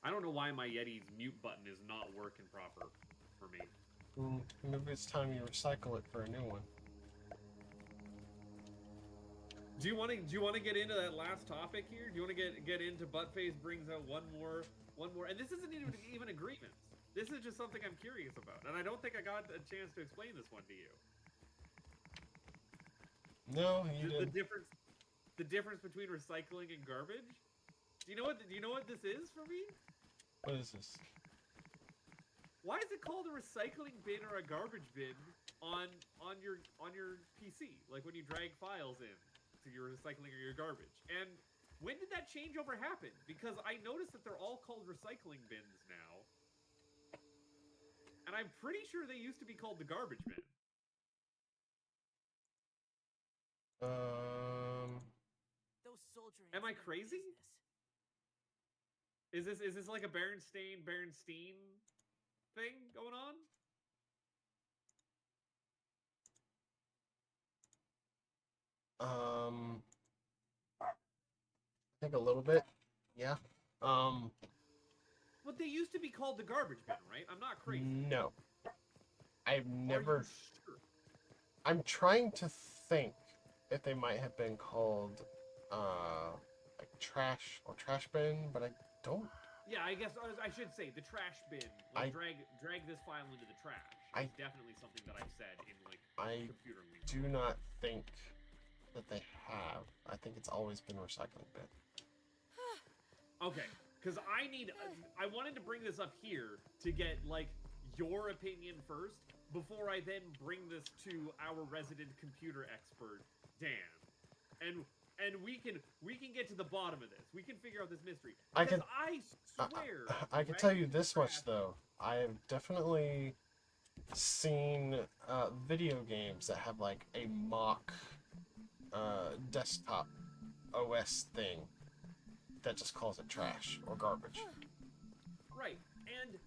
I don't know why my Yeti's mute button is not working proper for me. Maybe it's time you recycle it for a new one. Do you want to get into that last topic here? Do you want to get into Buttface brings out one more, and this isn't even a grievance. This is just something I'm curious about, and I don't think I got a chance to explain this one to you. No, you didn't. The difference between recycling and garbage. Do you know what this is for me? What is this? Why is it called a recycling bin or a garbage bin on your PC? Like when you drag files in to your recycling or your garbage. And when did that changeover happen? Because I noticed that they're all called recycling bins now. And I'm pretty sure they used to be called the garbage bin. Those soldier Am I ants mean crazy? business. Is this like a Berenstein thing going on? I think a little bit. Yeah. But they used to be called the garbage bin, right? I'm not crazy. No. I've never. Are you sure? I'm trying to think if they might have been called like trash or trash bin, but I don't. Yeah, I guess I should say the trash bin. Like drag this file into the trash. It's definitely something that I've said in like computer lingo. Do not think that they have. I think it's always been recycling bin. Okay, because I wanted to bring this up here to get like your opinion first before I then bring this to our resident computer expert, Dan, and we can get to the bottom of this. We can figure out this mystery. I swear. I can tell you this much though. I have definitely seen video games that have like a mock desktop OS thing that just calls it trash or garbage. Right, and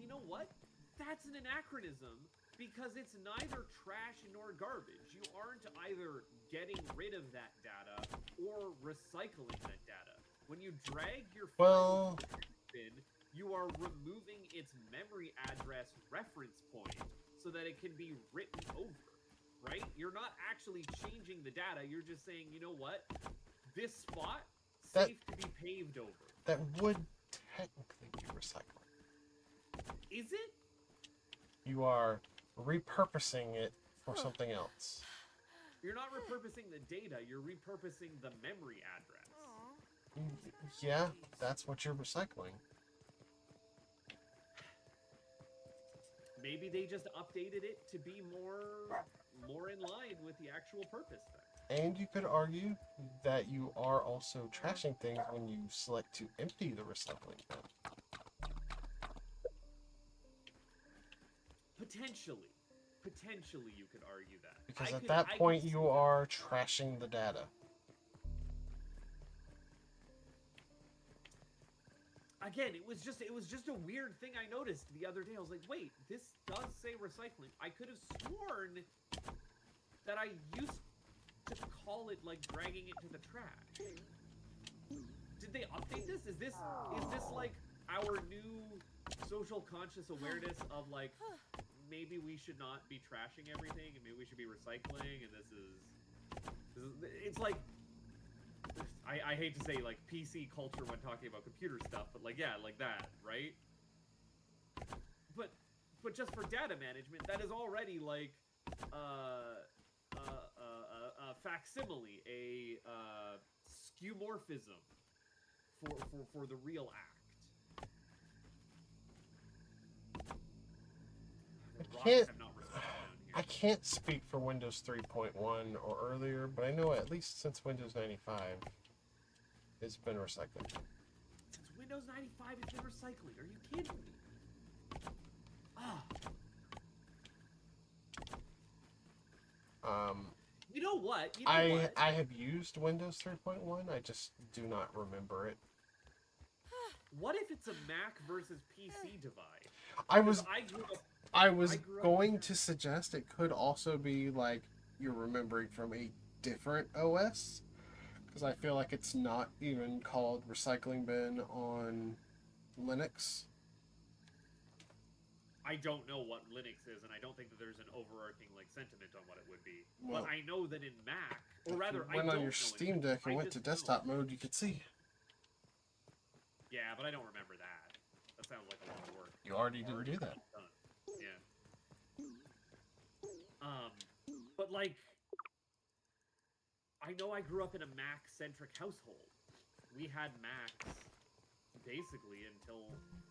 you know what? That's an anachronism because it's neither trash nor garbage. You aren't either getting rid of that data or recycling that data. When you drag your file into the bin, you are removing its memory address reference point so that it can be written over, right? You're not actually changing the data. You're just saying, you know what? This spot, safe to be paved over. That would technically be recycling. Is it? You are repurposing it for something else. You're not repurposing the data, you're repurposing the memory address. Yeah, that's what you're recycling. Maybe they just updated it to be more in line with the actual purpose then. And you could argue that you are also trashing things when you select to empty the recycling bin. Potentially you could argue that. Because at that point you are trashing the data. Again, it was just a weird thing I noticed the other day. I was like, wait, this does say recycling. I could have sworn that I used to call it like dragging it to the trash. Did they update this? Is this like our new social conscious awareness of like maybe we should not be trashing everything and maybe we should be recycling, and this is it's like I hate to say like PC culture when talking about computer stuff, but like yeah, like that, right? But just for data management, that is already like a facsimile, a skeuomorphism for the real act. I can't speak for Windows 3.1 or earlier, but I know at least since Windows 95, it's been recycling. Since Windows 95, it's been recycling. Are you kidding me? You know what? I have used Windows 3.1. I just do not remember it. What if it's a Mac versus PC divide? I I was grew up going with to suggest it could also be like you're remembering from a different OS, because I feel like it's not even called recycling bin on Linux. I don't know what Linux is, and I don't think that there's an overarching like sentiment on what it would be. Well, but I know that in Mac, or if rather, you I went don't on your know in Steam Mac, Deck and I went to just know- desktop mode, you could see. Yeah, but I don't remember that. That sounds like a lot of work. You already didn't do that. Done. Yeah. But like, I know I grew up in a Mac-centric household. We had Macs basically until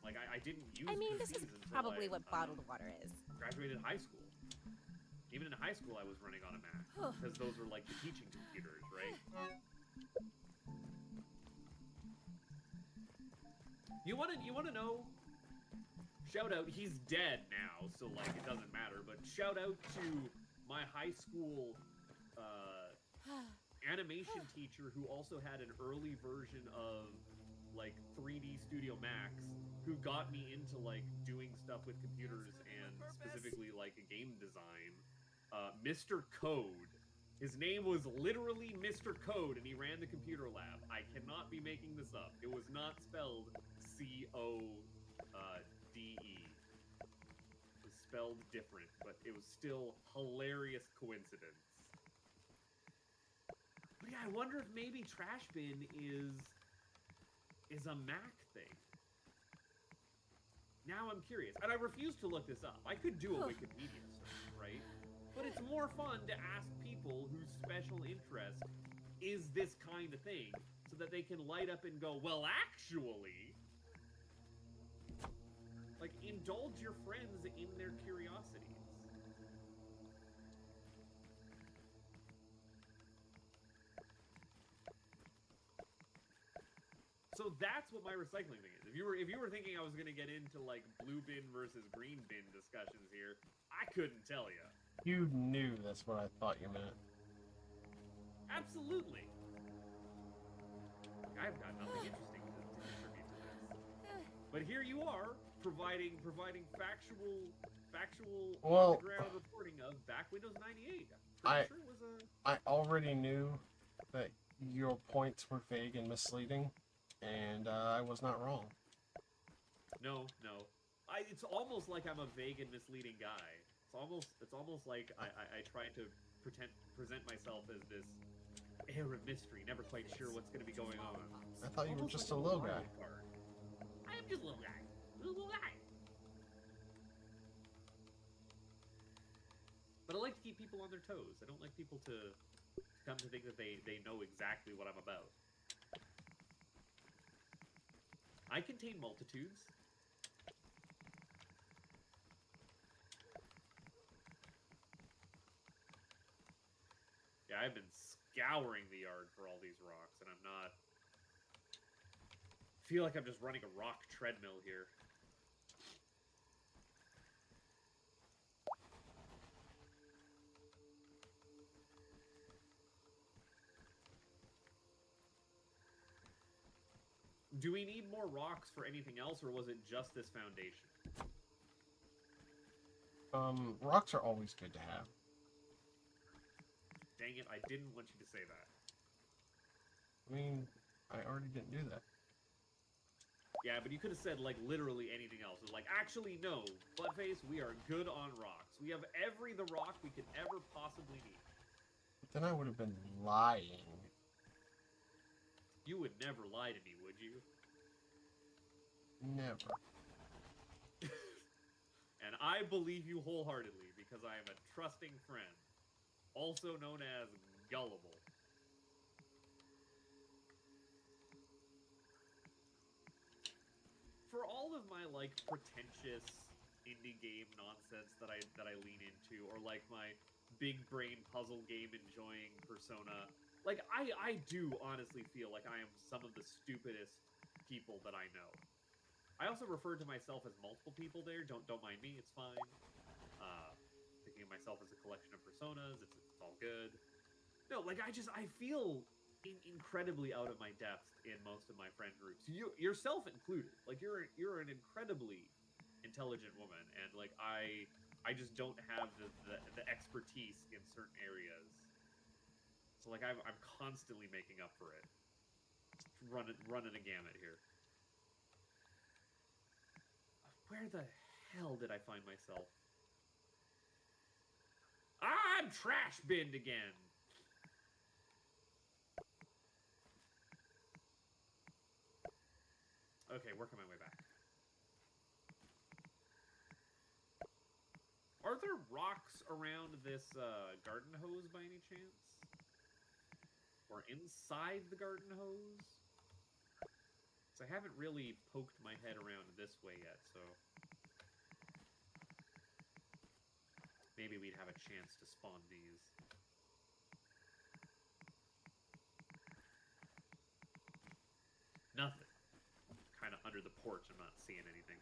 like I didn't use. I mean, this PCs is until probably I, what bottled water is. graduated high school. Even in high school, I was running on a Mac because those were like the teaching computers, right? You wanna know? Shout out, he's dead now, so like it doesn't matter. But shout out to my high school animation teacher who also had an early version of like 3D Studio Max, who got me into like doing stuff with computers and specifically like game design. Mr. Code. His name was literally Mr. Code, and he ran the computer lab. I cannot be making this up. It was not spelled C-O-D-E. It was spelled different, but it was still hilarious coincidence. But yeah, I wonder if maybe Trash Bin is a Mac thing. Now I'm curious, and I refuse to look this up. I could do a Wikipedia search, right? But it's more fun to ask people whose special interest is this kind of thing, so that they can light up and go, well, actually, like, indulge your friends in their curiosities. So that's what my recycling thing is. If you were thinking I was gonna get into like blue bin versus green bin discussions here, I couldn't tell you. You knew that's what I thought you meant. Absolutely. I've got nothing interesting to contribute to this. But here you are, providing factual Well, on-the-ground reporting of back Windows 98. I- Pretty sure it was a... I already knew that your points were vague and misleading, and I was not wrong. No. It's almost like I'm a vague and misleading guy. It's almost like I try to present myself as this air of mystery, never quite sure what's going to be going on. I thought you were Almost just like a little wild guy. card. I am just a little guy. Little guy. But I like to keep people on their toes. I don't like people to come to think that they know exactly what I'm about. I contain multitudes. Yeah, I've been scouring the yard for all these rocks, and I'm not... I feel like I'm just running a rock treadmill here. Do we need more rocks for anything else, or was it just this foundation? Rocks are always good to have. Dang it, I didn't want you to say that. I mean, I already didn't do that. Yeah, but you could have said, like, literally anything else. Like, actually, no, Buttface, we are good on rocks. We have the rock we could ever possibly need. But then I would have been lying. You would never lie to me, would you? Never. And I believe you wholeheartedly, because I am a trusting friend. Also known as gullible. For all of my, like, pretentious indie game nonsense that I lean into, or like my big brain puzzle game enjoying persona, like, I do honestly feel like I am some of the stupidest people that I know. I also refer to myself as multiple people there. Don't mind me, it's fine. Thinking of myself as a collection of personas, it's all good. No, like, I feel incredibly out of my depth in most of my friend groups. Yourself included. Like, you're an incredibly intelligent woman, and like I just don't have the expertise in certain areas. So like I'm constantly making up for it. Running a gamut here. Where the hell did I find myself? I'm trash binned again. Okay, working my way back. Are there rocks around this garden hose by any chance? Or inside the garden hose? So I haven't really poked my head around this way yet, so maybe we'd have a chance to spawn these. Nothing. Kind of under the porch, I'm not seeing anything.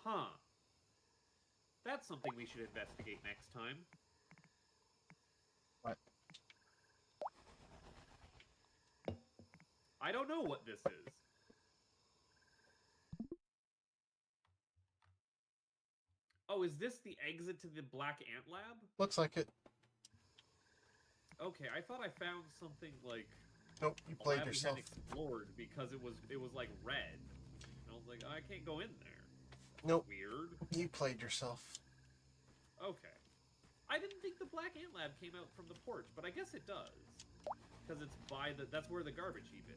Huh. That's something we should investigate next time. What? I don't know what this is. Oh, is this the exit to the Black Ant Lab? Looks like it. Okay, I thought I found something like Nope, you played yourself. explored because it was like red. And I was like, oh, I can't go in there. Nope. Weird. You played yourself. Okay. I didn't think the Black Ant Lab came out from the porch, but I guess it does. Because it's by the... That's where the garbage heap is.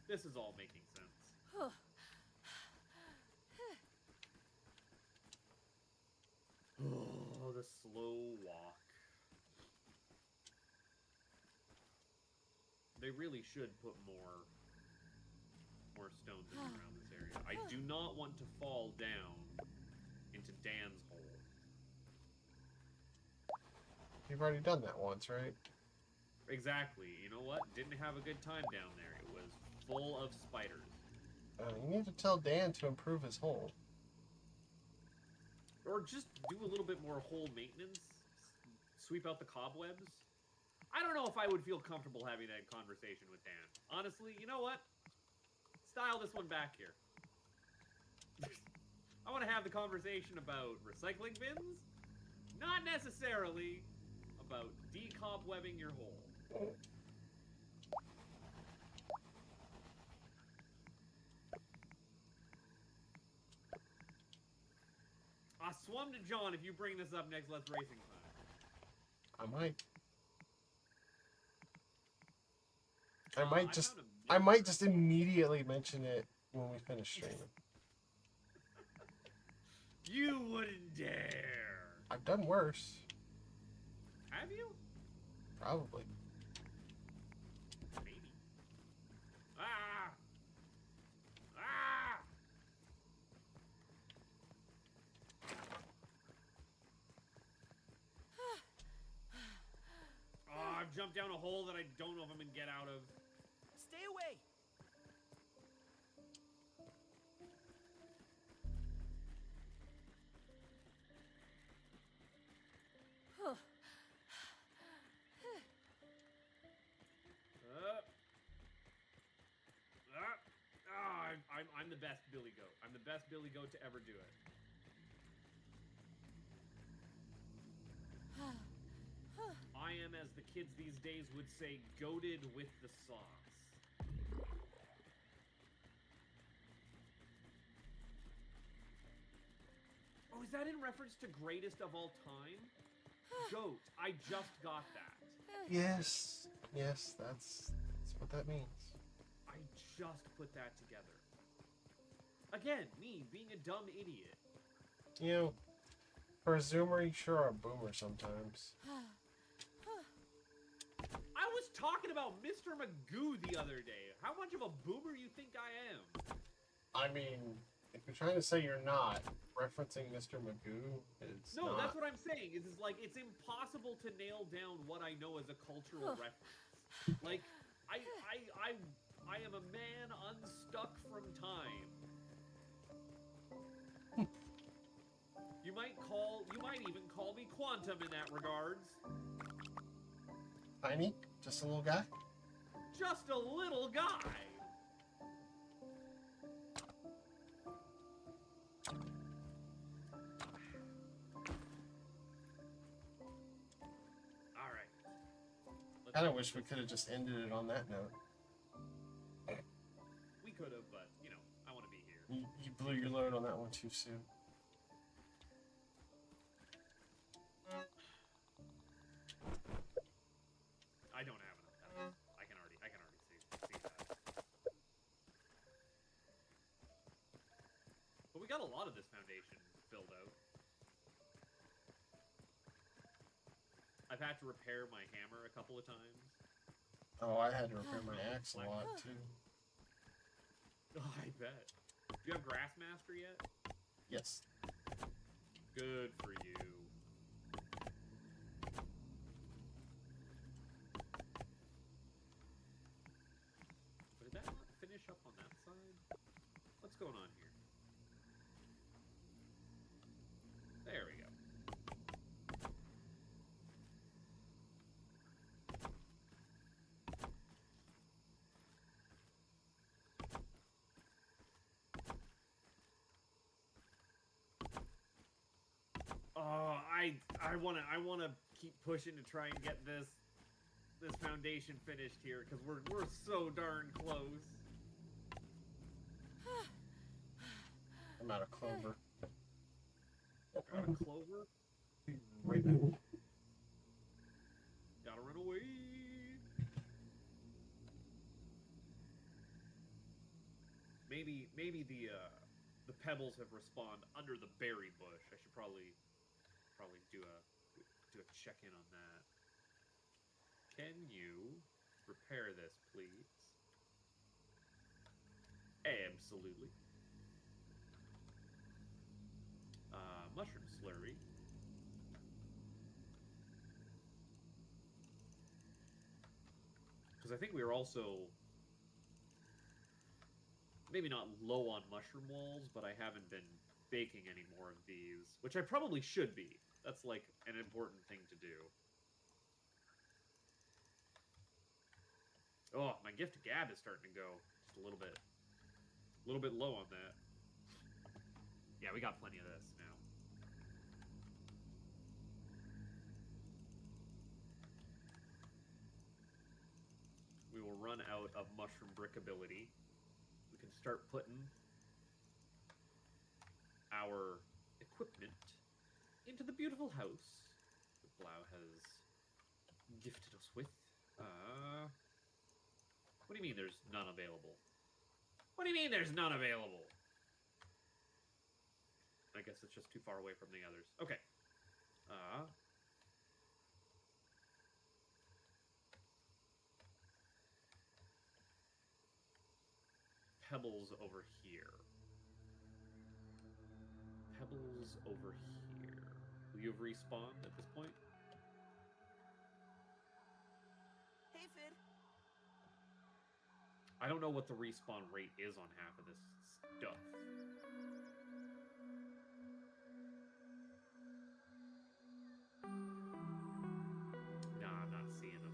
This is all making sense. Oh, the slow walk. They really should put more stones in and around this area. I do not want to fall down into Dan's hole. You've already done that once, right? Exactly. You know what? Didn't have a good time down there. It was full of spiders. You need to tell Dan to improve his hole. Or just do a little bit more hole maintenance. Sweep out the cobwebs. I don't know if I would feel comfortable having that conversation with Dan. Honestly, you know what? Style this one back here. I want to have the conversation about recycling bins, not necessarily about decobwebbing your hole. I swum to John if you bring this up next Let's Racing time. I might just immediately mention it when we finish streaming. You wouldn't dare. I've done worse. Have you? Probably. Maybe. Ah! Ah! Oh, I've jumped down a hole that I don't know if I'm gonna get out of. Stay away! I'm the best Billy Goat. I'm the best Billy Goat to ever do it. I am, as the kids these days would say, goated with the sauce. Oh, is that in reference to greatest of all time? Goat. I just got that. Yes. Yes, that's what that means. I just put that together. Again, me being a dumb idiot. You know, for a zoomer, you sure are a boomer sometimes. I was talking about Mr. Magoo the other day. How much of a boomer you think I am? I mean, if you're trying to say you're not, referencing Mr. Magoo is No, not. that's what I'm saying. Is like it's impossible to nail down what I know as a cultural reference. Like, I am a man unstuck from time. might even call me Quantum in that regards. Tiny? Just a little guy? Just a little guy. All right. I kind of wish we could have just ended it on that note. We could have, but you know, I want to be here. You blew your load on that one too soon. I don't have enough pebbles. I can already see that. But we got a lot of this foundation filled out. I've had to repair my hammer a couple of times. Oh, I had to repair my axe a lot too. Oh, I bet. Do you have Grassmaster yet? Yes. Good for you. But did that not finish up on that side? What's going on here? There we go. Oh, I wanna keep pushing to try and get this foundation finished here because we're so darn close. I'm out of clover. Out of clover. Right now. Gotta run away. Maybe the pebbles have respawned under the berry bush. I should probably do a check-in on that. Can you repair this, please? Absolutely. Mushroom slurry. Because I think we were also maybe not low on mushroom walls, but I haven't been baking any more of these, which I probably should be. That's like an important thing to do. Oh, my gift to gab is starting to go just a little bit low on that. Yeah, we got plenty of this now. We will run out of mushroom brickability. We can start putting our equipment into the beautiful house that Blau has gifted us with. What do you mean there's none available? What do you mean there's none available? I guess it's just too far away from the others. Okay. Pebbles over here. Pebbles over here. Will you have respawned at this point? Hey, Fid. I don't know what the respawn rate is on half of this stuff. Nah, I'm not seeing them.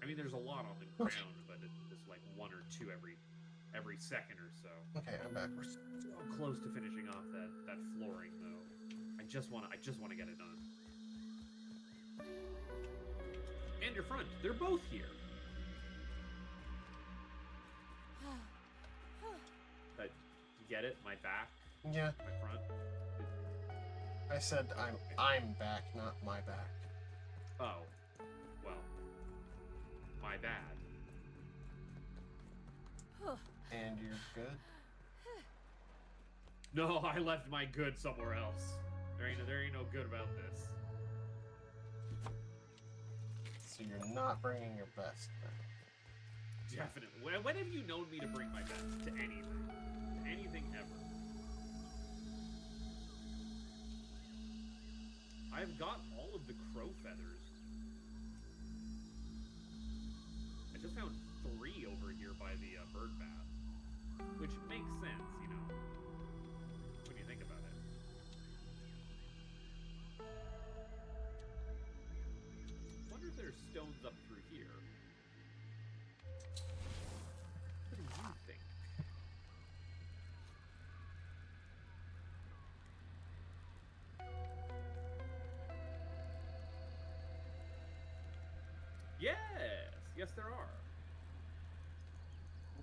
I mean, there's a lot on the ground, but it's just like one or two every second or so. Okay, I'm back. We're so close to finishing off that flooring, though. I just want to get it done. And your front, they're both here. You get it? My back, Yeah, my front. I said I'm back, not my back. Oh, well, my bad. And you're good? No, I left my good somewhere else. There ain't no good about this. So you're not bringing your best back. Definitely. When have you known me to bring my best to anything? Anything ever? I've got all of the crow feathers. I just found 3 over here by the bird bath, which makes sense, you know, when you think about it. sure there's stones up through here. What do you think? Yes! Yes, there are.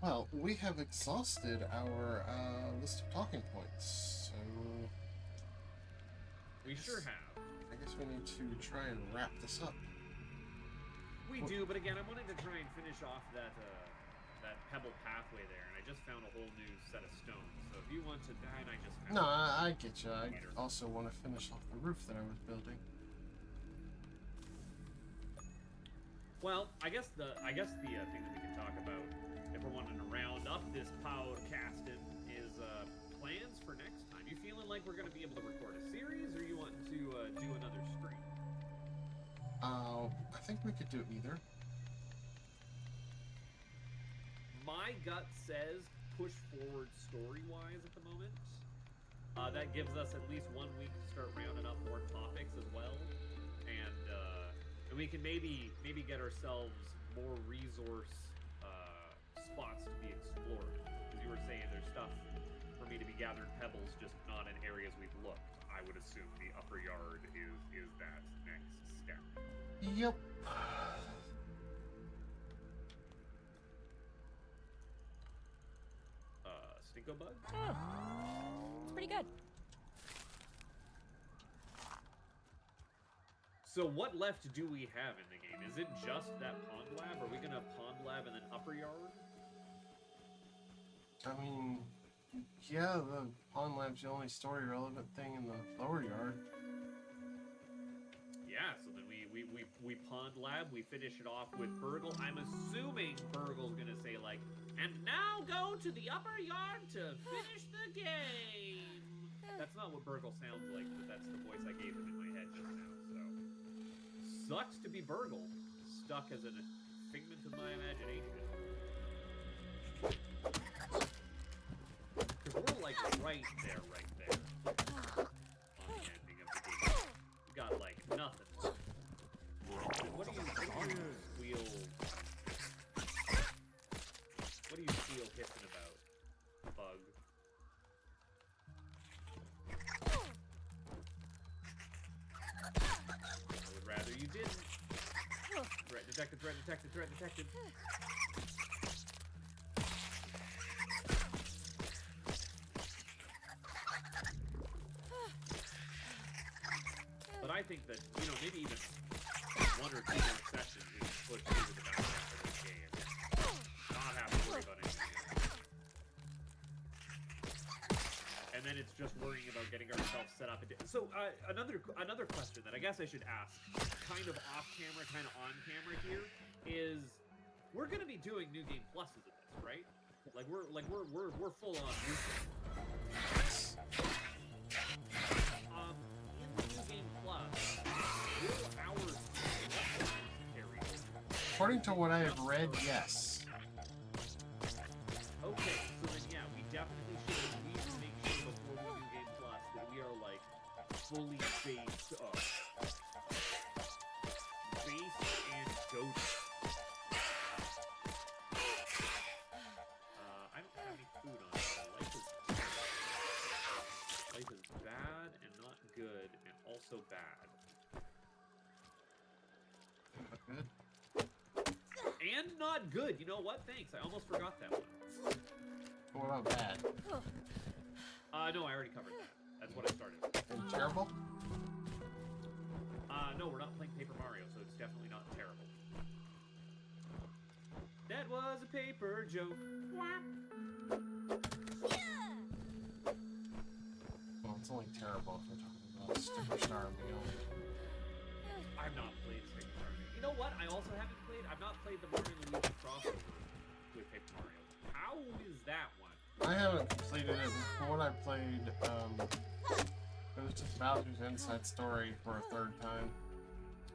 Well, we have exhausted our list of talking points, so We sure have. I guess we need to try and wrap this up. We do, but again, I wanted to try and finish off that that pebble pathway there, and I just found a whole new set of stones. So if you want to, and I just found No, I get you. I also want to finish off the roof that I was building. Well, I guess the thing that we can talk about, if we're wanting to round up this podcasting, is plans for next time. You feeling like we're going to be able to record a series, or you want to do another stream? I think we could do either. My gut says push forward story-wise at the moment. That gives us at least 1 week to start rounding up more topics as well, and we can maybe get ourselves more resource spots to be explored. As you were saying, there's stuff for me to be gathering pebbles, just not in areas we've looked. I would assume the upper yard is that next step. Yep. Stinko bug? It's pretty good. So what left do we have in the game? Is it just that pond lab? Are we gonna have pond lab and then upper yard? I mean, yeah, the pond lab's the only story relevant thing in the lower yard. Yeah, so then we pond lab, we finish it off with Burgle. I'm assuming Burgle's gonna say like, and now go to the upper yard to finish the game. That's not what Burgle sounds like, but that's the voice I gave him in my head just now, so. Sucks to be Burgle, stuck as a figment of my imagination. Because we're like right there. On the ending of the game. We got like nothing. What do you feel? What do you feel hissing about, Bug? I would rather you didn't. Threat detected, threat detected, threat detected. But I think that, maybe even 1 or 2 more sessions we can push into the back half of this game. Not have to worry about anything else. And then it's just worrying about getting ourselves set up. So, another question that I guess I should ask, kind of off camera, kind of on camera here, is we're gonna be doing New Game Pluses of this, right? Like we're full on. In the New Game Plus, will our carry over? According to what I have read, yes. Okay, so then yeah, we definitely should at least make sure before we do Game Plus that we are like fully based up. Based and goated. I don't have any food on me. Life is bad and not good and also bad. Not good. And not good. You know what? Thanks. I almost forgot that one. What about bad? No, I already covered that. That's what I started. And terrible? No, we're not playing Paper Mario, so it's definitely not terrible. That was a paper joke. Well, it's only terrible if we're talking about Superstar Beyond. I've not played Paper Mario. You know what? I also haven't played. I've not played the Mario and Luigi crossover with Paper Mario. How is that one? I haven't completed it. Before I played, it was just Bowser's Inside Story for a 3rd time.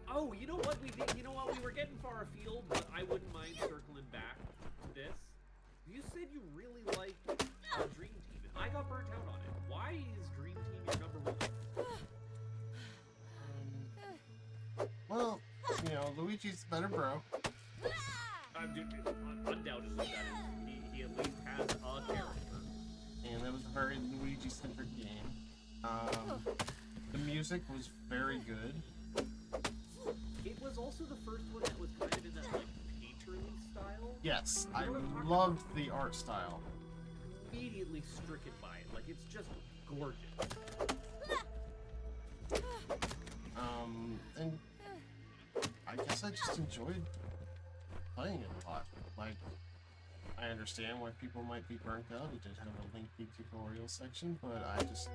Oh, you know what we did? You know what? We were getting far afield, but I wouldn't mind circling back to this. You said you really liked Dream Team, and I got burnt out on it. Why is Dream Team your number 1? Well, Luigi's better, bro. Dude, undoubtedly that is. He at least has a character. And that was a very Luigi-centric game. The music was very good. It was also the first one that was kind of in that like painterly style. Yes, I You know what I'm talking loved the art style. Immediately stricken by it. Like it's just gorgeous. And I guess I just enjoyed playing it a lot. Like, I understand why people might be burnt out. It did have a lengthy tutorial section, but I just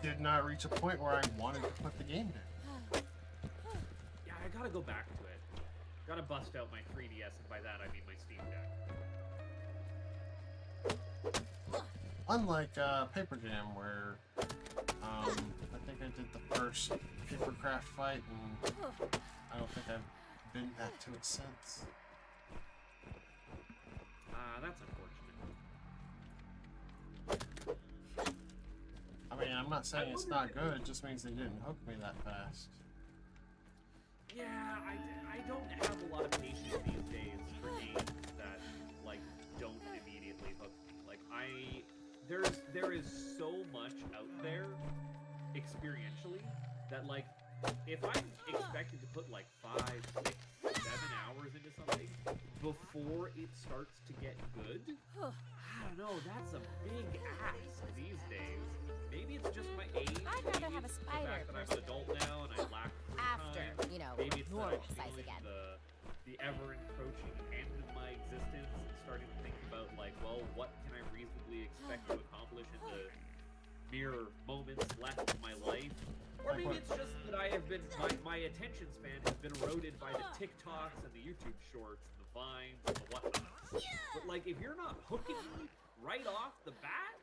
did not reach a point where I wanted to put the game down. Yeah, I gotta go back to it. Gotta bust out my 3DS, and by that I mean my Steam Deck. Unlike Paper Jam, where I think I did the first papercraft fight, and I don't think I've been back to it since. That's unfortunate. I mean, I'm not saying it's not good, it just means they didn't hook me that fast. Yeah, I don't have a lot of patience these days for games that, like, don't immediately hook me. Like, there is so much out there, experientially, that, like, if I'm expected to put, like, 5, 6, 7 hours into something before it starts to get good, I don't know, that's a big ask these days. Maybe it's just my age. I'd rather maybe have a it's spider the fact that I'm an adult now and I lack free after, time. you know, Maybe it's that normal I'm size feeling again. the ever-encroaching end of my existence and starting to think about, like, well, what can I reasonably expect to accomplish in the mere moments left of my life? Or Like maybe what? it's just that I have been, my attention span has been eroded by the TikToks and the YouTube shorts and the Vines and the whatnots. But, like, if you're not hooking me right off the bat,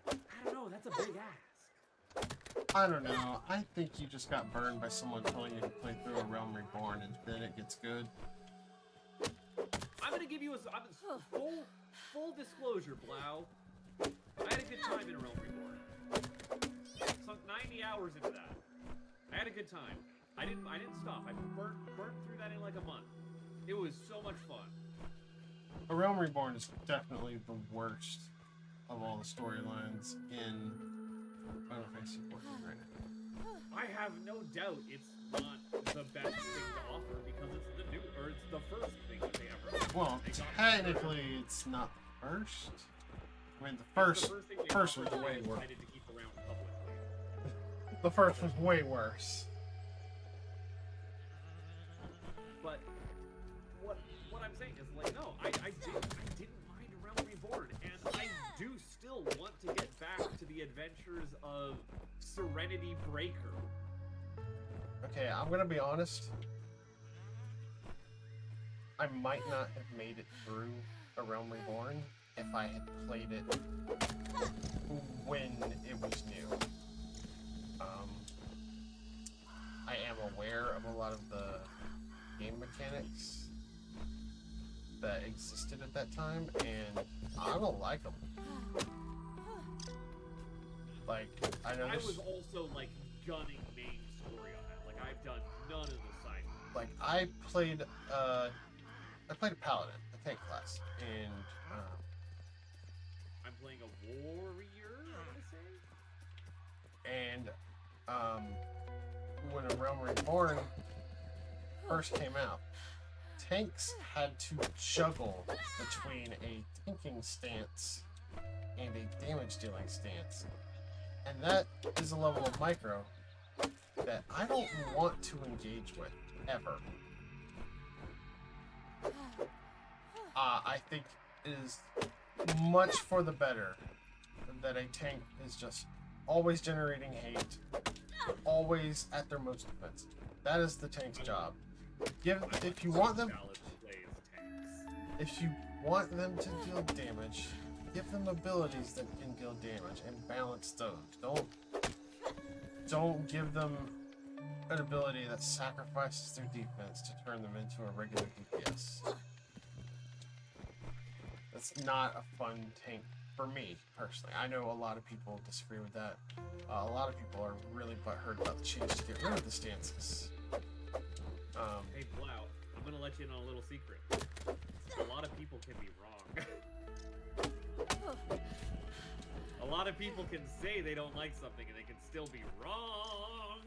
I don't know, that's a big ask. I don't know. I think you just got burned by someone telling you to play through A Realm Reborn and then it gets good. I'm gonna give you full disclosure, Blau. I had a good time in Realm Reborn. Sunk 90 hours into that. I had a good time. I didn't stop. I burnt through that in like a month. It was so much fun. A Realm Reborn is definitely the worst of all the storylines in Final Fantasy XIV right now. I have no doubt it's not the best thing to offer because it's the new, or it's the first thing that they ever did. Well, They got technically, it's not the first. I mean, the it's first thing they was offered that way they worse. decided to keep around publicly. The first was way worse. But what I'm saying is, like, no, I didn't mind A Realm Reborn, and I do still want to get back to the adventures of Serenity Breaker. Okay, I'm gonna be honest. I might not have made it through A Realm Reborn if I had played it when it was new. I am aware of a lot of the game mechanics that existed at that time, and I don't like them. Like, I know I there's... was also, like, gunning main story on that. Like, I've done none of the side. Like, I played a paladin, a tank class, and I'm playing a warrior, I'm gonna say. and when A Realm Reborn first came out, tanks had to juggle between a tanking stance and a damage dealing stance, and that is a level of micro that I don't want to engage with ever. I think it is much for the better that a tank is just always generating hate, always at their most defensive. That is the tank's job. If you want them to deal damage, give them abilities that can deal damage and balance those. Don't give them an ability that sacrifices their defense to turn them into a regular DPS. That's not a fun tank for me, personally. I know a lot of people disagree with that. A lot of people are really butthurt about the change to get rid of the stances. Hey, Blau, I'm gonna let you in on a little secret. A lot of people can be wrong. A lot of people can say they don't like something and they can still be wrong.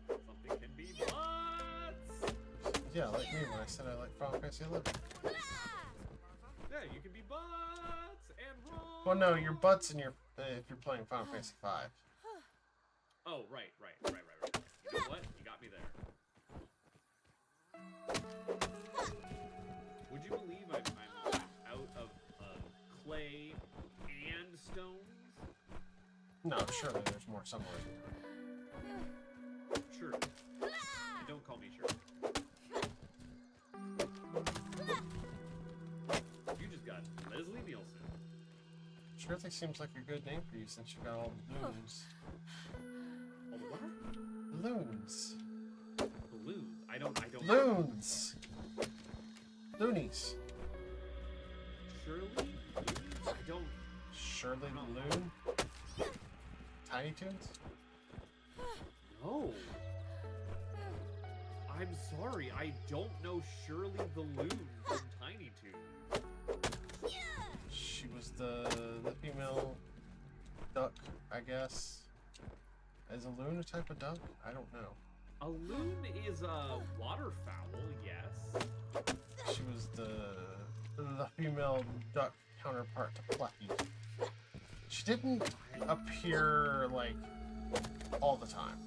Something can be butts. Yeah, like me when I said I like Final Fantasy 11. Yeah, you can be butts and wrong. Well, no, your butts in your if you're playing Final Fantasy 5. Oh, right. You know what? You got me there. Would you believe I'm out of clay and stones? No, surely there's more somewhere. Sure. And don't call me sure. You just got Leslie Nielsen. Surely seems like a good name for you since you got all the loons. All the what? Loons. Balloons. I don't. Loons. Loonies. Shirley? I don't. Shirley the Loon. Tiny Toons. No. I'm sorry. I don't know Shirley the Loon from Tiny Toons. She was the female duck, I guess. Is a loon a type of duck? I don't know. A loon is a waterfowl, yes. She was the female duck counterpart to Plucky. She didn't appear like all the time.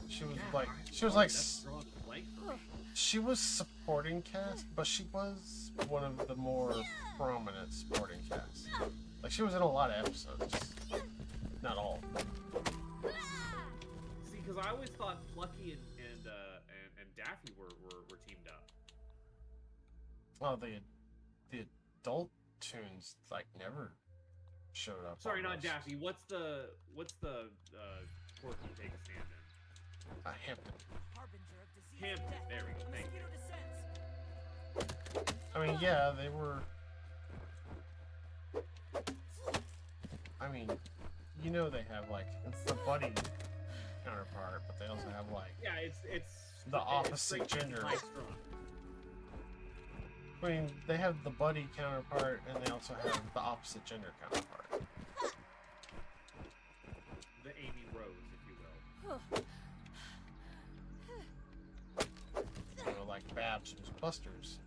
She was That's drawing a blank for me. she was supporting cast, but she was one of the more prominent supporting cast. Like she was in a lot of episodes, just not all. See, because I always thought Plucky and Daffy were teamed up. Well, the adult tunes like never showed up. Sorry, not almost. Daffy. What's the Porky take a stand in? Hampton. Harbinger of disease Hampton, and death. there we go, A thank mosquito descends. I mean, yeah, they were. I mean, you know, they have like it's the buddy counterpart, but they also have like Yeah, it's the it's opposite straight gender. high strung. I mean, they have the buddy counterpart, and they also have the opposite gender counterpart. The Amy Rose, if you will. You know, like Babs was Buster's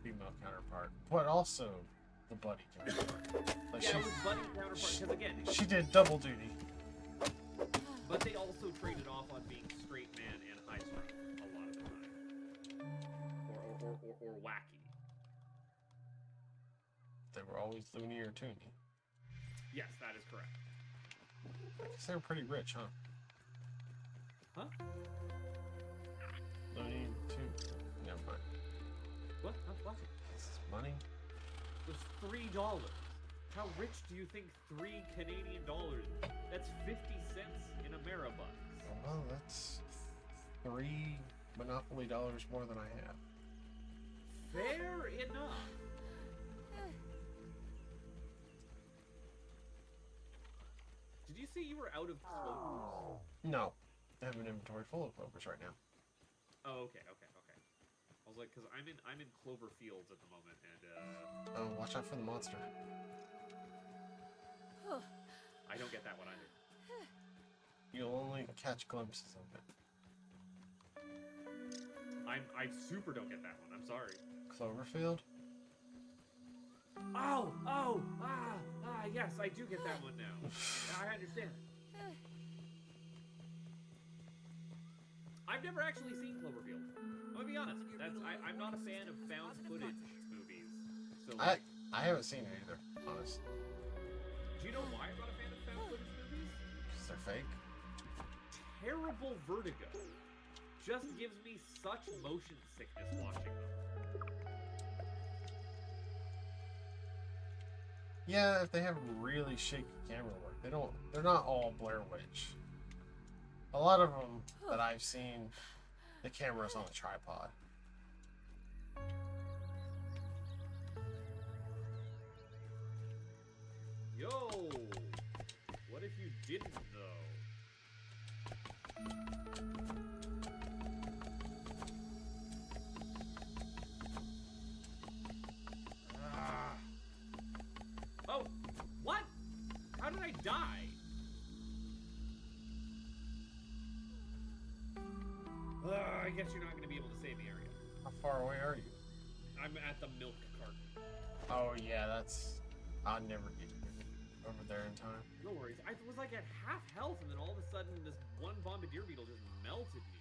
female counterpart, but also the buddy counterpart. Like Yeah, it was buddy counterpart because again, she did double duty. but they also traded off on being straight man and high strung a lot of the time, or wacky. They were always loony or toony. Yes, that is correct. I guess they were pretty rich, huh? Huh? Loony, toon. Never mind. What? What? This is money. It was $3. How rich do you think $3 Canadian dollars? That's 50 cents in Ameribucks. Well, that's 3 Monopoly dollars more than I have. Fair enough. Did you say you were out of clovers? No, I have an inventory full of clovers right now. Oh, okay. I was like, because I'm in clover fields at the moment, and Oh, watch out for the monster. I don't get that one either. You'll only catch glimpses of it. I super don't get that one. I'm sorry. Cloverfield? Yes, I do get that one now. I understand. I've never actually seen Cloverfield. I'm gonna be honest. I'm not a fan of found footage movies. So like, I haven't seen it either, honestly. do you know why I'm not a fan of found footage movies? Because they're fake. Terrible vertigo. Just gives me such motion sickness watching them. Yeah, if they have really shaky camera work, they're not all Blair Witch. A lot of them that I've seen, the camera's on a tripod. Yo, what if you didn't though? guess you're not going to be able to save the area. How far away are you? I'm at the milk carton. Oh yeah, that's. I'll never get over there in time. No worries. I was like at half health, and then all of a sudden, this one bombardier beetle just melted me.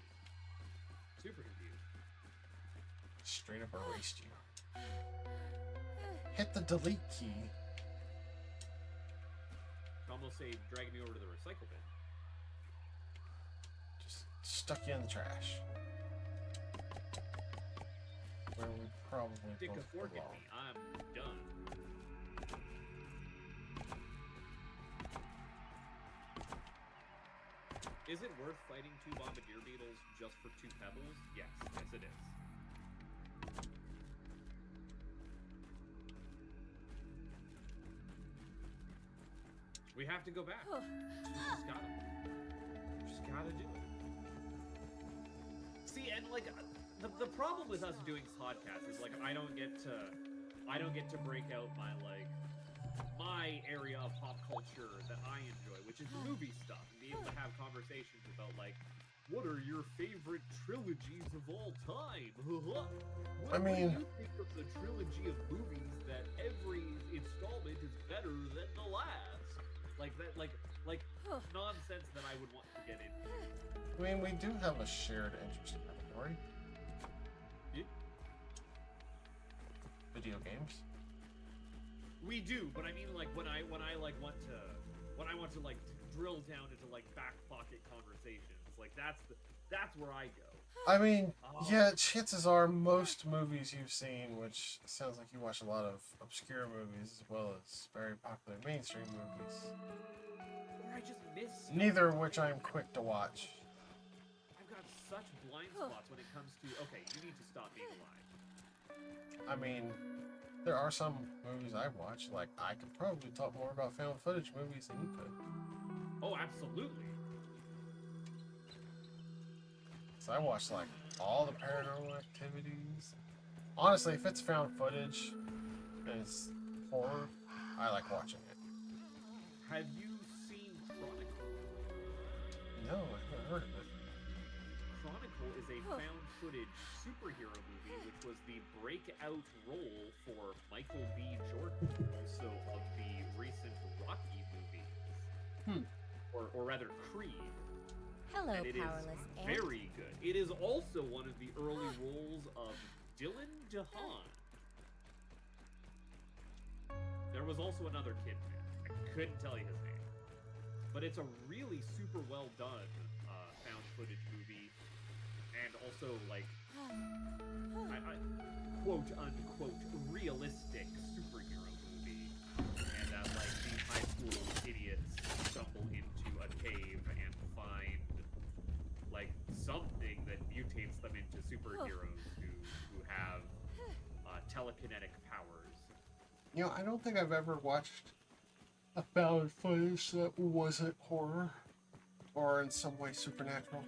Super confused. Straight up erased you. Hit the delete key. Almost say dragging me over to the recycle bin. Just stuck you in the trash. Where we probably Stick a both fork in belong. me. I'm done. Is it worth fighting 2 bombardier beetles just for 2 pebbles? Yes. Yes, it is. We have to go back. Just gotta do it. See, and like the problem with us doing podcasts is like I don't get to break out my area of pop culture that I enjoy, which is movie stuff, and be able to have conversations about like what are your favorite trilogies of all time? What I mean, do you think of the trilogy of movies that every installment is better than the last? Like that, like nonsense that I would want to get into. I mean, we do have a shared interest category. Yeah. Video games. We do, but I mean, like when I want to like drill down into like back pocket conversations, like that's where I go. I mean, yeah, chances are most movies you've seen, which sounds like you watch a lot of obscure movies as well as very popular mainstream movies. Or I just miss stuff. Neither of which I'm quick to watch. I've got such blind spots when it comes to okay, you need to stop being alive. I mean, there are some movies I've watched, like I could probably talk more about found footage movies than you could. Oh, absolutely. So I watched like all the Paranormal Activities. Honestly, if it's found footage and it's horror, I like watching it. Have you seen Chronicle? No, I haven't heard of it. Chronicle is a found footage superhero movie, which was the breakout role for Michael B. Jordan, also of the recent Rocky movies. Or rather, Creed. Hello, And it is powerless ant. very good. It is also one of the early roles of Dylan DeHaan. There was also another kid in it. I couldn't tell you his name. But it's a really super well done found footage movie. And also, like, I quote unquote realistic superhero movie. And that, like, these high school idiots stumble into a cave and find like something that mutates them into superheroes who have telekinetic powers. You know, I don't think I've ever watched a found footage that wasn't horror or in some way supernatural.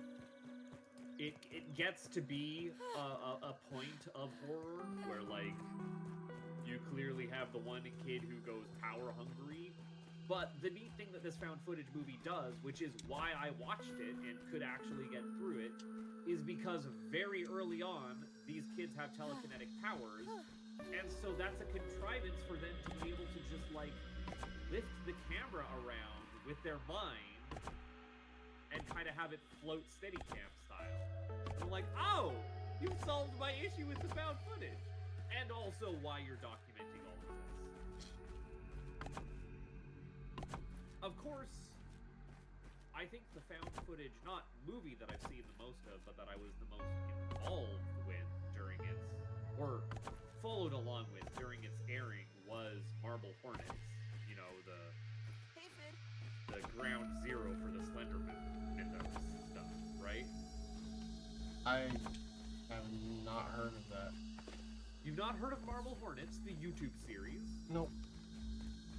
It gets to be a point of horror where like you clearly have the one kid who goes power hungry. But the neat thing that this found footage movie does, which is why I watched it and could actually get through it, is because very early on, these kids have telekinetic powers, and so that's a contrivance for them to be able to just, like, lift the camera around with their mind and kind of have it float Steadicam style. I'm like, oh, you've solved my issue with the found footage! And also why you're documenting all of this. Of course, I think the found footage, not movie that I've seen the most of, but that I was the most involved with during its, or followed along with during its airing, was Marble Hornets. You know, the ground zero for the Slenderman mythos stuff, right? I have not heard of that. You've not heard of Marble Hornets, the YouTube series? Nope.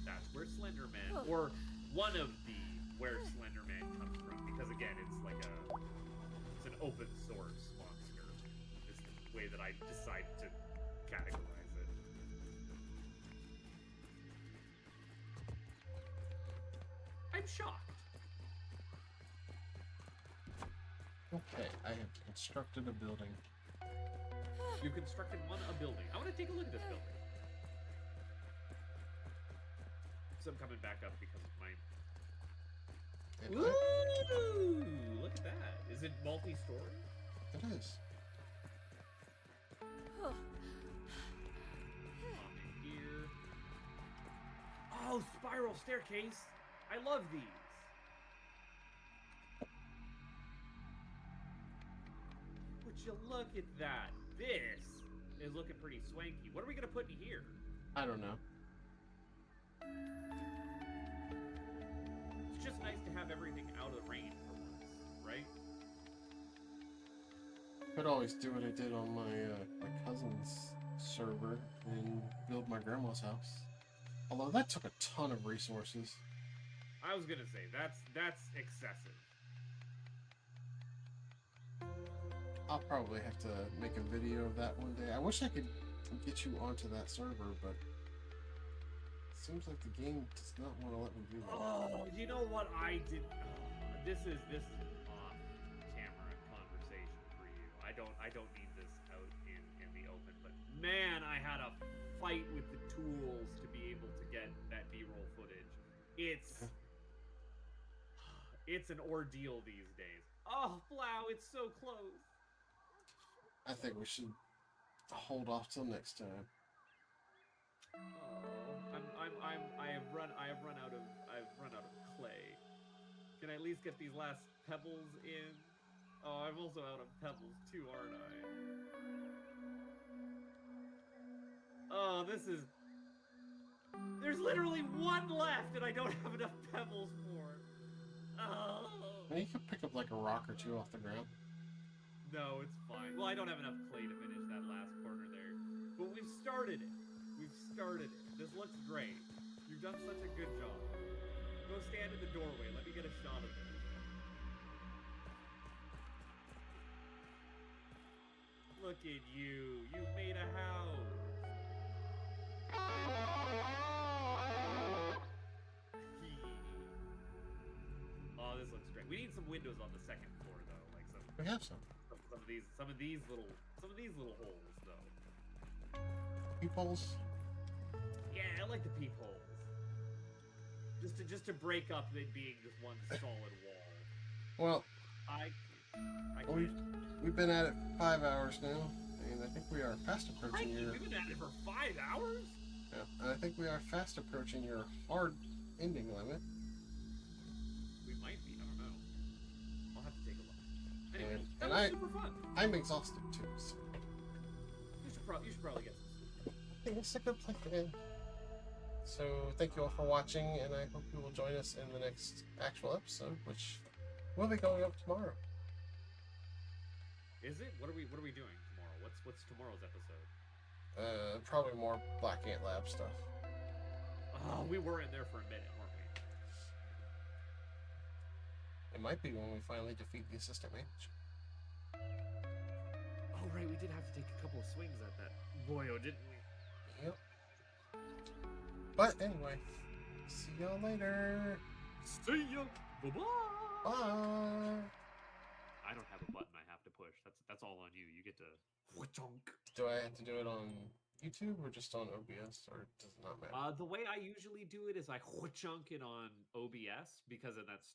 That's where Slenderman, or one of the where Slenderman comes from, because again, it's like it's an open source monster. Is the way that I decide to categorize it. I'm shocked. Okay, I have constructed a building. You constructed a building. I want to take a look at this building. So I'm coming back up because of my... And Ooh! Look at that. Is it multi-story? it is. Pop in here. Oh, spiral staircase. I love these. Would you look at that? This is looking pretty swanky. What are we going to put in here? I don't know. It's just nice to have everything out of range for once, right? Could always do what I did on my my cousin's server and build my grandma's house. Although that took a ton of resources. I was gonna say that's excessive. I'll probably have to make a video of that one day. I wish I could get you onto that server, but it seems like the game does not want to let me do that. Oh, you know what I did? This is an off-camera conversation for you. I don't need this out in the open. But man, I had a fight with the tools to be able to get that B-roll footage. It's an ordeal these days. Oh, Blau, it's so close. I think we should hold off till next time. Oh, I have run out of clay. Can I at least get these last pebbles in? Oh, I'm also out of pebbles too, aren't I? Oh, there's literally one left and I don't have enough pebbles for. Oh. Now you could pick up like a rock or two off the ground. No, it's fine. Well, I don't have enough clay to finish that last corner there. But we've started it. This looks great. You've done such a good job. Go stand in the doorway. Let me get a shot of it. Look at you. You've made a house. Oh, this looks great. We need some windows on the second floor, though. Like We have some. some of these little holes, though. Peepholes. Yeah, I like the peepholes. Just to break up it being just one solid wall. Well, I we've been at it for 5 hours now, and I think we are fast approaching your. We've been at it for 5 hours? Yeah, and I think we are fast approaching your hard ending limit. We might be. I don't know. I'll have to take a look. Anyway, And that was super fun. I'm exhausted too. So. You should probably get some sleep. I think it's a good place to end. So thank you all for watching, and I hope you will join us in the next actual episode, which will be going up tomorrow. Is it? What are we doing tomorrow? What's tomorrow's episode? Probably more Black Ant Lab stuff. Oh, we were in there for a minute, weren't we? It might be when we finally defeat the assistant manager. Oh right, we did have to take a couple of swings at that boyo, didn't we? Yep. But anyway, see y'all later. See ya. Bye-bye. Bye. I don't have a button I have to push. That's all on you. You get to chunk. Do I have to do it on YouTube or just on OBS, or does it not matter? The way I usually do it is I chunk it on OBS because of that stop.